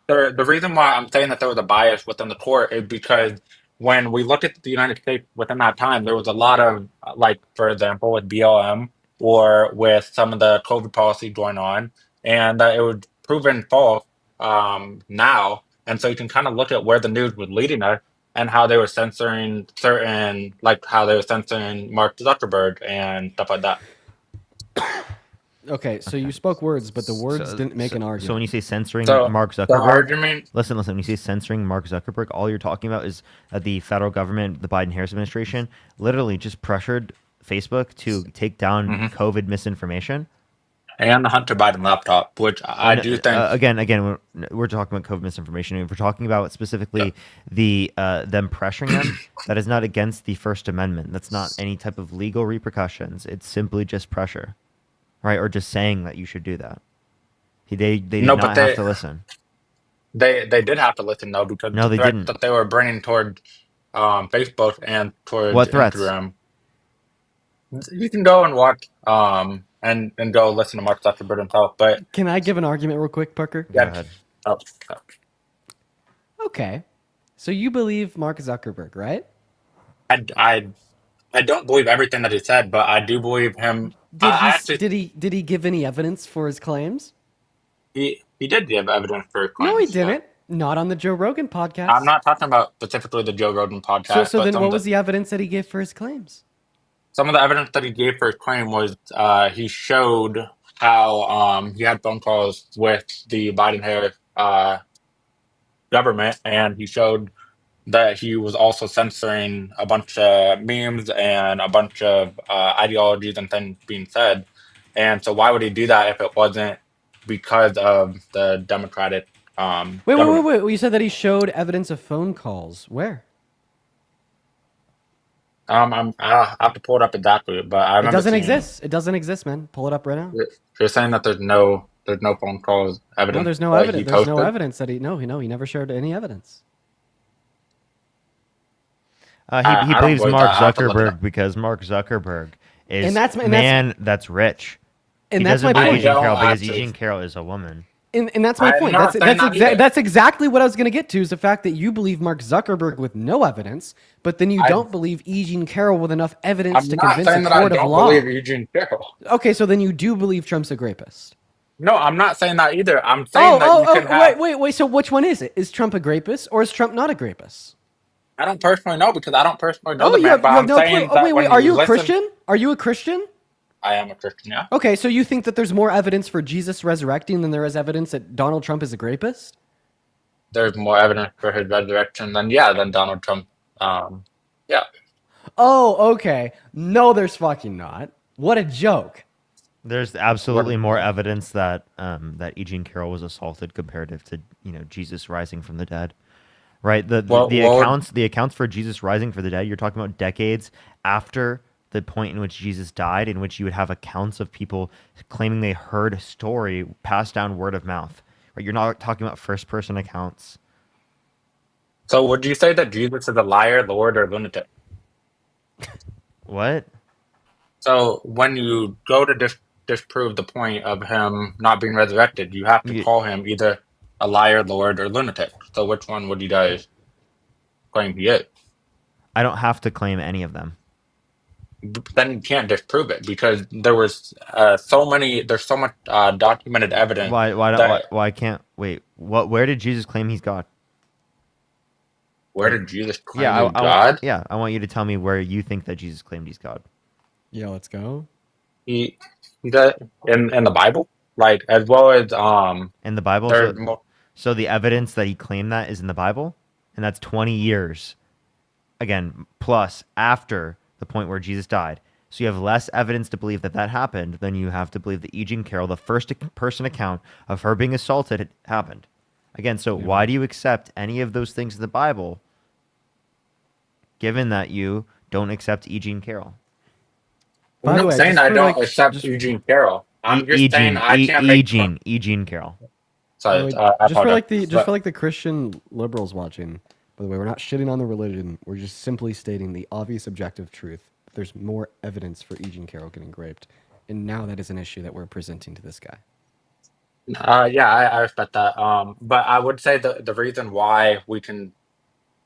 The reason why I'm saying that there was a bias within the court is because when we look at the United States within that time, there was a lot of, like, for example, with BLM or with some of the COVID policy going on, and it was proven false now. And so you can kind of look at where the news was leading us and how they were censoring certain, like how they were censoring Mark Zuckerberg and stuff like that. Okay, so you spoke words, but the words didn't make an argument. So when you say censoring So, Mark the Zuckerberg, argument- listen. When you say censoring Mark Zuckerberg, all you're talking about is that the federal government, the Biden-Harris administration, literally just pressured Facebook to take down COVID misinformation. And the Hunter Biden laptop, which I do think again, we're talking about COVID misinformation. If we're talking about specifically the them pressuring them, that is not against the First Amendment. That's not any type of legal repercussions. It's simply just pressure, right? Or just saying that you should do that. They did not have to listen. They did have to listen though, because No, the they threats didn't. that they were bringing toward Facebook and towards What threats? Instagram. You can go and watch and go listen to Mark Zuckerberg himself. But Can I give an argument real quick, Parker? yeah, go ahead. Okay. So you believe Mark Zuckerberg, right? I don't believe everything that he said, but I do believe him. Did he give any evidence for his claims? He did give evidence for his claims. No, he didn't. Not on the Joe Rogan podcast. I'm not talking about specifically the Joe Rogan podcast. So but then some what of was the evidence that he gave for his claims? Some of the evidence that he gave for his claim was he showed how he had phone calls with the Biden-Harris government, and he showed that he was also censoring a bunch of memes and a bunch of ideologies and things being said. And so why would he do that if it wasn't because of the Democratic Wait. government? You said that he showed evidence of phone calls. Where? I have to pull it up exactly, but I It remember doesn't seeing exist. It doesn't exist, man. Pull it up right now. You're saying that there's no phone calls evidence. No, there's no that evidence. he There's no posted? evidence that he never shared any evidence. He I don't believes believe Mark that. I have to look it Zuckerberg because Mark Zuckerberg is And that's- a and that's- man that's rich. And He that's doesn't my believe point. Eugene Carroll I because don't Eugene Carroll is a woman. And that's my I'm point. not saying that either. That's exactly what I was going to get to, is the fact that you believe Mark Zuckerberg with no evidence, but then you don't believe Eugene Carroll with enough evidence I'm to not convince saying a that I court of don't law. believe Eugene Carroll. Okay, so then you do believe Trump's a rapist. No, I'm not saying that either. I'm saying that you can have. Wait. So which one is it? Is Trump a rapist or is Trump not a rapist? I don't personally know because I don't personally know Oh, the you man. have, But you have I'm no saying clue. that Wait. when Are you a listen- Christian? Are you a Christian? I am a Christian. Yeah. Okay, so you think that there's more evidence for Jesus resurrecting than there is evidence that Donald Trump is a rapist? There's more evidence for his resurrection than Donald Trump. Yeah. Oh, okay. No, there's fucking not. What a joke. There's absolutely more evidence that that Eugene Carroll was assaulted comparative to Jesus rising from the dead, right? The accounts for Jesus rising from the dead. You're talking about decades after the point in which Jesus died, in which you would have accounts of people claiming they heard a story passed down word of mouth. Right? You're not talking about first person accounts. So would you say that Jesus is a liar, Lord, or lunatic? What? So when you go to disprove the point of him not being resurrected, you have to call him either a liar, Lord, or lunatic. So which one would you guys claim he is? I don't have to claim any of them. Then you can't disprove it because there was there's so much documented evidence. Why can't wait? Where did Jesus claim he's God? Where did Jesus claim he's God? I want you to tell me where you think that Jesus claimed he's God. Yeah, let's go. He got in the Bible, like as well as in the Bible. So the evidence that he claimed that is in the Bible, and that's 20 years, again, plus after the point where Jesus died. So you have less evidence to believe that that happened than you have to believe that E. Jean Carroll, the first person account of her being assaulted, happened. Again, so why do you accept any of those things in the Bible, given that you don't accept E. Jean Carroll? I'm not saying I don't accept Eugene Carroll. I'm just saying I can't make. E. Jean Carroll. Sorry, just for apologize. like the Christian liberals watching. By the way, we're not shitting on the religion. We're just simply stating the obvious objective truth. There's more evidence for E. Jean Carroll getting raped, and now that is an issue that we're presenting to this guy. Yeah, I respect that. But I would say the reason why we can,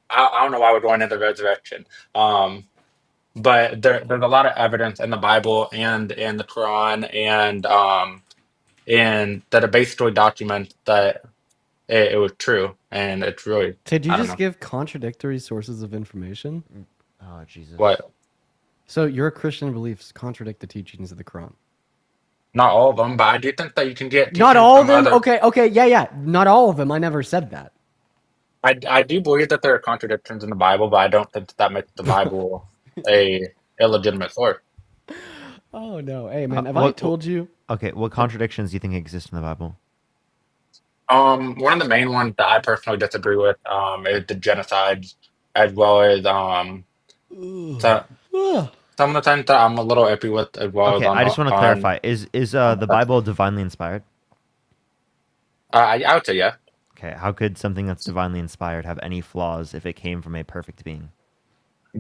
I don't know why we're going into the resurrection. But there's a lot of evidence in the Bible and in the Quran and that it basically documents that it was true, and it's really. Did you I don't just know. give contradictory sources of information? Oh, Jesus. What? So your Christian beliefs contradict the teachings of the Quran? Not all of them, but I do think that you can get Not teachings all of from them? other. Okay, yeah. Not all of them. I never said that. I do believe that there are contradictions in the Bible, but I don't think that makes the Bible a illegitimate source. Oh no. Hey man, have I told you? Okay, what contradictions do you think exist in the Bible? One of the main ones that I personally disagree with is the genocides, as well as some of the times that I'm a little iffy with, as well as Okay, on. I just want to clarify: is the Bible divinely inspired? I would say yeah. Okay, how could something that's divinely inspired have any flaws if it came from a perfect being?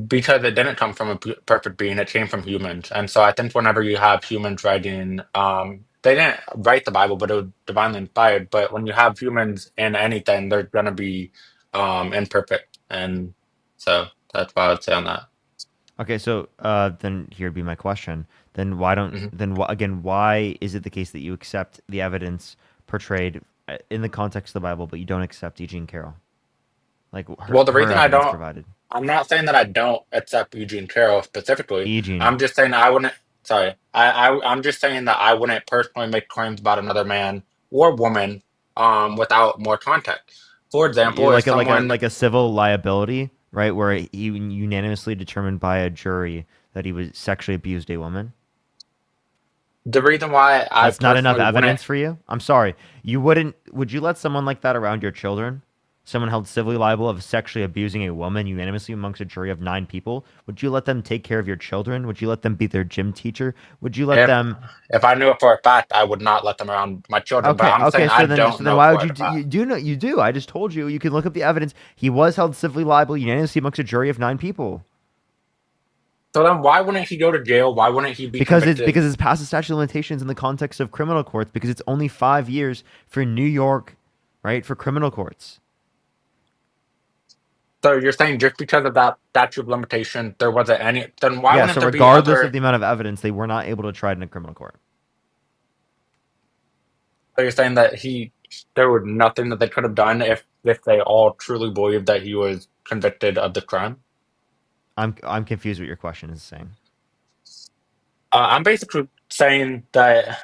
Because it didn't come from a perfect being; it came from humans, and so I think whenever you have humans writing, they didn't write the Bible, but it was divinely inspired. But when you have humans in anything, they're gonna be imperfect, and so that's what I would say on that. Okay, so then here'd be my question. Then why don't again? Why is it the case that you accept the evidence portrayed in the context of the Bible, but you don't accept E. Jean Carroll? Like Well, the her reason I evidence don't, provided. I'm not saying that I don't accept Eugene Carroll specifically. Eugene. I'm just saying I wouldn't. Sorry, I'm just saying that I wouldn't personally make claims about another man or woman without more context. For example, if someone like a civil liability, right, where he unanimously determined by a jury that he was sexually abused a woman. The reason why that's not enough personally evidence wouldn't- for you. I'm sorry, you wouldn't. Would you let someone like that around your children? Someone held civilly liable of sexually abusing a woman unanimously amongst a jury of 9 people. Would you let them take care of your children? Would you let them be their gym teacher? Would you let them? If I knew it for a fact, I would not let them around my children. But I'm saying I don't know. Why for would you a fact. you do know? You do. I just told you. You can look up the evidence. He was held civilly liable unanimously amongst a jury of 9 people. So then, why wouldn't he go to jail? Why wouldn't he be convicted? Because it's past the statute of limitations in the context of criminal courts. Because it's only 5 years for New York, right? For criminal courts. So you're saying just because of that statute of limitation, there wasn't any? Then why wouldn't so there regardless be other? of the amount of evidence, they were not able to try it in a criminal court. So you're saying that there was nothing that they could have done if they all truly believed that he was convicted of the crime? I'm confused what your question is saying. I'm basically saying that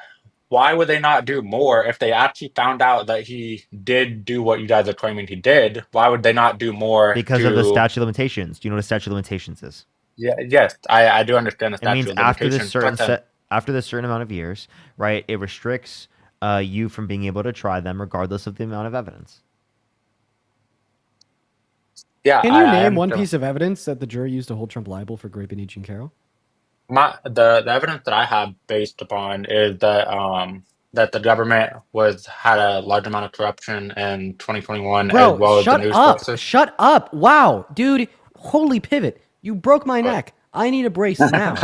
why would they not do more if they actually found out that he did do what you guys are claiming he did? Why would they not do more? Because of the statute of limitations. Do you know what a statute of limitations is? Yeah, yes, I do understand the It statute means of limitations. after this certain amount of years, right? It restricts you from being able to try them regardless of the amount of evidence. Yeah. Can you name one piece of evidence that the jury used to hold Trump liable for raping E. Jean Carroll? The evidence that I have based upon is that that the government had a large amount of corruption in 2021, as well as the news sources. Shut up! Wow, dude, holy pivot! You broke my neck. I need a brace now.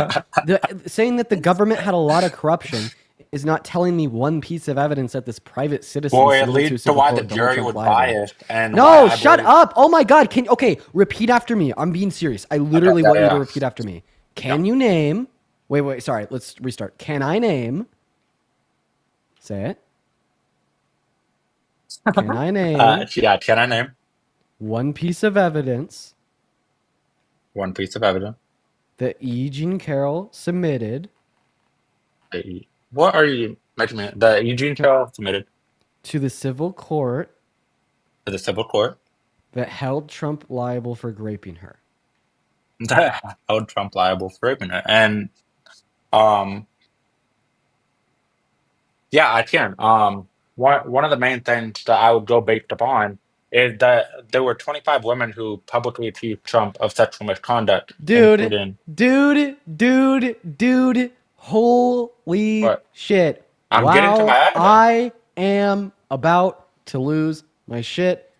Saying that the government had a lot of corruption is not telling me one piece of evidence that this private citizen. Well, it leads to why the jury was biased and no, shut up! Oh my God! Repeat after me? I'm being serious. I literally want you to repeat after me. Can you name? Wait. Sorry. Let's restart. Can I name? Say it. Can I name? Can I name one piece of evidence? One piece of evidence that E. Jean Carroll submitted. What are you mentioning? That Eugene Carroll submitted to the civil court. To the civil court that held Trump liable for raping her. That held Trump liable for raping her, and Um, yeah, I can. One of the main things that I would go based upon is that there were 25 women who publicly accused Trump of sexual misconduct, Dude, including dude, holy what? shit. I'm getting to Wow, my evidence. I am about to lose my shit.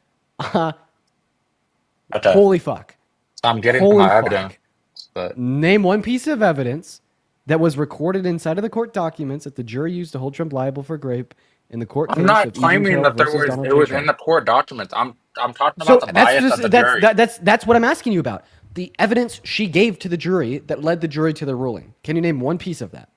Okay, Holy fuck. I'm getting to Holy my fuck. evidence. But Name one piece of evidence that was recorded inside of the court documents that the jury used to hold Trump liable for rape in the court I'm case not of E. Jean claiming Carroll that versus Donald it J. was in Trump. the court documents. I'm talking about So the that's bias of the just jury. that's what I'm asking you about. The evidence she gave to the jury that led the jury to the ruling. Can you name one piece of that?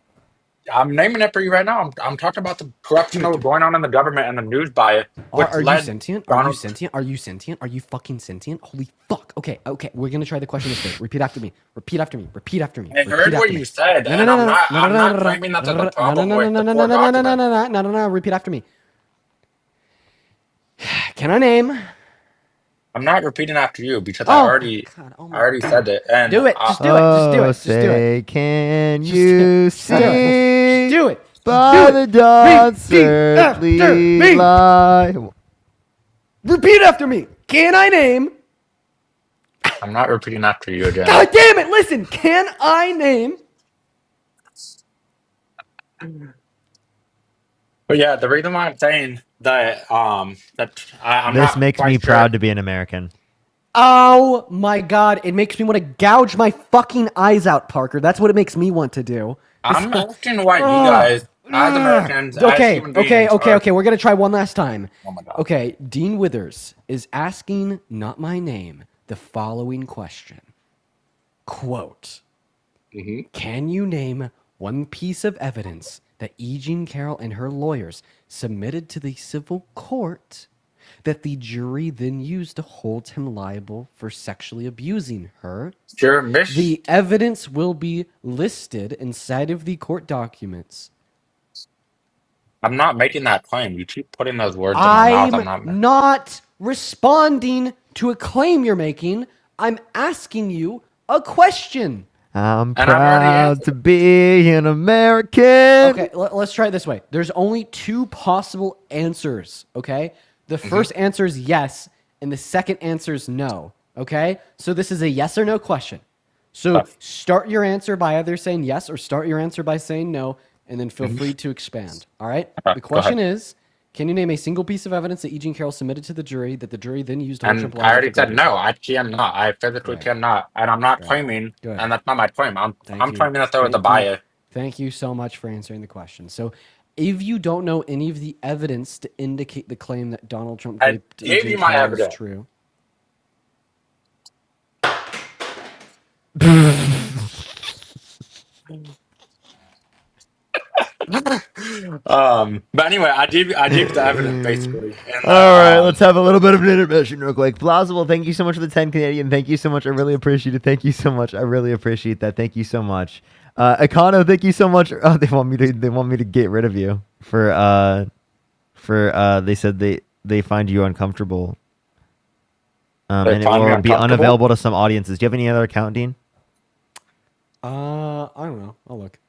I'm naming it for you right now. I'm talking about the corruption that was going on in the government and the news bias, which Are you led sentient? Are you Donald. sentient? Are you sentient? Are you fucking sentient? Holy fuck. Okay. We're gonna try the question this way. Repeat after me. Repeat after me. Repeat after me. I Repeat heard what after you me. said, No, no, and no, no, no, I'm no, not no, claiming that there's a no, problem no, no, with no, the no, no, court no, no, no, documents. no. Repeat after me. Can I name? I'm not repeating after you because Oh I already said it, and do it. Just do it. Just do it. Just do Say, it. can Just you just do it. see Just do it. Just by do the it. dawn's Repeat after earthly me. light? Repeat after me. Can I name? I'm not repeating after you again. God damn it! Listen. Can I name? But yeah, the reason why I'm saying that I'm This not makes quite me sure. proud to be an American. Oh my god! It makes me want to gouge my fucking eyes out, Parker. That's what it makes me want to do. I'm asking why you guys, as Americans, as Okay, human beings, okay. We're gonna try one last time. Oh my god. Okay, Dean Withers is asking, not my name, the following question. Quote, can you name one piece of evidence that E. Jean Carroll and her lawyers submitted to the civil court that the jury then used to hold him liable for sexually abusing her? Sure, The evidence will be listed inside of the court documents. I'm not making that claim. You keep putting those words in my mouth. I'm not responding to a claim you're making. I'm asking you a question. I'm And I've already proud answered. to be an American. Okay, let's try it this way. There's only two possible answers, okay? The first answer is yes, and the second answer is no, okay? So this is a yes or no question. So start your answer by either saying yes or start your answer by saying no, and then feel free to expand, all right? The question is, can you name a single piece of evidence that E. Jean Carroll submitted to the jury that the jury then used to hold Trump And I liable already for said abuse? no. I cannot. I physically cannot. And I'm not claiming, Good. and that's not my claim. I'm Thank you. claiming that there was a Thank you. bias. Thank you so much for answering the question. So, if you don't know any of the evidence to indicate the claim that Donald Trump I raped E. gave Jean you my Carroll is evidence. true. But anyway, I gave you the evidence basically. And, All right, let's have a little bit of an intermission real quick. Plausible, thank you so much for the 10 Canadian. Thank you so much. I really appreciate it. Thank you so much. I really appreciate that. Thank you so much. Econo, thank you so much. Oh, they want me to get rid of you for they said they find you uncomfortable. And it will be unavailable to some audiences. Do you have any other account, Dean? I don't know. I'll look.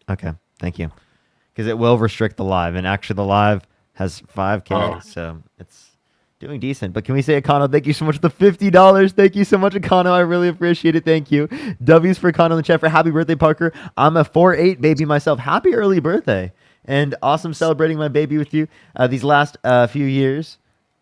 Okay, thank you. Because it will restrict the live, and actually the live has 5K, so it's doing decent. But can we say, Econo, thank you so much for the $50. Thank you so much, Econo. I really appreciate it. Thank you. W's for Econo in the chat for happy birthday, Parker. I'm a 4'8" baby myself. Happy early birthday. And awesome celebrating my baby with you these last few years.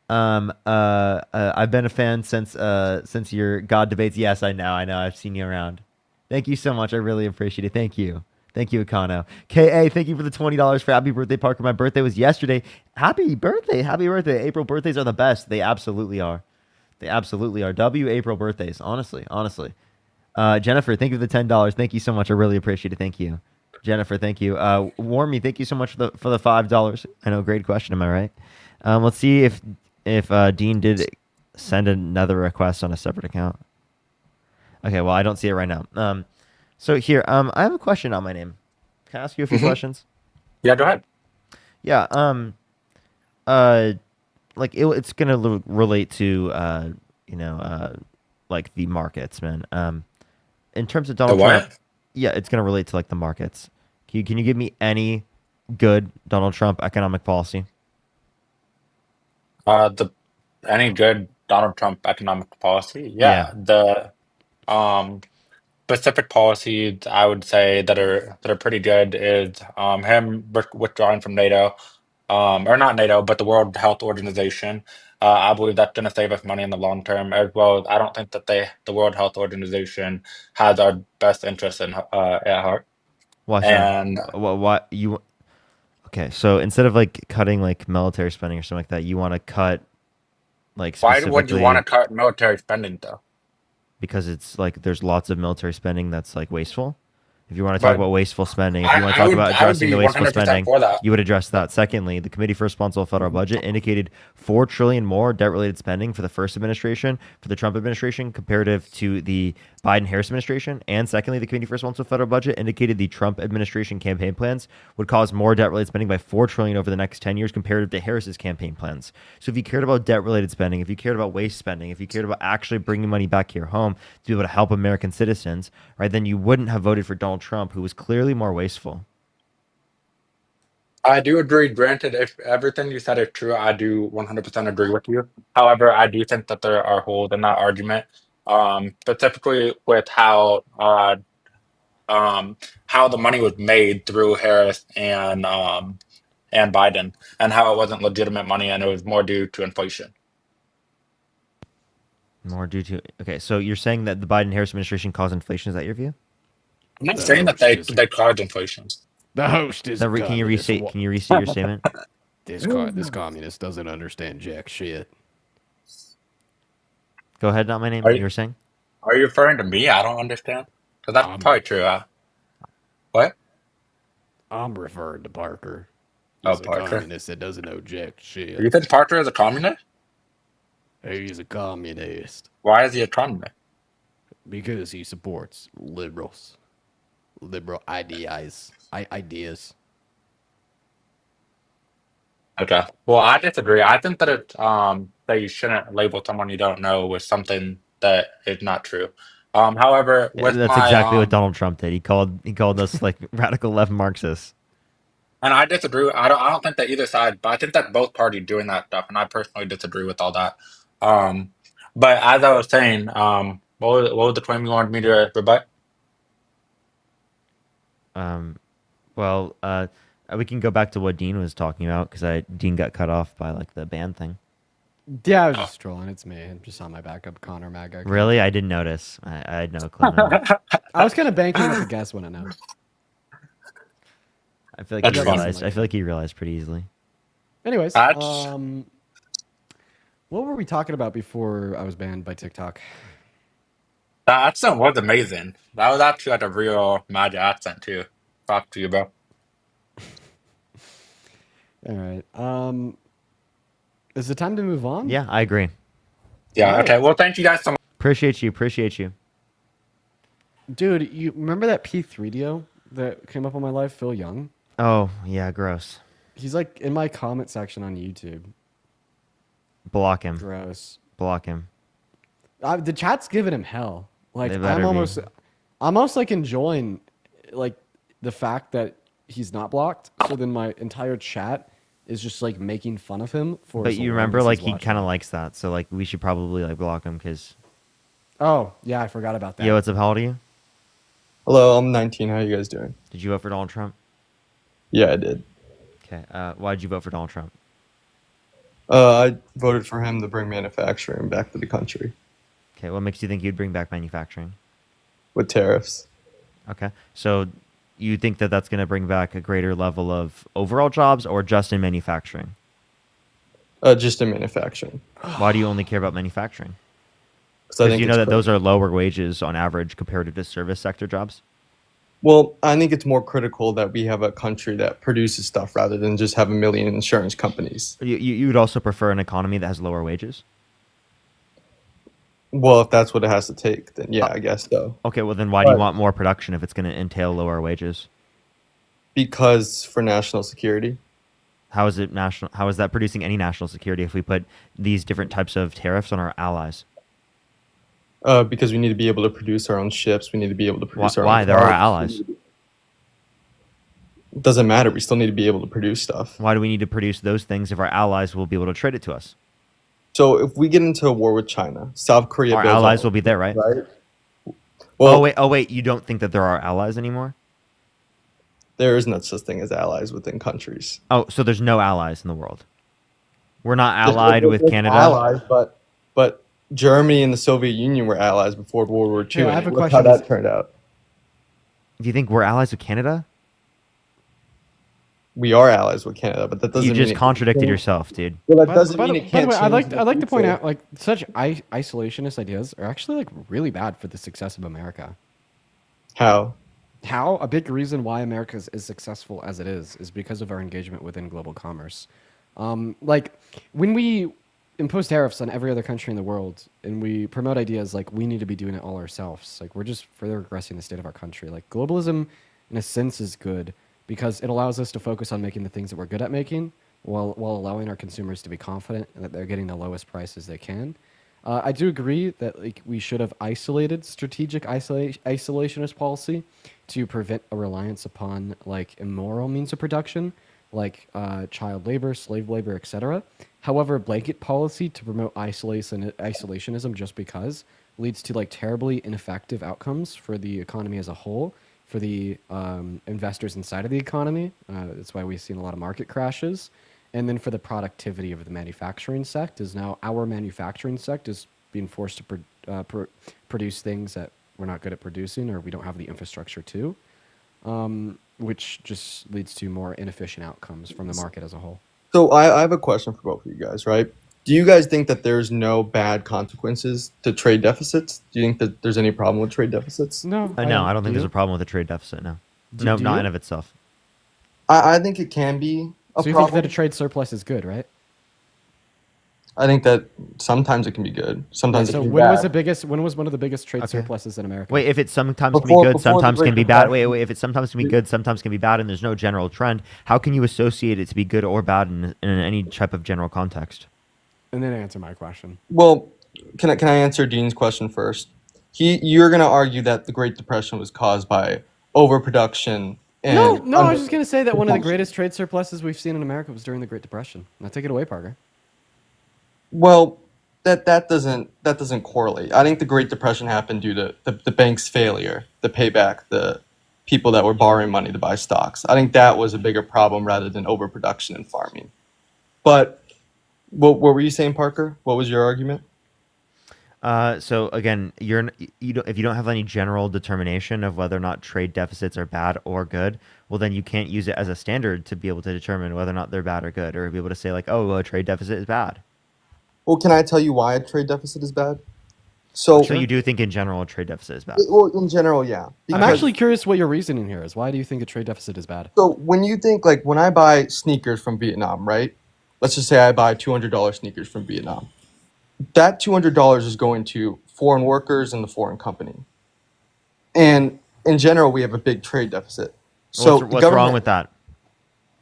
I've been a fan since your God debates. Yes, I know. I've seen you around. Thank you so much. I really appreciate it. Thank you. Thank you, Econo. KA, thank you for the $20 for happy birthday, Parker. My birthday was yesterday. Happy birthday. Happy birthday. April birthdays are the best. They absolutely are. They absolutely are. April birthdays. Honestly. Jennifer, thank you for the $10. Thank you so much. I really appreciate it. Thank you. Jennifer, thank you. Warmy, thank you so much for the $5. I know, great question. Am I right? Let's see if Dean did send another request on a separate account. Okay, well, I don't see it right now. So here, I have a question on my name. Can I ask you a few questions? Yeah, go ahead. Yeah, like it's gonna relate to like the markets, man. In terms of Donald Trump, Yeah, it's gonna relate to like the markets. Can you give me any good Donald Trump economic policy? The any good Donald Trump economic policy? Yeah. Yeah, the um specific policies I would say that are pretty good is him withdrawing from NATO, or not NATO, but the World Health Organization. I believe that's going to save us money in the long term, as well as I don't think that the World Health Organization has our best interest at heart. Why so? And What you? Okay, so instead of like cutting like military spending or something like that, you want to cut like why would you want to specifically cut military spending though? because it's like there's lots of military spending that's like wasteful. If you want to talk But about wasteful spending, if you want to I talk would about I would addressing be the wasteful 100% spending, for that. you would address that. Secondly, the Committee for Responsible Federal Budget indicated 4 trillion more debt-related spending for the first administration, for the Trump administration, comparative to the Biden-Harris administration. And secondly, the Committee for Responsible Federal Budget indicated the Trump administration campaign plans would cause more debt-related spending by 4 trillion over the next 10 years comparative to Harris's campaign plans. So if you cared about debt-related spending, if you cared about waste spending, if you cared about actually bringing money back here home to be able to help American citizens, right, then you wouldn't have voted for Donald Trump, who was clearly more wasteful. I do agree. Granted, if everything you said is true, I do 100% agree with you. However, I do think that there are holes in that argument, specifically with how the money was made through Harris and Biden, and how it wasn't legitimate money and it was more due to inflation. More due to okay, so you're saying that the Biden-Harris administration caused inflation? Is that your view? I'm not The saying that host is a, they caused inflation. the host is a Can you communist. restate? Can you restate your statement? This communist doesn't understand jack shit. Go ahead. Not my name. Are You you were saying? are you referring to me? I don't understand. Because that's I'm probably true. What? I'm referring to Parker. Oh, He's a Parker. communist that doesn't know jack shit. You think Parker is a communist? He's a communist Why is he a communist? because he supports liberals, liberal ideas. Ideas. Okay. Well, I disagree. I think that that you shouldn't label someone you don't know with something that is not true. However, Yeah, with that's my exactly what Donald Trump did. He called us like radical left Marxists. and I disagree. I don't think that either side, but I think that both parties doing that stuff, and I personally disagree with all that. Um, but as I was saying, what was the claim you wanted me to rebut? Um, well, we can go back to what Dean was talking about because Dean got cut off by like the band thing. Yeah, I was just trolling. It's me. I'm just on my backup Connor Mag account. Really, I didn't notice. I had no clue. I was kind of banking that the guest wouldn't know. I feel like That's he funny. realized. I feel like he realized pretty easily. Anyways, That's- what were we talking about before I was banned by TikTok? That accent was amazing. That was actually like a real magic accent too. Talk to you, bro. All right. Is it time to move on? Yeah, I agree. Yeah. Alright. Okay. Well, thank you guys so much. Appreciate you. Appreciate you. Dude, you remember that P3dio that came up on my live, Phil Young? Oh yeah, gross. He's like in my comment section on YouTube. Block him. Gross. Block him. The chat's giving him hell. Like They better I'm be. almost like enjoying like the fact that he's not blocked. So then my entire chat is just like making fun of him for. But as you long remember, as like he's he watching. kind of likes that, so like we should probably like block him because. Oh yeah, I forgot about that. Yo, what's up? How old are you? Hello, I'm 19. How are you guys doing? Did you vote for Donald Trump? Yeah, I did. Okay. Why did you vote for Donald Trump? I voted for him to bring manufacturing back to the country Okay. What makes you think you'd bring back manufacturing? with tariffs. Okay. So you think that that's going to bring back a greater level of overall jobs or just in manufacturing? Just in manufacturing. Why do you only care about manufacturing? Because I Because think you know it's that those are lower wages on average comparative to service sector jobs? Well, I think it's more critical that we have a country that produces stuff rather than just have a million insurance companies. You would also prefer an economy that has lower wages? Well, if that's what it has to take, then yeah, I guess so. Okay, well then why do you But- want more production if it's going to entail lower wages? Because for national security. How is it national? How is that producing any national security if we put these different types of tariffs on our allies? Because we need to be able to produce our own ships. We need to be able to produce our Why? own They're our cars. allies. It doesn't matter. We still need to be able to produce stuff. Why do we need to produce those things if our allies will be able to trade it to us? So if we get into a war with China, South Korea Our builds allies all- will be there, right? Right. Oh wait, you don't think that they're our allies anymore? There is no such thing as allies within countries. Oh, so there's no allies in the world. We're not There's- allied with there's Canada. Allies, but Germany and the Soviet Union were allies before World War II. Yeah, I have a Look question. how that turned out. Do you think we're allies with Canada? We are allies with Canada, but that doesn't You mean just it- contradicted yourself, dude. Well, that doesn't mean it By the can't way, I'd change like to point future. out like such isolationist ideas are actually like really bad for the success of America. How? How a big reason why America is as successful as it is because of our engagement within global commerce. Like when we impose tariffs on every other country in the world and we promote ideas like we need to be doing it all ourselves, like we're just further regressing the state of our country. Like globalism in a sense is good because it allows us to focus on making the things that we're good at making while allowing our consumers to be confident that they're getting the lowest prices they can. I do agree that like we should have isolated strategic isolationist policy to prevent a reliance upon like immoral means of production, like child labor, slave labor, etc. However, blanket policy to promote isolationism just because leads to like terribly ineffective outcomes for the economy as a whole, for the investors inside of the economy. That's why we've seen a lot of market crashes. And then for the productivity of the manufacturing sector, is now our manufacturing sector is being forced to produce things that we're not good at producing or we don't have the infrastructure to, which just leads to more inefficient outcomes from the market as a whole. So I have a question for both of you guys, right? Do you guys think that there's no bad consequences to trade deficits? Do you think that there's any problem with trade deficits? No. No, I don't think there's a problem with a trade deficit. No, Do not you? in of itself. I think it can be a So you problem. think that a trade surplus is good, right? I think that sometimes it can be good. Sometimes it So can be when bad. was the biggest? When was one of the biggest trade surpluses in America? Wait, if it's sometimes can Before- be good, before the sometimes Great can be bad. Depression. Wait, if it's sometimes can be good, sometimes can be bad, and there's no general trend, how can you associate it to be good or bad in any type of general context? And then answer my question. Well, can I answer Dean's question first? You're going to argue that the Great Depression was caused by overproduction and No, I was just gonna say that one of the greatest trade surpluses we've seen in America was during the Great Depression. Now take it away, Parker. Well, that doesn't correlate. I think the Great Depression happened due to the bank's failure to pay back the people that were borrowing money to buy stocks. I think that was a bigger problem rather than overproduction in farming. But what were you saying, Parker? What was your argument? So again, if you don't have any general determination of whether or not trade deficits are bad or good, well then you can't use it as a standard to be able to determine whether or not they're bad or good, or be able to say like, oh, well, a trade deficit is bad. Well, can I tell you why a trade deficit is bad? So you do think in general a trade deficit is bad? Well, in general, yeah. I'm Because- actually curious what your reasoning here is. Why do you think a trade deficit is bad? So when you think like when I buy sneakers from Vietnam, right? Let's just say I buy $200 sneakers from Vietnam. That $200 is going to foreign workers and the foreign company. And in general, we have a big trade deficit. So What's wrong with that?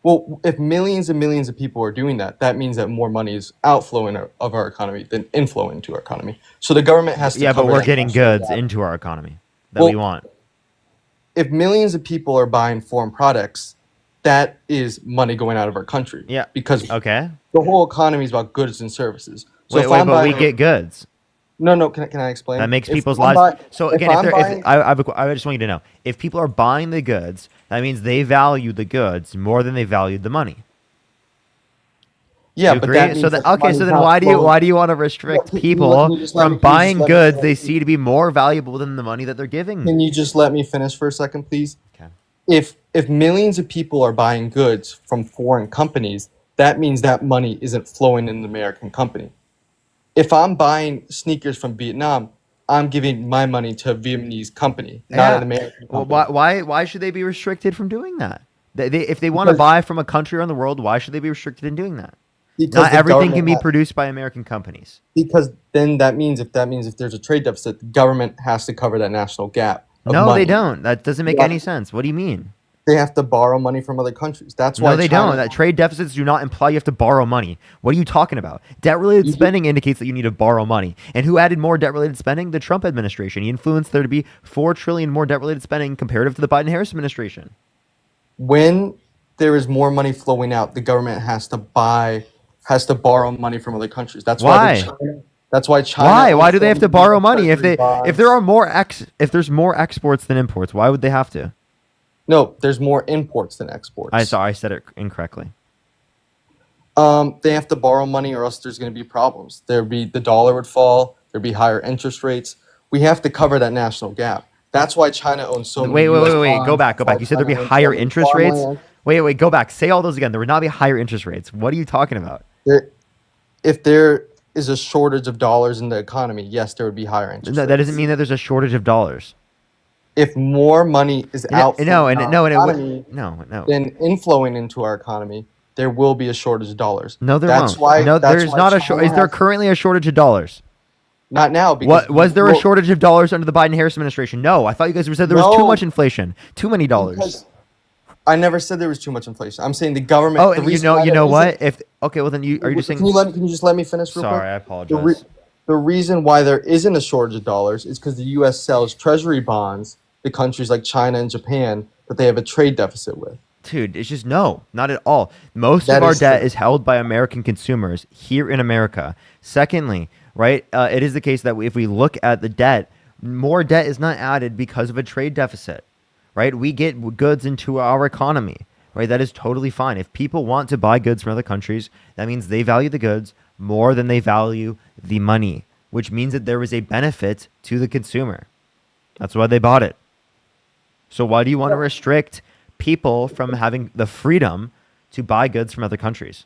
Well, if millions and millions of people are doing that, that means that more money is outflowing of our economy than inflowing into our economy. So the government has to. Yeah, but cover we're that getting national goods gap. into our economy that we want. If millions of people are buying foreign products, that is money going out of our country. Yeah. Because the whole economy is about goods and services. So Wait, but we get goods. No. Can I explain? That makes If people's I'm lives. buy- So if again, I'm buying- I just want you to know, if people are buying the goods, that means they value the goods more than they valued the money. Yeah, Do you but agree? that means So that then, okay, money's so then not why do flowing- you want to restrict Can you people let me from buying goods they see to be more valuable than the money that they're giving? Can you just let me finish for a second, please? Okay. If millions of people are buying goods from foreign companies, that means that money isn't flowing in the American company. If I'm buying sneakers from Vietnam, I'm giving my money to a Vietnamese company, not an American company. Well, why should they be restricted from doing that? If they want to Because- buy from a country around the world, why should they be restricted in doing that? Because Not the everything can government be ha- produced by American companies. Because then that means if there's a trade deficit, the government has to cover that national gap. Of No, money. they don't. That doesn't make Yeah. any sense. What do you mean? They have to borrow money from other countries. That's why No, they China, don't. That trade deficits do not imply you have to borrow money. What are you talking about? Debt-related spending indicates that you need to borrow money. And who added more debt-related spending? The Trump administration. He influenced there to be $4 trillion more debt-related spending comparative to the Biden-Harris administration. when there is more money flowing out, the government has to borrow money from other countries. That's Why? That's why China. Why? Why owns do they have so to many borrow money if treasury if bonds. there are more if there's more exports than imports? Why would they have to? No, there's more imports than exports. I said it incorrectly. They have to borrow money, or else there's going to be problems. The dollar would fall. There'd be higher interest rates. We have to cover that national gap. That's why China owns so many. Wait. US Go bonds. back. That's You said why there'd be China owns higher so many interest rates. farmland. Wait. Go back. Say all those again. There would not be higher interest rates. What are you talking about? If there is a shortage of dollars in the economy, yes, there would be higher interest That rates. doesn't mean that there's a shortage of dollars. If more money is out No, economy no. than inflowing into our economy, there will be a shortage of dollars. No, there That's won't. why. That's There's why not a China shortage. Is there has- currently a shortage of dollars? Not now. Because What was there a well, shortage of dollars under the Biden-Harris administration? No, I thought you guys said there was too No. much inflation, too many dollars. Because I never said there was too much inflation. I'm saying the government. Oh, the and you reason know why there what? isn't- If okay, well then are you just saying? Can you just let me finish real quick? Sorry, I apologize. The reason why there isn't a shortage of dollars is because the U.S. sells treasury bonds to countries like China and Japan that they have a trade deficit with. Dude, it's just no, not at all. Most That of our is debt true. is held by American consumers here in America. Secondly, right, it is the case that if we look at the debt, more debt is not added because of a trade deficit, right? We get goods into our economy, right? That is totally fine. If people want to buy goods from other countries, that means they value the goods more than they value the money, which means that there is a benefit to the consumer. That's why they bought it. So why do you want to restrict people from having the freedom to buy goods from other countries?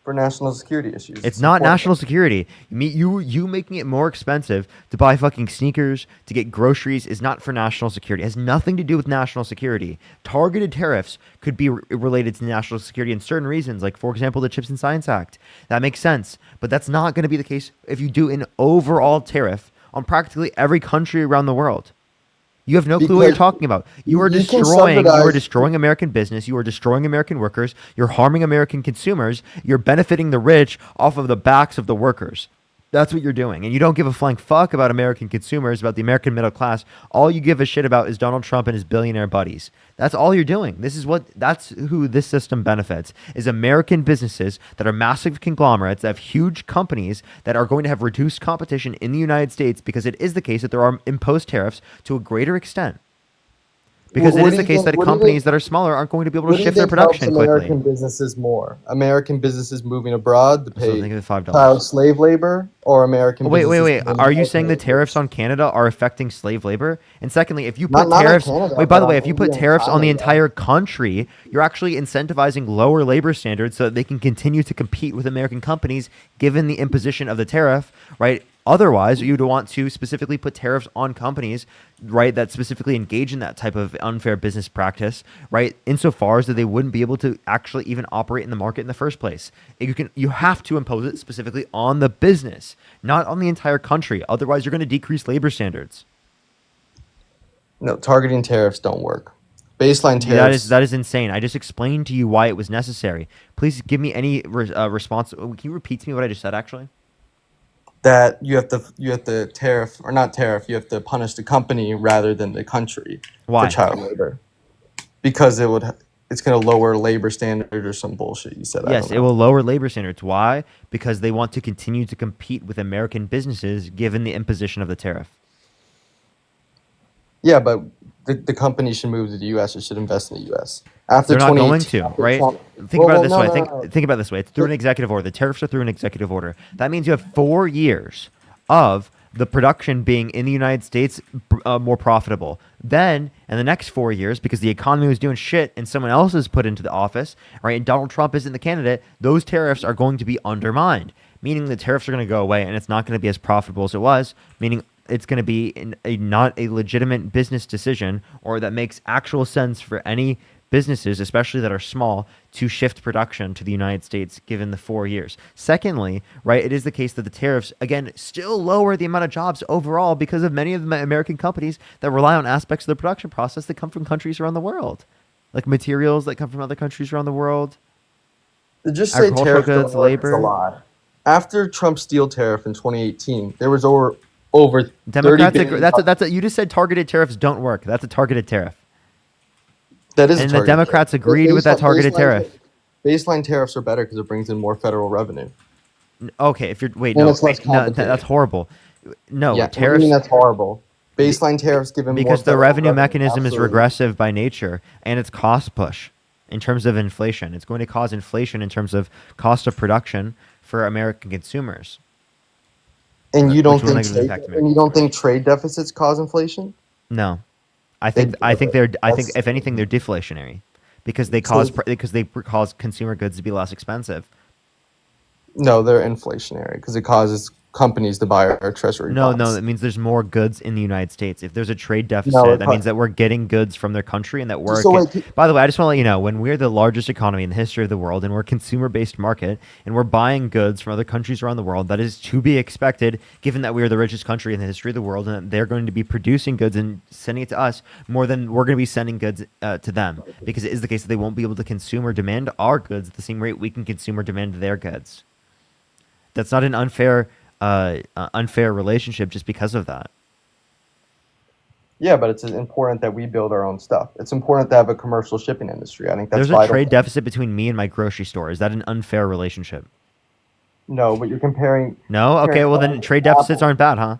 For national security issues. It's not national security. You making it more expensive to buy fucking sneakers, to get groceries is not for national security. It has nothing to do with national security. Targeted tariffs could be related to national security in certain reasons, like, for example, the Chips and Science Act. That makes sense. But that's not going to be the case if you do an overall tariff on practically every country around the world. You have no clue what you're talking about. You are destroying American business. You are destroying American workers. You're harming American consumers. You're benefiting the rich off of the backs of the workers. That's what you're doing. And you don't give a flying fuck about American consumers, about the American middle class. All you give a shit about is Donald Trump and his billionaire buddies. That's all you're doing. That's who this system benefits, is American businesses that are massive conglomerates, that have huge companies that are going to have reduced competition in the United States, because it is the case that there are imposed tariffs to a greater extent. Because it is the case that companies that are smaller aren't going to be able to shift their production quickly. American businesses more. American businesses moving abroad to pay think of the $5. child slave labor, or American. Wait. businesses Are you moving saying the tariffs on Canada are affecting slave labor? And secondly, if you Not- put not on tariffs, Canada, wait, by the but way, on if you put India and tariffs on the China. entire country, you're actually incentivizing lower labor standards so that they can continue to compete with American companies given the imposition of the tariff, right? Otherwise, you'd want to specifically put tariffs on companies, right, that specifically engage in that type of unfair business practice, right, insofar as that they wouldn't be able to actually even operate in the market in the first place. You have to impose it specifically on the business, not on the entire country. Otherwise, you're going to decrease labor standards. No, targeting tariffs don't work. Baseline tariffs. That is insane. I just explained to you why it was necessary. Please give me any response. Can you repeat to me what I just said, actually? That you have to tariff, or not tariff, you have to punish the company rather than the country Why? for child labor, because it's going to lower labor standard or some bullshit you said. Yes, it will lower labor standards. Why? Because they want to continue to compete with American businesses given the imposition of the tariff. Yeah, but the company should move to the U.S. or should invest in the U.S. After They're not going 2018 to, right? Trump- Think about it this no, way. no, Think about it this way. It's through an executive order. The tariffs are through an executive order. That means you have 4 years of the production being in the United States more profitable. Then, in the next 4 years, because the economy was doing shit and someone else is put into the office, right, and Donald Trump isn't the candidate, those tariffs are going to be undermined, meaning the tariffs are going to go away and it's not going to be as profitable as it was, meaning it's going to be not a legitimate business decision, or that makes actual sense for any businesses, especially that are small, to shift production to the United States given the 4 years. Secondly, right, it is the case that the tariffs, again, still lower the amount of jobs overall because of many of the American companies that rely on aspects of the production process that come from countries around the world. like materials that come from other countries around the world. To just say Agricultural tariffs don't goods, work is a labor. lie. After Trump's steel tariff in 2018, there was over 30 Democrats agree. billion. You just said targeted tariffs don't work. That's a targeted tariff. That is And a the targeted Democrats tariff. agreed with that targeted tariff. Baseline tariffs are better because it brings in more federal revenue. Okay, if you're wait, And no, it's less no, complicated. that's horrible. No, Yeah, what do you tariffs. mean that's horrible? Baseline tariffs give him more Because the federal revenue revenue. mechanism is Absolutely. regressive by nature, and it's cost push in terms of inflation. It's going to cause inflation in terms of cost of production for American consumers. And you don't which will think negatively trade, impact and you don't think trade deficits cause inflation? No, I They think do. I think That's- if anything they're deflationary, because they So- cause consumer goods to be less expensive. No, they're inflationary because it causes companies to buy our treasury No, bonds. it means there's more goods in the United States. If there's a trade No, deficit, that means that we're getting goods from their country and that we're. So wait, By the way, I just want to let you know, when we're the largest economy in the history of the world and we're a consumer-based market and we're buying goods from other countries around the world, that is to be expected, given that we are the richest country in the history of the world and that they're going to be producing goods and sending it to us more than we're going to be sending goods to them, because it is the case that they won't be able to consume or demand our goods at the same rate we can consume or demand their goods. That's not an unfair relationship just because of that. Yeah, but it's important that we build our own stuff. It's important to have a commercial shipping industry. I think that's There's a vital. trade deficit between me and my grocery store. Is that an unfair relationship? No, but you're comparing. No? Okay, well then trade deficits aren't bad, huh?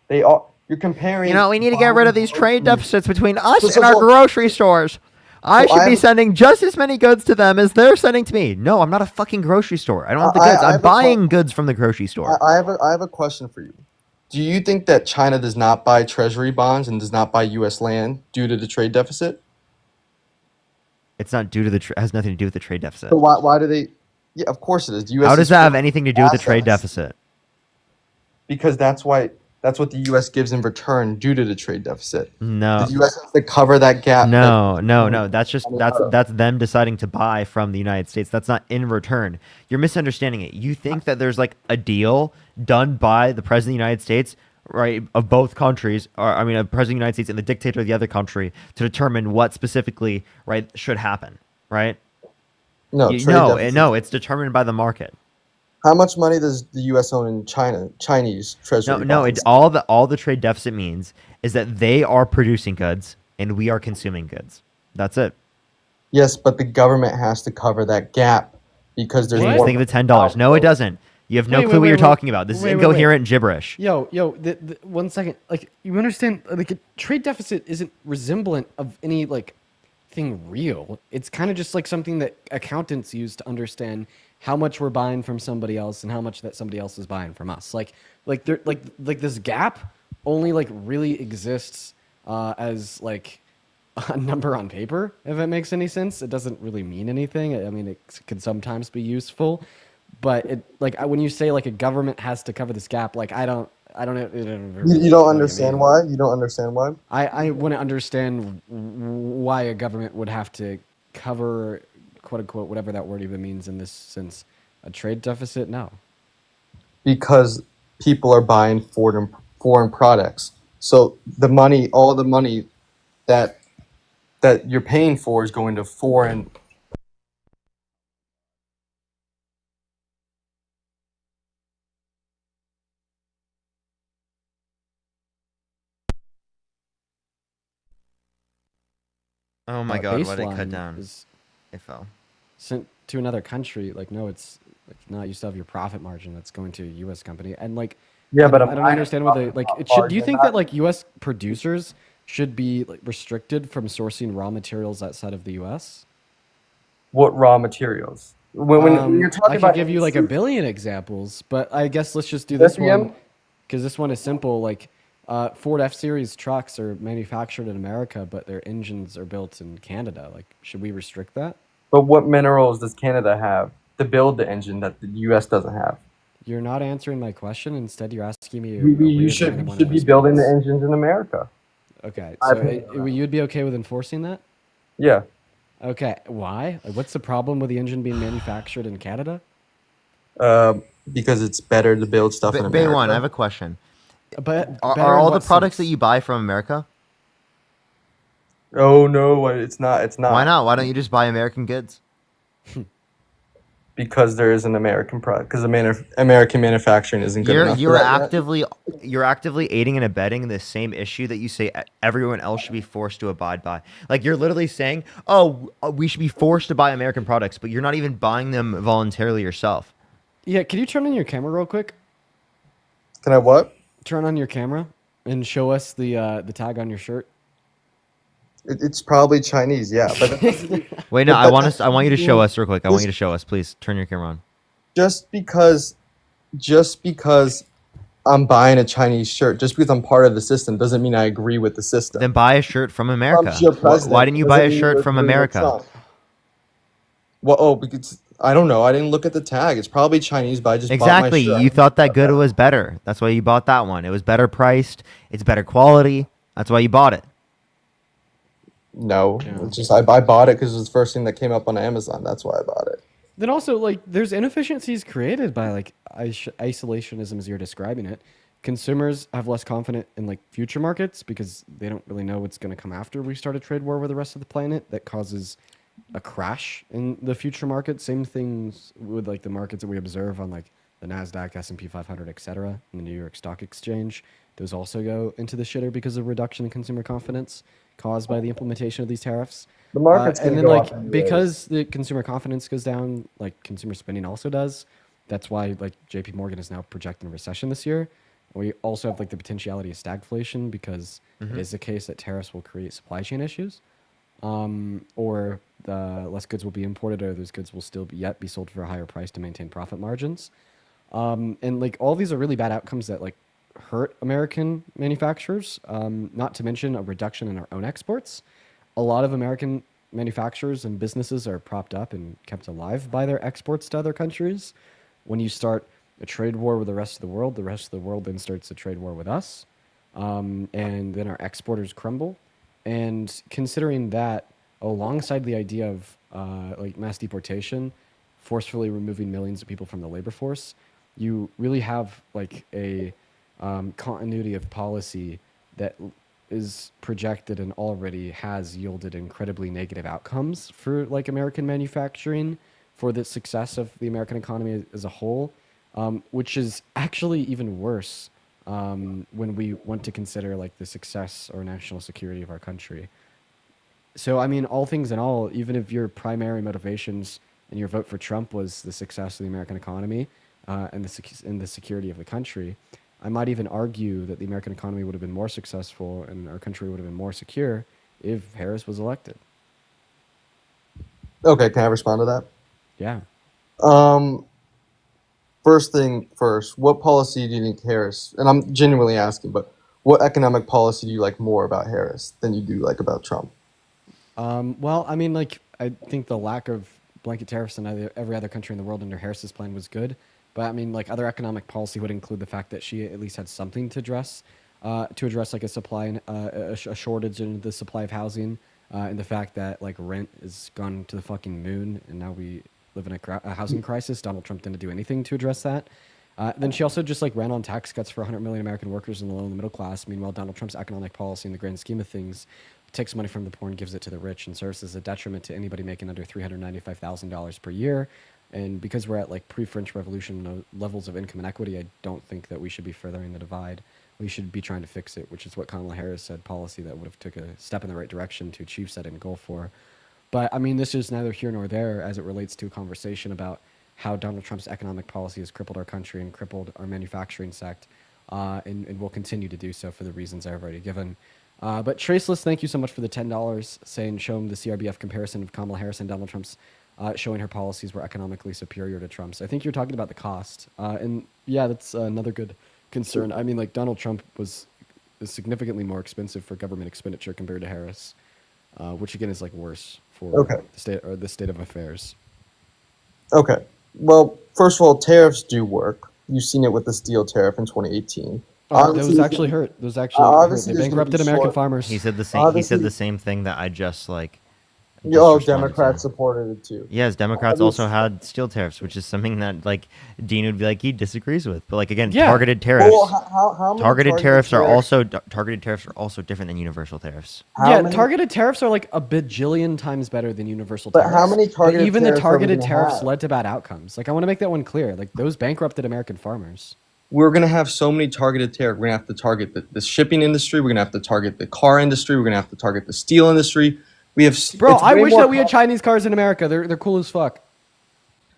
They are. You're comparing. You know, we need to get rid of these trade deficits between us So- and our so- grocery stores. I so should I be have- sending just as many goods to them as they're sending to me. No, I'm not a fucking grocery store. I don't have the I goods. I'm have a buying goods from the grocery store. I have a question for you. Do you think that China does not buy treasury bonds and does not buy U.S. land due to the trade deficit? It's not due to it has nothing to do with the trade deficit. So why do they? Yeah, of course it is. US How is does that have for anything to do with the trade assets. deficit? Because that's what the U.S. gives in return due to the trade deficit. No. The U.S. has to cover that gap. No. That's just that's them deciding to buy from the United States. That's not in return. You're misunderstanding it. You think that there's like a deal done by the president of the United States, right, of both countries, or I mean, a president of the United States and the dictator of the other country to determine what specifically right should happen, right? No, No, it's determined by the market. How much money does the U.S. own in Chinese treasury bonds? All the trade deficit means is that they are producing goods and we are consuming goods. That's it. Yes, but the government has to cover that gap because there's James, more. think of the $10. No, it doesn't. You have no clue what you're talking about. This is incoherent gibberish. Yo, 1 second. Like, you understand? Like, a trade deficit isn't resemblant of any like thing real. It's kind of just like something that accountants use to understand how much we're buying from somebody else and how much that somebody else is buying from us. Like this gap only like really exists as like a number on paper, if that makes any sense. It doesn't really mean anything. I mean, it can sometimes be useful, but it like when you say like a government has to cover this gap, like I don't know. You don't understand why? You don't understand why? I want to understand why a government would have to cover, quote unquote, whatever that word even means in this sense, a trade deficit. No, Because people are buying foreign products. So all the money that you're paying for is going to foreign. Oh my God! Why did it cut baseline down? is It fell. sent to another country. Like, no, it's like not. You still have your profit margin that's going to a U.S. company, and like, Yeah, but I don't understand what the like. It should. Do you think that like U.S. producers should be like restricted from sourcing raw materials outside of the U.S.? What raw materials? When you're talking I about could give you like a billion examples, but I guess let's just do this Lithium? one because this one is simple. Like, Ford F-Series trucks are manufactured in America, but their engines are built in Canada. Like, should we restrict that? But what minerals does Canada have to build the engine that the U.S. doesn't have? You're not answering my question. Instead, you're asking me. You should be building the engines in America. Okay, I so think- you'd be okay with enforcing that? Yeah. Okay, why? Like, what's the problem with the engine being manufactured in Canada? Because it's better to build stuff in America. Baywan, I have a question. But Are better in all the what products sense? that you buy from America? Oh no, it's not. It's not. Why not? Why don't you just buy American goods? Because there is an American product. Because American manufacturing isn't good enough. You're actively aiding and abetting the same issue that you say everyone else should be forced to abide by. Like you're literally saying, "Oh, we should be forced to buy American products," but you're not even buying them voluntarily yourself. Yeah, can you turn on your camera real quick? Can I what? Turn on your camera and show us the tag on your shirt. It's probably Chinese, yeah. But Wait, no, I want you to show us real quick. I want you to show us, please. Turn your camera on. just because I'm buying a Chinese shirt, just because I'm part of the system, doesn't mean I agree with the system. Then buy a shirt from America. Trump's your president, Why didn't you buy a doesn't mean shirt you're from agreeing with America? Trump. Well, oh, because I don't know. I didn't look at the tag. It's probably Chinese, but I just Exactly. bought my shirt. You thought that good was better. That's why you bought that one. It was better priced. It's better quality. That's why you bought it. No, it's just I bought it because it was the first thing that came up on Amazon. That's why I bought it. Then also, like, there's inefficiencies created by like isolationism as you're describing it. Consumers have less confidence in like future markets because they don't really know what's going to come after we start a trade war with the rest of the planet that causes a crash in the future market. Same things with like the markets that we observe on like the Nasdaq, S&P 500, etc., and the New York Stock Exchange. Those also go into the shitter because of reduction in consumer confidence caused by the implementation of these tariffs. The market's and gonna then go like up anyways. because the consumer confidence goes down, like consumer spending also does. That's why like J.P. Morgan is now projecting a recession this year. We also have like the potentiality of stagflation because it is the case that tariffs will create supply chain issues, or the less goods will be imported, or those goods will still yet be sold for a higher price to maintain profit margins. And like all these are really bad outcomes that like hurt American manufacturers. Not to mention a reduction in our own exports. A lot of American manufacturers and businesses are propped up and kept alive by their exports to other countries. When you start a trade war with the rest of the rest of the world then starts a trade war with us. And then our exporters crumble. And considering that, alongside the idea of like mass deportation, forcefully removing millions of people from the labor force, you really have like a continuity of policy that is projected and already has yielded incredibly negative outcomes for like American manufacturing, for the success of the American economy as a whole, which is actually even worse when we want to consider like the success or national security of our country. So, I mean, all things in all, even if your primary motivations and your vote for Trump was the success of the American economy and the security of the country, I might even argue that the American economy would have been more successful and our country would have been more secure if Harris was elected. Okay, can I respond to that? Yeah. First thing first, what policy do you think Harris, and I'm genuinely asking, but what economic policy do you like more about Harris than you do like about Trump? Well, I mean, like, I think the lack of blanket tariffs in every other country in the world under Harris's plan was good. But I mean, like, other economic policy would include the fact that she at least had something to address like a supply and a shortage in the supply of housing, and the fact that like rent has gone to the fucking moon, and now we live in a housing crisis. Donald Trump didn't do anything to address that. Then she also just like ran on tax cuts for 100 million American workers in the low and the middle class. Meanwhile, Donald Trump's economic policy, in the grand scheme of things, takes money from the poor and gives it to the rich, and serves as a detriment to anybody making under $395,000 per year. And because we're at like pre-French Revolution levels of income inequity, I don't think that we should be furthering the divide. We should be trying to fix it, which is what Kamala Harris said, policy that would have took a step in the right direction to achieve said end goal for. But I mean, this is neither here nor there as it relates to a conversation about how Donald Trump's economic policy has crippled our country and crippled our manufacturing sector, and will continue to do so for the reasons I've already given. But Traceless, thank you so much for the $10, saying show him the CRBF comparison of Kamala Harris and Donald Trump's, showing her policies were economically superior to Trump's. I think you're talking about the cost. And yeah, that's another good concern. I mean, like Donald Trump is significantly more expensive for government expenditure compared to Harris, which again is like worse for the state of affairs. Okay. Well, first of all, tariffs do work. You've seen it with the steel tariff in 2018. Those actually hurt. Those actually hurt. They bankrupted American farmers. He said the same. He said the same thing that I just like Just Oh, responded to Democrats you. supported it too. Yes, Democrats also had steel tariffs, which is something that like Dean would be like he disagrees with. But like again, Yeah. targeted tariffs. Well, how many Targeted tariffs are tariffs- also targeted tariffs are also different than universal tariffs. Yeah, targeted tariffs are like a bajillion times better than universal But tariffs. how many targeted But even the tariffs are we targeted gonna tariffs have? led to bad outcomes. Like I want to make that one clear. Like those bankrupted American farmers. We're gonna have so many targeted tariffs. We're gonna have to target the shipping industry. We're gonna have to target the car industry. We're gonna have to target the steel industry. We have Bro, it's I way wish more that we had com- Chinese cars in America. They're cool as fuck.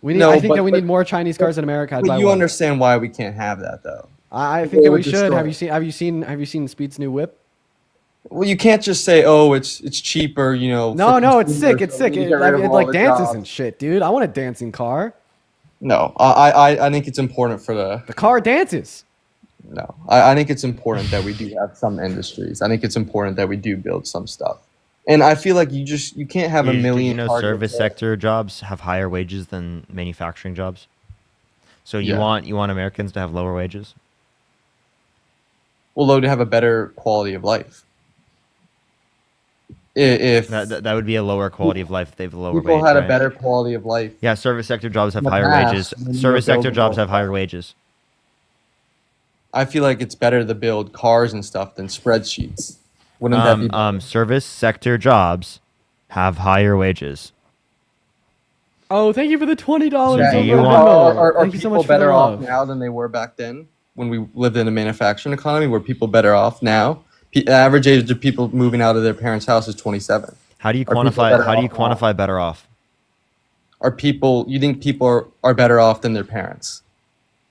We need. No, I think but- that we but- need more Chinese cars in America. I'd But buy you one. understand why we can't have that, though. I They think that we would should. destroy Have it. you seen? Have you seen Speed's new whip? Well, you can't just say, "Oh, it's cheaper," you know. No, for no, it's sick. consumers, It's so sick. we It, get rid of it all like the dances jobs. and shit, dude. I want a dancing car. No, I think it's important for The car dances. No, I think it's important that we do have some industries. I think it's important that we do build some stuff. And I feel like you can't have a Did million. you know target service tariffs. sector jobs have higher wages than manufacturing jobs? So you Yeah. want Americans to have lower wages? Well, though, to have a better quality of life. If That would be a lower quality of life if they have a lower people wage. had a right? better quality of life, Yeah, service sector jobs have in the higher past, wages. when you were Service sector building jobs all have higher wages. I feel like it's better to build cars and stuff than spreadsheets. Wouldn't that be? Service sector jobs have higher wages. Oh, thank you for the $20. So do over you on want- Venmo. Are Thank you so people much for the better off love. now than they were back then when we lived in a manufacturing economy? Were people better off now? The average age of people moving out of their parents' house is 27. How do you Are people quantify? better How do you off now? quantify better off? Are people? You think people are better off than their parents?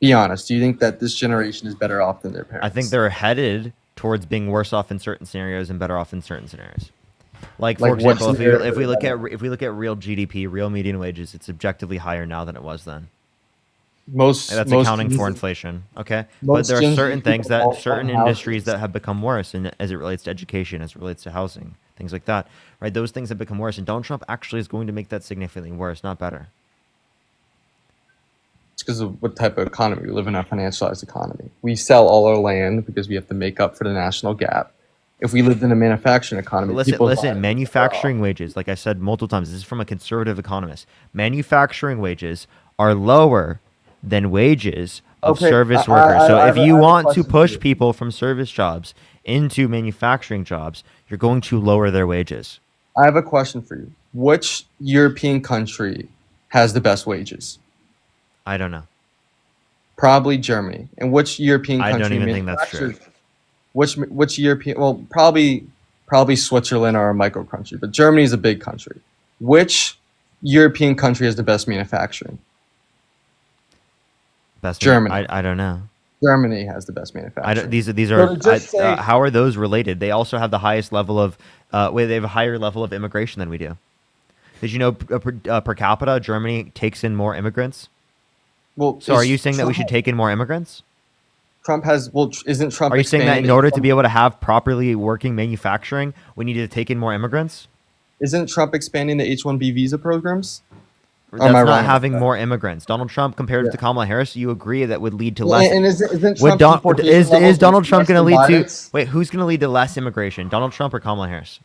Be honest. Do you think that this generation is better off than their parents? I think they're headed towards being worse off in certain scenarios and better off in certain scenarios. Like for Like what example, scenario if we is look better? at real GDP, real median wages, it's objectively higher now than it was then. most. And that's most accounting for Gen Z- inflation. Okay, but most there are Gen Z certain things people that don't certain own industries houses. that have become worse, and as it relates to education, as it relates to housing, things like that. Right, those things have become worse, and Donald Trump actually is going to make that significantly worse, not better. It's because of what type of economy we live in, a financialized economy. We sell all our land because we have to make up for the national gap. If we lived in a manufacturing economy, Listen, people's listen. lives- Manufacturing wages, like I said multiple times, this is from a conservative economist. Manufacturing wages are lower than wages of Okay, service I- workers. I- So I if have a- you I have a want to question for push you. people from service jobs into manufacturing jobs, you're going to lower their wages. I have a question for you. Which European country has the best wages? I don't know. Probably Germany. And which European I country? don't even think that's true. manufactures- Which European? Well, probably Switzerland or a micro country, but Germany is a big country. Which European country has the best manufacturing? Best Germany. I don't know. Germany has the best manufacturing. I don't, these So are to just say- how are those related? They also have the highest level of they have a higher level of immigration than we do. Did you know per capita Germany takes in more immigrants? Well, So are is you saying that we should Trump- take in more immigrants? Trump has? Well, isn't Trump? Are you saying that in expanding order to be H-1B able to have properly working manufacturing, we need to take in more immigrants? Isn't Trump expanding the H-1B visa programs? Or That's am I wrong not about having that? more immigrants. Donald Trump compared to Kamala Harris, you agree that would lead to Yeah, less. and isn't Would Trump's deportation is levels Donald Trump less going to than lead to? Biden's? Wait, who's going to lead to less immigration? Donald Trump or Kamala Harris?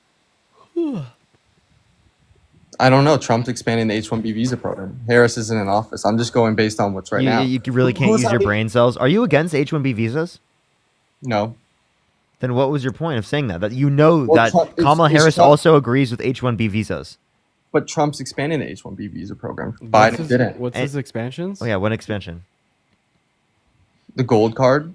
I don't know. Trump's expanding the H-1B visa program. Harris isn't in office. I'm just going based on what's right now. You really can't Who's use your having- brain cells. Are you against H-1B visas? No. Then what was your point of saying that? That you know Well, that Trump- is- Kamala is Harris Trump- also agrees with H-1B visas. But Trump's expanding the H-1B visa program. What's Biden his- didn't. What's his expansions? Oh yeah, what expansion? The gold card.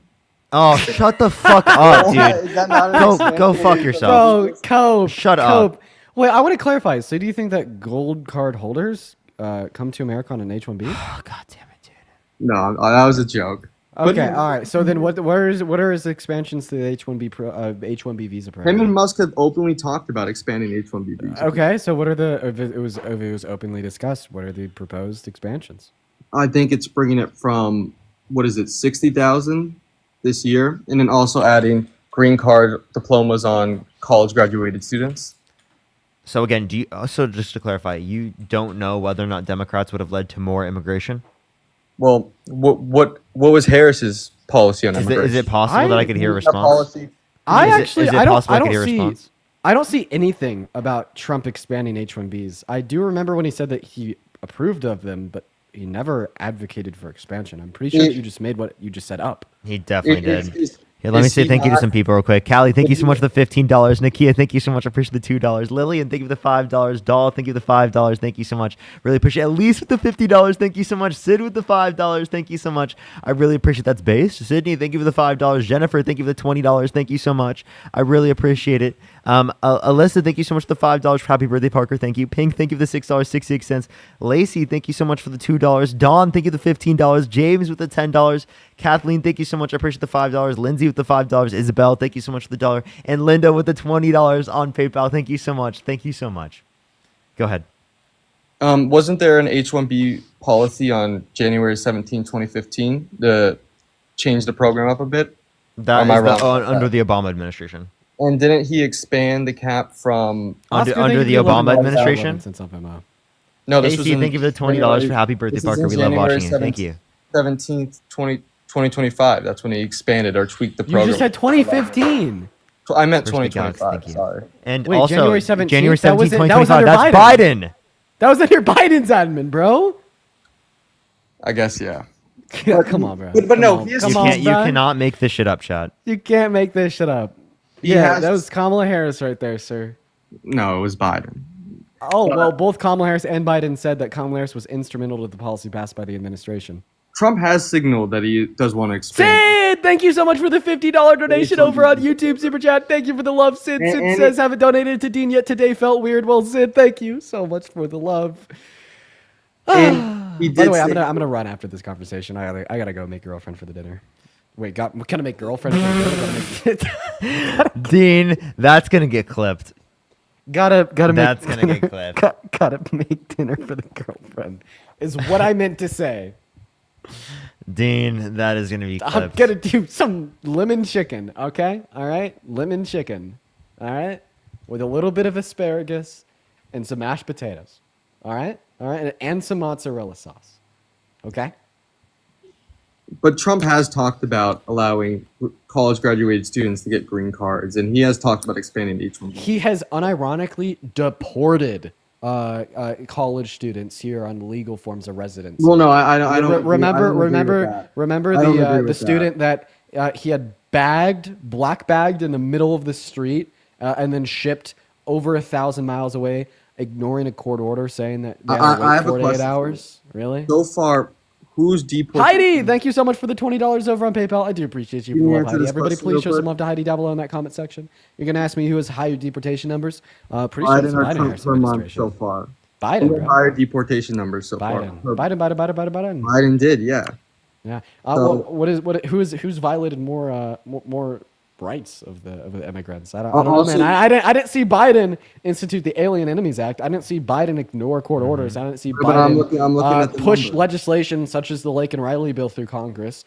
Oh, shut the fuck up, dude. Is that not an Go expansion fuck of yourself. Bro, Cope. Shut Cope. up. Wait, I want to clarify. So, do you think that gold card holders come to America on an H-1B? Oh god damn it. No, that was a joke. But Okay, all right. So then, what are his expansions to the H-1B visa program? Him and Musk have openly talked about expanding the H-1B visa. Okay, so what are the? If it was openly discussed, what are the proposed expansions? I think it's bringing it from, what is it, 60,000 this year, and then also adding green card diplomas on college graduated students. So again, do you also, just to clarify, you don't know whether or not Democrats would have led to more immigration? Well, what was Harris's policy on Is immigration? it possible that I could hear a That response? policy- I Is it- actually, is it I don't, possible I I could don't hear a see. response? I don't see anything about Trump expanding H-1Bs. I do remember when he said that he approved of them, but he never advocated for expansion. I'm pretty sure that you just made what you just said up. He definitely Is- did. is- Here, let me is say he thank you to not- some people real quick. Callie, thank you so much for the $15. Nakia, thank you so much. I appreciate the $2. Lillian, thank you for the $5. Doll, thank you for the $5. Thank you so much. Really appreciate it. Elise with the $50. Thank you so much. Sid with the $5. Thank you so much. I really appreciate that's base. Sydney, thank you for the $5. Jennifer, thank you for the $20. Thank you so much. I really appreciate it. Alyssa, thank you so much for the $5. Happy birthday, Parker. Thank you. Pink, thank you for the $6.66. Lacey, thank you so much for the $2. Dawn, thank you for the $15. James with the $10. Kathleen, thank you so much. I appreciate the $5. Lindsay with the $5. Isabel, thank you so much for the $1. And Linda with the $20 on PayPal. Thank you so much. Thank you so much. Go ahead. Wasn't there an H-1B policy on January 17, 2015 to change the program up a bit? That Am I is wrong the, about under that? the Obama administration. And didn't he expand the cap from Under the Obama administration? No, this was Casey, in thank you for the $20 for happy birthday, this is Parker. in We love January watching you. Thank you. 17th, 2025. That's when he expanded or tweaked the You program. just said 2015. I meant First week, Alex, 2025. thank you. Sorry. And Wait, also, January 17th? January 17th, That was 2025. under That's Biden. That was under Biden's admin, bro. I guess, yeah. Come on, bro. But no, Come he on. is- Come You on, can't. You bro. cannot make this shit up, Chad. You can't make this shit up. He Yeah, has- that was Kamala Harris right there, sir. No, it was Biden. Oh, well, both Kamala Harris and Biden said that Kamala Harris was instrumental to the policy passed by the administration. Trump has signaled that he does want to expand. Sid, thank you so much for the $50 donation over on YouTube Super Chat. Thank you for the love, Sid. Sid And says, haven't donated to Dean yet today. Felt weird. Well, Sid, thank you so much for the love. And he By the did way, I'm say- gonna run after this conversation. I gotta go make girlfriend for the dinner. Wait, can I make girlfriend for the dinner? Dean, that's gonna get clipped. Gotta That's make gonna get dinner. clipped. Gotta make dinner for the girlfriend. Is what I meant to say. Dean, that is gonna be I'm clipped. gonna do some lemon chicken, okay? All right, lemon chicken, all right, with a little bit of asparagus and some mashed potatoes, all right, and some mozzarella sauce, okay? But Trump has talked about allowing college graduated students to get green cards, and he has talked about expanding the H-1B. He has unironically deported college students here on legal forms of residence. Well, no, I don't. I don't agree with Remember that. I don't agree the with student that he had black bagged in the middle of the street, and then shipped over 1,000 miles away, ignoring a court order saying that they had to I wait have a 48 question. hours. Really? So far, who's deported? Heidi, thank you so much for the $20 over on PayPal. I do appreciate you for Can the you love, answer Heidi. this Everybody, question please real show some quick? love to Heidi down below in that comment section. You're gonna ask me who has higher deportation numbers? Pretty sure it's Biden or Biden Trump Harris per month administration. so far? Biden, Who bro. have higher deportation numbers so Biden. far? Biden. Biden did, yeah. Yeah. So- Who's violated more rights of the immigrants? I don't know, Also- man. I didn't see Biden institute the Alien Enemies Act. I didn't see Biden ignore court orders. I didn't see But I'm Biden looking at the push numbers. legislation such as the Lake and Riley bill through Congress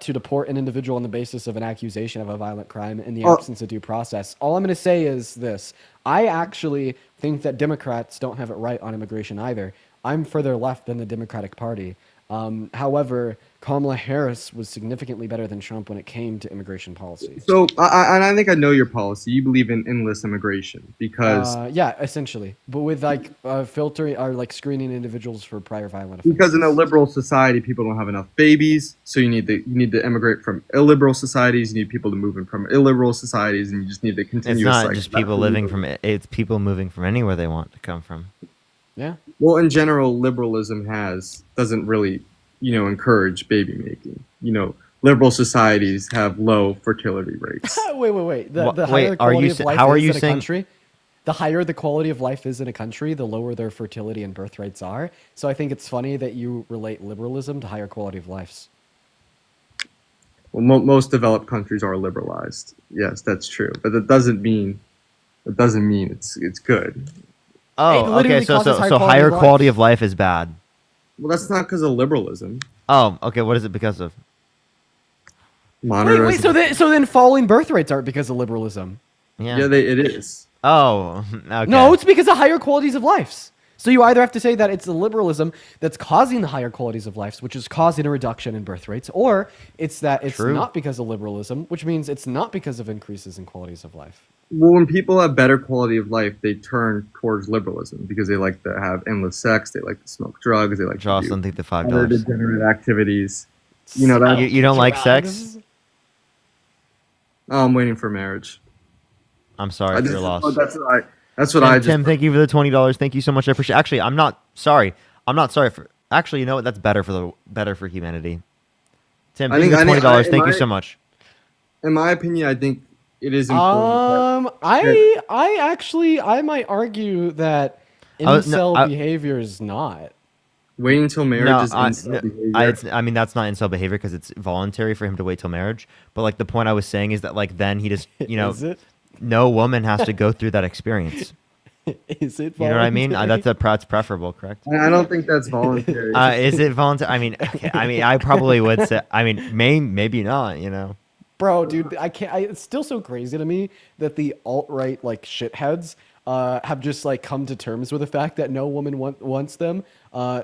to deport an individual on the basis of an accusation of a violent crime in the Oh. absence of due process. All I'm going to say is this: I actually think that Democrats don't have it right on immigration either. I'm further left than the Democratic Party. However, Kamala Harris was significantly better than Trump when it came to immigration policy. So, I think I know your policy. You believe in endless immigration because Yeah, essentially, but with like filtering or like screening individuals for prior violent offenses. because in a liberal society, people don't have enough babies, so you need to immigrate from illiberal societies. You need people to move in from illiberal societies, and you just need to continue. It's not just people living from it. It's people moving from anywhere they want to come from. Yeah. Well, in general, liberalism doesn't really, encourage baby making. Liberal societies have low fertility rates. Wait. The Wait, higher are quality you of sa- life how are is you in a saying- country, the higher the quality of life is in a country, the lower their fertility and birth rates are. So I think it's funny that you relate liberalism to higher quality of lives. Well, most developed countries are liberalized. Yes, that's true, but that doesn't mean it's good. Oh, literally okay. So causes so higher quality of life is bad. Well, that's not because of liberalism. Oh, okay. What is it because of? Wait. So then falling birth rates aren't because of liberalism. Yeah. Yeah, it is. Oh, okay. No, it's because of higher qualities of life. So you either have to say that it's the liberalism that's causing the higher qualities of life, which is causing a reduction in birth rates, or it's that it's True. not because of liberalism, which means it's not because of increases in qualities of life. Well, when people have better quality of life, they turn towards liberalism because they like to have endless sex, they like to smoke drugs, they like Jocelyn, to take the do other $5. degenerate activities. You know that. You don't like sex? Oh, I'm waiting for marriage. I'm sorry for your loss. That's what Tim, I just. Tim, thank you for the $20. Thank you so much. I appreciate. Actually, I'm not sorry. I'm not sorry for. Actually, you know what? That's better for humanity. Tim, thank you for $20. Thank you so much. In my opinion, I think it is important. I might argue that incel behavior is not. Waiting till marriage is incel behavior. I mean, that's not incel behavior because it's voluntary for him to wait till marriage. But like the point I was saying is that like then he just Is it? no woman has to go through that experience. Is it? You know what I mean? That's preferable, correct? I don't think that's voluntary. Is it voluntary? I mean, okay, I probably would say. I mean, maybe not. You know. Bro, dude, I can't. It's still so crazy to me that the alt-right like shitheads have just like come to terms with the fact that no woman wants them.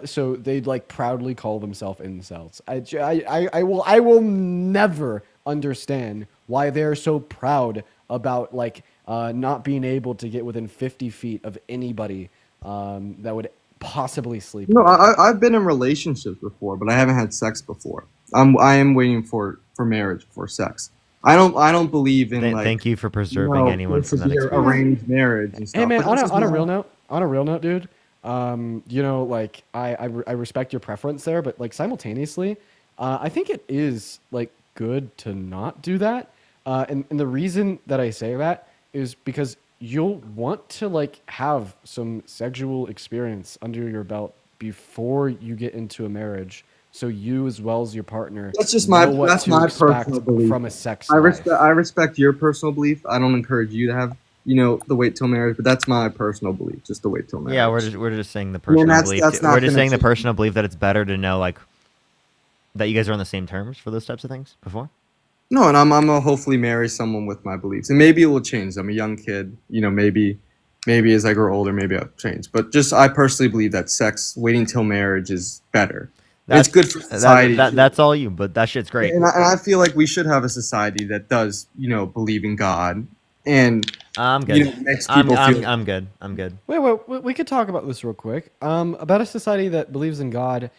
So they'd like proudly call themselves incels. I will never understand why they're so proud about like not being able to get within 50 feet of anybody that would possibly sleep. No, I've been in relationships before, but I haven't had sex before. I am waiting for marriage before sex. I don't believe in like. Thank you for preserving anyone from that experience. Arranged marriage and stuff. Hey man, on a real note, dude. You know, like I respect your preference there, but like simultaneously, I think it is like good to not do that. And the reason that I say that is because you'll want to like have some sexual experience under your belt before you get into a marriage. So you, as well as your partner, that's my personal belief from a sex. I respect your personal belief. I don't encourage you to have the wait till marriage, but that's my personal belief. Just the wait till marriage. Yeah, we're just saying the personal belief. We're just saying the personal belief that it's better to know like that you guys are on the same terms for those types of things before. No, and I'm gonna hopefully marry someone with my beliefs, and maybe it will change. I'm a young kid, maybe as I grow older, maybe I'll change. But just I personally believe that waiting till marriage is better. It's good for society. That's all you, but that shit's great. And I feel like we should have a society that does, believe in God and I'm good. Makes people feel. I'm good. I'm good. Wait, we could talk about this real quick. About a society that believes in God.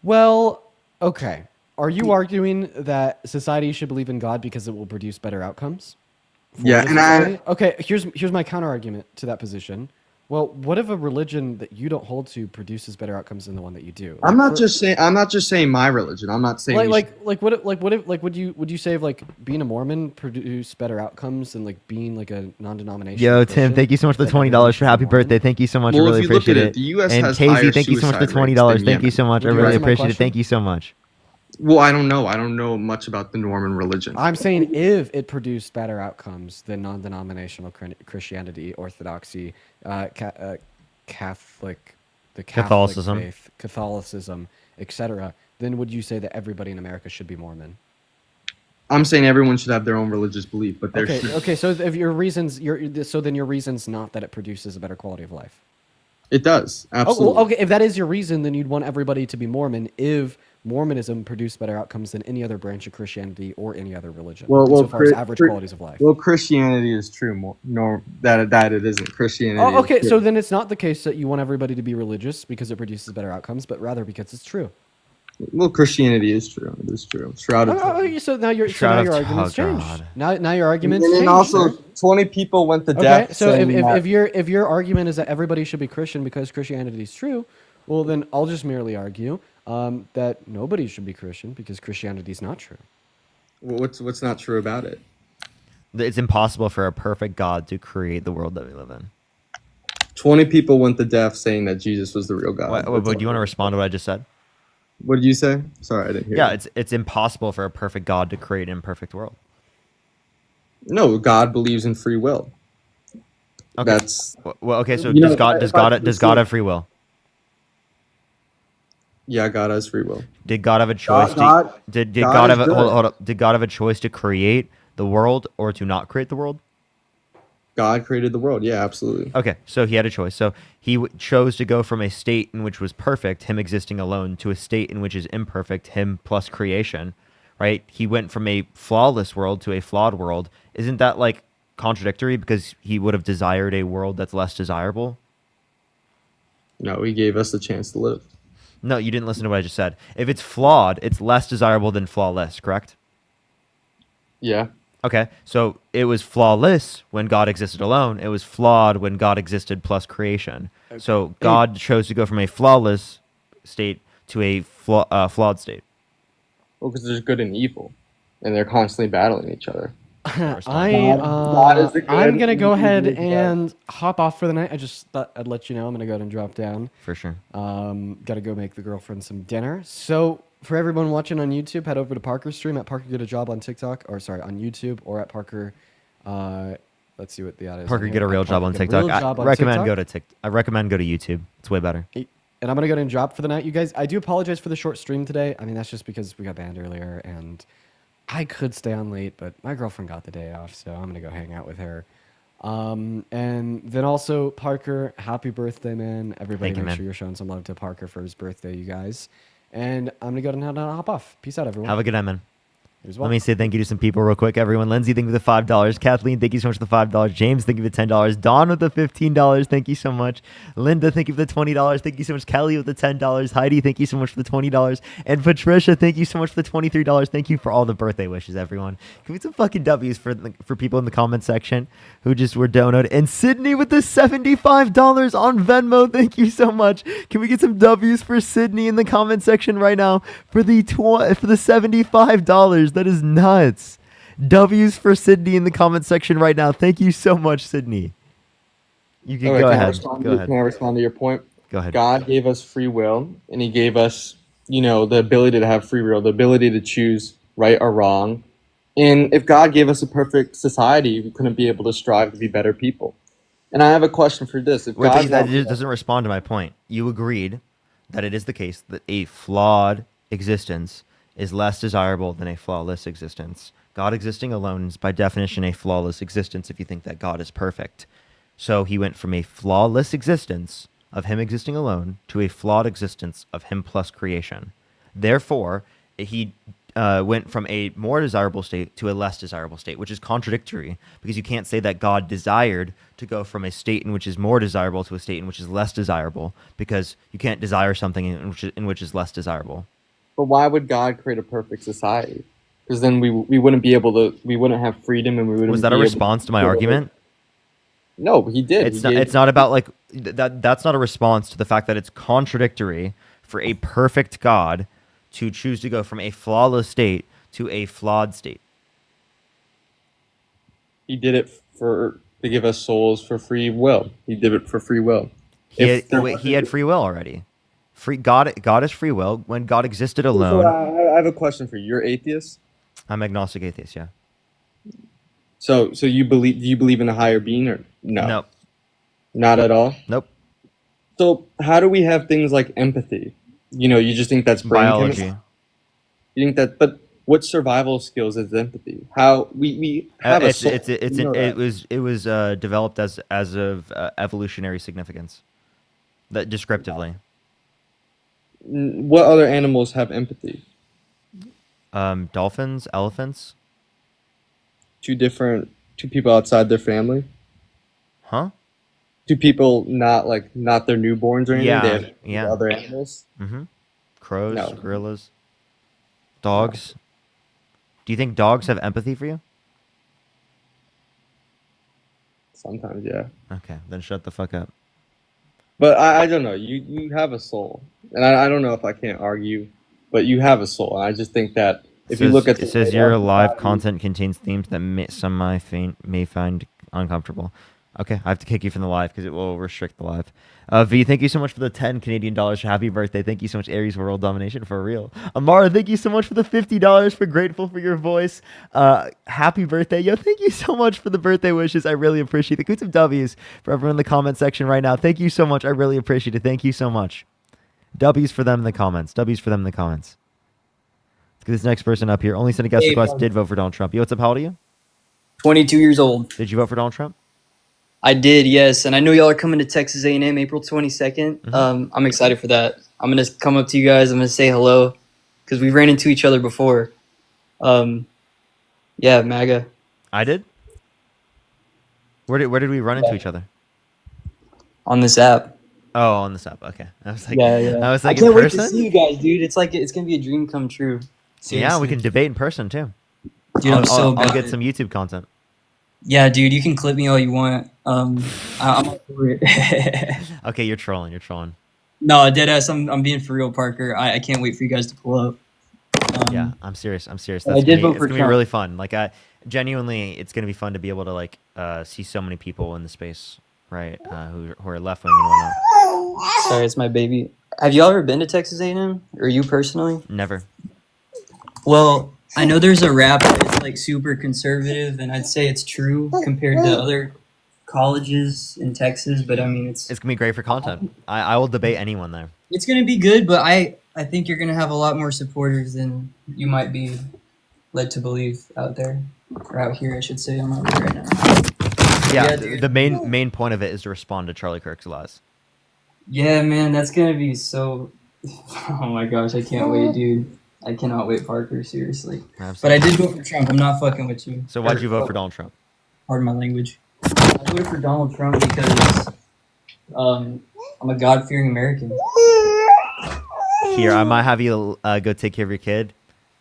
Well, okay. Are you arguing that society should believe in God because it will produce better outcomes? Yeah, and okay. Here's my counter argument to that position. Well, what if a religion that you don't hold to produces better outcomes than the one that you do? I'm not just saying my religion. I'm not saying would you say if like being a Mormon produce better outcomes than like being like a non-denominational? Yo, Christian? Tim, thank you so much for the $20 for happy birthday. Thank you so much. Well, I really appreciate it. The US and has Casey, higher thank you so much for the suicide rates $20. than Thank you so much. I Would you really answer my appreciate it. question? Thank you so much. Well, I don't know. I don't know much about the Norman religion. I'm saying if it produced better outcomes than non-denominational Christianity, Orthodoxy, Catholic, the Catholic Catholicism. faith, Catholicism, etc., then would you say that everybody in America should be Mormon? I'm saying everyone should have their own religious belief, but there Okay. So if your reasons, then your reason's not that it produces a better quality of life. It does absolutely. Oh, well, okay. If that is your reason, then you'd want everybody to be Mormon. If Mormonism produced better outcomes than any other branch of Christianity or any other religion, so far as average qualities of life. Well, Christianity is true. That it isn't. Christianity. Oh, okay. So then it's not the case that you want everybody to be religious because it produces better outcomes, but rather because it's true. Well, Christianity is true. It is true. So now your argument's changed. Now your argument's changed. And also, right? 20 people went to death. Okay, so if your argument is that everybody should be Christian because Christianity is true, well then I'll just merely argue that nobody should be Christian because Christianity is not true. Well, what's not true about it? It's impossible for a perfect God to create the world that we live in. 20 people went to death saying that Jesus was the real God. Do you want to respond to what I just said? What did you say? Sorry, I didn't hear. Yeah, it's impossible for a perfect God to create an imperfect world. No, God believes in free will. Okay. That's okay. So does God have free will? Yeah, God has free will. Did God have a choice? Did God have a choice to create the world or to not create the world? God created the world. Yeah, absolutely. Okay, so he had a choice. So he chose to go from a state in which was perfect, him existing alone, to a state in which is imperfect, him plus creation, right? He went from a flawless world to a flawed world. Isn't that like contradictory because he would have desired a world that's less desirable? No, he gave us the chance to live. No, you didn't listen to what I just said. If it's flawed, it's less desirable than flawless, correct? Yeah. Okay, so it was flawless when God existed alone. It was flawed when God existed plus creation. So God chose to go from a flawless state to a flawed state. Well, because there's good and evil, and they're constantly battling each other. I'm gonna go ahead and hop off for the night. I just thought I'd let you know I'm gonna go ahead and drop down. For sure. Gotta go make the girlfriend some dinner. So for everyone watching on YouTube, head over to Parker's stream at Parkergetajob on TikTok, or sorry, on YouTube, or at Parker. Let's see what the ad is. Parker on get here. a real At job on Parker Get a Real TikTok. Job I on recommend TikTok. I recommend go to YouTube. It's way better. And I'm gonna go ahead and drop for the night, you guys. I do apologize for the short stream today. I mean, that's just because we got banned earlier, and I could stay on late, but my girlfriend got the day off, so I'm gonna go hang out with her. And then also, Parker, happy birthday, man! Everybody, Thank you, make man. sure you're showing some love to Parker for his birthday, you guys. And I'm gonna go ahead and hop off. Peace out, everyone. Have a good night, man. Here's Let me say thank you to some people real quick, everyone. Lindsay, thank you for the $5. Kathleen, thank you so much for the $5. James, thank you for the $10. Dawn with the $15. Thank you so much. Linda, thank you for the $20. Thank you so much. Kelly with the $10. Heidi, thank you so much for the $20. And Patricia, thank you so much for the $23. Thank you for all the birthday wishes, everyone. Can we get some fucking W's for people in the comment section who just were donated? And Sydney with the $75 on Venmo. Thank you so much. Can we get some W's for Sydney in the comment section right now for the $75? That is nuts. W's for Sydney in the comment section right now. Thank you so much, Sydney. You can go ahead. Can I respond to your point? Go ahead. God gave us free will, and He gave us, the ability to have free will, the ability to choose right or wrong. And if God gave us a perfect society, we couldn't be able to strive to be better people. And I have a question for this: if Wait, God that doesn't respond to my point. You agreed that it is the case that a flawed existence is less desirable than a flawless existence. God existing alone is by definition a flawless existence if you think that God is perfect. So he went from a flawless existence of him existing alone to a flawed existence of him plus creation. Therefore, he went from a more desirable state to a less desirable state, which is contradictory because you can't say that God desired to go from a state in which is more desirable to a state in which is less desirable, because you can't desire something in which is less desirable. But why would God create a perfect society? Because then we wouldn't be able to, we wouldn't have freedom, and we wouldn't. Was that a response to my argument? No, he did. It's not about like that. That's not a response to the fact that it's contradictory for a perfect God to choose to go from a flawless state to a flawed state. He did it to give us souls for free will. He did it for free will. He had free will already. God is free will. When God existed alone. I have a question for you. You're atheist? I'm agnostic atheist, yeah. So do you believe in a higher being or no? Nope. Not at all? Nope. So how do we have things like empathy? You just think that's brain biology. chemistry? You think that, but what survival skills is empathy? How we have a soul. It was developed as of evolutionary significance. That descriptively. What other animals have empathy? Dolphins, elephants. Two people outside their family. Huh? Two people not their newborns or anything. Yeah, They have yeah. Other animals. Mm-hmm. Crows, No. gorillas, dogs. Do you think dogs have empathy for you? Sometimes, yeah. Okay, then shut the fuck up. But I don't know. You have a soul, and I don't know if I can't argue, but you have a soul, and I just think that if you look at it says your live content contains themes that some may find uncomfortable. Okay, I have to kick you from the live because it will restrict the live. V, thank you so much for the 10 Canadian dollars. Happy birthday. Thank you so much, Aries World Domination, for real. Amara, thank you so much for the $50 for Grateful for Your Voice. Happy birthday. Yo, thank you so much for the birthday wishes. I really appreciate it. Put some W's for everyone in the comment section right now. Thank you so much. I really appreciate it. Thank you so much. W's for them in the comments. W's for them in the comments. Let's get this next person up here. Only sent a guest request. Did vote for Donald Trump. Yo, what's up? How old are you? 22 years old. Did you vote for Donald Trump? I did, yes, and I know y'all are coming to Texas A&M April 22nd. I'm excited for that. I'm gonna come up to you guys. I'm gonna say hello because we ran into each other before. Yeah, MAGA. I did. Where did we run into each other? On this app. Oh, on this app. Okay. I was like, Yeah. I was I like in can't wait to see person. you guys, dude. It's like it's gonna be a dream come true. Yeah, we Seriously. can debate in person too. Dude, I'm so I'll about get it. some YouTube content. Yeah, dude, you can clip me all you want. I'm up for it. Okay, you're trolling. You're trolling. No, deadass. I'm being for real, Parker. I can't wait for you guys to pull up. Yeah, I'm serious. I'm serious. I did vote It's for gonna be Trump. really fun. Like genuinely, it's gonna be fun to be able to like see so many people in the space, right? Who are left wing and whatnot. Sorry, it's my baby. Have y'all ever been to Texas A&M, or you personally? Never. Well, I know there's a rap that's like super conservative, and I'd say it's true compared to other colleges in Texas. But I mean, It's gonna be great for content. I will debate anyone there. it's gonna be good. But I think you're gonna have a lot more supporters than you might be led to believe out there, or out here, I should say. I'm out here right now. Yeah, dude. the main point of it is to respond to Charlie Kirk's lies. Yeah, man, that's gonna be so. Oh my gosh, I can't wait, dude. I cannot wait, Parker. Seriously. Absolutely. But I did vote for Trump. I'm not fucking with you. So why'd you vote for Donald Trump? Pardon my language. I voted for Donald Trump because I'm a God-fearing American. Here, I might have you go take care of your kid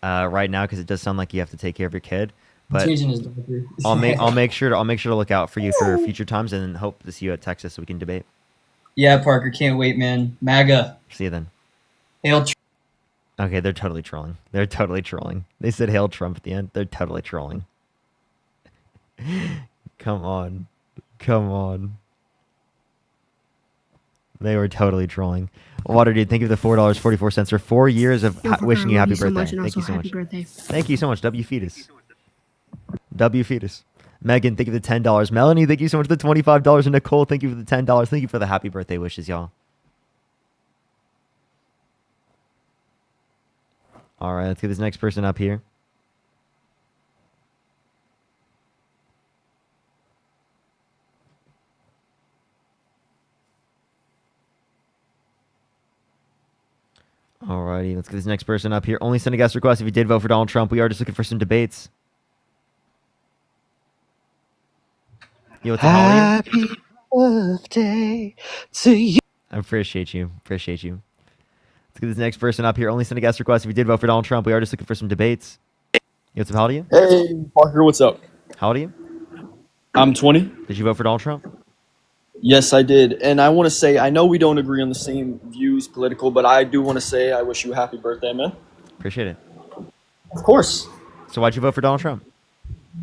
right now because it does sound like you have to take care of your kid. But Changing his diaper. I'll make sure to look out for you for future times and hope to see you at Texas so we can debate. Yeah, Parker, can't wait, man. MAGA. See you then. Hail Okay, they're totally trolling. They're totally trolling. They said hail Trump at the end. They're totally trolling. Come on. Come on. They were totally trolling. Water dude, thank you for the $4.44 for 4 years of wishing you happy birthday. Thank you so much. Thank you so much, W Fetus. W Fetus. Megan, thank you for the $10. Melanie, thank you so much for the $25. And Nicole, thank you for the $10. Thank you for the happy birthday wishes, y'all. All right, let's get this next person up here. Alrighty, let's get this next person up here. Only send a guest request if you did vote for Donald Trump. We are just looking for some debates. Yo, what's up, Happy birthday to you. I appreciate you. Appreciate you. Let's get this next person up here. Only send a guest request if you did vote for Donald Trump. We are just looking for some debates. Yo, what's up, how old are you? Hey, Parker, what's up? How old are you? I'm 20. Did you vote for Donald Trump? Yes, I did. And I want to say, I know we don't agree on the same views political, but I do want to say I wish you a happy birthday, man. Appreciate it. Of course. So why'd you vote for Donald Trump?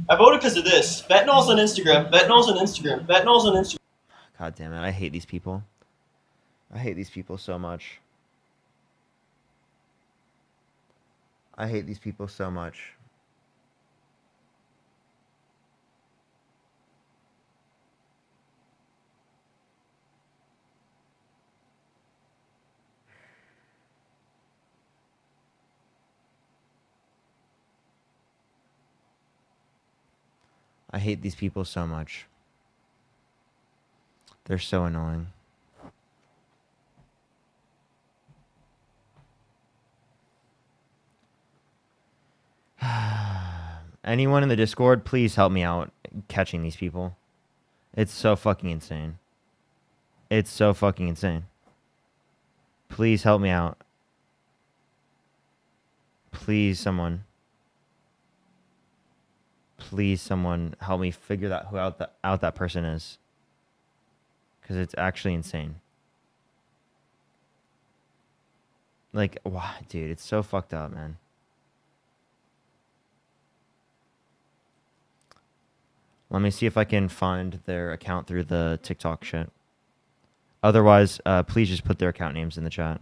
I voted because of this. Fentanyl's on Instagram. Fentanyl's on Instagram. Fentanyl's on Instagram. God damn it. I hate these people. I hate these people so much. I hate these people so much. I hate these people so much. They're so annoying. Anyone in the Discord, please help me out catching these people. It's so fucking insane. It's so fucking insane. Please help me out. Please, someone. Please, someone, help me figure that out that person is. Because it's actually insane. Like, wow, dude, it's so fucked up, man. Let me see if I can find their account through the TikTok shit. Otherwise, please just put their account names in the chat.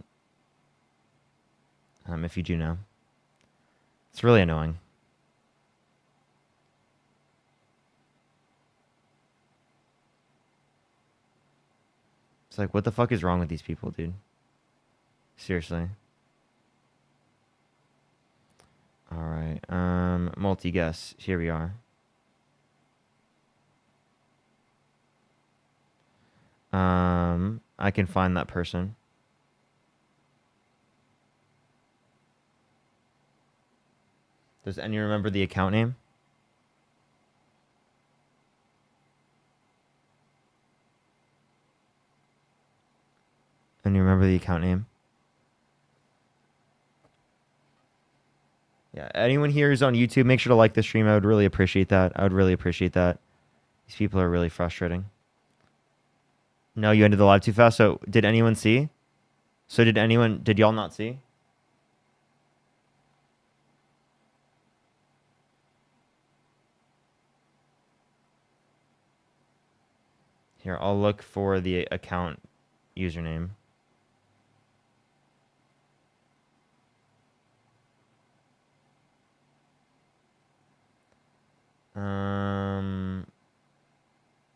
If you do know. It's really annoying. It's like, what the fuck is wrong with these people, dude? Seriously. Alright, multi-guess. Here we are. I can find that person. Does anyone remember the account name? And you remember the account name? Yeah, anyone here who's on YouTube, make sure to like the stream. I would really appreciate that. I would really appreciate that. These people are really frustrating. No, you ended the live too fast. So did anyone see? So did y'all not see? Here, I'll look for the account username.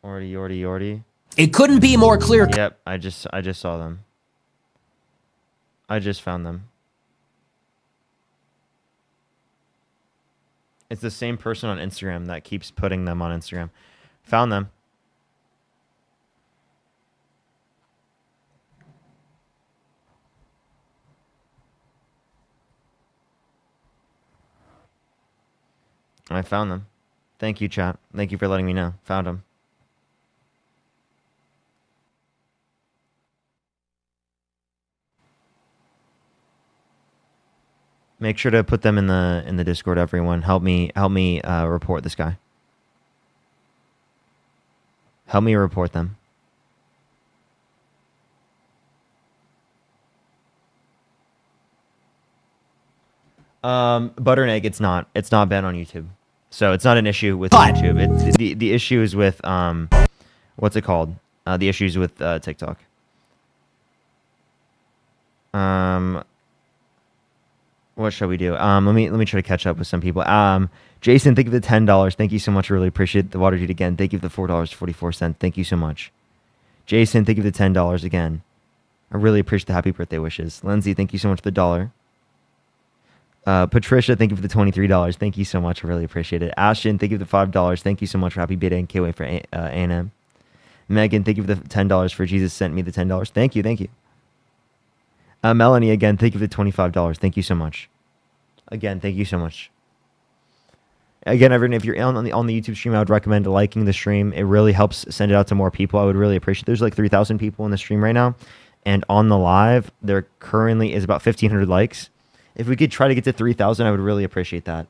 Orty. It couldn't be more clear. Yep, I just saw them. I just found them. It's the same person on Instagram that keeps putting them on Instagram. Found them. I found them. Thank you, chat. Thank you for letting me know. Found them. Make sure to put them in the Discord, everyone. Help me report this guy. Help me report them. Butter and egg, it's not banned on YouTube. So it's not an issue with YouTube. It's the issue is with what's it called? The issue is with TikTok. What shall we do? Let me try to catch up with some people. Jason, thank you for the $10. Thank you so much. I really appreciate the water dude again. Thank you for the $4.44. Thank you so much. Jason, thank you for the $10 again. I really appreciate the happy birthday wishes. Lindsay, thank you so much for the $1. Patricia, thank you for the $23. Thank you so much. I really appreciate it. Ashton, thank you for the $5. Thank you so much for happy birthday and can't wait for A&M. Megan, thank you for the $10 for Jesus sent me the $10. Thank you. Melanie, again, thank you for the $25. Thank you so much. Again, thank you so much. Again, everyone, if you're on the YouTube stream, I would recommend liking the stream. It really helps send it out to more people. I would really appreciate it. There's like 3,000 people in the stream right now. And on the live, there currently is about 1,500 likes. If we could try to get to 3,000, I would really appreciate that.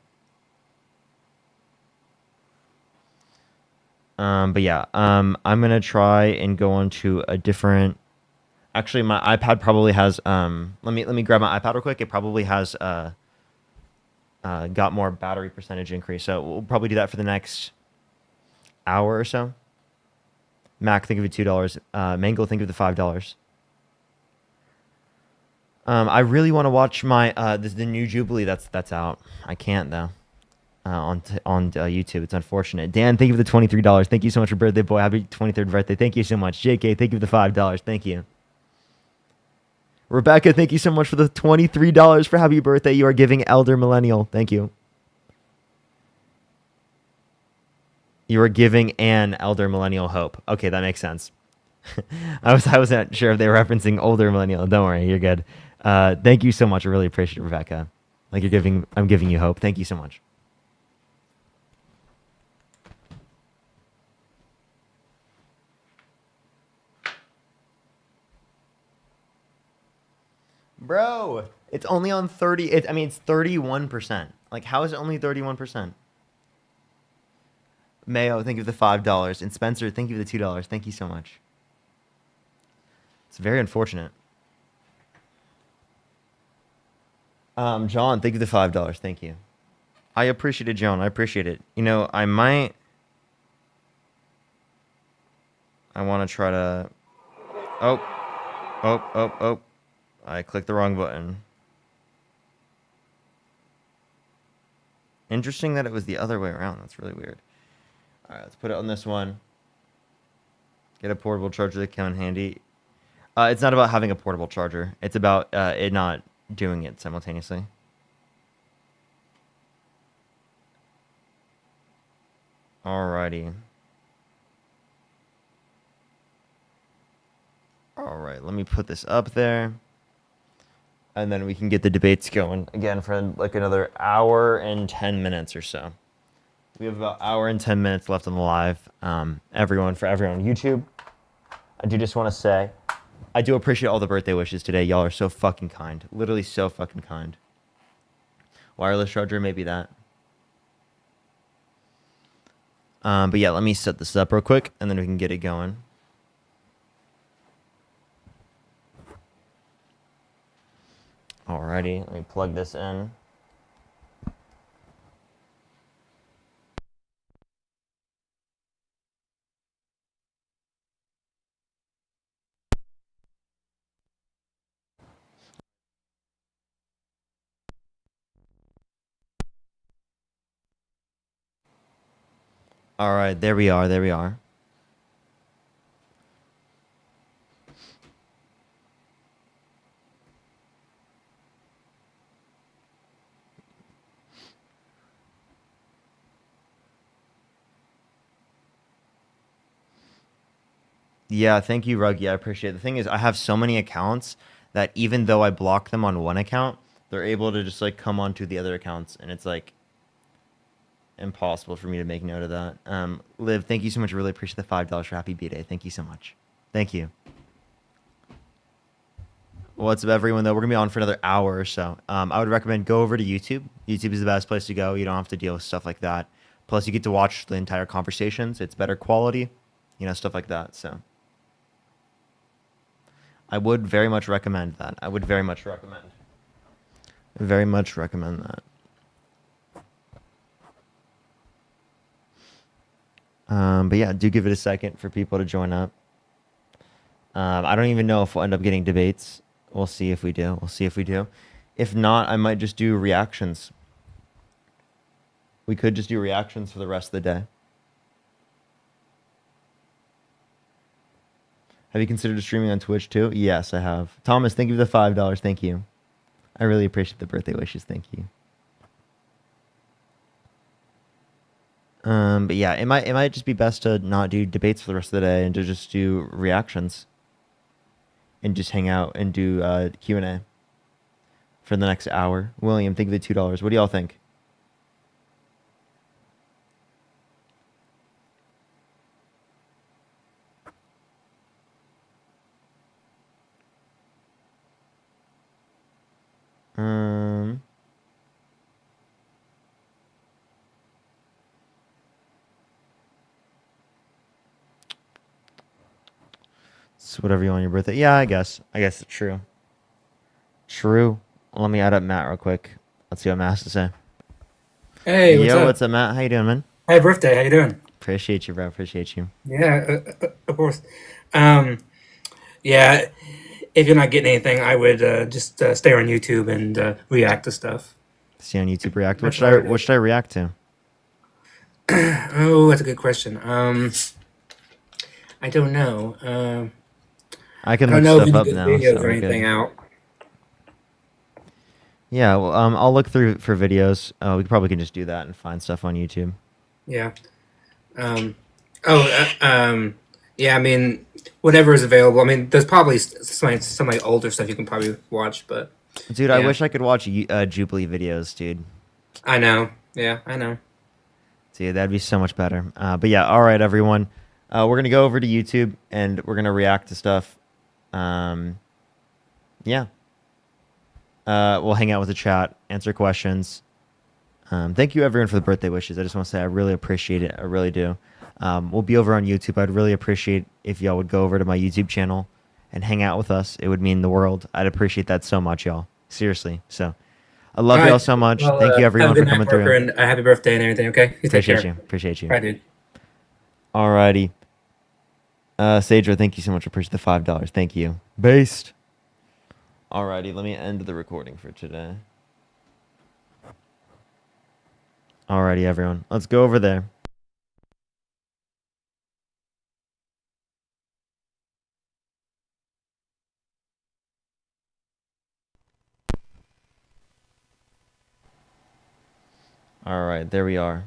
But yeah, I'm going to try and go on to a different... Actually, my iPad probably has... let me grab my iPad real quick. It probably has... got more battery percentage increase. So we'll probably do that for the next hour or so. Mac, think of it $2. Mango, think of the $5. I really want to watch my the new Jubilee that's out. I can't though. On YouTube, it's unfortunate. Dan, thank you for the $23. Thank you so much for birthday boy. Happy 23rd birthday. Thank you so much. JK, thank you for the $5. Thank you. Rebecca, thank you so much for the $23 for happy birthday. You are giving Elder Millennial. Thank you. You are giving an Elder Millennial hope. Okay, that makes sense. I wasn't sure if they were referencing older millennial. Don't worry, you're good. Thank you so much. I really appreciate it, Rebecca. Like I'm giving you hope. Thank you so much. Bro, it's only on 30. It's 31%. Like, how is it only 31%? Mayo, thank you for the $5. And Spencer, thank you for the $2. Thank you so much. It's very unfortunate. John, thank you for the $5. Thank you. I appreciate it, John. I appreciate it. You know, I want to try to... Oh. I clicked the wrong button. Interesting that it was the other way around. That's really weird. All right, let's put it on this one. Get a portable charger that come in handy. It's not about having a portable charger. It's about it not doing it simultaneously. Alrighty. right, let me put this up there. And then we can get the debates going again for like another hour and 10 minutes or so. We have about hour and 10 minutes left on the live. Everyone on YouTube, I do just want to say, I do appreciate all the birthday wishes today. Y'all are so fucking kind. Literally so fucking kind. Wireless charger, maybe that. But yeah, let me set this up real quick, and then we can get it going. Alrighty, let me plug this in. All right, there we are. There we are. Yeah, thank you, Ruggy. I appreciate it. The thing is, I have so many accounts that even though I block them on one account, they're able to just like come onto the other accounts, and it's like impossible for me to make note of that. Liv, thank you so much. Really appreciate the $5 for Happy B-Day. Thank you so much. Thank you. What's up, everyone? Though we're gonna be on for another hour or so. I would recommend go over to YouTube. YouTube is the best place to go. You don't have to deal with stuff like that. Plus, you get to watch the entire conversations. It's better quality, stuff like that. So, I would very much recommend that. I would very much recommend that. But yeah, do give it a second for people to join up. I don't even know if we'll end up getting debates. We'll see if we do. If not, I might just do reactions. We could just do reactions for the rest of the day. Have you considered streaming on Twitch too? Yes, I have. Thomas, thank you for the $5. Thank you. I really appreciate the birthday wishes. Thank you. But yeah, it might just be best to not do debates for the rest of the day and to just do reactions. And just hang out and do Q&A for the next hour. William, think of the $2. What do y'all think? It's whatever you want on your birthday. Yeah, I guess it's true. True. Let me add up Matt real quick. Let's see what Matt has to say. Hey, what's up? What's up, Matt? How you doing, man? Happy birthday. How you doing? Appreciate you, bro. Appreciate you. Yeah, of course. Yeah, if you're not getting anything, I would just stay on YouTube and react to stuff. See on YouTube react. What That's should I react to? Oh, that's a good question. I don't know. I can I don't look know if stuff any up good now, videos so or we're anything good. out. Yeah, well, I'll look through for videos. We probably can just do that and find stuff on YouTube. Yeah. Yeah. I mean, whatever is available. I mean, there's probably some like older stuff you can probably watch, but Dude, yeah. I wish I could watch Jubilee videos, dude. I know. Yeah, I know. Dude, that'd be so much better. But yeah, all right, everyone. We're gonna go over to YouTube and we're gonna react to stuff. Yeah. We'll hang out with the chat, answer questions. Thank you, everyone, for the birthday wishes. I just want to say I really appreciate it. I really do. We'll be over on YouTube. I'd really appreciate if y'all would go over to my YouTube channel and hang out with us. It would mean the world. I'd appreciate that so much, y'all. Seriously. So I love y'all so much. Well, Thank you, everyone, have a for good coming night, Parker, through. and a happy birthday and everything. Okay, you take care. Appreciate you. Bye, dude. Alrighty. Sadra, thank you so much. Appreciate the $5. Thank you. Based. Alrighty, let me end the recording for today. Alrighty, everyone. Let's go over there. Alright, there we are.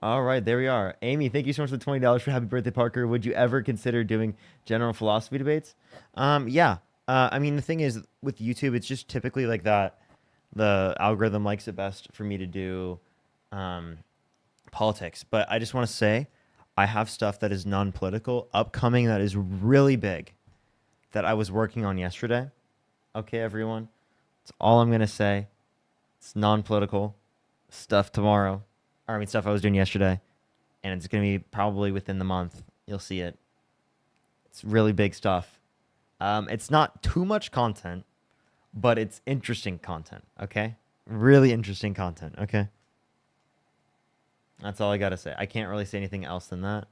All right, there we are. Amy, thank you so much for the $20 for Happy Birthday, Parker. Would you ever consider doing general philosophy debates? Yeah. I mean, the thing is, with YouTube, it's just typically like that. The algorithm likes it best for me to do politics. But I just want to say, I have stuff that is non-political upcoming that is really big that I was working on yesterday. Okay, everyone. That's all I'm gonna say. It's non-political stuff tomorrow. Or, I mean, stuff I was doing yesterday, and it's gonna be probably within the month. You'll see it. It's really big stuff. It's not too much content, but it's interesting content. Okay, really interesting content. Okay, that's all I gotta say. I can't really say anything else than that.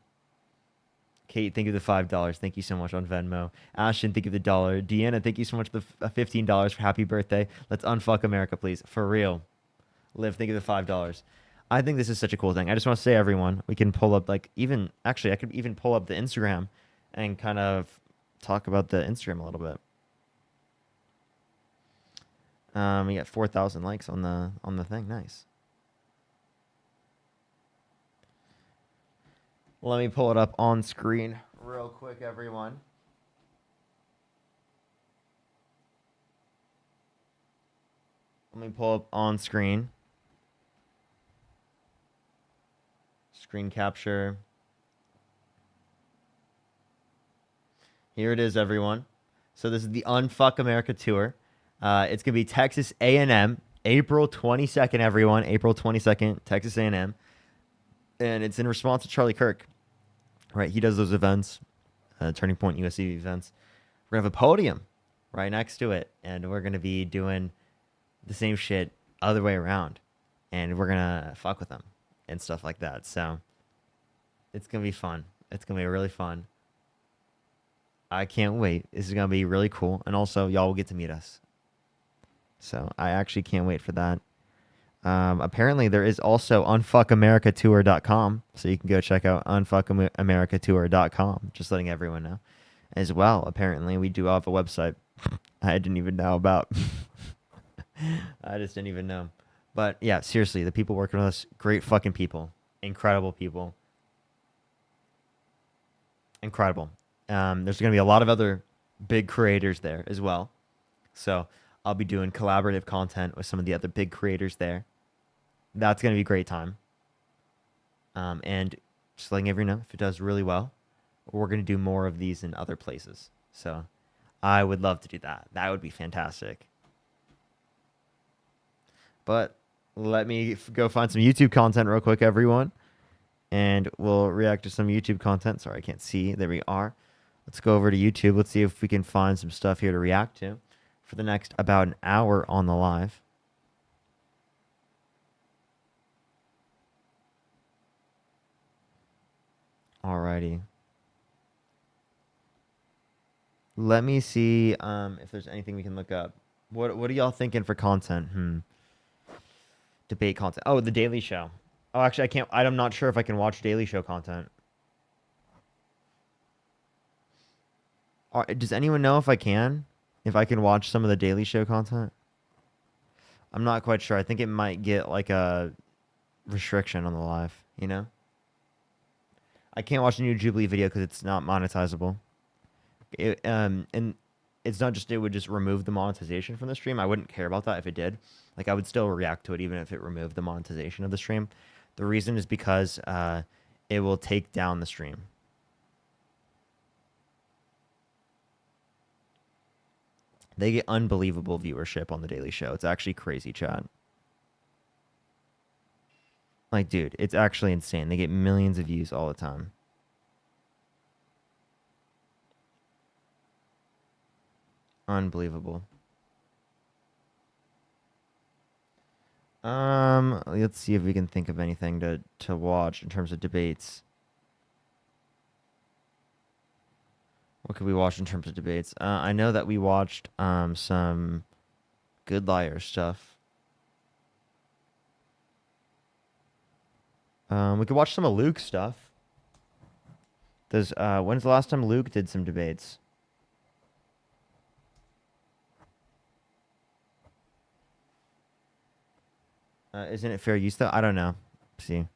Kate, thank you for the $5. Thank you so much on Venmo. Ashton, thank you for the $1. Deanna, thank you so much for the $15 for happy birthday. Let's unfuck America, please. For real. Liv, thank you for the $5. I think this is such a cool thing. I just want to say, everyone, we can pull up, like, even, actually, I could even pull up the Instagram and kind of talk about the Instagram a little bit. We got 4,000 likes on the thing. Nice. Let me pull it up on screen real quick, everyone. Let me pull up on screen. Screen capture. Here it is, everyone. So this is the Unfuck America tour. It's gonna be Texas A&M, April 22nd, everyone. April 22nd, Texas A&M, and it's in response to Charlie Kirk. Right, he does those events, Turning Point USC events. We're gonna have a podium right next to it, and we're gonna be doing the same shit other way around, and we're gonna fuck with them and stuff like that. So it's gonna be fun. It's gonna be really fun. I can't wait. This is gonna be really cool, and also y'all will get to meet us. So I actually can't wait for that. Apparently, there is also unfuckamericatour.com, so you can go check out unfuckamericatour.com. Just letting everyone know. As well, apparently, we do have a website I didn't even know about. I just didn't even know. But yeah, seriously, the people working with us, great fucking people. Incredible people. Incredible. There's going to be a lot of other big creators there as well. So I'll be doing collaborative content with some of the other big creators there. That's going to be a great time. And just letting everyone know, if it does really well, we're going to do more of these in other places. So I would love to do that. That would be fantastic. But let me go find some YouTube content real quick, everyone. And we'll react to some YouTube content. Sorry, I can't see. There we are. Let's go over to YouTube. Let's see if we can find some stuff here to react to for the next about an hour on the live. Alrighty. Let me see if there's anything we can look up. What are y'all thinking for content? Debate content. Oh, The Daily Show. Oh, actually, I can't. I'm not sure if I can watch Daily Show content. Does anyone know if I can? If I can watch some of the Daily Show content? I'm not quite sure. I think it might get like a restriction on the live, you know? I can't watch a new Jubilee video because it's not monetizable. And it's not just, it would just remove the monetization from the stream. I wouldn't care about that if it did. Like, I would still react to it even if it removed the monetization of the stream. The reason is because it will take down the stream. They get unbelievable viewership on The Daily Show. It's actually crazy, chat. Like, dude, it's actually insane. They get millions of views all the time. Unbelievable. Let's see if we can think of anything to watch in terms of debates. What could we watch in terms of debates? I know that we watched some Good Liar stuff. We could watch some of Luke's stuff. When's the last time Luke did some debates? Isn't it fair use though? I don't know. See.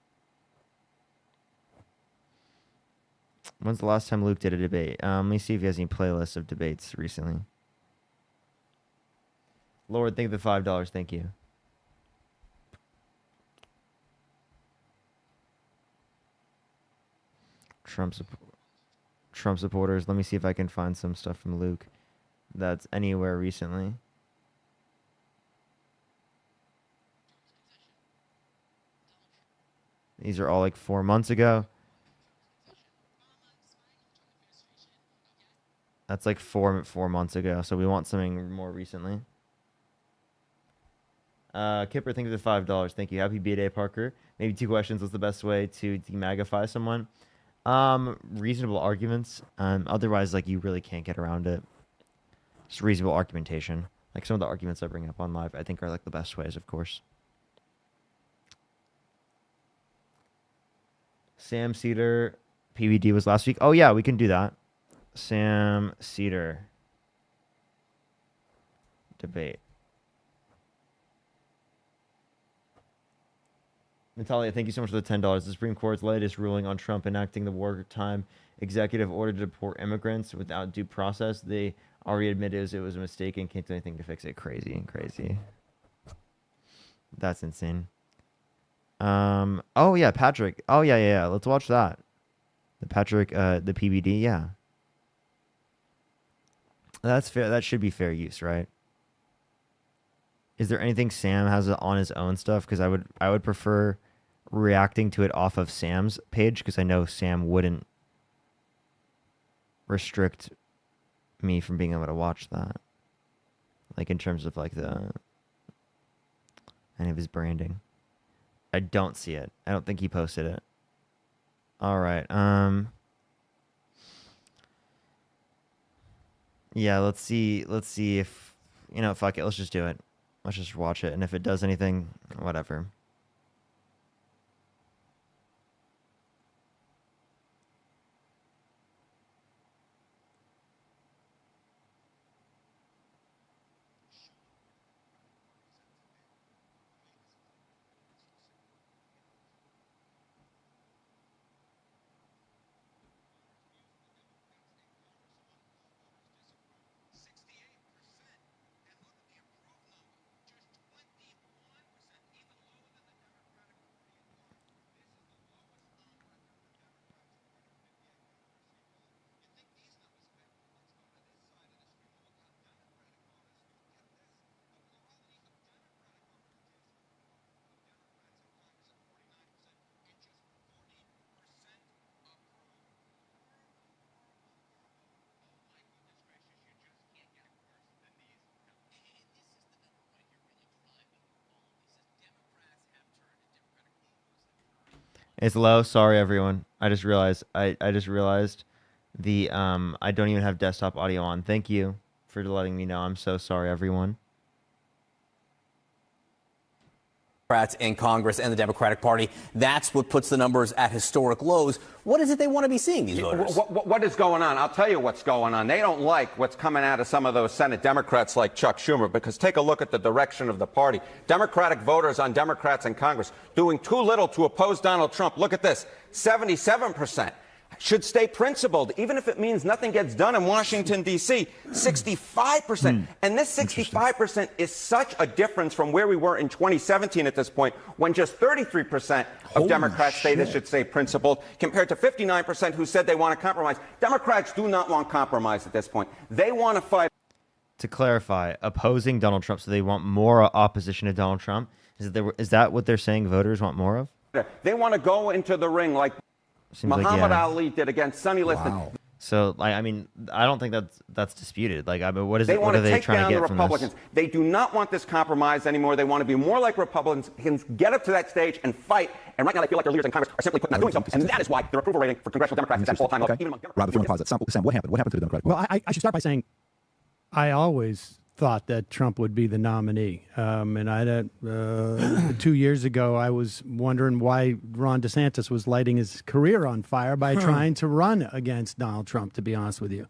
When's the last time Luke did a debate? Let me see if he has any playlists of debates recently. Lord, thank you for the $5. Thank you. Trump supporters. Let me see if I can find some stuff from Luke that's anywhere recently. These are all like 4 months ago. That's like four months ago. So we want something more recently. Kipper, thank you for the $5. Thank you. Happy B-Day, Parker. Maybe 2 questions. What's the best way to demagify someone? Reasonable arguments. Otherwise, like, you really can't get around it. Just reasonable argumentation. Like, some of the arguments I bring up on live, I think are like the best ways, of course. Sam Cedar, PBD was last week. Oh, yeah, we can do that. Sam Cedar debate. Natalia, thank you so much for the $10. The Supreme Court's latest ruling on Trump enacting the wartime executive order to deport immigrants without due process. They already admitted it was a mistake and can't do anything to fix it. Crazy. That's insane. Oh yeah, Patrick. Oh yeah. Let's watch that. The Patrick, the PBD. Yeah. That's fair. That should be fair use, right? Is there anything Sam has on his own stuff? Because I would prefer reacting to it off of Sam's page, because I know Sam wouldn't restrict me from being able to watch that. Like in terms of like any of his branding. I don't see it. I don't think he posted it. All right. Yeah, let's see if, fuck it. Let's just do it. Let's just watch it. And if it does anything, whatever. It's low. Sorry, everyone. I just realized the I don't even have desktop audio on. Thank you for letting me know. I'm so sorry, everyone. Democrats in Congress and the Democratic Party. That's what puts the numbers at historic lows. What is it they want to be seeing, these voters? What is going on? I'll tell you what's going on. They don't like what's coming out of some of those Senate Democrats like Chuck Schumer, because take a look at the direction of the party. Democratic voters on Democrats in Congress doing too little to oppose Donald Trump. Look at this, 77%. Should stay principled, even if it means nothing gets done in Washington, D.C., 65%. And this 65% is such a difference from where we were in 2017 at this point, when just 33% of Democrats say this should stay principled, compared to 59% who said they want to compromise. Democrats do not want compromise at this point. They want to fight. To clarify, opposing Donald Trump, so they want more opposition to Donald Trump. Is that what they're saying voters want more of? They want to go into the ring like Muhammad Ali did against Sonny Liston. Wow. So, I mean, I don't think that's disputed. Like, I mean, what is they it? What are they take trying down to get the from Republicans. this? They do not want this compromise anymore. They want to be more like Republicans, get up to that stage and fight. And right now, they feel like their leaders in Congress are simply not doing so. And that is why their approval rating for congressional Democrats is at all-time low. Even among Democrats. Rob, if you want to pause it. Sam, what happened? What happened to the Democratic Party? Well, I should start by saying I always thought that Trump would be the nominee. And I 2 years ago, I was wondering why Ron DeSantis was lighting his career on fire by trying to run against Donald Trump, to be honest with you.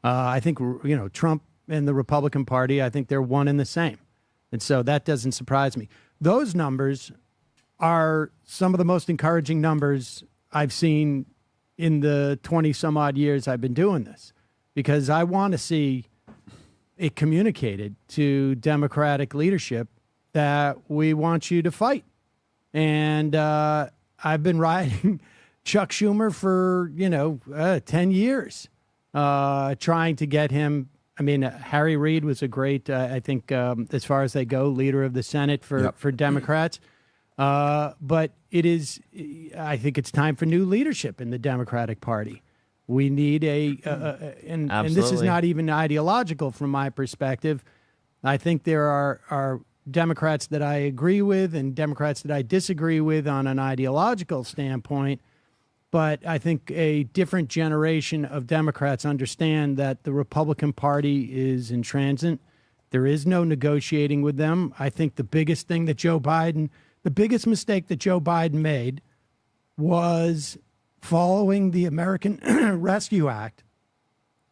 I think, Trump and the Republican Party, I think they're one and the same. And so that doesn't surprise me. Those numbers are some of the most encouraging numbers I've seen in the 20 some odd years I've been doing this, because I want to see it communicated to Democratic leadership that we want you to fight. And I've been riding Chuck Schumer for, 10 years, trying to get him. I mean, Harry Reid was a great, I think, as far as they go, leader of the Senate for Democrats. But I think it's time for new leadership in the Democratic Party. We need and this is not even ideological from my perspective. I think there are Democrats that I agree with and Democrats that I disagree with on an ideological standpoint. But I think a different generation of Democrats understand that the Republican Party is intransigent. There is no negotiating with them. I think the biggest mistake that Joe Biden made was following the American Rescue Act,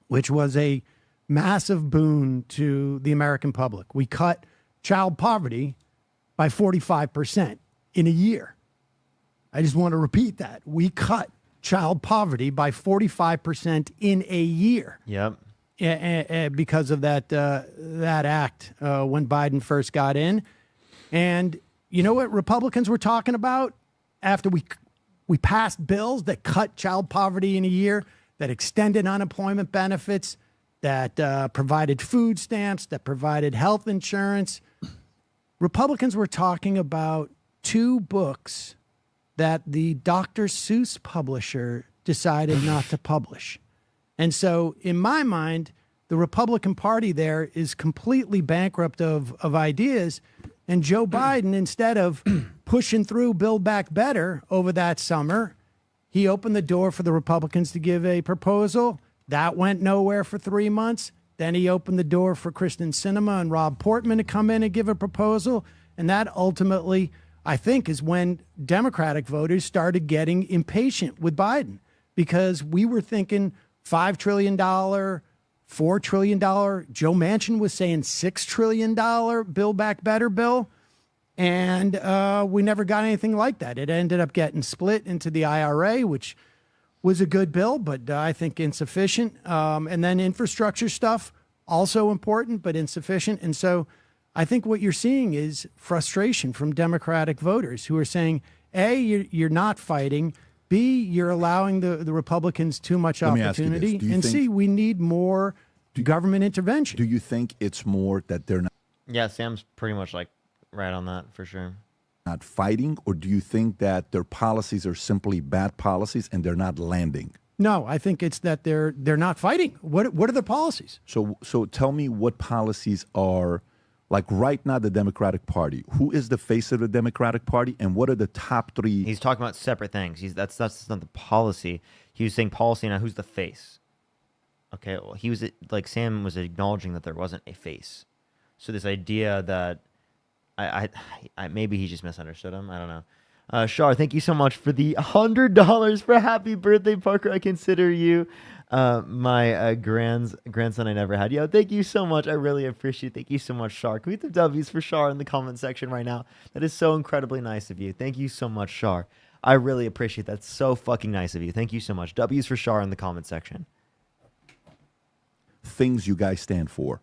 which was a massive boon to the American public. We cut child poverty by 45% in a year. I just want to repeat that. We cut child poverty by 45% in a year. Yep. Because of that act when Biden first got in. And you know what Republicans were talking about after we passed bills that cut child poverty in a year, that extended unemployment benefits, that provided food stamps, that provided health insurance. Republicans were talking about 2 books that the Dr. Seuss publisher decided not to publish. And so in my mind, the Republican Party there is completely bankrupt of ideas. And Joe Biden, instead of pushing through Build Back Better over that summer, he opened the door for the Republicans to give a proposal. That went nowhere for 3 months. Then he opened the door for Kristen Sinema and Rob Portman to come in and give a proposal. And that ultimately, I think, is when Democratic voters started getting impatient with Biden, because we were thinking $5 trillion, $4 trillion. Joe Manchin was saying $6 trillion Build Back Better bill. And we never got anything like that. It ended up getting split into the IRA, which was a good bill, but I think insufficient. And then infrastructure stuff, also important, but insufficient. And so I think what you're seeing is frustration from Democratic voters who are saying, A, you're not fighting. B, you're allowing the Republicans too much opportunity. And C, we need more government intervention. Do you think it's more that they're Yeah, Sam's pretty much like right on that for sure. not fighting, or do you think that their policies are simply bad policies and they're not landing? No, I think it's that they're not fighting. What are the policies? So tell me what policies are, like right now, the Democratic Party. Who is the face of the Democratic Party, and what are the top 3? He's talking about separate things. That's not the policy. He was saying policy. Now, who's the face? Okay, well, he was like Sam was acknowledging that there wasn't a face. So this idea that I maybe he just misunderstood him. I don't know. Shar, thank you so much for the $100 for happy birthday, Parker. I consider you my grandson I never had. Yo, thank you so much. I really appreciate it. Thank you so much, Shar. Can we the W's for Shar in the comment section right now? That is so incredibly nice of you. Thank you so much, Shar. I really appreciate that. So fucking nice of you. Thank you so much. W's for Shar in the comment section. Things you guys stand for.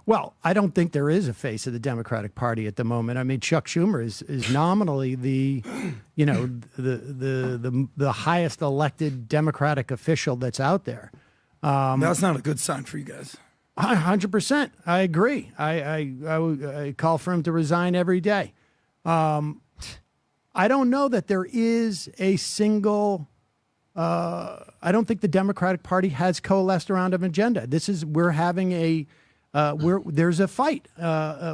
Well, I don't think there is a face of the Democratic Party at the moment. I mean, Chuck Schumer is nominally the highest elected Democratic official that's out there. That's not a good sign for you guys. 100%. I agree. I call for him to resign every day. I don't know that there is a single. I don't think the Democratic Party has coalesced around an agenda. We're having a. There's a fight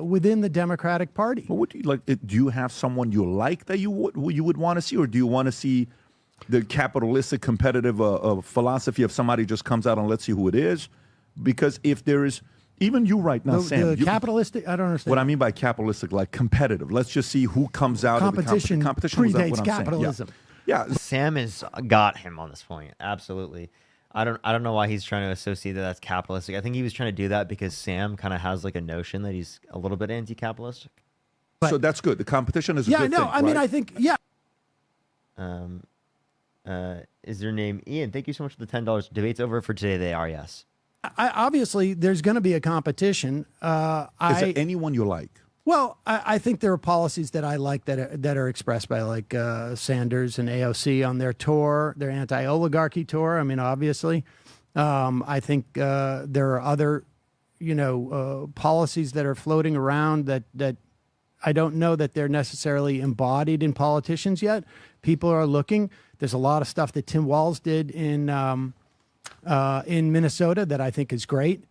within the Democratic Party. Well, what do you like? Do you have someone you like that you would want to see, or do you want to see the capitalistic competitive philosophy of somebody just comes out and let's see who it is? Because if there is, even you right now, Sam, capitalistic. I don't understand what I mean by capitalistic, like competitive. Let's just see who comes out. Competition, of the competition predates capitalism. Yeah, Sam has got him on this point. Absolutely. I don't know why he's trying to associate that's capitalistic. I think he was trying to do that because Sam kind of has like a notion that he's a little bit anti-capitalistic. So that's good. The competition is a good thing. I mean, I think, Is your name Ian? Thank you so much for the $10. Debates over for today. They are, yes. Obviously, there's going to be a competition. Is there anyone you like? Well, I think there are policies that I like that are expressed by like Sanders and AOC on their tour, their anti-oligarchy tour. I mean, obviously, I think there are other, policies that are floating around that I don't know that they're necessarily embodied in politicians yet. People are looking. There's a lot of stuff that Tim Walz did in Minnesota that I think is great.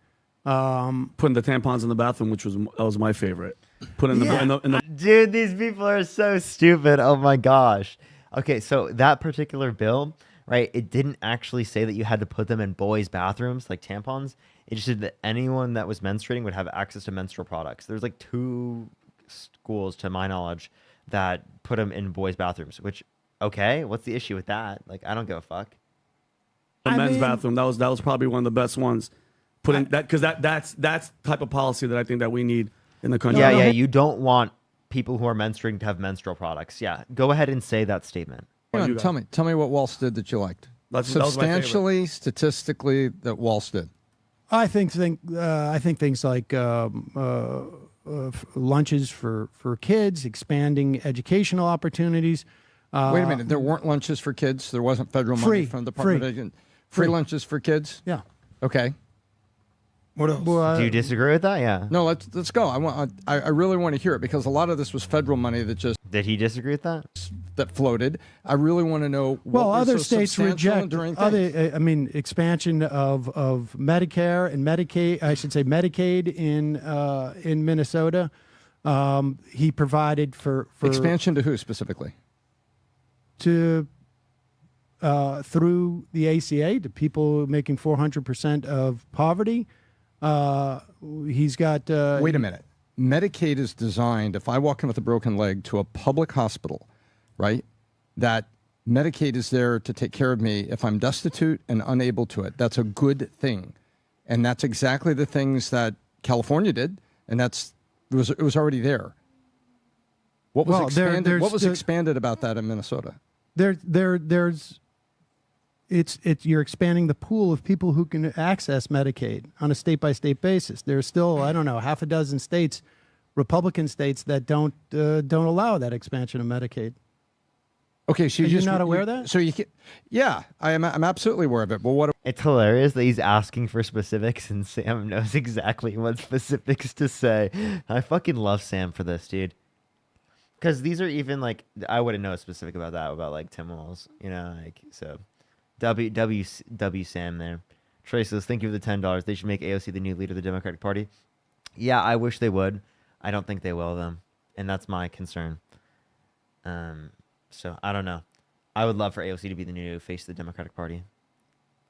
Putting the tampons in the bathroom, that was my favorite. Putting the Dude, these people are so stupid. Oh my gosh. Okay, so that particular bill, right? It didn't actually say that you had to put them in boys' bathrooms like tampons. It just said that anyone that was menstruating would have access to menstrual products. There's like 2 schools, to my knowledge, that put them in boys' bathrooms. Which, okay, what's the issue with that? Like, I don't give a fuck. the men's bathroom. That was probably one of the best ones. Putting that because that's type of policy that I think that we need in the country. Yeah. You don't want people who are menstruating to have menstrual products. Yeah, go ahead and say that statement. Tell me what Walsh did that you liked. Substantially, statistically, that Walsh did. I think things like lunches for kids, expanding educational opportunities. Wait a minute, there weren't lunches for kids. There wasn't federal money from the Department of Education. Free lunches for kids. Yeah. Okay. What else? Do you disagree with that? Yeah. No, let's go. I really want to hear it because a lot of this was federal money that just did he disagree with that? That floated. I really want to know. Well, what other was so states substantial reject. and Expansion of Medicare and Medicaid. I should say Medicaid in Minnesota. He provided for expansion to who specifically? To through the ACA to people making 400% of poverty. He's got. Wait a minute. Medicaid is designed, if I walk in with a broken leg to a public hospital, right, that Medicaid is there to take care of me if I'm destitute and unable to it. That's a good thing. And that's exactly the things that California did, and it was already there. What was expanded? What was expanded about that in Minnesota? You're expanding the pool of people who can access Medicaid on a state-by-state basis. There's still, I don't know, half a dozen states, Republican states, that don't allow that expansion of Medicaid. Okay, so you're not aware of that? So you can, yeah, I'm absolutely aware of it. But what? It's hilarious that he's asking for specifics, and Sam knows exactly what specifics to say. I fucking love Sam for this, dude. Because these are even like I wouldn't know specific about that about like Tim Walz, so. W Sam there. Trey says, thank you for the $10. They should make AOC the new leader of the Democratic Party. Yeah, I wish they would. I don't think they will, though. And that's my concern. So, I don't know. I would love for AOC to be the new face of the Democratic Party.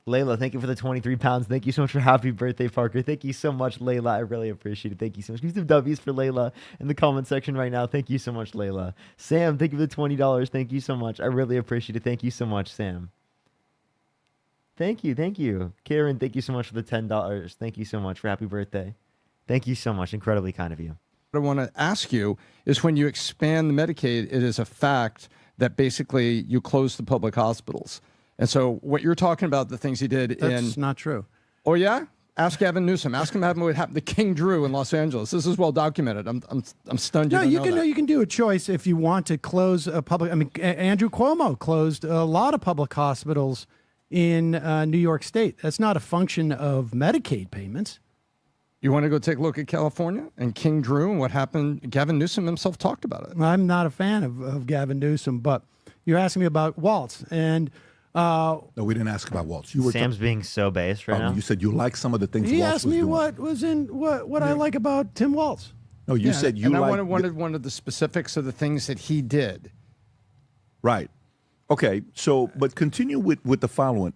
Layla, thank you for the 23 pounds. Thank you so much for happy birthday, Parker. Thank you so much, Layla. I really appreciate it. Thank you so much. Give some W's for Layla in the comment section right now. Thank you so much, Layla. Sam, thank you for the $20. Thank you so much. I really appreciate it. Thank you so much, Sam. Thank you. Karen, thank you so much for the $10. Thank you so much for happy birthday. Thank you so much. Incredibly kind of you. What I want to ask you is when you expand the Medicaid, it is a fact that basically you close the public hospitals. And so what you're talking about, the things he did That's not true. Oh, yeah? Ask Gavin Newsom. Ask him what happened to King Drew in Los Angeles. This is well documented. I'm stunned. You can do a choice if you want to close a public. I mean, Andrew Cuomo closed a lot of public hospitals in New York State. That's not a function of Medicaid payments. You want to go take a look at California and King Drew and what happened? Gavin Newsom himself talked about it. I'm not a fan of Gavin Newsom, but you're asking me about Walz. And no, we didn't ask about Walz. Sam's being so based right now. You said you like some of the things he Walz asked was me doing. what was in what I like about Tim Walz. No, you said you and like. I wanted one of the specifics of the things that he did. Right. Okay, so, but continue with the following,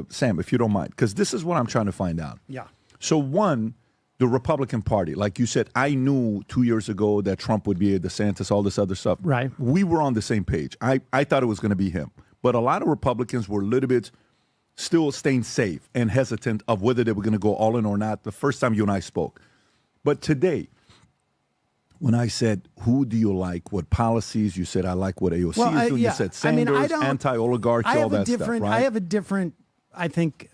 Sam, if you don't mind, because this is what I'm trying to find out. Yeah. So, one, the Republican Party, like you said, I knew 2 years ago that Trump would be a DeSantis, all this other stuff. Right. We were on the same page. I thought it was going to be him. But a lot of Republicans were a little bit still staying safe and hesitant of whether they were going to go all in or not the first time you and I spoke. But today, When I said, who do you like? What policies? You said, I like what AOC is doing. You said Sanders, anti-oligarchy, all that stuff, right? I have a different, I think,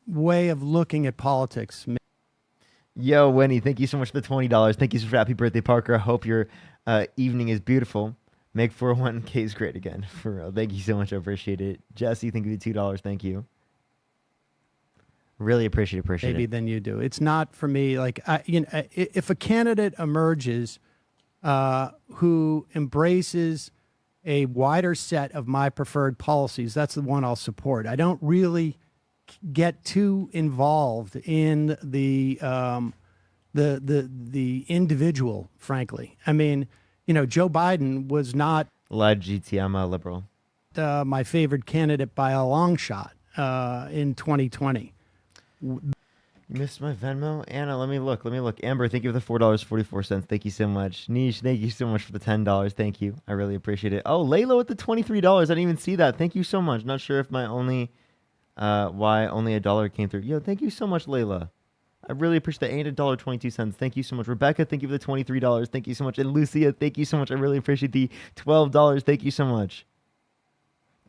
way of looking at politics. Yo, Winnie, thank you so much for the $20. Thank you so much for happy birthday, Parker. I hope your evening is beautiful. Make 401ks great again. For real. Thank you so much. I appreciate it. Jesse, thank you for the $2. Thank you. Really appreciate it. Maybe than you do. It's not for me. Like, if a candidate emerges who embraces a wider set of my preferred policies, that's the one I'll support. I don't really get too involved in the individual, frankly. I mean, Joe Biden was not I'm a liberal. My favorite candidate by a long shot in 2020. You missed my Venmo? Anna, let me look. Amber, thank you for the $4.44. Thank you so much. Nish, thank you so much for the $10. Thank you. I really appreciate it. Oh, Layla with the $23. I didn't even see that. Thank you so much. Not sure if my why only $1 came through. Yo, thank you so much, Layla. I really appreciate that. Ain't $1.22. Thank you so much. Rebecca, thank you for the $23. Thank you so much. And Lucia, thank you so much. I really appreciate the $12. Thank you so much.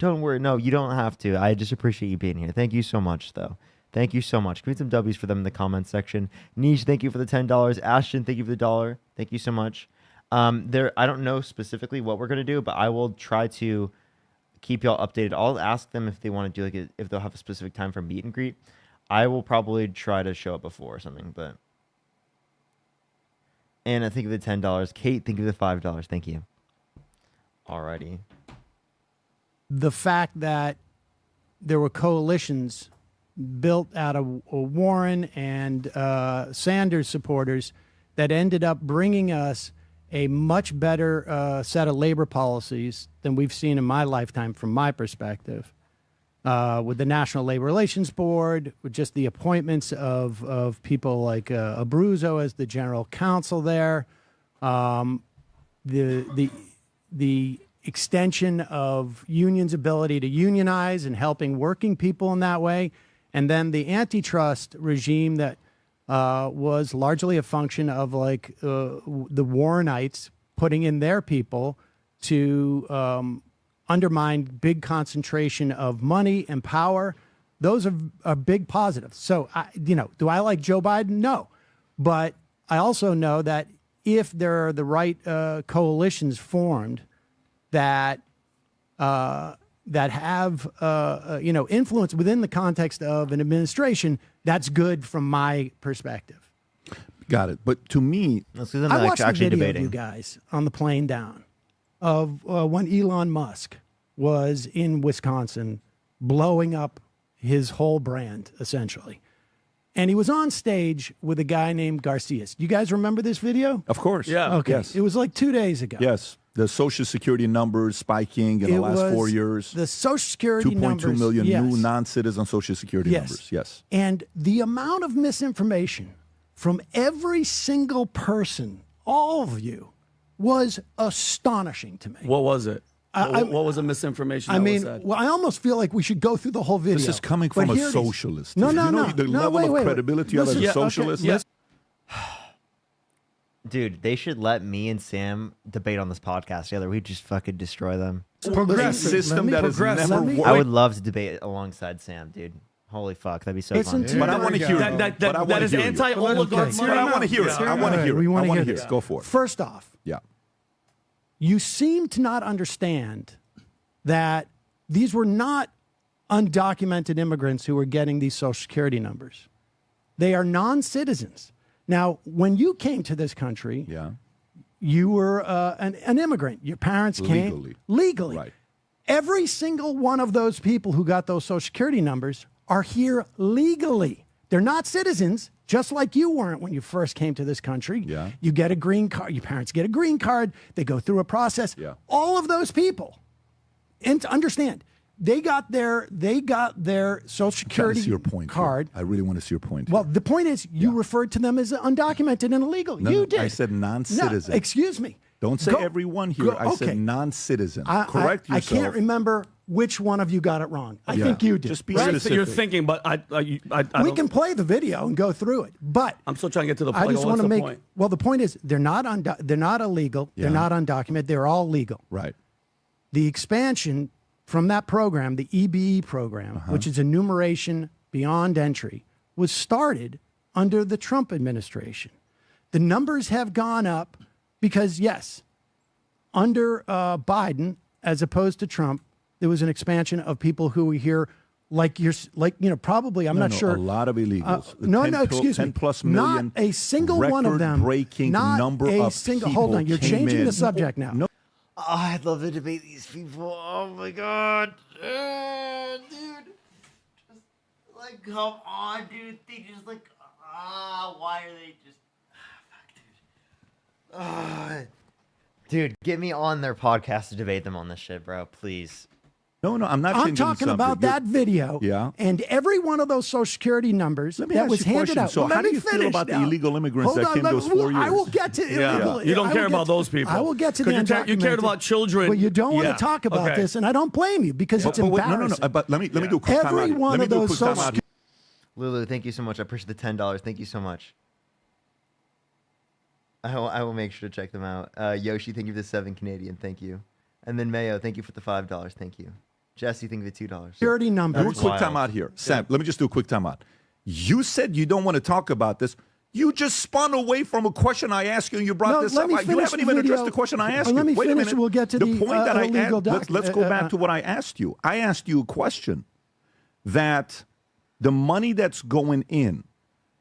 Don't worry. No, you don't have to. I just appreciate you being here. Thank you so much, though. Thank you so much. Give me some W's for them in the comments section. Niche, thank you for the $10. Ashton, thank you for the $1. Thank you so much. I don't know specifically what we're going to do, but I will try to keep y'all updated. I'll ask them if they want to do if they'll have a specific time for meet and greet. I will probably try to show up before or something, but. And I think of the $10. Kate, think of the $5. Thank you. Alrighty. The fact that there were coalitions built out of Warren and Sanders supporters that ended up bringing us a much better set of labor policies than we've seen in my lifetime, from my perspective, with the National Labor Relations Board, with just the appointments of people like Abruzzo as the general counsel there, the extension of unions' ability to unionize and helping working people in that way. And then the antitrust regime that was largely a function of the Warrenites putting in their people to undermine big concentration of money and power. Those are big positives. So, do I like Joe Biden? No. But I also know that if there are the right coalitions formed that have influence within the context of an administration, that's good from my perspective. Got it. But to me, I watched the video of you guys on the plane down of when Elon Musk was in Wisconsin blowing up his whole brand, essentially. And he was on stage with a guy named Garcias. You guys remember this video? Of course. Yeah. Okay. Yes. It was like 2 days ago. Yes. The Social Security numbers spiking in the last 4 years. The Social Security numbers. 2.2 million yes. new non-citizen Social Security numbers. Yes. And the amount of misinformation from every single person, all of you, was astonishing to me. What was it? What was the misinformation? I almost feel like we should go through the whole video. This is coming from a socialist. No. The level of credibility of a socialist. Yes. Dude, they should let me and Sam debate on this podcast together. We'd just fucking destroy them. Progressive system that has never worked. I would love to debate alongside Sam, dude. Holy fuck, that'd be so fun. But I want to hear it. That is anti-oligarchy. But I want to hear it. I want to hear it. I want to hear it. Go for it. First off, you seem to not understand that these were not undocumented immigrants who were getting these Social Security numbers. They are non-citizens. Now, when you came to this country, you were an immigrant. Your parents came legally. Right. Every single one of those people who got those Social Security numbers are here legally. They're not citizens, just like you weren't when you first came to this country. Yeah. You get a green card. Your parents get a green card. They go through a process. Yeah. All of those people, and to understand, they got their Social Security card. I really want to see your point. Well, the point is, you referred to them as undocumented and illegal. No, you did. I said non-citizen. No, excuse me. Don't say everyone here. I said non-citizen. Correct yourself. I can't remember which one of you got it wrong. I think you did. Just be Right, specific. you're thinking, but I We don't- can play the video and go through it, but I'm still trying to get to the I point. just What's want to the make. point? Well, the point is they're not they're not illegal. Yeah. They're not undocumented. They're all legal. Right. The expansion from that program, the EBE program, which is enumeration beyond entry, was started under the Trump administration. The numbers have gone up because, yes, under Biden, as opposed to Trump, there was an expansion of people who were here, probably, I'm not sure. A lot of illegals. The No, 10 no, excuse me. 10 plus million. Not a single one of them. Record-breaking Not number a of single. people Hold on, you're came changing in. the subject now. No. Oh, I'd love to debate these people. Oh my god, dude! Just like, come on, dude. They just like, why are they just? Fuck, dude. Dude, get me on their podcast to debate them on this shit, bro. Please. No, I'm not. I'm changing the talking subject. about that video. Yeah. And every one of those Social Security numbers Let me that ask was you a handed question. out. So Well, how let do me you feel finish about the now. illegal immigrants Hold that on, came those 4 I years? will get to illegal. You don't I care will about get those people. I will get to the Because you cared undocumented. about children. But you don't want Yeah. to talk about Okay. this, and I don't blame you because it's But wait, embarrassing. no. But let me do a quick time Every out. one Let me of do a those quick Social time out. Lulu, thank you so much. I appreciate the $10. Thank you so much. I will make sure to check them out. Yoshi, thank you for the 7 Canadian. Thank you. And then Mayo, thank you for the $5. Thank you. Jesse, thank you for the $2. Security numbers. Do a quick time out here. Sam, let me just do a quick time out. You said you don't want to talk about this. You just spun away from a question I asked you, and you brought this let up. me You finish haven't the even video. addressed the question I asked Let you. me Wait a finish, minute. we'll get to the, point that I illegal asked. Let's go back to what I asked you. I asked you a question that the money that's going in,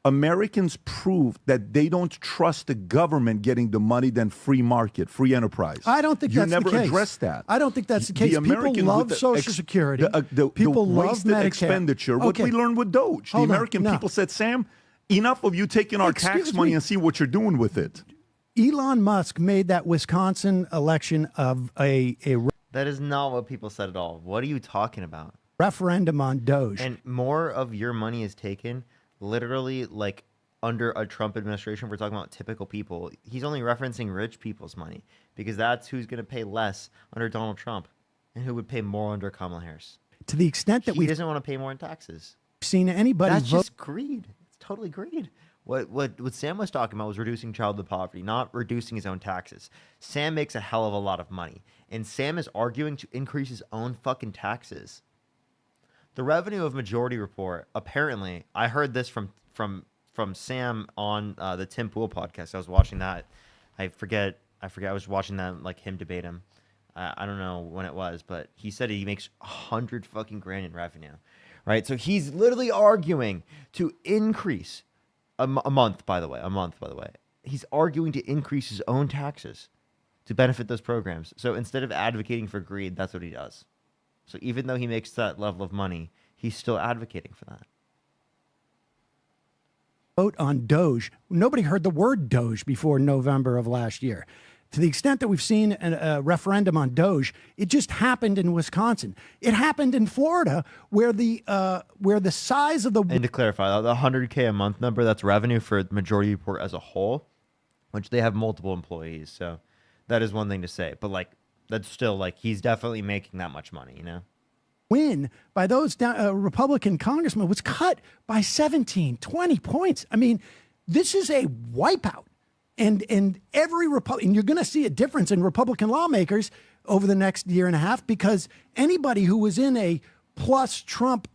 Americans prove that they don't trust the government getting the money than free market, free enterprise. I don't think you that's never the case. addressed that. I don't think that's the case. The Americans People love with the Social Security. the People love wasted Medicare. expenditure. What Okay. we learned with Doge, Hold the on, American no. people said, "Sam, enough of you taking our tax Excuse money me. and see what you're doing with it." Elon Musk made that Wisconsin election of a That is not what people said at all. What are you talking about? referendum on Doge. And more of your money is taken literally like under a Trump administration. We're talking about typical people. He's only referencing rich people's money because that's who's going to pay less under Donald Trump and who would pay more under Kamala Harris. To the extent that he we've doesn't want to pay more in taxes. seen anybody That's vote. just greed. It's totally greed. What Sam was talking about was reducing childhood poverty, not reducing his own taxes. Sam makes a hell of a lot of money, and Sam is arguing to increase his own fucking taxes. The revenue of Majority Report, apparently, I heard this from Sam on the Tim Pool podcast. I was watching that. I forget. I was watching that, like him debate him. I don't know when it was, but he said he makes 100 fucking grand in revenue, right? So he's literally arguing to increase a month, by the way. He's arguing to increase his own taxes to benefit those programs. So instead of advocating for greed, that's what he does. So even though he makes that level of money, he's still advocating for that. Vote on Doge. Nobody heard the word Doge before November of last year. To the extent that we've seen a referendum on Doge, it just happened in Wisconsin. It happened in Florida, where the size of the And to clarify, the 100K a month number, that's revenue for Majority Report as a whole, which they have multiple employees. So that is one thing to say. But like, that's still like, he's definitely making that much money, you know? win by those Republican congressmen was cut by 17, 20 points. I mean, this is a wipeout. And every Republican, you're going to see a difference in Republican lawmakers over the next year and a half, because anybody who was in a plus Trump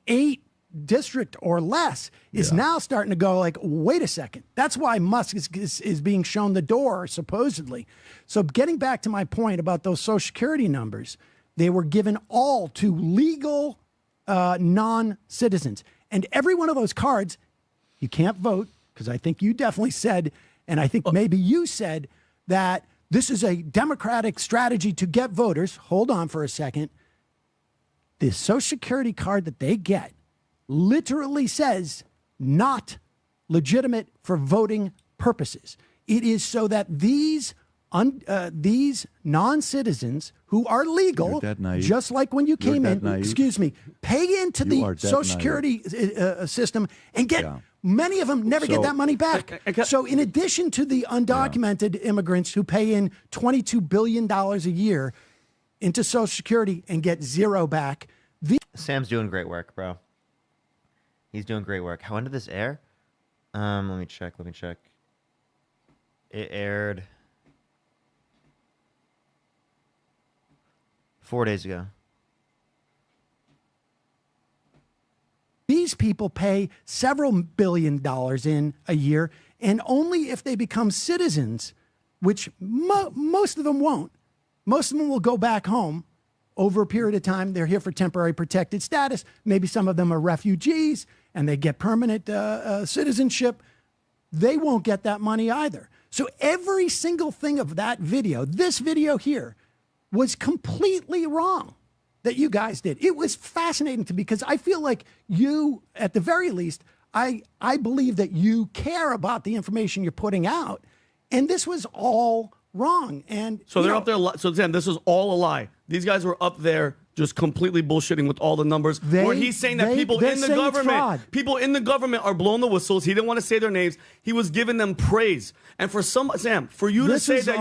8 district or less is now starting to go like, wait a second. That's why Musk is being shown the door, supposedly. So getting back to my point about those Social Security numbers, they were given all to legal non-citizens. And every one of those cards, you can't vote, because I think you definitely said, and I think maybe you said, that this is a Democratic strategy to get voters. Hold on for a second. The Social Security card that they get literally says not legitimate for voting purposes. It is so that these non-citizens who are legal, just like when you came in, excuse me, pay into the Social Security system and get, many of them never get that money back. So in addition to the undocumented immigrants who pay in $22 billion a year, into Social Security and get zero back. Sam's doing great work, bro. He's doing great work. When did this air? Let me check. It aired 4 days ago. These people pay several $1 billion in a year, and only if they become citizens, which most of them won't. Most of them will go back home over a period of time. They're here for temporary protected status. Maybe some of them are refugees and they get permanent citizenship. They won't get that money either. So every single thing of that video, this video here, was completely wrong that you guys did. It was fascinating to me because I feel like you, at the very least, I believe that you care about the information you're putting out. And this was all wrong. And so they're up there. So Sam, this is all a lie. These guys were up there just completely bullshitting with all the numbers. Where he's saying that people in the government are blowing the whistles. He didn't want to say their names. He was giving them praise. And for Sam, for you to say that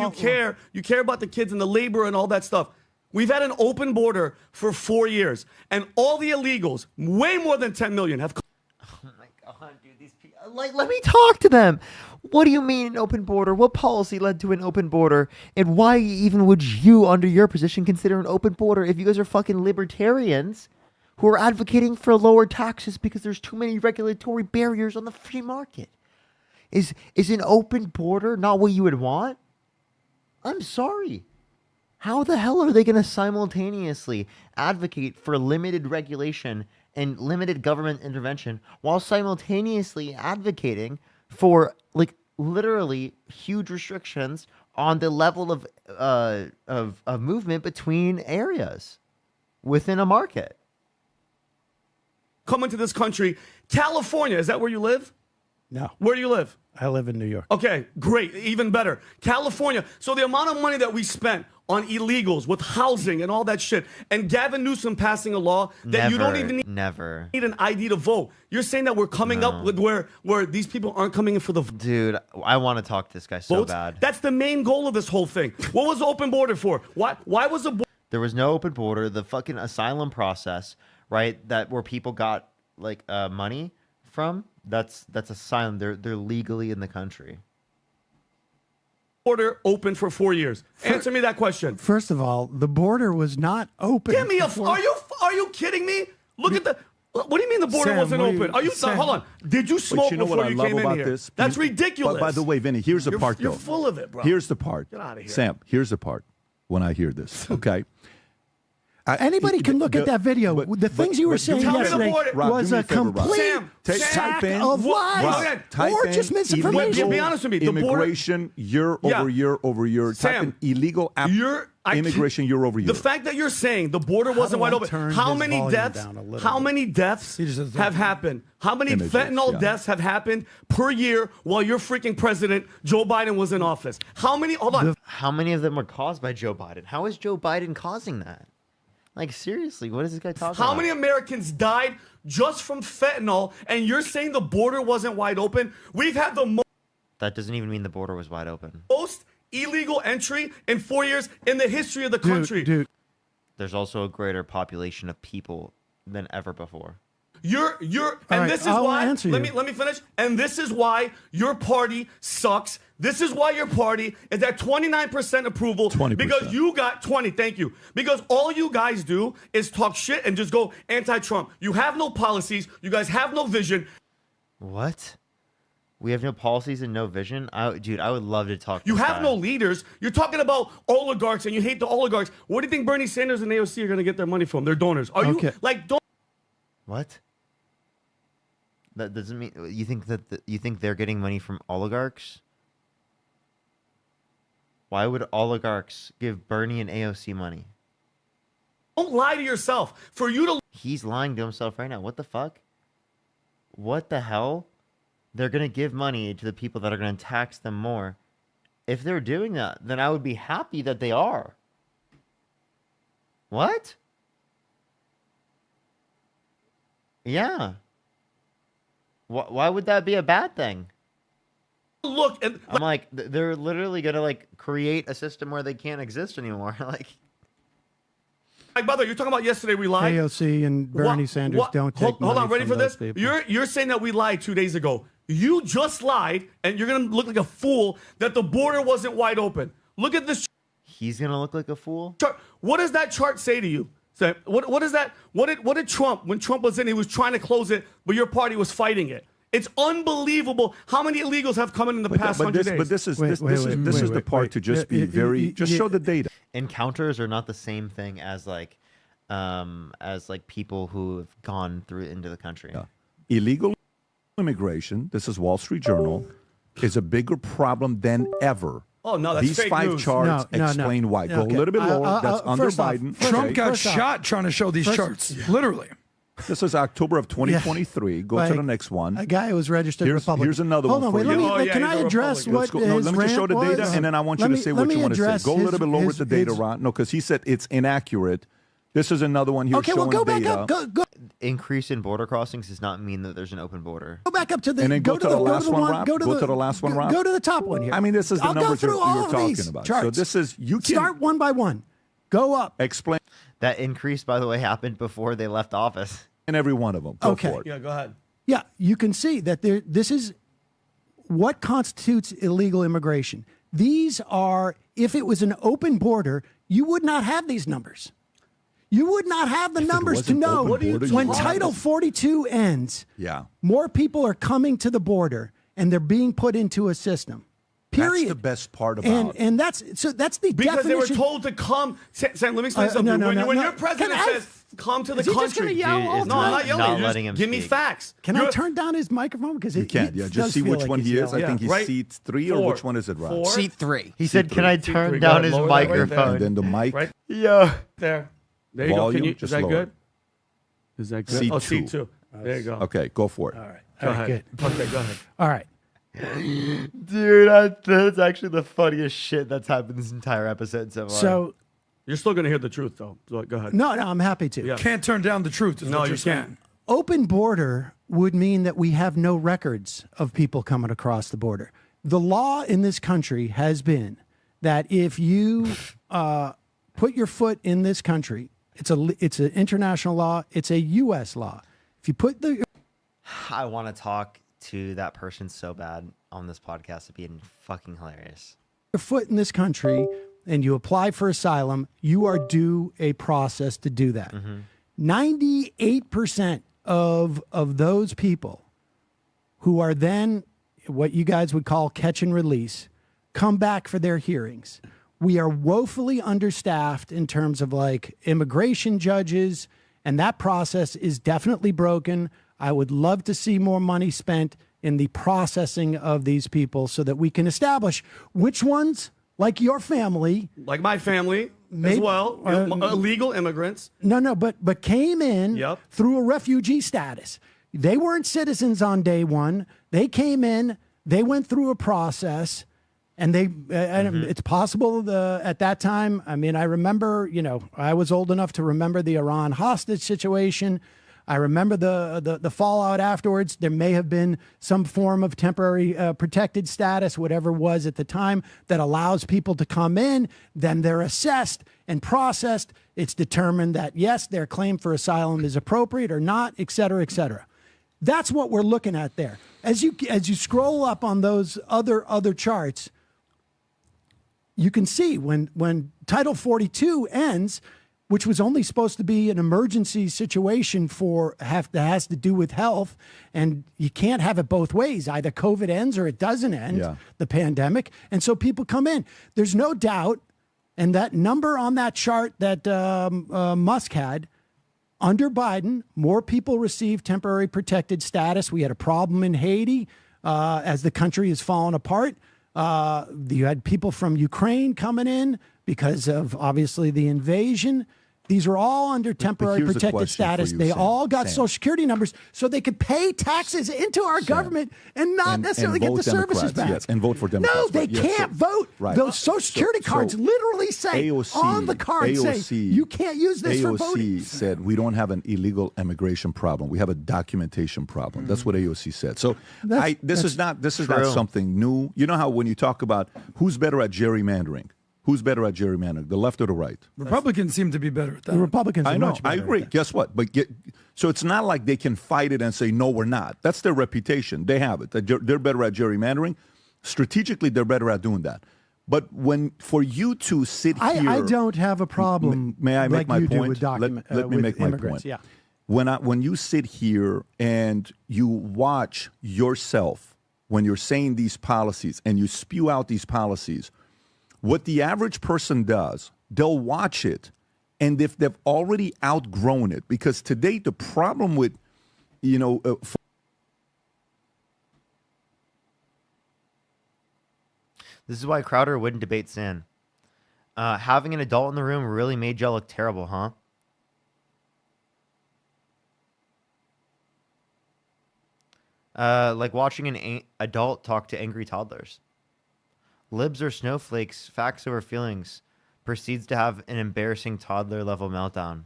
you care about the kids and the labor and all that stuff. We've had an open border for 4 years, and all the illegals, way more than 10 million, have. Oh my God, dude! These people, let me talk to them. What do you mean an open border? What policy led to an open border? And why even would you, under your position, consider an open border if you guys are fucking libertarians who are advocating for lower taxes because there's too many regulatory barriers on the free market? Is an open border not what you would want? I'm sorry. How the hell are they going to simultaneously advocate for limited regulation and limited government intervention while simultaneously advocating for literally huge restrictions on the level of movement between areas within a market? Come into this country. California, is that where you live? No. Where do you live? I live in New York. Okay, great. Even better. California. So the amount of money that we spent on illegals with housing and all that shit, and Gavin Newsom passing a law that you don't even need an ID to vote. You're saying that we're coming up with where these people aren't coming in for the Dude, I want to talk to this guy so votes? bad. That's the main goal of this whole thing. What was the open border for? Why was the There was no open border. The fucking asylum process, right? That where people got money from. That's asylum. They're legally in the country. Border open for 4 years? Answer me that question. First of all, the border was not open. Give me are you kidding me? Look at the. What do you mean the border wasn't open? Are you? Hold on. Did you smoke before you came in here? That's ridiculous. But by the way, Vinny, here's the part though. You're full of it, bro. Here's the part. Get out of here. Sam, here's the part when I hear this. Okay. Anybody can look at that video. The things you were saying yesterday was a complete sack of lies or just misinformation. Be honest with me. Immigration year over year over year. Type in illegal immigration year over year. The fact that you're saying the border wasn't wide open. How many deaths? How many deaths have happened? How many fentanyl deaths have happened per year while your freaking president Joe Biden was in office? How many? Hold on. How many of them were caused by Joe Biden? How is Joe Biden causing that? Seriously, what is this guy talking about? How many Americans died just from fentanyl, and you're saying the border wasn't wide open? We've had the most. That doesn't even mean the border was wide open. Most illegal entry in 4 years in the history of the country. Dude. There's also a greater population of people than ever before. This is why. Let me finish. And this is why your party sucks. This is why your party is at 29% approval. 20%. Because you got 20. Thank you. Because all you guys do is talk shit and just go anti-Trump. You have no policies. You guys have no vision. What? We have no policies and no vision? Dude, I would love to talk to You this have guy. no leaders. You're talking about oligarchs and you hate the oligarchs. Where do you think Bernie Sanders and AOC are going to get their money from? Their donors. Are you What? That doesn't mean you think that you think they're getting money from oligarchs? Why would oligarchs give Bernie and AOC money? Don't lie to yourself. For you to He's lying to himself right now. What the fuck? What the hell? They're going to give money to the people that are going to tax them more. If they're doing that, then I would be happy that they are. What? Yeah. Why would that be a bad thing? Look, and I'm like, they're literally gonna create a system where they can't exist anymore. Like, by the way, you're talking about yesterday we lied. AOC and Bernie Sanders don't take Hold money on, ready from for those this? people. You're saying that we lied 2 days ago. You just lied, and you're gonna look like a fool that the border wasn't wide open. Look at this. He's gonna look like a fool. Chart. What does that chart say to you? So what is that? What did Trump, when Trump was in, he was trying to close it, but your party was fighting it. It's unbelievable how many illegals have come in the past 100 days. But this is the part to just be very just show the data. Encounters are not the same thing as like people who have gone through into the country. Illegal immigration, this is Wall Street Journal, is a bigger problem than ever. Oh, no, that's These fake 5 news. charts No. explain why. Go Okay. a little bit lower. That's under first off, Biden. Trump got First off- shot trying to show these charts. Literally. This is October of 2023. Go to Like, the next one. A guy who was registered Here's Republican. Here's another Hold one on, for wait, you. let me, can I address what No, his let me just show rant the data, was? and then I want you Let to me- say let what me you want to say. address Go a little bit lower with the data, his- Ron. No, because he said it's inaccurate. This is another one here Okay, well, showing go back data. up. Go Increase in border crossings does not mean that there's an open border. back up to the. And then go to the last one, Rob. Go Go to the last one, Rob. Go to the top one here. I mean, this is the I'll go numbers through you all were of talking these about. charts. So this is you can Start one by one. Go up. explain That increase, by the way, happened before they left office. in every one of them. Go Okay. for it. Yeah, go ahead. Yeah, you can see that this is what constitutes illegal immigration. These are, if it was an open border, you would not have these numbers. You would not have the numbers to wasn't know open border, you when would. Title 42 ends, Yeah. more people are coming to the border and they're being put into a system. Period. That's the best part about it. And that's the Because definition. they were told to come. Sam, let me explain something. when your president says, come to the Is he just country. gonna yell all No, the I'm time? not yelling. Not You're just letting him give me speak. facts. Can I turn down his microphone? Because You can, yeah. Just see which one he is. I think he's Right? seat 3 or 4. which one is it, Rob? 4. Seat 3. He said, "Can I turn three. down Go his ahead, lower that right microphone?" And then the mic. Right Yeah. there. There you go. Volume, Can you, is just that lower. good? Is that good? Seat oh, 2. seat 2. There you go. Okay, go for it. All right. Go All right, ahead. good. Okay, go ahead. All right. Dude, that's actually the funniest shit that's happened this entire episode so far. So, You're still going to hear the truth, though. So go ahead. no, I'm happy to. Yeah. Can't turn down the truth. Is No, what you you're saying. can't. Open border would mean that we have no records of people coming across the border. The law in this country has been that if you put your foot in this country, it's an international law. It's a U.S. law. If you put I want to talk to that person so bad on this podcast. It'd be fucking hilarious. your foot in this country and you apply for asylum, you are due a process to do that. 98% of those people who are then what you guys would call catch and release come back for their hearings. We are woefully understaffed in terms of like immigration judges, and that process is definitely broken. I would love to see more money spent in the processing of these people so that we can establish which ones, like your family, Like my family as Maybe- well, illegal immigrants. but came in Yep. through a refugee status. They weren't citizens on day one. They came in, they went through a process, and they. It's possible at that time. I mean, I remember. I was old enough to remember the Iran hostage situation. I remember the fallout afterwards. There may have been some form of temporary protected status, whatever it was at the time, that allows people to come in. Then they're assessed and processed. It's determined that, yes, their claim for asylum is appropriate or not, et cetera, et cetera. That's what we're looking at there. As you scroll up on those other charts, you can see when Title 42 ends, which was only supposed to be an emergency situation that has to do with health, and you can't have it both ways. Either COVID ends or it doesn't end, the pandemic. And so people come in. There's no doubt, and that number on that chart that Musk had, under Biden, more people received temporary protected status. We had a problem in Haiti as the country is falling apart. You had people from Ukraine coming in because of obviously the invasion. These are all under temporary here's a protected question for status. you, They Sam. all got Sam. Social Security numbers so they could pay taxes into our government and not necessarily get vote the services Democrats, back. Yes, and vote for No, Democrats. they right, yes, can't so- vote. Right. Those Social Security cards literally say AOC, on the card say you can't use this for voting. AOC said we don't have an illegal immigration problem. We have a documentation problem. That's what AOC said. So this is not true. something new. You know how when you talk about who's better at gerrymandering, Who's better at gerrymandering, the left or the right? Republicans seem to be better at that. The Republicans are I know. much better I at agree. that. Guess what? So it's not like they can fight it and say, no, we're not. That's their reputation. They have it. They're better at gerrymandering. Strategically, they're better at doing that. But for you to sit here, I don't have a problem. May I make like my you do point? with Let me with make my immigrants, point. Yeah. When you sit here and you watch yourself when you're saying these policies and you spew out these policies, what the average person does, they'll watch it, and if they've already outgrown it, because today the problem with, This is why Crowder wouldn't debate Sam. Having an adult in the room really made y'all look terrible, huh? Like watching an adult talk to angry toddlers. Libs are snowflakes, facts over feelings. Proceeds to have an embarrassing toddler level meltdown.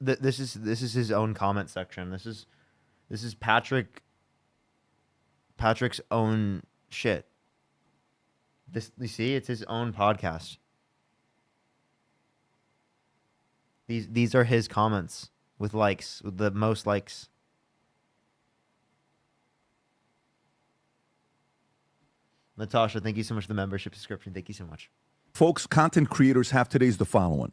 This is his own comment section. This is Patrick's own shit. You see, it's his own podcast. These are his comments with likes, with the most likes. Natasha, thank you so much for the membership subscription. Thank you so much. folks, content creators have today is the following.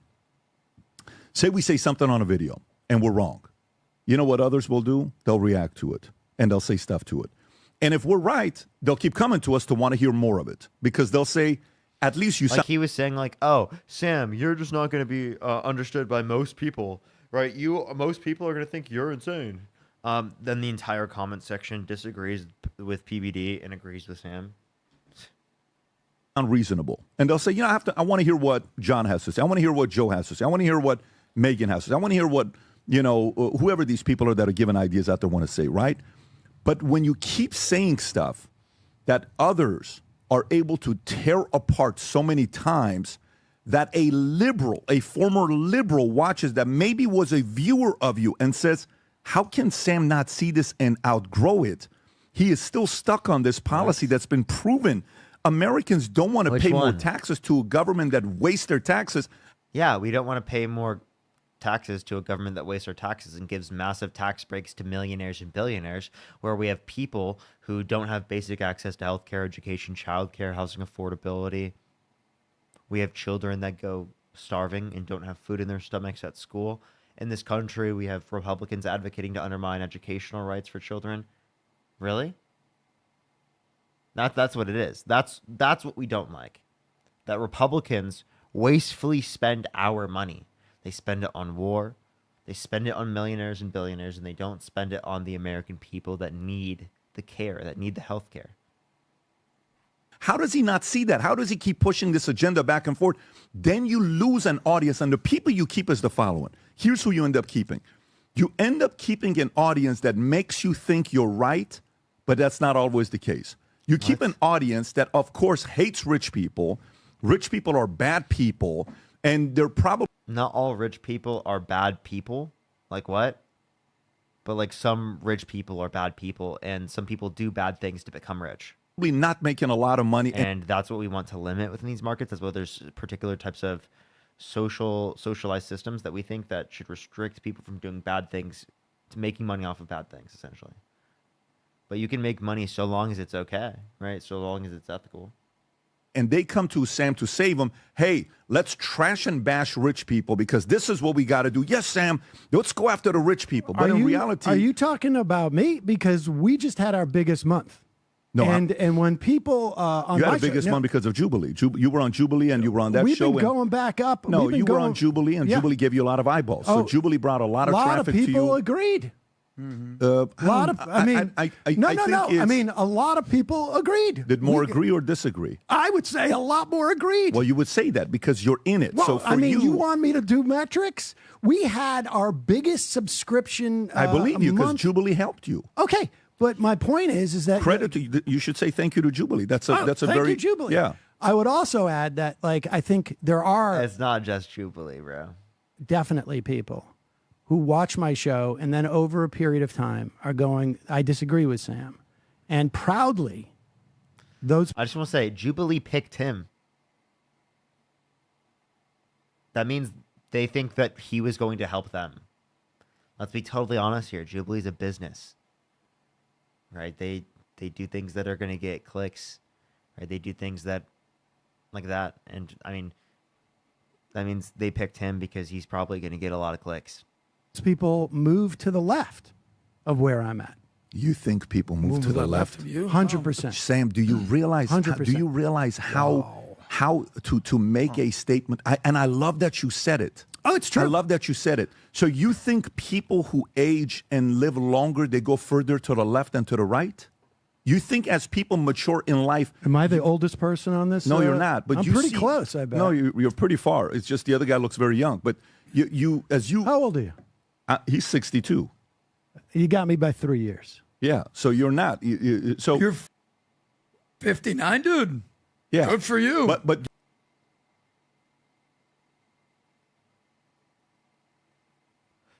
Say we say something on a video and we're wrong. You know what others will do? They'll react to it and they'll say stuff to it. And if we're right, they'll keep coming to us to want to hear more of it because they'll say, at least you like he was saying, like, oh, Sam, you're just not going to be understood by most people, right? Most people are going to think you're insane. Then the entire comment section disagrees with PBD and agrees with Sam. Unreasonable. And they'll say, you know, I want to hear what John has to say. I want to hear what Joe has to say. I want to hear what Megan has to say. I want to hear what, you know, whoever these people are that are giving ideas out there want to say, right? But when you keep saying stuff that others are able to tear apart so many times that a liberal, a former liberal watches that maybe was a viewer of you and says, how can Sam not see this and outgrow it? He is still stuck on this policy that's been proven. Americans don't want to pay more taxes to a government that wastes their taxes. Yeah, we don't want to pay more taxes to a government that wastes our taxes and gives massive tax breaks to millionaires and billionaires, where we have people who don't have basic access to healthcare, education, childcare, housing affordability. We have children that go starving and don't have food in their stomachs at school. In this country, we have Republicans advocating to undermine educational rights for children. Really? That's what it is. That's what we don't like. That Republicans wastefully spend our money. They spend it on war. They spend it on millionaires and billionaires, and they don't spend it on the American people that need the care, that need the health care. How does he not see that? How does he keep pushing this agenda back and forth? Then you lose an audience, and the people you keep is the following. Here's who you end up keeping. You end up keeping an audience that makes you think you're right, but that's not always the case. You keep an audience that, of course, hates rich people. Rich people are bad people, and they're probably... Not all rich people are bad people. Like what? But like some rich people are bad people, and some people do bad things to become rich. Not making a lot of money. And that's what we want to limit within these markets. That's why there's particular types of socialized systems that we think that should restrict people from doing bad things to making money off of bad things, essentially. But you can make money so long as it's okay, right? So long as it's ethical. And they come to Sam to save them. Hey, let's trash and bash rich people because this is what we got to do. Yes, Sam, let's go after the rich people. But in reality... Are you talking about me? Because we just had our biggest month. No, and when people on you had my a biggest show, one because of Jubilee. You were on Jubilee and you were on that we've show. Been going back up. No, you were going, on Jubilee and Jubilee gave you a lot of eyeballs. Oh, so Jubilee brought a lot of traffic to you. A lot of people agreed. Mm-hmm. A lot of, I mean, I mean, a lot of people agreed. Did more agree or disagree? I would say a lot more agreed. Well, you would say that because you're in it. Well, so for I mean, you want me to do metrics? We had our biggest subscription. I believe you because Jubilee helped you. Okay. But my point is that credit to you. You should say thank you to Jubilee. That's a thank very you, Jubilee. Yeah. I would also add that, like, I think there are. It's not just Jubilee, bro. Definitely people who watch my show and then over a period of time are going, I disagree with Sam. And proudly, those. I just want to say, Jubilee picked him. That means they think that he was going to help them. Let's be totally honest here. Jubilee's a business, right? They do things that are going to get clicks, right? They do things that like that, and I mean, that means they picked him because he's probably going to get a lot of clicks. People move to the left of where I'm at. You think people move to the left? 100%. Sam, do you realize? 100%. Do you realize how to make a statement? And I love that you said it. Oh, it's true. I love that you said it. So you think people who age and live longer, they go further to the left than to the right? You think as people mature in life... Am I the oldest person on this? No, you're not. But I'm you pretty see, close, I bet. No, you're pretty far. It's just the other guy looks very young. But you How old are you? He's 62. You got me by 3 years. Yeah, so you're not. So You're 59, dude. Yeah. Good for you. But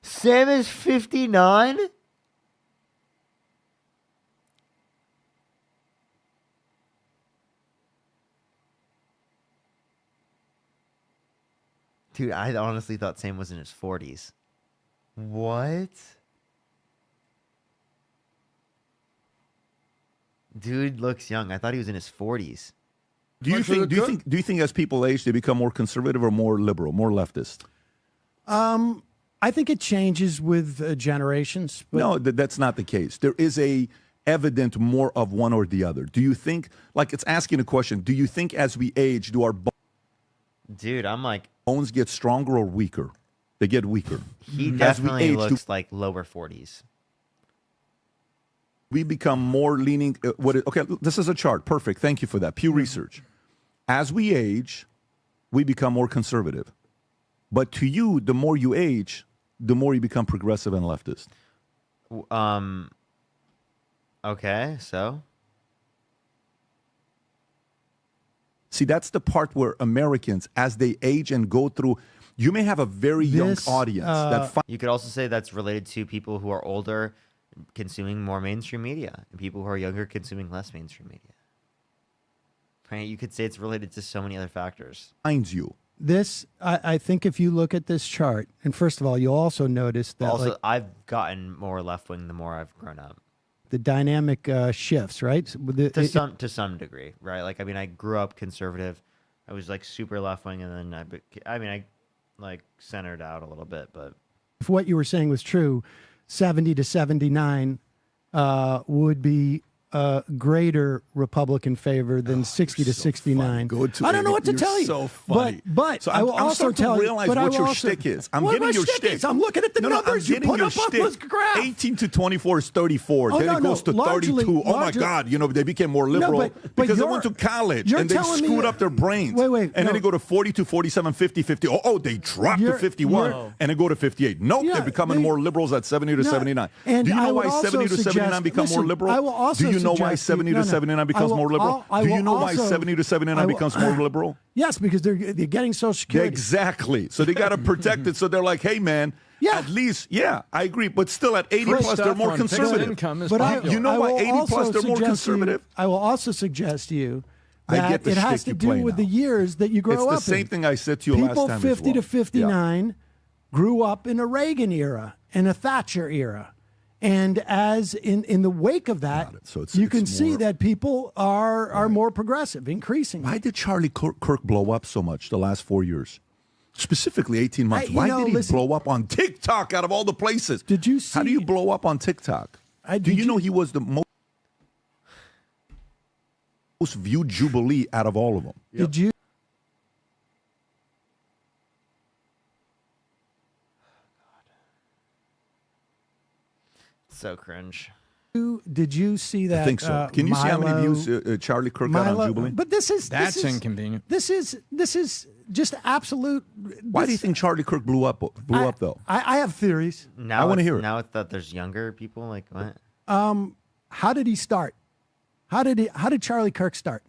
Sam is 59? Dude, I honestly thought Sam was in his 40s. What? Dude looks young. I thought he was in his 40s. do you think as people age, they become more conservative or more liberal, more leftist? I think it changes with generations. But No, that's not the case. There is a evident more of one or the other. Do you think, like it's asking a question, do you think as we age, do our Dude, I'm like... bones get stronger or weaker? They get weaker. He As we definitely age, looks like lower 40s. we become more leaning. Okay, this is a chart. Perfect. Thank you for that. Pew Research. As we age, we become more conservative. But to you, the more you age, the more you become progressive and leftist. Okay, so? See, that's the part where Americans, as they age and go through, you may have a very young audience that you could also say that's related to people who are older consuming more mainstream media and people who are younger consuming less mainstream media. Right? You could say it's related to so many other factors. finds you. this, I think if you look at this chart, and first of all, you'll also notice that Also, like, I've gotten more left wing the more I've grown up. the dynamic shifts, right? To some degree, right? Like, I mean, I grew up conservative. I was like super left wing, and then I like centered out a little bit. But if what you were saying was true, 70 to 79 would be greater Republican favor than 60 to 69. I don't know what to tell you. So funny. But so I will also tell you. realize what your shtick is. I'm getting your shtick. I'm looking at the numbers you put up on this graph. 18 to 24 is 34. Oh, then it goes to 32. Oh my God! You know they became more liberal because they went to college and they screwed up their brains. Wait. And then they go to 42, 47, 50, 50. Oh, they dropped to 51 and they go to 58. Nope, they're becoming more liberals at 70 to 79. Do you know why 70 to 79 become more liberal? Do you know why 70 to 79 becomes more liberal? Do you know why 70 to 79 becomes more liberal? Yes, because they're getting Social Security. Exactly. So they got to protect it. So they're like, hey, man, at least, I agree. But still at 80 plus, they're more conservative. You know why 80 plus, they're more conservative? I will also suggest to you I that get the it has shtick to you do play with now. the years that you grow up in. It's the same thing I said to you last time. People 50 to as well. 59 grew up in a Reagan era and a Thatcher era. And as in the wake of that, you can see that people are more progressive, increasing. Why did Charlie Kirk blow up so much the last 4 years? Specifically 18 months. Why did he blow up on TikTok out of all the places? Did you see? How do you blow up on TikTok? Do you know he was the most viewed Jubilee out of all of them? Did you? so cringe. Did you see that? I think so. Can you see how many views Charlie Kirk got on Jubilee? But this is inconvenient. This is just absolute. Why do you think Charlie Kirk blew up though? I have theories. Now I wanna hear it. Now it's that there's younger people. Like what? How did he start? How did Charlie Kirk start?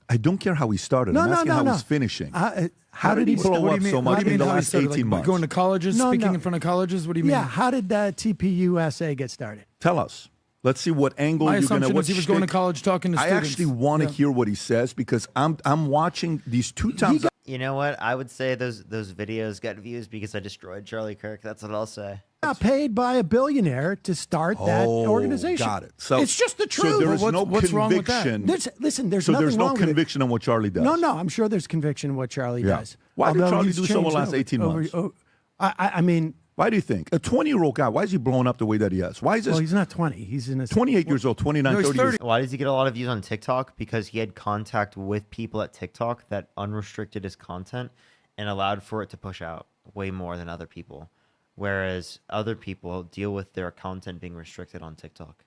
I don't care how he started. I'm asking how he's finishing. How did he blow up so much in the last 18 months? Going to colleges, speaking in front of colleges? What do you mean? Yeah, how did TPUSA get started? Tell us. Let's see what angle My you're going to. assumption was he was going to college talking to I students. actually want to hear what he says because I'm watching these 2 times. You know what? I would say those videos got views because I destroyed Charlie Kirk. That's what I'll say. Got paid by a billionaire to start that organization. Got it. So it's just the truth. So there is no what's conviction. wrong with that? There's so nothing there's no wrong with it. conviction on what Charlie does. No, I'm sure there's conviction in what Charlie does. Why did Although Charlie he's do so in the changed last 18 months? I mean, why do you think a 20-year-old guy? Why is he blowing up the way that he is? Why is this? Well, he's not 20. He's in his 28 years old, 29, 30 years. Why does he get a lot of views on TikTok? Because he had contact with people at TikTok that unrestricted his content and allowed for it to push out way more than other people. Whereas other people deal with their content being restricted on TikTok.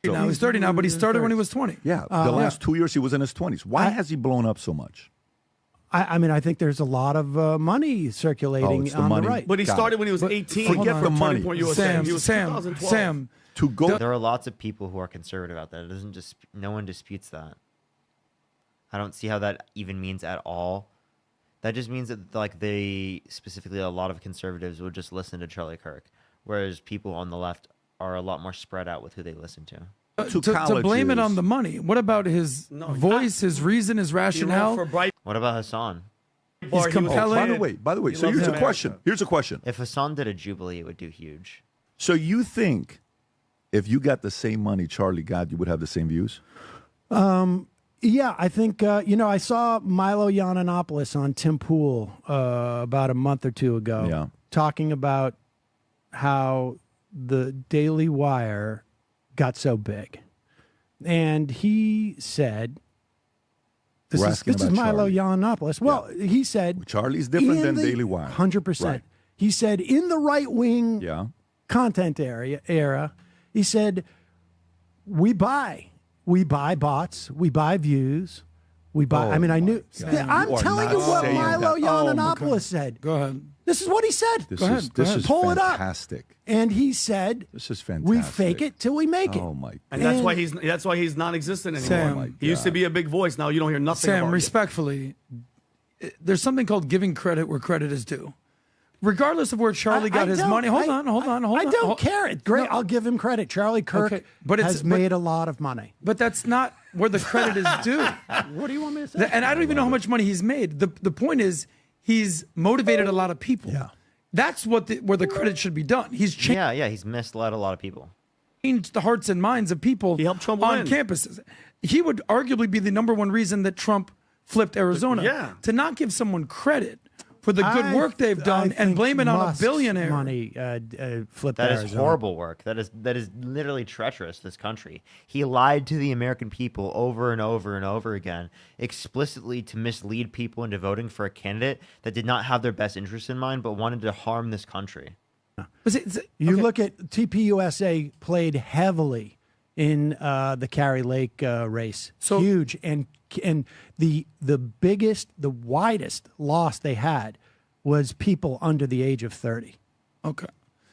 Now he's 30 now, but he started when he was 20. Yeah, the last 2 years he was in his 20s. Why has he blown up so much? I mean, I think there's a lot of money circulating it's the on money. the right. But he started when he was 18. Forget the money. Sam. To go. There are lots of people who are conservative out there. It doesn't just. No one disputes that. I don't see how that even means at all. That just means that like they specifically a lot of conservatives would just listen to Charlie Kirk, whereas people on the left are a lot more spread out with who they listen to. To blame it on the money. What about his voice, his reason, his rationale? What about Hassan? He's compelling. By the way. So here's a question. Here's a question. If Hassan did a Jubilee, it would do huge. So you think if you got the same money Charlie got, you would have the same views? Yeah, I think, I saw Milo Yiannopoulos on Tim Pool about a month or two ago talking about how the Daily Wire got so big. And he said, this is Milo Yiannopoulos. Well, he said, Charlie's different than Daily Wire. 100%. Right. He said, in the right-wing content era, he said, we buy bots, we buy views, we buy. I mean, I knew. I'm telling you what Milo Yiannopoulos said. Go ahead. This is what he said. This is Pull fantastic. it up. And he said, "This is fantastic. We fake it till we make it." Oh my! And that's why he's non-existent anymore. Sam, he used to be a big voice. Now you don't hear nothing. Sam, about respectfully, there's something called giving credit where credit is due. Regardless of where Charlie got his money. Hold on. I don't care. It's great. I'll give him credit. Charlie Kirk has made a lot of money. But that's not where the credit is due. What do you want me to say? And I don't even know how much money he's made. The point is, he's motivated a lot of people. Yeah. That's where the credit should be done. He's changed. Yeah, he's misled a lot of people. Changed the hearts and minds of people He helped Trump on win. campuses. He would arguably be the number one reason that Trump flipped Arizona. Yeah. To not give someone credit for the good work they've done I and think blame it on a Musk's billionaire. money flipped That is Arizona. horrible work. That is literally treacherous to this country. He lied to the American people over and over and over again, explicitly to mislead people into voting for a candidate that did not have their best interests in mind, but wanted to harm this country. You look at TPUSA played heavily in the Carrie Lake race. So huge, and the biggest, the widest loss they had was people under the age of 30. Okay.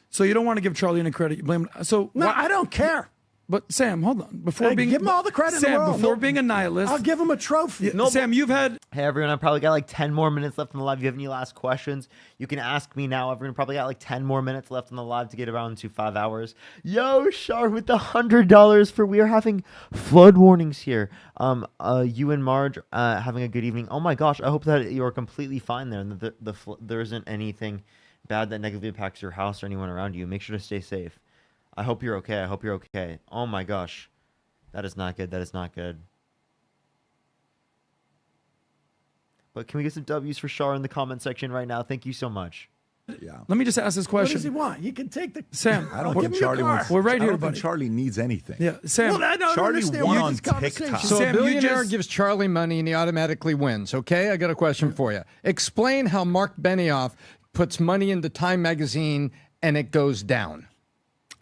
So you don't want to give Charlie any credit. You blame. So No, I don't care. But Sam, hold on. Hey, give him all the credit in the Sam, world. before being a nihilist, I'll give him a trophy. Sam, you've had. Hey everyone, I probably got like 10 more minutes left in the live. If you have any last questions, you can ask me now. Everyone probably got like 10 more minutes left in the live to get around to 5 hours. Yo, Shar with the $100 for we are having flood warnings here. You and Marge having a good evening. Oh my gosh, I hope that you're completely fine there and that there isn't anything bad that negatively impacts your house or anyone around you. Make sure to stay safe. I hope you're okay. I hope you're okay. Oh my gosh. That is not good. That is not good. But can we get some W's for Shar in the comment section right now? Thank you so much. Yeah. Let me just ask this question. What does he want? You can take the Sam. I don't give think him your Charlie car. wants. We're right I here, don't think buddy. Charlie needs anything. Yeah, Sam. Well, I don't Charlie understand won why on this conversation. TikTok. So Sam, a you billionaire just- gives Charlie money and he automatically wins. Okay, I got a question for you. Explain how Mark Benioff puts money into Time magazine and it goes down.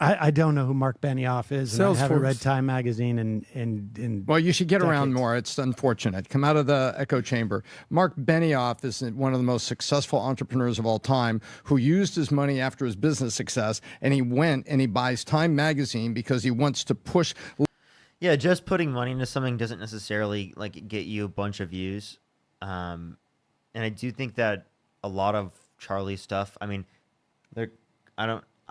I don't know who Mark Benioff is. And I haven't Salesforce. read Time magazine in Well, you should get around decades. more. It's unfortunate. Come out of the echo chamber. Mark Benioff is one of the most successful entrepreneurs of all time who used his money after his business success, and he went and he buys Time magazine because he wants to push. Yeah, just putting money into something doesn't necessarily like get you a bunch of views. And I do think that a lot of Charlie's stuff, I mean,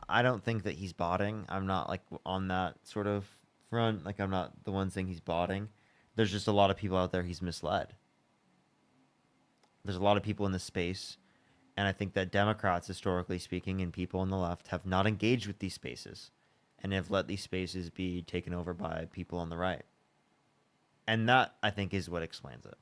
I don't think that he's botting. I'm not like on that sort of front. Like, I'm not the one saying he's botting. There's just a lot of people out there he's misled. There's a lot of people in this space, and I think that Democrats, historically speaking, and people on the left have not engaged with these spaces and have let these spaces be taken over by people on the right. And that, I think, is what explains it.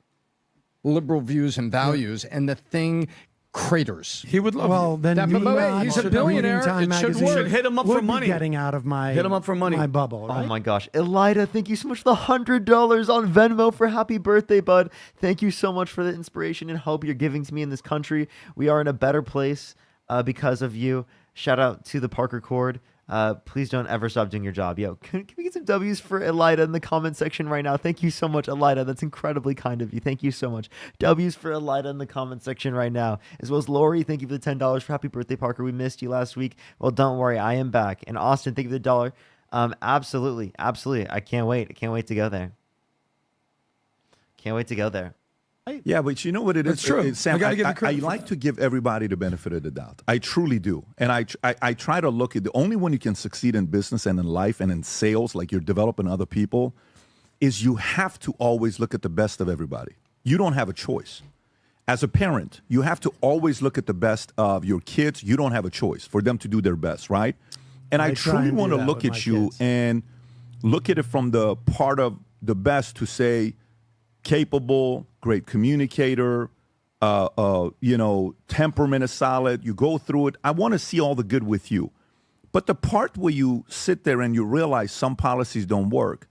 Liberal views and values, and the thing craters. He would love Well, you. then That- me but wait, not he's a billionaire. reading Time It should magazine work. You should hit him up would for be money. Getting out of my Hit him up for money. my bubble. Right? Oh my gosh. Elida, thank you so much for the $100 on Venmo for happy birthday, bud. Thank you so much for the inspiration and hope you're giving to me in this country. We are in a better place because of you. Shout out to the Parker Cord. Please don't ever stop doing your job. Yo, can we get some W's for Elida in the comment section right now? Thank you so much, Elida. That's incredibly kind of you. Thank you so much. W's for Elida in the comment section right now. As well as Lori, thank you for the $10 for happy birthday, Parker. We missed you last week. Well, don't worry, I am back. And Austin, thank you for the dollar. Absolutely. I can't wait. I can't wait to go there. Can't wait to go there. Yeah, but you know what it is? It's true. Sam, I gotta give you credit I for like that. to give everybody the benefit of the doubt. I truly do. And I try to look at the only one you can succeed in business and in life and in sales, like you're developing other people, is you have to always look at the best of everybody. You don't have a choice. As a parent, you have to always look at the best of your kids. You don't have a choice for them to do their best, right? And I try truly and do want to that look with at my you kids. and look at it from the part of the best to say, capable, great communicator, temperament is solid. You go through it. I want to see all the good with you. But the part where you sit there and you realize some policies don't work,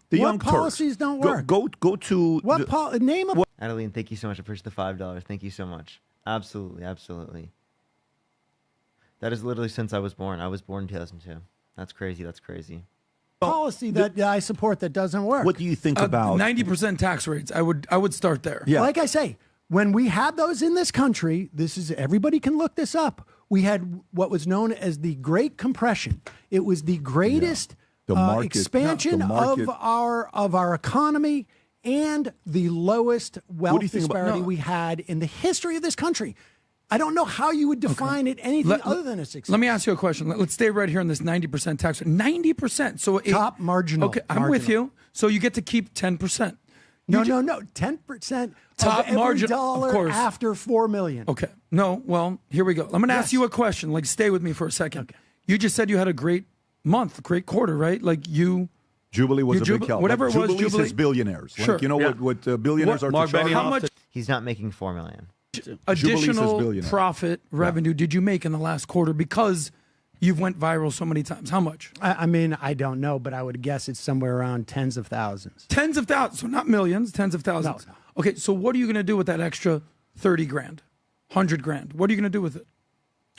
the What young policies Turks, don't work? Go to What name of Adeline, thank you so much. I appreciate the $5. Thank you so much. Absolutely. That is literally since I was born. I was born in 2002. That's crazy. policy that I support that doesn't work? What do you think about 90% tax rates? I would start there. Yeah. Like I say, when we had those in this country, everybody can look this up. We had what was known as the Great Compression. It was the greatest The market- expansion the market- of our economy and the lowest wealth do you think about- disparity no. we had in the history of this country. I don't know how you would define it anything other than a success. Let me ask you a question. Let's stay right here on this 90% tax rate. 90%. So Top marginal. Okay, I'm with you. So you get to keep 10%. No. 10% Top of every margin, of dollar course. after $4 million. Okay. No, well, here we go. I'm going to ask you a question. Like, stay with me for a second. Okay. You just said you had a great month, great quarter, right? Like Jubilee was your a big help. whatever it was, Jubilee's Jubilee. his billionaires. Sure. Like, you know Yeah. what billionaires are Mark to charge? Benioff, He's not making $4 million. Jubilee's his additional billionaire. profit revenue did you make in the last quarter because you've went viral so many times? How much? I mean, I don't know, but I would guess it's somewhere around tens of thousands. Tens of thousands. So not millions, tens of thousands. No. Okay, so what are you going to do with that extra 30 grand, 100 grand? What are you going to do with it?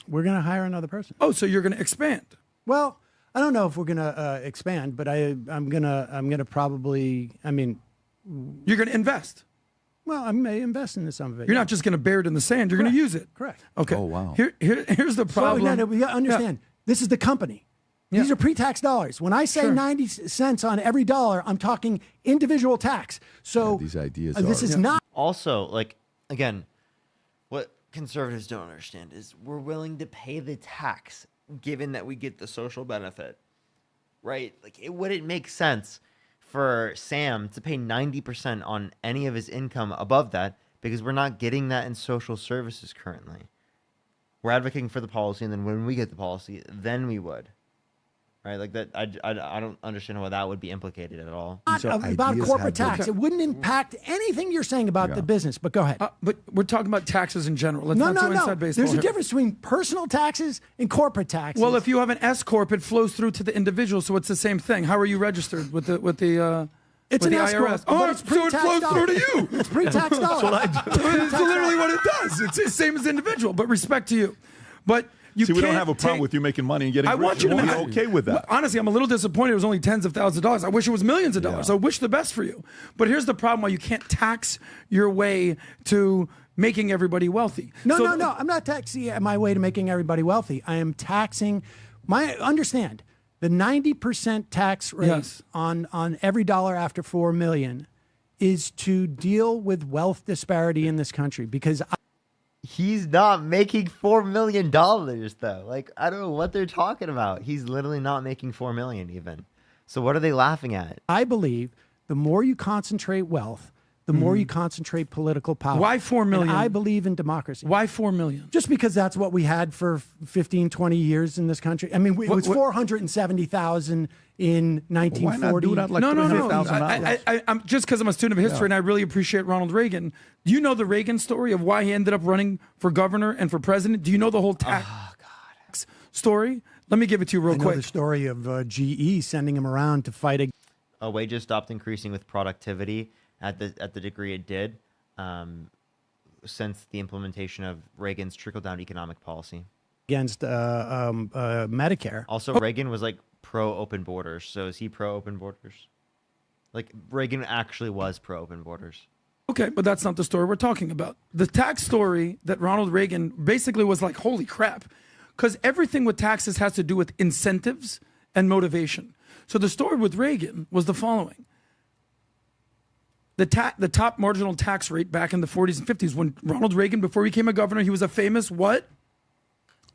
We're going to hire another person. Oh, so you're going to expand. Well, I don't know if we're going to expand, but I'm gonna probably. I mean, you're going to invest. Well, I may invest in some of it. You're not just going to bury it in the sand. You're going to use it. Correct. Okay. Oh, wow. Here's the problem. So we gotta understand. This is the company. These are pre-tax dollars. When I say 90 cents on every dollar, I'm talking individual tax. So these ideas. this is not. Also, like, again, what conservatives don't understand is we're willing to pay the tax given that we get the social benefit, right? Like, it wouldn't make sense for Sam to pay 90% on any of his income above that because we're not getting that in social services currently. We're advocating for the policy, and then when we get the policy, then we would. Right, like that. I don't understand why that would be implicated at all. Not about corporate tax. It wouldn't impact anything you're saying about the business. But go ahead. But we're talking about taxes in general. Let's not do inside baseball. There's a here. difference between personal taxes and corporate taxes. Well, if you have an S corp, it flows through to the individual, so it's the same thing. How are you registered with the it's with an the S IRS? corp, Oh, but it's so it pre-tax flows dollars. through to you. It's pre-tax dollars. It's literally what it does. It's the same as individual, but respect to you. But you See, we don't can't have a problem take- with you making money and getting I rich. want you to We're be okay with that. Honestly, I'm a little disappointed. It was only tens of thousands of dollars. I wish it was millions of dollars. I wish the best for you. But here's the problem: why you can't tax your way to making everybody wealthy. No. I'm not taxing my way to making everybody wealthy. I am taxing. Understand the 90% tax rate on every dollar after $4 million is to deal with wealth disparity in this country because. He's not making $4 million though. Like, I don't know what they're talking about. He's literally not making $4 million even. So what are they laughing at? I believe the more you concentrate wealth, the more you concentrate political power. Why 4 million? And I believe in democracy. Why 4 million? Just because that's what we had for 15, 20 years in this country. I mean, it was 470,000 in 1940. Why not do that like No. $300,000? I'm just because I'm a student of history and I really appreciate Ronald Reagan. Do you know the Reagan story of why he ended up running for governor and for president? Do you know the whole tax story? Let me give it to you real I know quick. the story of GE sending him around to fight. Wages stopped increasing with productivity at the degree it did since the implementation of Reagan's trickle-down economic policy Against Medicare. Also, Reagan was like pro-open borders. So is he pro-open borders? Like Reagan actually was pro-open borders. Okay, but that's not the story we're talking about. The tax story that Ronald Reagan basically was like, holy crap, because everything with taxes has to do with incentives and motivation. So the story with Reagan was the following. The top marginal tax rate back in the 40s and 50s, when Ronald Reagan, before he became a governor, he was a famous what?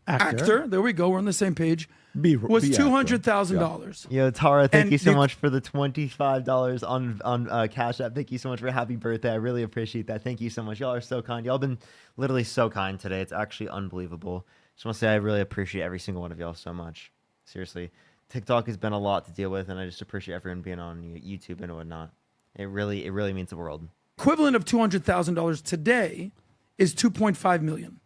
Actor. There we go. We're on the same page. Was $200,000. Yo, Tara, thank you so much for the $25 on Cash App. Thank you so much for happy birthday. I really appreciate that. Thank you so much. Y'all are so kind. Y'all been literally so kind today. It's actually unbelievable. Just want to say I really appreciate every single one of y'all so much. Seriously. TikTok has been a lot to deal with, and I just appreciate everyone being on YouTube and whatnot. It really means the world. Equivalent of $200,000 today is $2.5 million.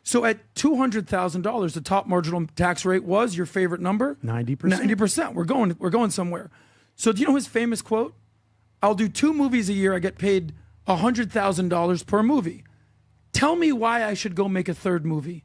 So at $200,000, the top marginal tax rate was your favorite number? 90%. 90%. We're going somewhere. So do you know his famous quote? I'll do 2 movies a year. I get paid $100,000 per movie. Tell me why I should go make a third movie.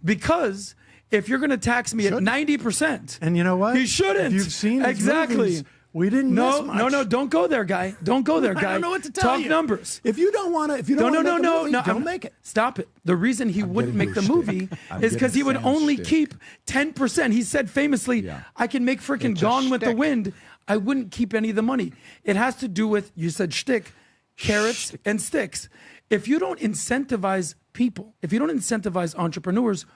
Because if you're going to tax me at 90%, and you know what? You shouldn't. You've seen his exactly. movies. We didn't miss much. No, don't go there, guy. Don't go there, guy. I don't know what to tell you. Talk numbers. If you don't want to, don't make it. Stop it. The reason he wouldn't make the movie is because he would only keep 10%. He said famously, I can make freaking Gone with the Wind. I wouldn't keep any of the money. It has to do with, you said shtick, carrots and sticks. If you don't incentivize people, if you don't incentivize entrepreneurs,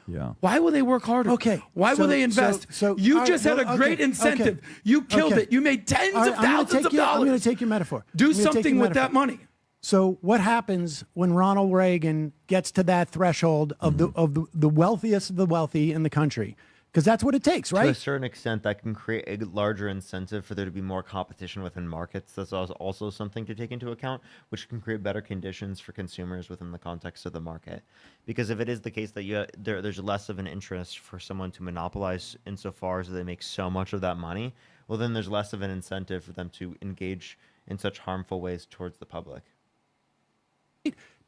why will they work harder? Okay. Why will they invest? So you just had a great incentive. You killed it. You made tens of thousands of dollars. I'm going to take your metaphor. Do something with that money. So what happens when Ronald Reagan gets to that threshold of the wealthiest of the wealthy in the country? Because that's what it takes, right? To a certain extent, that can create a larger incentive for there to be more competition within markets. That's also something to take into account, which can create better conditions for consumers within the context of the market. Because if it is the case that there's less of an interest for someone to monopolize insofar as they make so much of that money, well, then there's less of an incentive for them to engage in such harmful ways towards the public.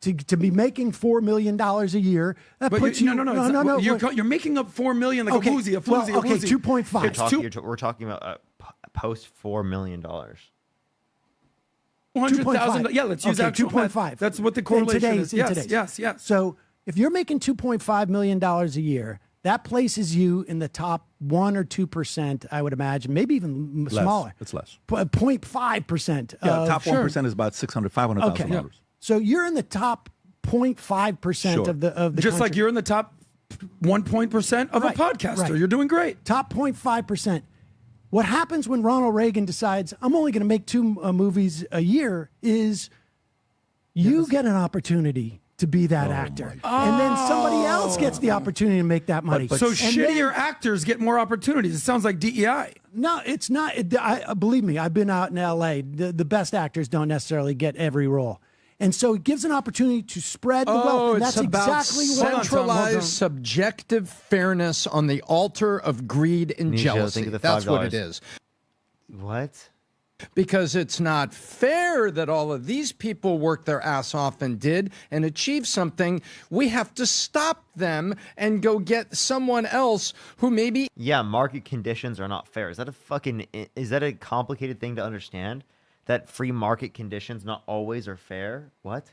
To be making $4 million a year, that puts you. No. You're making up $4 million like a floozy. Okay, 2.5. We're talking about post $4 million. $100,000. Yeah, let's use that. 2.5. That's what the correlation is. Yes. So if you're making $2.5 million a year, that places you in the top 1 or 2%, I would imagine, maybe even smaller. It's less. 0.5%. Yeah, top 1% is about $500,000. Okay. So you're in the top 0.5% of the just country. like you're in the top 1% of a podcaster. Right. You're doing great. Top 0.5%. What happens when Ronald Reagan decides I'm only going to make 2 movies a year is you get an opportunity to be that actor. And then somebody else gets the opportunity to make that money. So shittier actors get more opportunities. It sounds like DEI. No, it's not. Believe me, I've been out in L.A. The best actors don't necessarily get every role. And so it gives an opportunity to spread the wealth. And that's it's about exactly what centralized subjective fairness on the altar of greed and jealousy. That's what it is. What? Because it's not fair that all of these people worked their ass off and did and achieved something. We have to stop them and go get someone else who maybe... Yeah, market conditions are not fair. Is that a complicated thing to understand? That free market conditions not always are fair? What?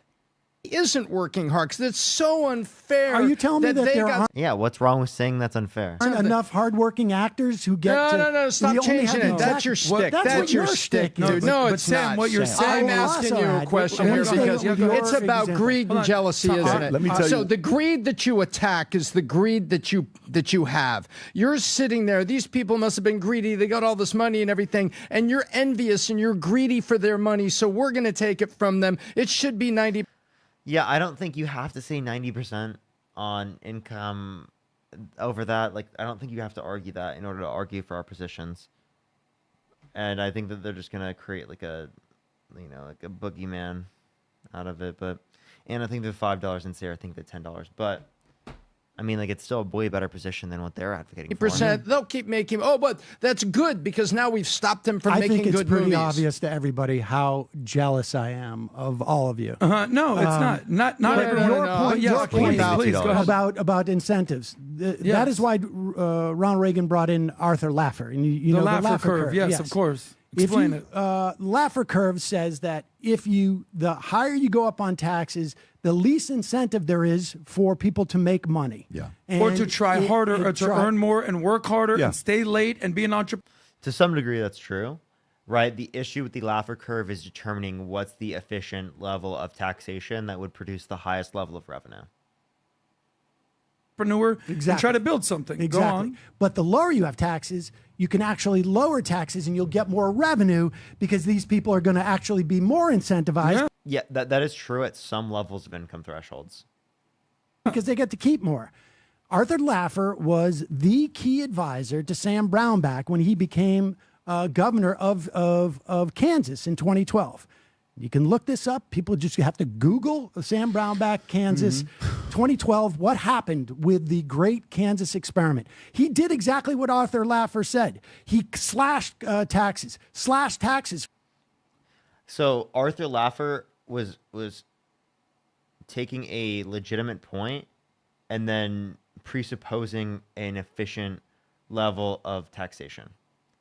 isn't working hard because it's so unfair. Are you telling me that they there got aren't Yeah, what's wrong with saying that's unfair? enough hardworking actors who get No, to... no, no, stop we only changing have it. the That's your exec- stick. That's That's what your stick, No, dude. but- No, but it's Sam, not. what you're saying... I'm asking you a question Let me here say because what your it's about example. greed and jealousy, Hold on. isn't it? Let me tell So you- the greed that you attack is the greed that you have. You're sitting there. These people must have been greedy. They got all this money and everything, and you're envious and you're greedy for their money. So we're going to take it from them. It should be 90. Yeah, I don't think you have to say 90% on income over that. Like, I don't think you have to argue that in order to argue for our positions. And I think that they're just gonna create like a, like a boogeyman out of it. And I think the $5 in Sarah, I think the $10. But I mean, like, it's still a way better position than what they're advocating for. 80%. They'll keep making. Oh, but that's good because now we've stopped them from I making think it's good pretty movies. obvious to everybody how jealous I am of all of you. No, it's not. Not but everyone. Your point, Yes, your point please, go ahead. about incentives. That Yes. is why Ronald Reagan brought in Arthur Laffer. And you The know Laffer the Laffer curve, yes, of course. Explain it. Laffer curve says that the higher you go up on taxes, the least incentive there is for people to make money. Yeah. Or to try harder, or to earn more and work harder Yeah. and stay late and be an entrepreneur. To some degree, that's true, right? The issue with the Laffer curve is determining what's the efficient level of taxation that would produce the highest level of revenue. And try to build something. Exactly. Go on. But the lower you have taxes, you can actually lower taxes and you'll get more revenue because these people are going to actually be more incentivized. Yeah, that is true at some levels of income thresholds. Because they get to keep more. Arthur Laffer was the key advisor to Sam Brownback when he became governor of Kansas in 2012. You can look this up. People just have to Google Sam Brownback, Kansas, 2012. What happened with the great Kansas experiment? He did exactly what Arthur Laffer said. He slashed taxes. So Arthur Laffer was taking a legitimate point and then presupposing an efficient level of taxation.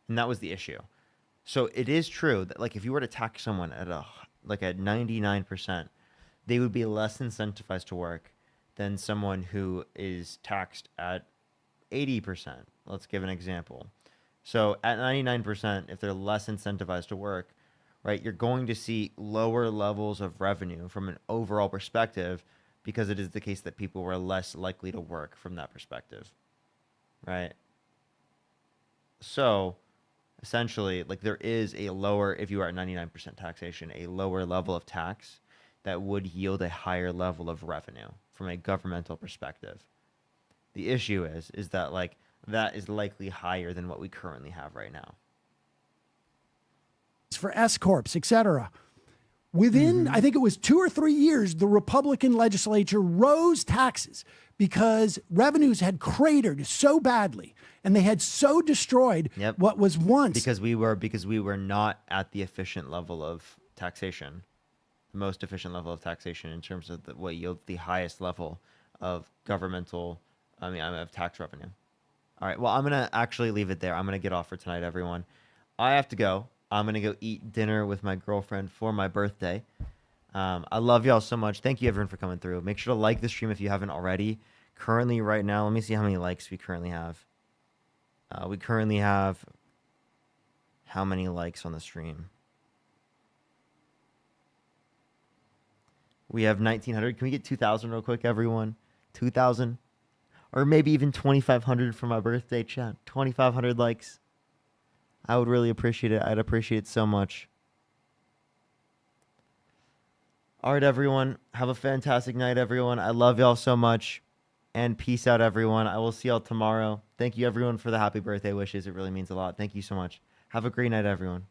And that was the issue. So it is true that, like, if you were to tax someone at at 99%, they would be less incentivized to work than someone who is taxed at 80%. Let's give an example. So at 99%, if they're less incentivized to work, right, you're going to see lower levels of revenue from an overall perspective because it is the case that people were less likely to work from that perspective, right? So essentially, like, there is a lower, if you are at 99% taxation, a lower level of tax that would yield a higher level of revenue from a governmental perspective. The issue is that, like, that is likely higher than what we currently have right now. For S corps, etc. Within, I think it was 2 or 3 years, the Republican legislature rose taxes because revenues had cratered so badly and they had so destroyed what was once. Because we were not at the efficient level of taxation, the most efficient level of taxation in terms of what yields the highest level of of tax revenue. All right, well, I'm going to actually leave it there. I'm going to get off for tonight, everyone. I have to go. I'm going to go eat dinner with my girlfriend for my birthday. I love y'all so much. Thank you, everyone, for coming through. Make sure to like the stream if you haven't already. Currently, right now, let me see how many likes we currently have. We currently have how many likes on the stream? We have 1,900. Can we get 2,000 real quick, everyone? 2,000? Or maybe even 2,500 for my birthday, chat. 2,500 likes. I would really appreciate it. I'd appreciate it so much. All right, everyone. Have a fantastic night, everyone. I love y'all so much. And peace out, everyone. I will see y'all tomorrow. Thank you, everyone, for the happy birthday wishes. It really means a lot. Thank you so much. Have a great night, everyone.